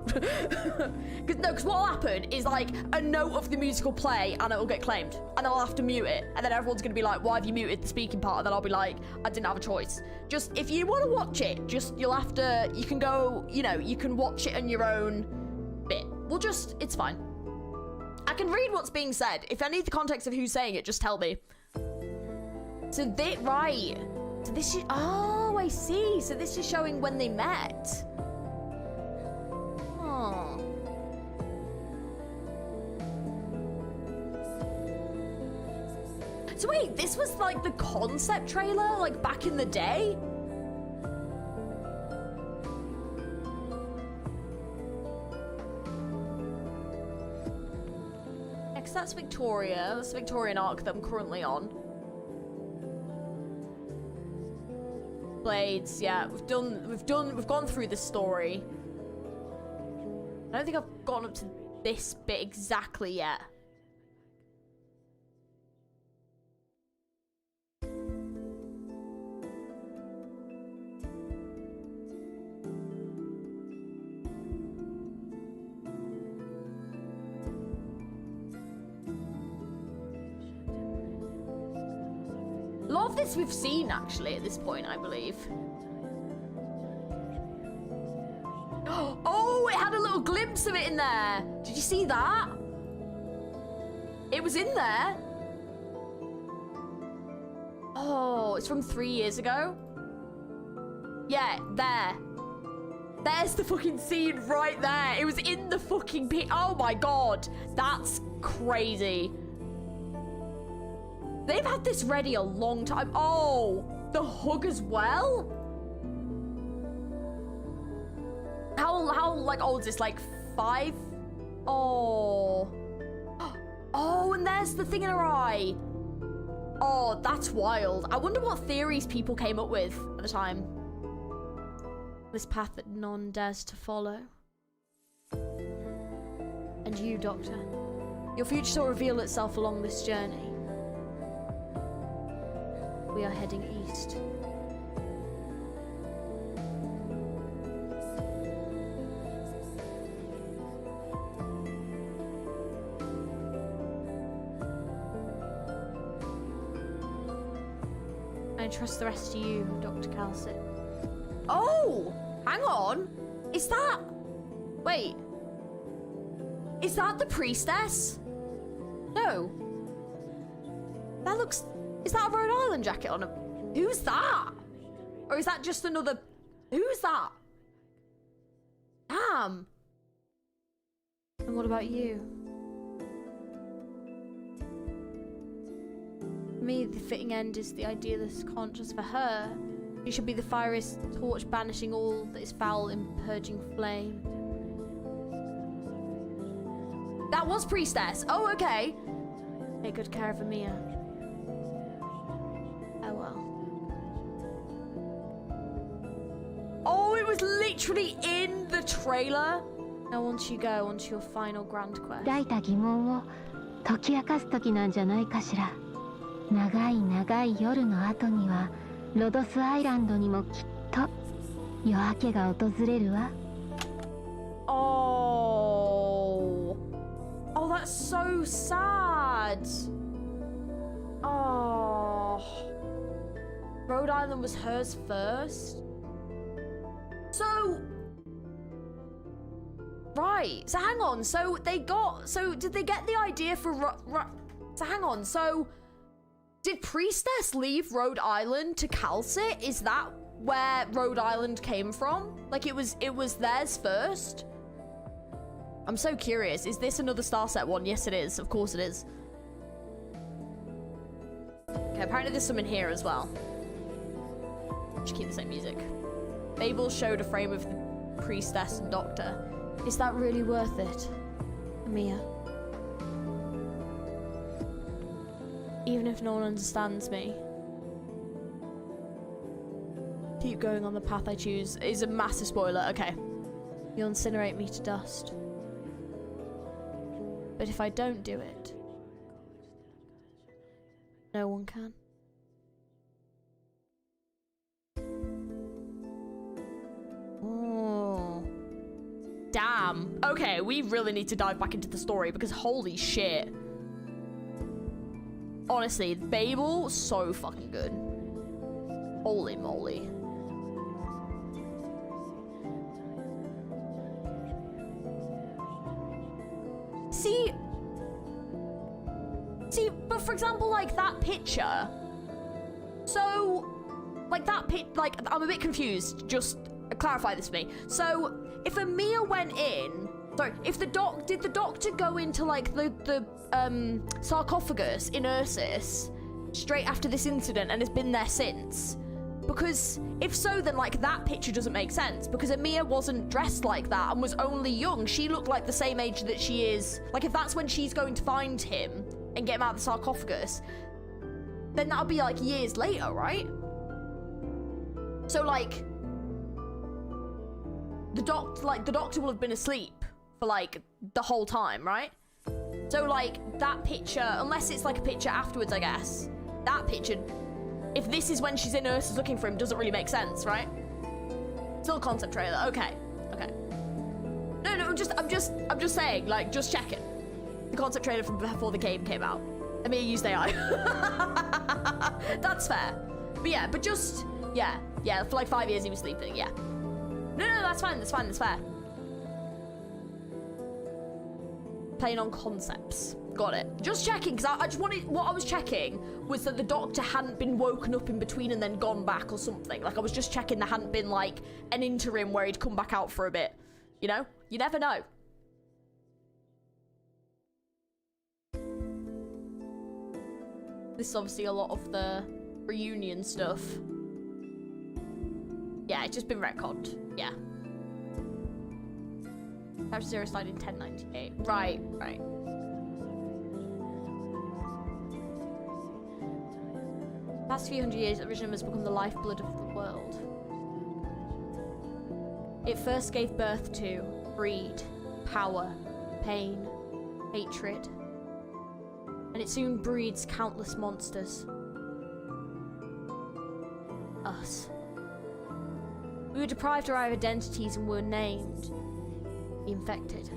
S3: Because what will happen is, like, a note of the music will play and it will get claimed. And I'll have to mute it. And then everyone's going to be like, why have you muted the speaking part? And then I'll be like, I didn't have a choice. Just, if you want to watch it, just, you'll have to, you can go, you know, you can watch it on your own bit. We'll just, it's fine. I can read what's being said. If I need the context of who's saying it, just tell me. So they, right. So this is, oh, I see. So this is showing when they met. Oh. So wait, this was like the concept trailer, like back in the day? Next, that's Victoria. That's the Victorian arc that I'm currently on. Blades, yeah, we've gone through the story. I don't think I've gone up to this bit exactly yet. A lot of this we've seen, actually, at this point, I believe. Oh, it had a little glimpse of it in there. Did you see that? It was in there. Oh, it's from 3 years ago. Yeah, there. There's the fucking scene right there. It was in the fucking pit. Oh my god. That's crazy. They've had this ready a long time. Oh, the hug as well? How like old is this? Like 5? Oh. Oh, and there's the thing in her eye. Oh, that's wild. I wonder what theories people came up with at the time. This path that none dares to follow. And you, Doctor. Your future shall reveal itself along this journey. We are heading east. I trust the rest to you, Dr. Calcit. Oh! Hang on! Is that... Wait. Is that the priestess? No. That looks... Is that a Rhode Island jacket on him? Who's that? Or is that just another... Who's that? Damn. And what about you? For me, the fitting end is the idealist conscience. For her, she should be the fiery torch banishing all that is foul in purging flame. That was priestess. Oh, okay. Take good care of Amia. Oh well. Oh, it was literally in the trailer. Now on you go, on to your final grand quest.
S12: 抱いた疑問を解き明かす時なんじゃないかしら。長い長い夜の後にはロドスアイランドにもきっと夜明けが訪れるわ。
S3: Oh. Oh, that's so sad. Oh. Rhode Island was hers first. So... Right. So hang on. So they got... So did they get the idea for... So hang on. So... Did Priestess leave Rhode Island to Calcit? Is that where Rhode Island came from? Like it was theirs first? I'm so curious. Is this another Starset one? Yes, it is. Of course it is. Okay, apparently there's some in here as well. Just keep the same music. Babel showed a frame of the Priestess and Doctor. Is that really worth it, Amia? Even if no one understands me. Keep going on the path I choose is a massive spoiler. Okay. You'll incinerate me to dust. But if I don't do it, no one can. Oh. Damn. Okay, we really need to dive back into the story because holy shit. Honestly, Babel, so fucking good. Holy moly. See, but for example, like that picture. So, like that like I'm a bit confused. Just clarify this for me. So, if Amia went in, sorry, if did the doctor go into like the sarcophagus in Ursus straight after this incident and has been there since? Because if so, then like that picture doesn't make sense because Amia wasn't dressed like that and was only young. She looked like the same age that she is. Like if that's when she's going to find him and get him out of the sarcophagus, then that'll be like years later, right? So like the doctor will have been asleep for like the whole time, right? So like that picture, unless it's like a picture afterwards, I guess, that picture, if this is when she's in Ursus looking for him, doesn't really make sense, right? Still a concept trailer. Okay. No, I'm just saying, like, just checking. The concept trailer from before the game came out. I mean, I used AI. That's fair. But yeah, but just, yeah, for like 5 years he was sleeping, yeah. No, that's fine, that's fair. Playing on concepts. Got it. Just checking, because I just wanted, what I was checking was that the doctor hadn't been woken up in between and then gone back or something. Like, I was just checking there hadn't been, like, an interim where he'd come back out for a bit. You know? You never know. This is obviously a lot of the reunion stuff. Yeah, it's just been retconned. Yeah. Chapter 0 started in 1098. Right. The past few hundred years, Originum has become the lifeblood of the world. It first gave birth to greed, power, pain, hatred, and it soon breeds countless monsters. Us. We were deprived of our identities and were named the infected.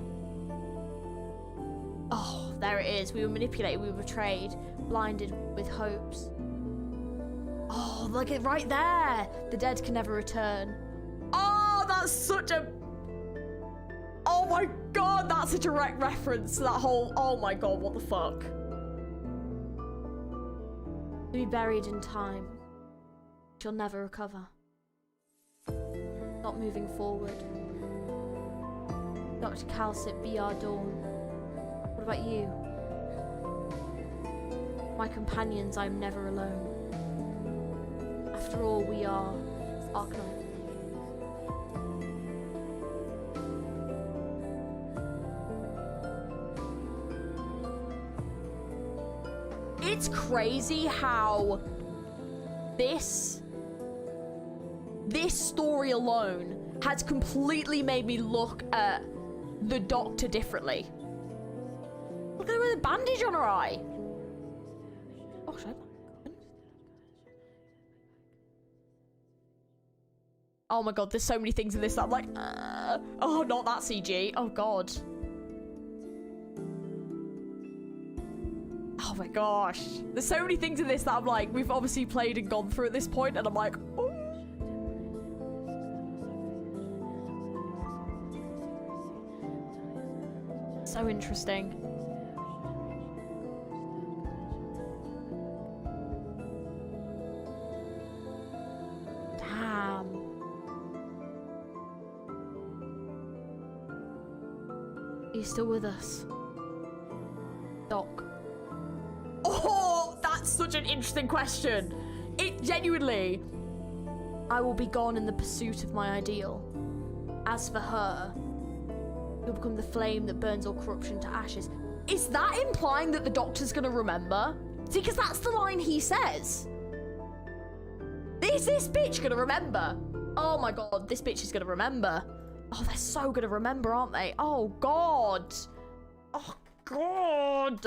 S3: Oh, there it is. We were manipulated, we were betrayed, blinded with hopes. Oh, look at right there. The dead can never return. Oh, that's such a... Oh my god, that's a direct reference to that whole... Oh my god, what the fuck? To be buried in time. She'll never recover. Not moving forward. Dr. Calcit, be our dawn. What about you? My companions, I'm never alone. After all, we are Arknights. It's crazy how this story alone has completely made me look at the Doctor differently. Look at her with a bandage on her eye. Oh, should I? Oh my god, there's so many things in this that I'm like, oh, not that CG. Oh god. Oh my gosh. There's so many things in this that I'm like, we've obviously played and gone through at this point, and I'm like, oh. So interesting. Damn. Are you still with us? Doc. Oh, that's such an interesting question. It genuinely... I will be gone in the pursuit of my ideal. As for her, you'll become the flame that burns all corruption to ashes. Is that implying that the Doctor's gonna remember? See, because that's the line he says. Is this bitch gonna remember? Oh my god, this bitch is gonna remember. Oh, they're so gonna remember, aren't they? Oh god. Oh god.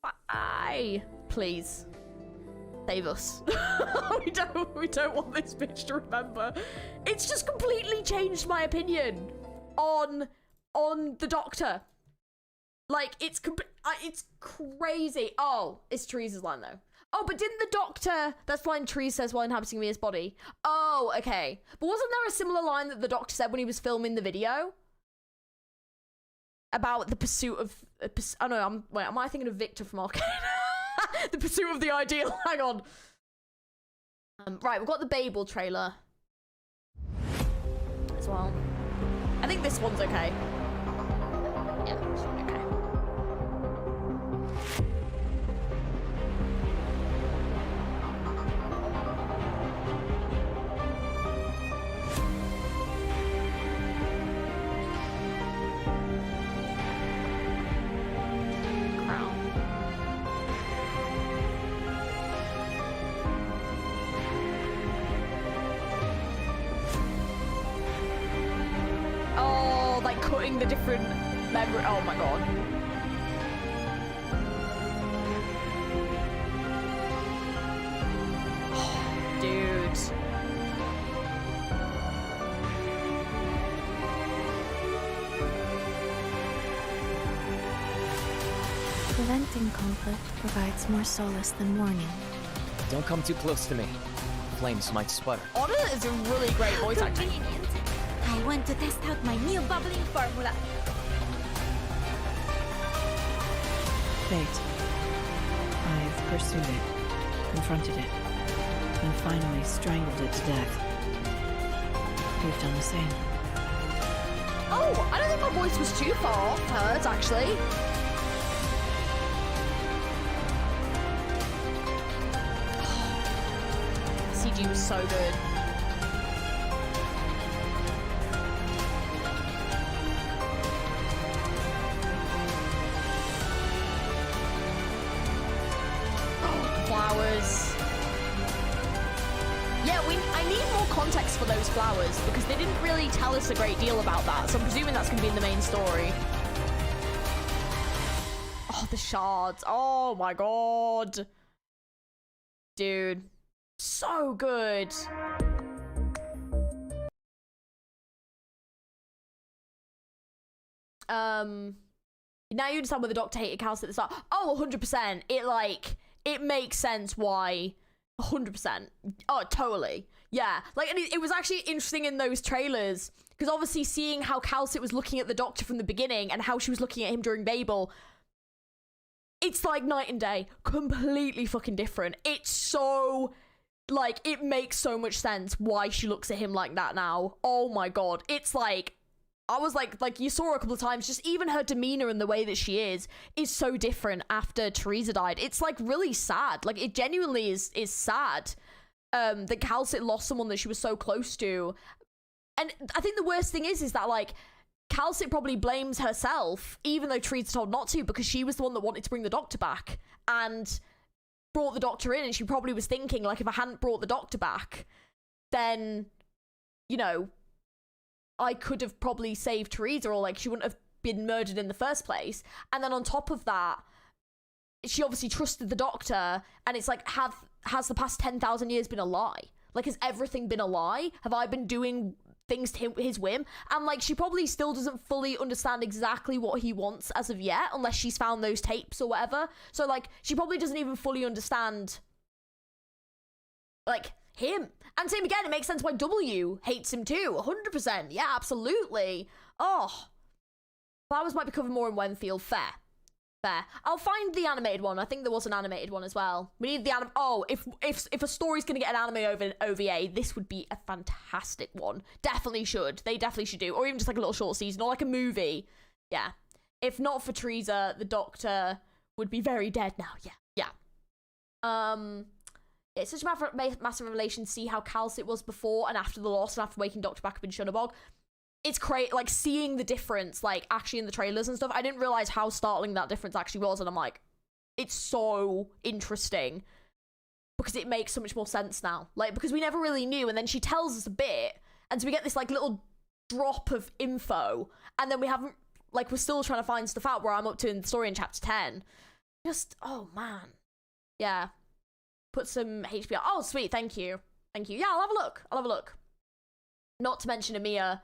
S3: Why? Please. Save us. we don't want this bitch to remember. It's just completely changed my opinion on the Doctor. Like, it's crazy. Oh, it's Teresa's line though. Oh, but didn't the Doctor, that's line Teresa says while inhabiting Mia's body. Oh, okay. But wasn't there a similar line that the Doctor said when he was filming the video? About the pursuit of... oh no, am I thinking of Victor from Arcane? The pursuit of the ideal. Hang on. Right, we've got the BABEL trailer as well. I think this one's okay. Yeah, this one's okay. Cutting the different memory. Oh my god. Oh, dude.
S6: Preventing conflict provides more solace than warning.
S13: Don't come too close to me. Flames might sputter.
S3: Oda is a really great voice actor.
S6: I want to test out my new bubbling formula.
S14: Fate. I've pursued it, confronted it, and finally strangled it to death. You've done the same.
S3: Oh, I don't think my voice was too far off hers, actually. CG was so good. Flowers. Yeah, I need more context for those flowers because they didn't really tell us a great deal about that. So I'm presuming that's going to be in the main story. Oh, the shards. Oh my god. Dude. So good. Now you understand why the Doctor hated Calcium at the start. Oh, 100%. It makes sense why. 100%. Oh, totally. Yeah. Like, and it was actually interesting in those trailers because obviously seeing how Calcium was looking at the Doctor from the beginning and how she was looking at him during Babel, it's like night and day. Completely fucking different. It's so, like, it makes so much sense why she looks at him like that now. Oh my god. It's like, I was like you saw her a couple of times, just even her demeanor and the way that she is so different after Teresa died. It's like really sad. Like it genuinely is sad that Calcit lost someone that she was so close to. And I think the worst thing is that like Calcit probably blames herself, even though Teresa told not to, because she was the one that wanted to bring the Doctor back and brought the Doctor in, and she probably was thinking like, if I hadn't brought the Doctor back, then, you know, I could have probably saved Teresa, or like she wouldn't have been murdered in the first place. And then on top of that, she obviously trusted the Doctor, and it's like, has the past 10,000 years been a lie? Like, has everything been a lie? Have I been doing things to his whim? And like, she probably still doesn't fully understand exactly what he wants as of yet, unless she's found those tapes or whatever. So like, she probably doesn't even fully understand like him. And same again, it makes sense why W hates him too. 100%. Yeah, absolutely. Oh, flowers might be covered more in Wenfield. Fair. I'll find the animated one. I think there was an animated one as well. We need the oh, if a story's gonna get an anime over an OVA, this would be a fantastic one. Definitely should. They definitely should do, or even just like a little short season or like a movie. Yeah. If not for Teresa, the Doctor would be very dead now. Yeah. It's such a massive revelation to see how Calcit was before and after the loss and after waking Doctor back up in Shunabog. It's great, like, seeing the difference, like, actually in the trailers and stuff. I didn't realize how startling that difference actually was, and I'm like, it's so interesting because it makes so much more sense now. Like, because we never really knew, and then she tells us a bit, and so we get this, like, little drop of info, and then we haven't, like, we're still trying to find stuff out where I'm up to in the story in chapter 10. Just, oh, man. Yeah. Put some HBO. Oh, sweet. Thank you. Yeah, I'll have a look. Not to mention Amia.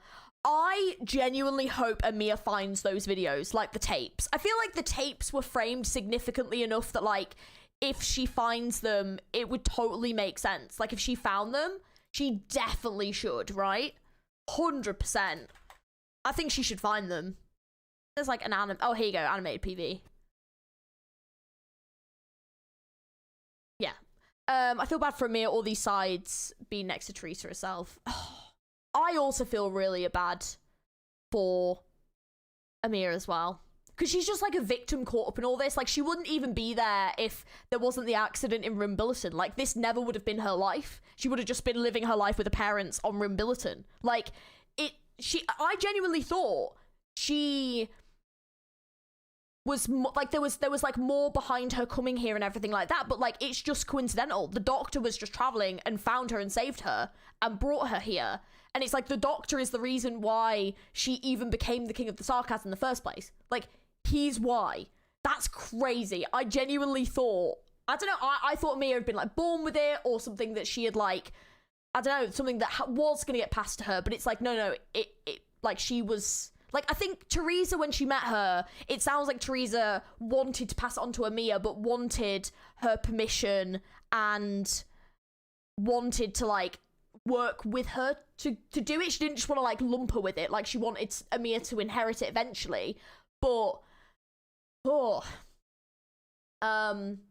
S3: I genuinely hope Amia finds those videos, like the tapes. I feel like the tapes were framed significantly enough that, like, if she finds them, it would totally make sense. Like, if she found them, she definitely should, right? 100%. I think she should find them. There's, like, an oh, here you go, animated PV. Yeah. I feel bad for Amia, all these sides being next to Teresa herself. I also feel really bad for Amir as well. Because she's just like a victim caught up in all this. Like, she wouldn't even be there if there wasn't the accident in Rimbilliton. Like, this never would have been her life. She would have just been living her life with her parents on Rimbilliton. Like, I genuinely thought she was like, there was like more behind her coming here and everything like that, but like, it's just coincidental. The Doctor was just traveling and found her and saved her and brought her here, and it's like the Doctor is the reason why she even became the King of the Sarkaz in the first place. Like, he's why. That's crazy. I genuinely thought, I don't know, I thought Mia had been like born with it, or something that she had like, I don't know, something that was gonna get passed to her, but it's like, no, it like, she was like, I think Teresa, when she met her, it sounds like Teresa wanted to pass it on to Amia, but wanted her permission and wanted to, like, work with her to do it. She didn't just want to, like, lump her with it. Like, she wanted Amia to inherit it eventually. But,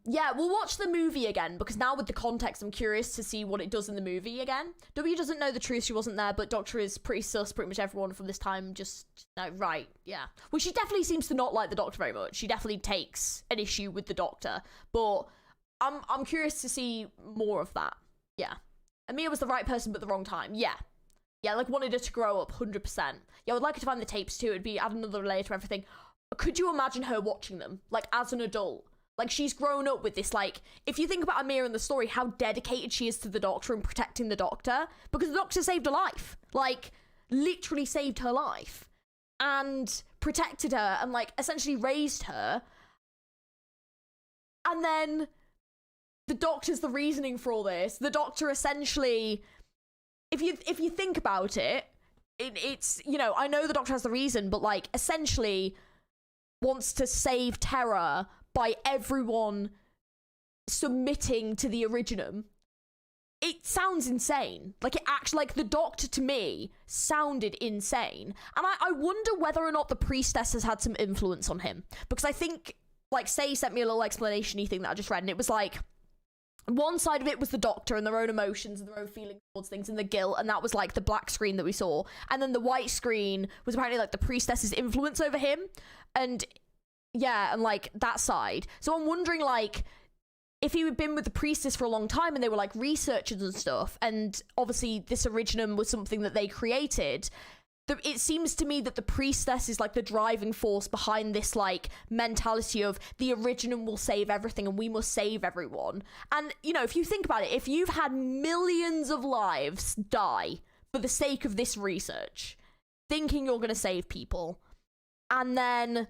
S3: yeah, we'll watch the movie again, because now with the context, I'm curious to see what it does in the movie again. W doesn't know the truth, she wasn't there, but Doctor is pretty sus. Pretty much everyone from this time just no, right, yeah. Well, she definitely seems to not like the Doctor very much. She definitely takes an issue with the Doctor, but I'm curious to see more of that. Yeah, Amia was the right person but the wrong time. Yeah, like, wanted her to grow up 100%. Yeah, I would like her to find the tapes too. It'd be add another layer to everything. Could you imagine her watching them, like, as an adult? Like, she's grown up with this, like, if you think about Amira in the story, how dedicated she is to the Doctor and protecting the Doctor, because the Doctor saved her life. Like, literally saved her life. And protected her and, like, essentially raised her. And then the Doctor's the reasoning for all this. The Doctor essentially, if you think about it, it's, you know, I know the Doctor has the reason, but, like, essentially wants to save Terra by everyone submitting to the Originum. It sounds insane. Like, it actually, like, the Doctor to me sounded insane. And I wonder whether or not the Priestess has had some influence on him. Because I think, like, Say sent me a little explanation-y thing that I just read, and it was like, one side of it was the Doctor and their own emotions and their own feelings towards things and the guilt, and that was, like, the black screen that we saw. And then the white screen was apparently, like, the Priestess's influence over him. And, yeah, and, like, that side. So I'm wondering, like, if he had been with the Priestess for a long time and they were, like, researchers and stuff, and obviously this Originum was something that they created, it seems to me that the Priestess is, like, the driving force behind this, like, mentality of the Originum will save everything and we must save everyone. And, you know, if you think about it, if you've had millions of lives die for the sake of this research, thinking you're going to save people, and then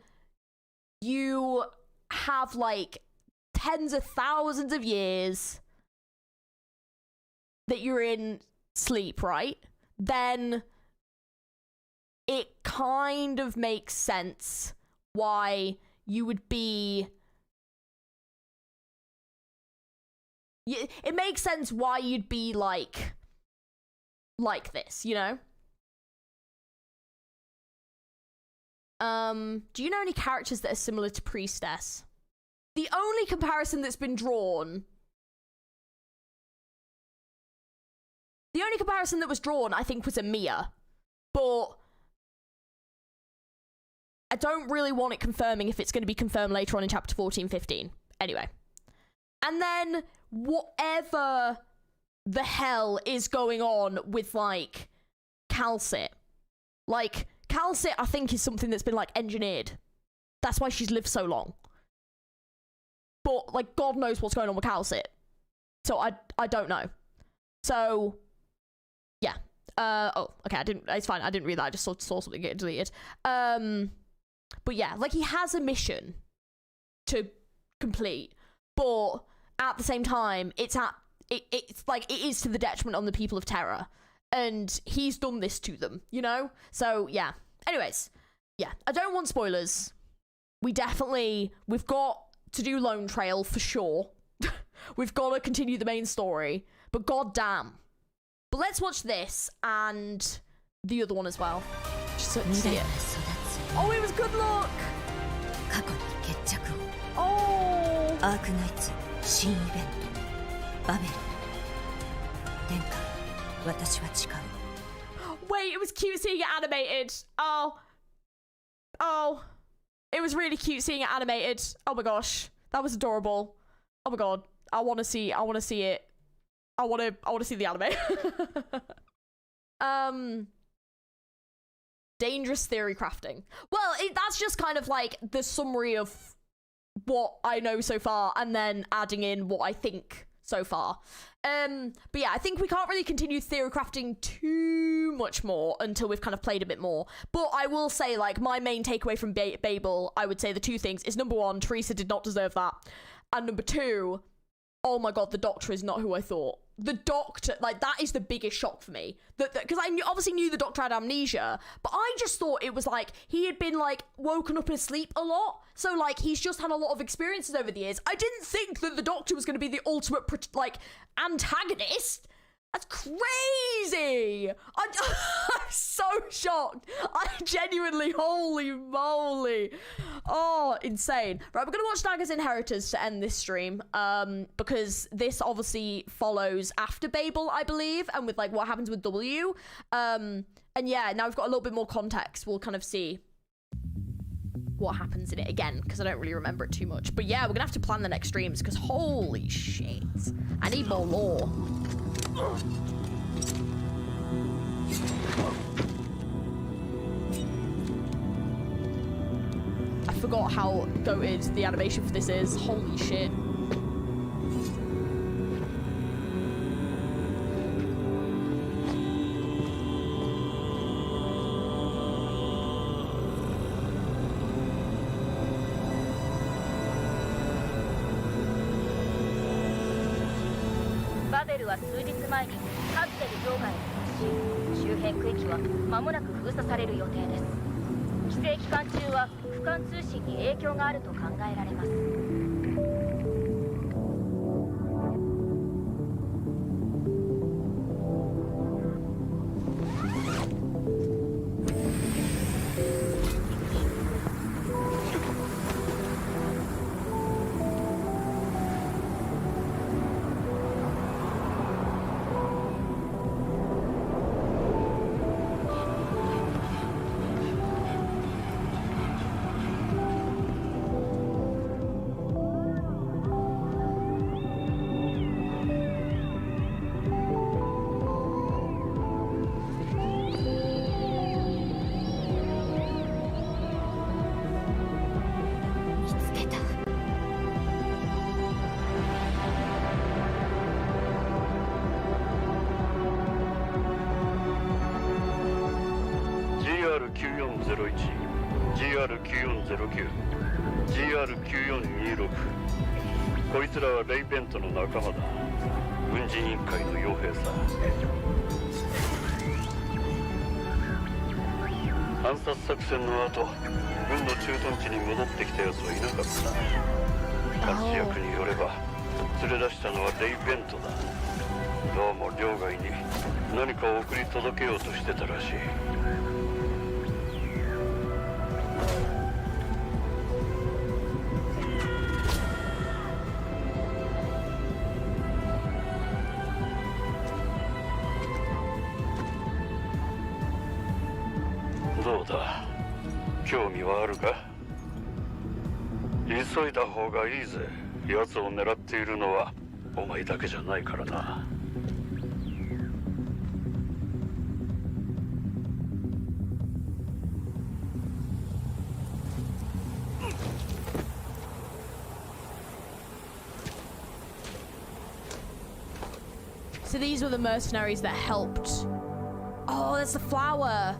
S3: you have, like, tens of thousands of years that you're in sleep, right? Then it kind of makes sense why you would be... It makes sense why you'd be, like this, you know? Do you know any characters that are similar to Priestess? The only comparison that's been drawn... The only comparison that was drawn, I think, was Amia. But I don't really want it confirming if it's going to be confirmed later on in chapter 14-15. Anyway. And then whatever the hell is going on with, like, Calcit. Like, Calcit, I think, is something that's been, like, engineered. That's why she's lived so long. But, like, God knows what's going on with Calcit. So I don't know. So, yeah. Oh, okay, it's fine. I didn't read that. I just saw something get deleted. But yeah, like, he has a mission to complete, but at the same time, it's like, it is to the detriment on the people of Terra, and he's done this to them, you know? So, yeah. Anyways, yeah, I don't want spoilers. We've got to do Lone Trail for sure. We've got to continue the main story, but goddamn. But let's watch this and the other one as well. Just so to see it. Oh, it was good luck! Oh!
S15: Arknights 新イベントバベル殿下私は誓う
S3: Wait, it was cute seeing it animated. Oh, it was really cute seeing it animated. Oh my gosh, that was adorable. Oh my god, I want to see it. I want to see the anime. Dangerous theory crafting. Well, that's just kind of like the summary of what I know so far, and then adding in what I think so far. But yeah, I think we can't really continue theory crafting too much more until we've kind of played a bit more. But I will say, like, my main takeaway from Babel, I would say the two things is, number one, Teresa did not deserve that. And number two, oh my god, the Doctor is not who I thought. The Doctor, like, that is the biggest shock for me. Because I obviously knew the Doctor had amnesia, but I just thought it was like he had been, like, woken up in his sleep a lot. So, like, he's just had a lot of experiences over the years. I didn't think that the Doctor was going to be the ultimate, like, antagonist. That's crazy! I'm so shocked. I genuinely, holy moly. Oh, insane. Right, we're going to watch Dagger's Inheritors to end this stream, because this obviously follows after Babel, I believe, and with, like, what happens with W. And yeah, now we've got a little bit more context. We'll kind of see what happens in it again, because I don't really remember it too much. But yeah, we're gonna have to plan the next streams, because holy shit, I need more lore. I forgot how goated the animation for this is. Holy shit.
S16: BABEL は数日前にカプセル場外に移動し、周辺区域は間もなく封鎖される予定です。規制期間中は俯瞰通信に影響があると考えられます。
S17: GR9409、GR9426、こいつらはレイベントの仲間だ。軍事委員会の傭兵さ。暗殺作戦の後、軍の駐屯地に戻ってきた奴はいなかった。監視役によれば連れ出したのはレイベントだ。どうも領外に何かを送り届けようとしてたらしい。どうだ、興味はあるか？急いだ方がいいぜ。奴を狙っているのはお前だけじゃないからな。
S3: So these were the mercenaries that helped. Oh, that's the flower.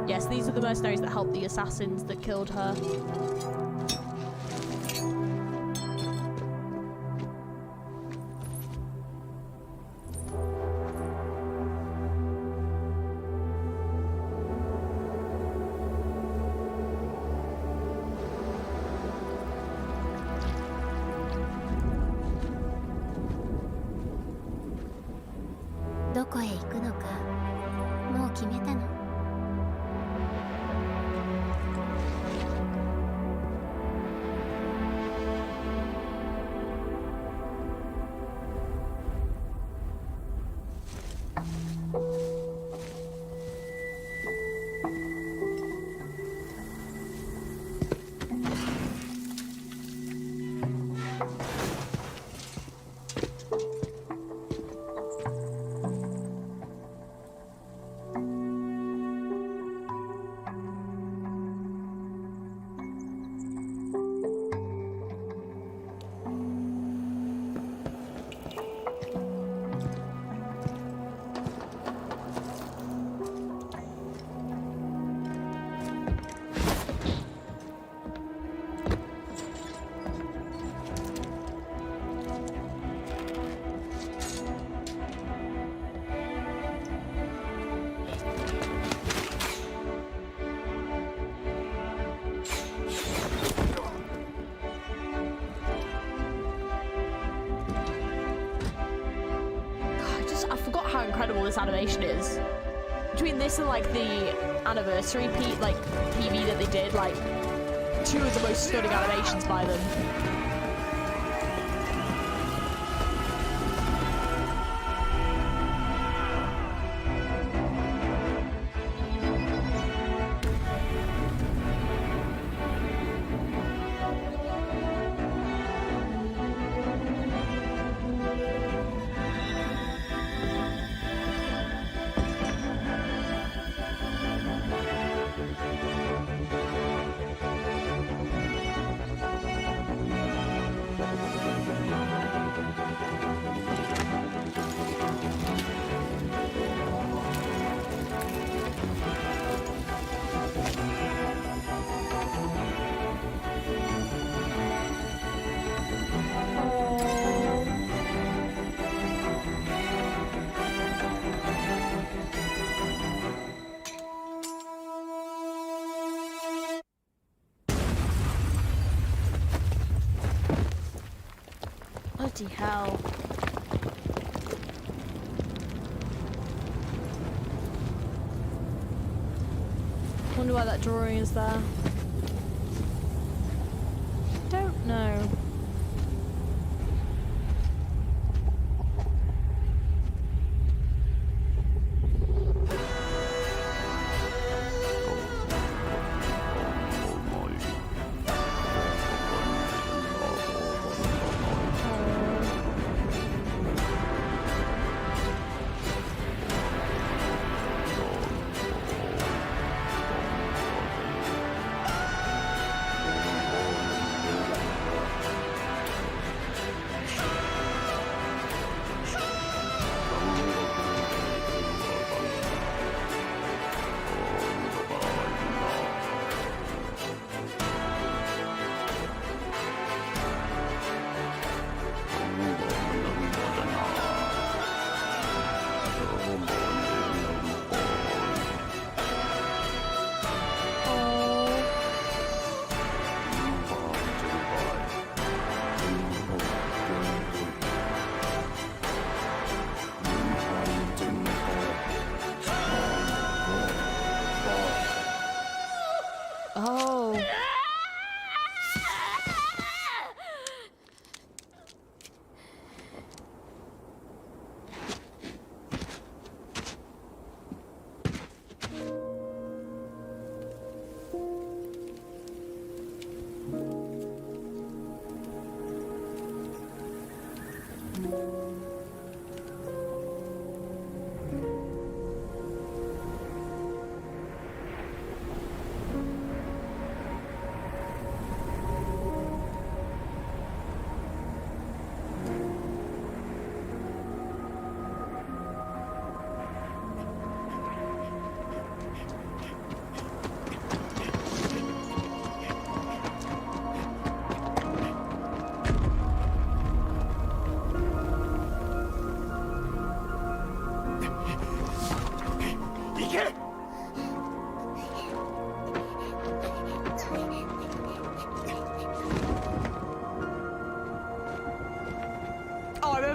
S3: Yes, these are the mercenaries that helped the assassins that killed her.
S12: "どこへ行くのか、もう決めたの?" I forgot how incredible this animation is. Between this and like the anniversary PV that they did, like two of the most stunning animations by them.
S3: Bloody hell. Wonder why that drawing is there. Don't know.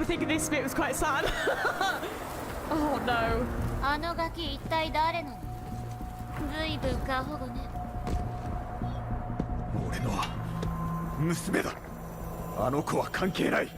S3: Thinking this bit was quite sad. Oh no.
S16: あのガキ一体誰なの？ずいぶん過保護ね。
S8: 俺の娘だ。あの子は関係ない。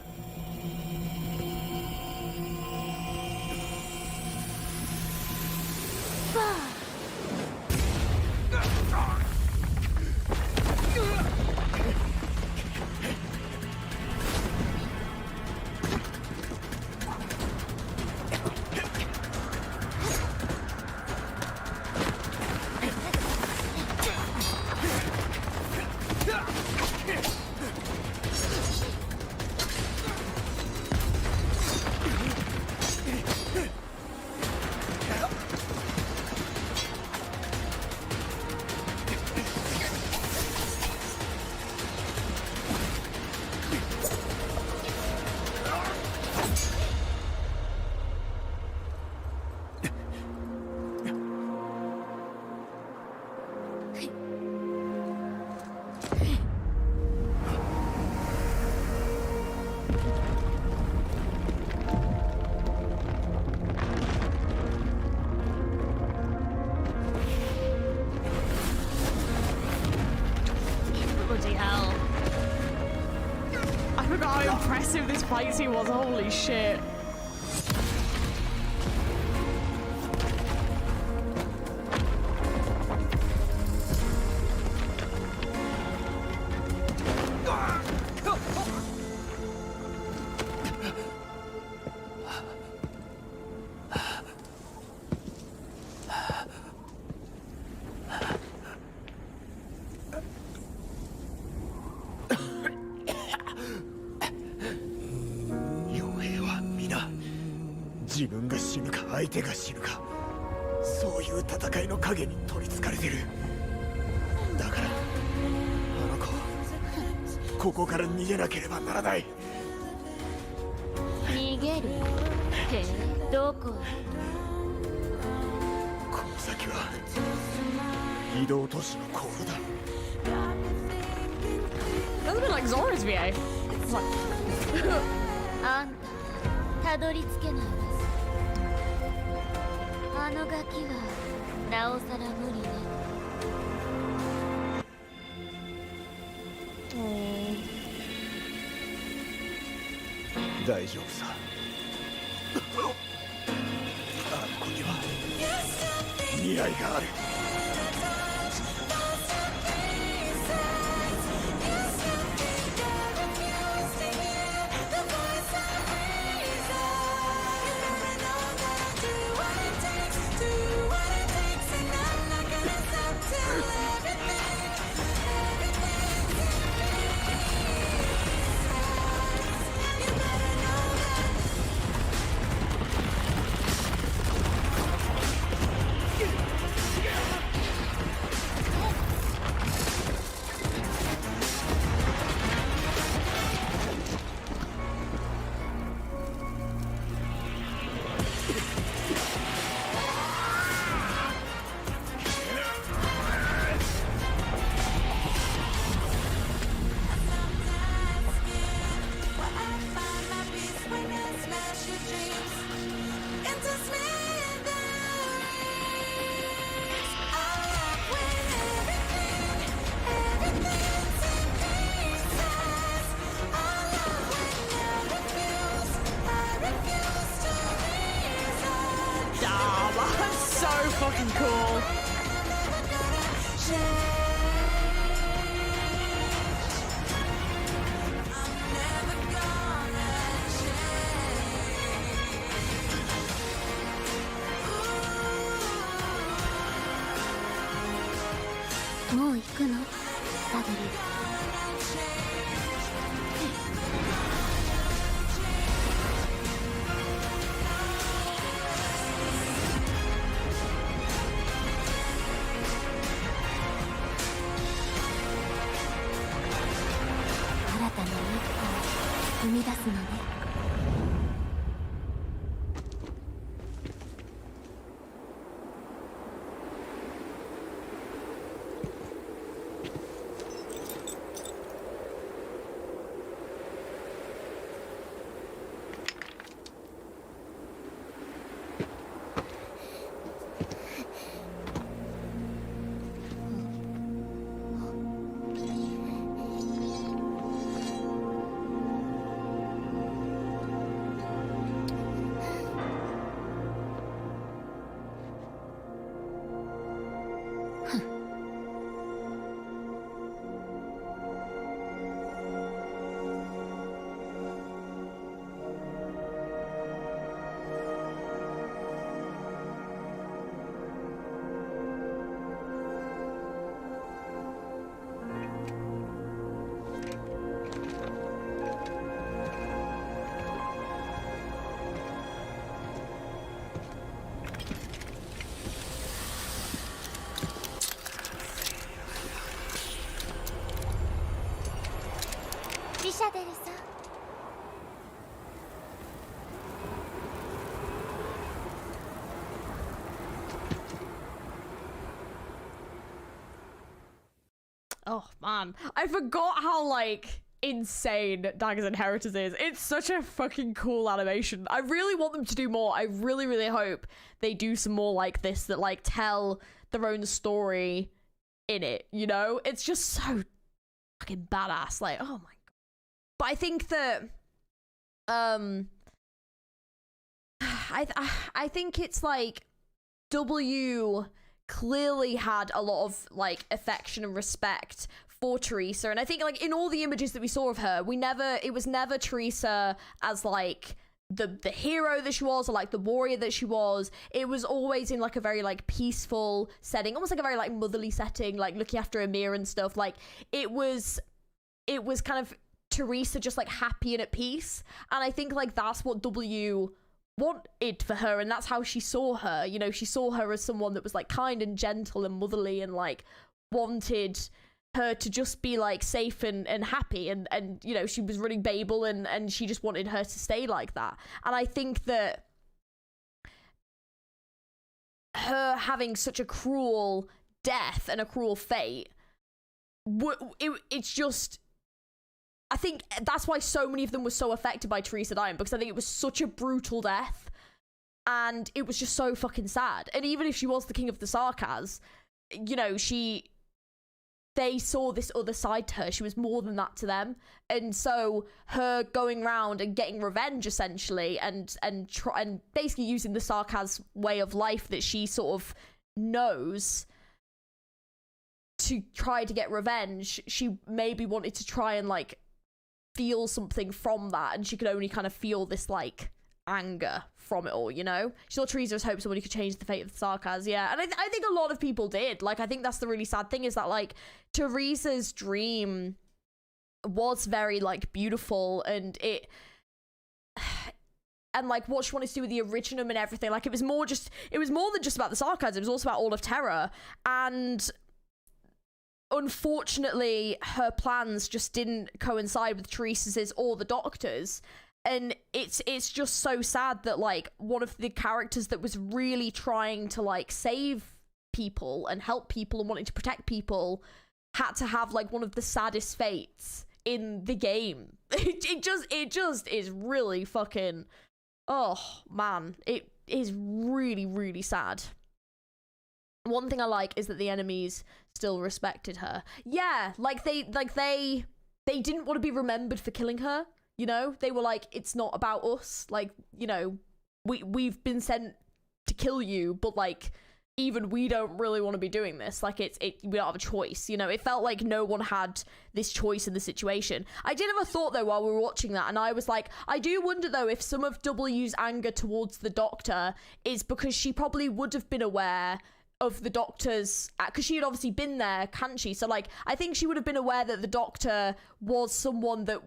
S3: I forgot how impressive this fight scene was. Holy shit.
S8: 自分が死ぬか相手が死ぬか、そういう戦いの影に取りつかれてる。だからあの子、ここから逃げなければならない。
S16: 逃げる？へえ、どこへ？
S8: この先は移動都市の航路だ。
S3: Doesn't look like Zora's VA. was like
S2: あんたたどり着けないわあのガキはなおさら無理ね
S8: 大丈夫さあの子には未来がある
S3: so fucking cool.
S2: もう行くのバベル新たな一歩を踏み出すのねリシャデルさん
S3: Oh man, I forgot how like insane Dagger's Inheritors is. It's such a fucking cool animation. I really want them to do more. I really, really hope they do some more like this that like tell their own story in it, you know? It's just so fucking badass. Like, oh my god. But I think that I think it's like W clearly had a lot of like affection and respect for Teresa, and I think like in all the images that we saw of her, it was never Teresa as like the hero that she was or like the warrior that she was. It was always in like a very like peaceful setting, almost like a very like motherly setting, like looking after Amir and stuff. Like it was kind of Teresa just like happy and at peace, and I think like that's what W wanted for her, and that's how she saw her. You know, she saw her as someone that was like kind and gentle and motherly, and like wanted her to just be like safe and happy, and you know, she was running Babel, and she just wanted her to stay like that. And I think that her having such a cruel death and a cruel fate, it's just, I think that's why so many of them were so affected by Teresa dying, because I think it was such a brutal death, and it was just so fucking sad. And even if she was the king of the Sarkaz, you know, they saw this other side to her. She was more than that to them. And so her going around and getting revenge, essentially, and basically using the Sarkaz way of life that she sort of knows to try to get revenge, she maybe wanted to try and, like, feel something from that, and she could only kind of feel this, like, anger from it all, you know? She saw Teresa as hope somebody could change the fate of the Sarkaz, yeah. And I think a lot of people did. Like, I think that's the really sad thing, is that, like, Teresa's dream was very, like, beautiful, and and, like, what she wanted to do with the Originum and everything, like, it was more than just about the Sarkaz, it was also about all of Terra, and unfortunately, her plans just didn't coincide with Teresa's or the Doctor's. And it's just so sad that, like, one of the characters that was really trying to, like, save people and help people and wanting to protect people had to have, like, one of the saddest fates in the game. It just is really fucking, oh man, it is really, really sad. One thing I like is that the enemies still respected her. Yeah, like they didn't want to be remembered for killing her, you know? They were like, it's not about us. Like, you know, we've been sent to kill you, but, like, even we don't really want to be doing this. Like, we don't have a choice, you know? It felt like no one had this choice in the situation. I did have a thought, though, while we were watching that, and I was like, I do wonder, though, if some of W's anger towards the Doctor is because she probably would have been aware of the Doctor's, because she had obviously been there, can't she? So, like, I think she would have been aware that the Doctor was someone that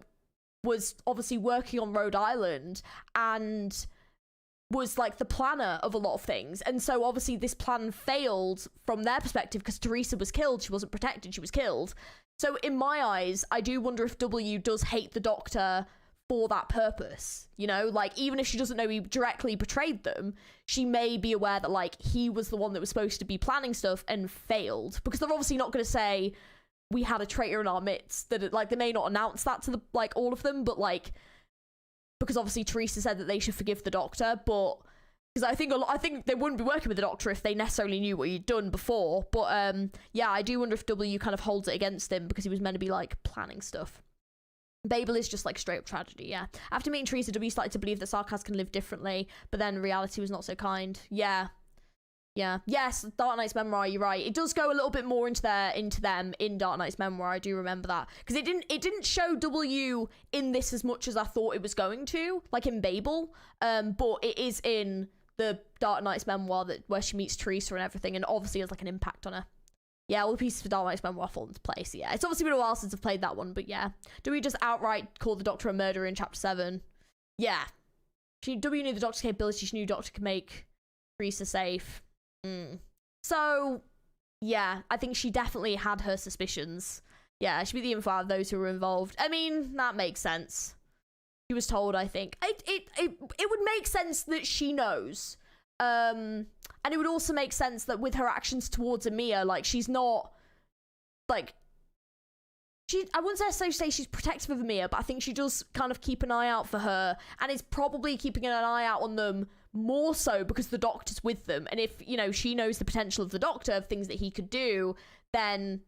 S3: was obviously working on Rhode Island and was, like, the planner of a lot of things. And so obviously this plan failed from their perspective because Teresa was killed. She wasn't protected. She was killed. So in my eyes, I do wonder if W does hate the Doctor for that purpose, you know? Like, even if she doesn't know he directly betrayed them, she may be aware that, like, he was the one that was supposed to be planning stuff and failed, because they're obviously not going to say we had a traitor in our midst. That, like, they may not announce that to the, like, all of them, but, like, because obviously Teresa said that they should forgive the Doctor, but because I think they wouldn't be working with the Doctor if they necessarily knew what he'd done before. But yeah, I do wonder if W kind of holds it against him because he was meant to be, like, planning stuff. Babel is just, like, straight up tragedy, yeah. After meeting Teresa, W started to believe that Sarkaz can live differently, but then reality was not so kind. Yeah. Yeah. Yes, Dark Knight's memoir, you're right. It does go a little bit more into them in Dark Knight's memoir, I do remember that. Because it didn't show W in this as much as I thought it was going to, like in Babel. But it is in the Dark Knight's memoir where she meets Teresa and everything, and obviously has, like, an impact on her. Yeah, all the pieces for Dark Knight's memoir fall into place, yeah. It's obviously been a while since I've played that one, but yeah. Do we just outright call the Doctor a murderer in Chapter 7? Yeah. W knew the Doctor's capability, she knew Doctor could make Teresa safe. So, yeah, I think she definitely had her suspicions. Yeah, she'd be the info out of those who were involved. I mean, that makes sense. She was told, I think. It would make sense that she knows. And it would also make sense that with her actions towards Amia, like, she's not, like, I wouldn't necessarily say she's protective of Amia, but I think she does kind of keep an eye out for her, and is probably keeping an eye out on them more so because the Doctor's with them. And if, you know, she knows the potential of the Doctor, of things that he could do, then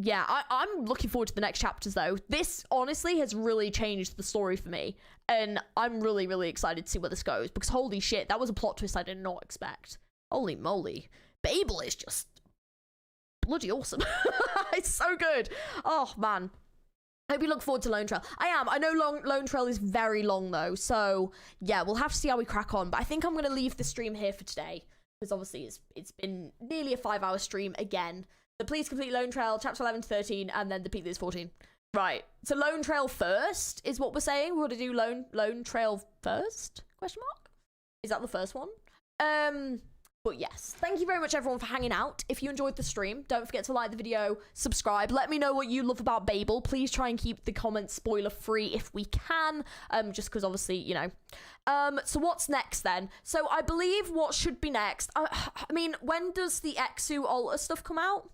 S3: yeah, I'm looking forward to the next chapters, though. This honestly has really changed the story for me, and I'm really, really excited to see where this goes, because holy shit, that was a plot twist I did not expect. Holy moly. Babel is just bloody awesome. It's so good. Oh, man. I hope you look forward to Lone Trail. I am. I know Lone Trail is very long, though, so yeah, we'll have to see how we crack on, but I think I'm going to leave the stream here for today, because obviously it's been nearly a 5-hour stream again. So please complete Lone Trail, chapter 11 to 13, and then the is 14. Right. So Lone Trail first is what we're saying. We're going to do Lone Trail first? Question mark? Is that the first one? But yes, thank you very much, everyone, for hanging out. If you enjoyed the stream, don't forget to like the video, subscribe. Let me know what you love about Babel. Please try and keep the comments spoiler-free if we can, just because, obviously, you know. So what's next, then? So I believe what should be next... I mean, when does the Exu Alter stuff come out?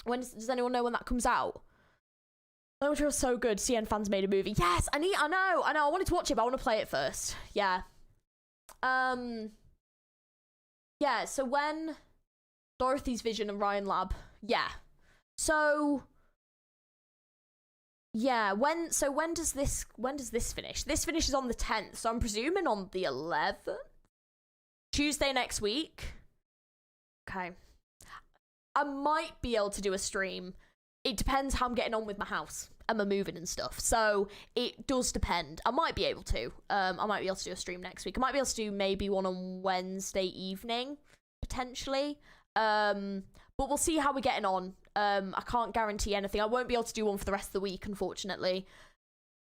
S3: When does anyone know when that comes out? Lone Trail's so good. CN fans made a movie. Yes, I know. I wanted to watch it, but I want to play it first. Yeah. Yeah, so when Dorothy's Vision and Ryan Lab, yeah. So yeah, when does this finish? This finishes on the 10th, so I'm presuming on the 11th? Tuesday next week. Okay. I might be able to do a stream. It depends how I'm getting on with my house and my moving and stuff. So it does depend. I might be able to. I might be able to do a stream next week. I might be able to do maybe one on Wednesday evening, potentially. But we'll see how we're getting on. I can't guarantee anything. I won't be able to do one for the rest of the week, unfortunately.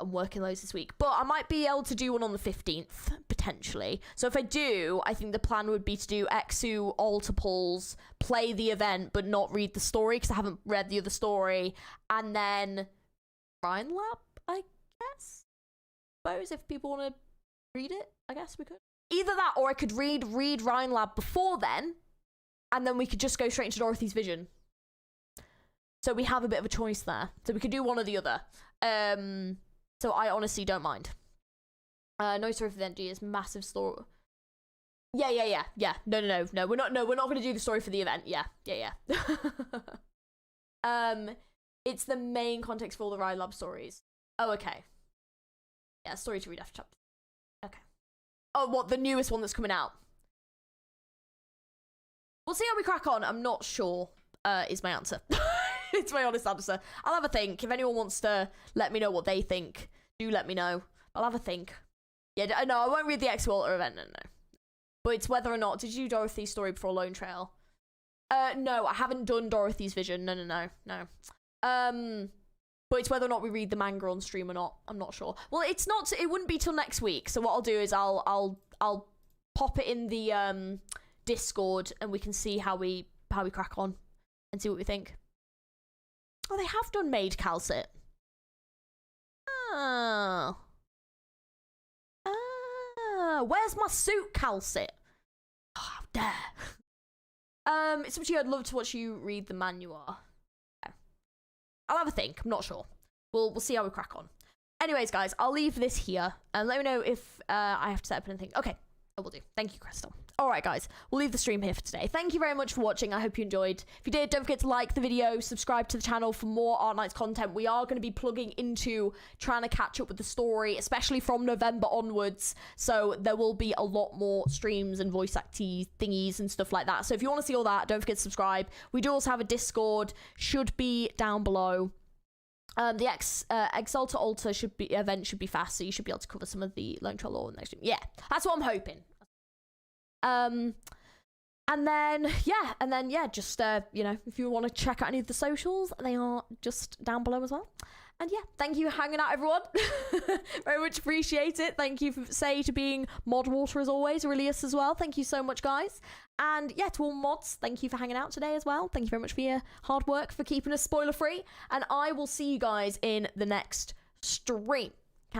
S3: I'm working loads this week. But I might be able to do one on the 15th, potentially. So if I do, I think the plan would be to do Exu, altar pulls, play the event, but not read the story, because I haven't read the other story. And then Ryan Lab, I guess? Suppose if people want to read it, I guess we could. Either that, or I could read Ryan Lab before then, and then we could just go straight into Dorothy's Vision. So we have a bit of a choice there. So we could do one or the other. So I honestly don't mind. No story for the NG is massive story. Yeah. No. We're not gonna do the story for the event. Yeah. It's the main context for all the Ryan Lab stories. Oh, okay. Yeah, story to read after chapter. Okay. Oh, what, the newest one that's coming out? We'll see how we crack on. I'm not sure, is my answer. It's my honest answer. I'll have a think. If anyone wants to let me know what they think, do let me know. I'll have a think. Yeah, no, I won't read the X-Walter event, no. But it's whether or not... Did you do Dorothy's story before Lone Trail? No, I haven't done Dorothy's Vision. No. But it's whether or not we read the manga on stream or not. I'm not sure. Well, it's not... It wouldn't be till next week. So what I'll do is I'll pop it in the Discord and we can see how we crack on and see what we think. Oh, they have done Maid Calcit. Oh. Where's my suit, Calcit? Oh, how dare. It's up to you. I'd love to watch you read the manual. Okay. I'll have a think. I'm not sure. We'll see how we crack on. Anyways, guys, I'll leave this here and let me know if I have to set up anything. Okay, I will do. Thank you, Crystal. Alright guys, we'll leave the stream here for today. Thank you very much for watching. I hope you enjoyed. If you did, don't forget to like the video, subscribe to the channel for more Arknights content. We are going to be plugging into trying to catch up with the story, especially from November onwards. So there will be a lot more streams and voice acty thingies and stuff like that. So if you want to see all that, don't forget to subscribe. We do also have a Discord, should be down below. The Exalta Altar event should be fast, so you should be able to cover some of the Lone Trail lore next stream. Yeah, that's what I'm hoping. And then just you know, if you want to check out any of the socials, they are just down below as well. And yeah, thank you for hanging out, everyone. Very much appreciate it. Thank you for to being mod water as always, Aurelius as well. Thank you so much, guys. And yeah, to all mods, thank you for hanging out today as well. Thank you very much for your hard work for keeping us spoiler free. And I will see you guys in the next stream.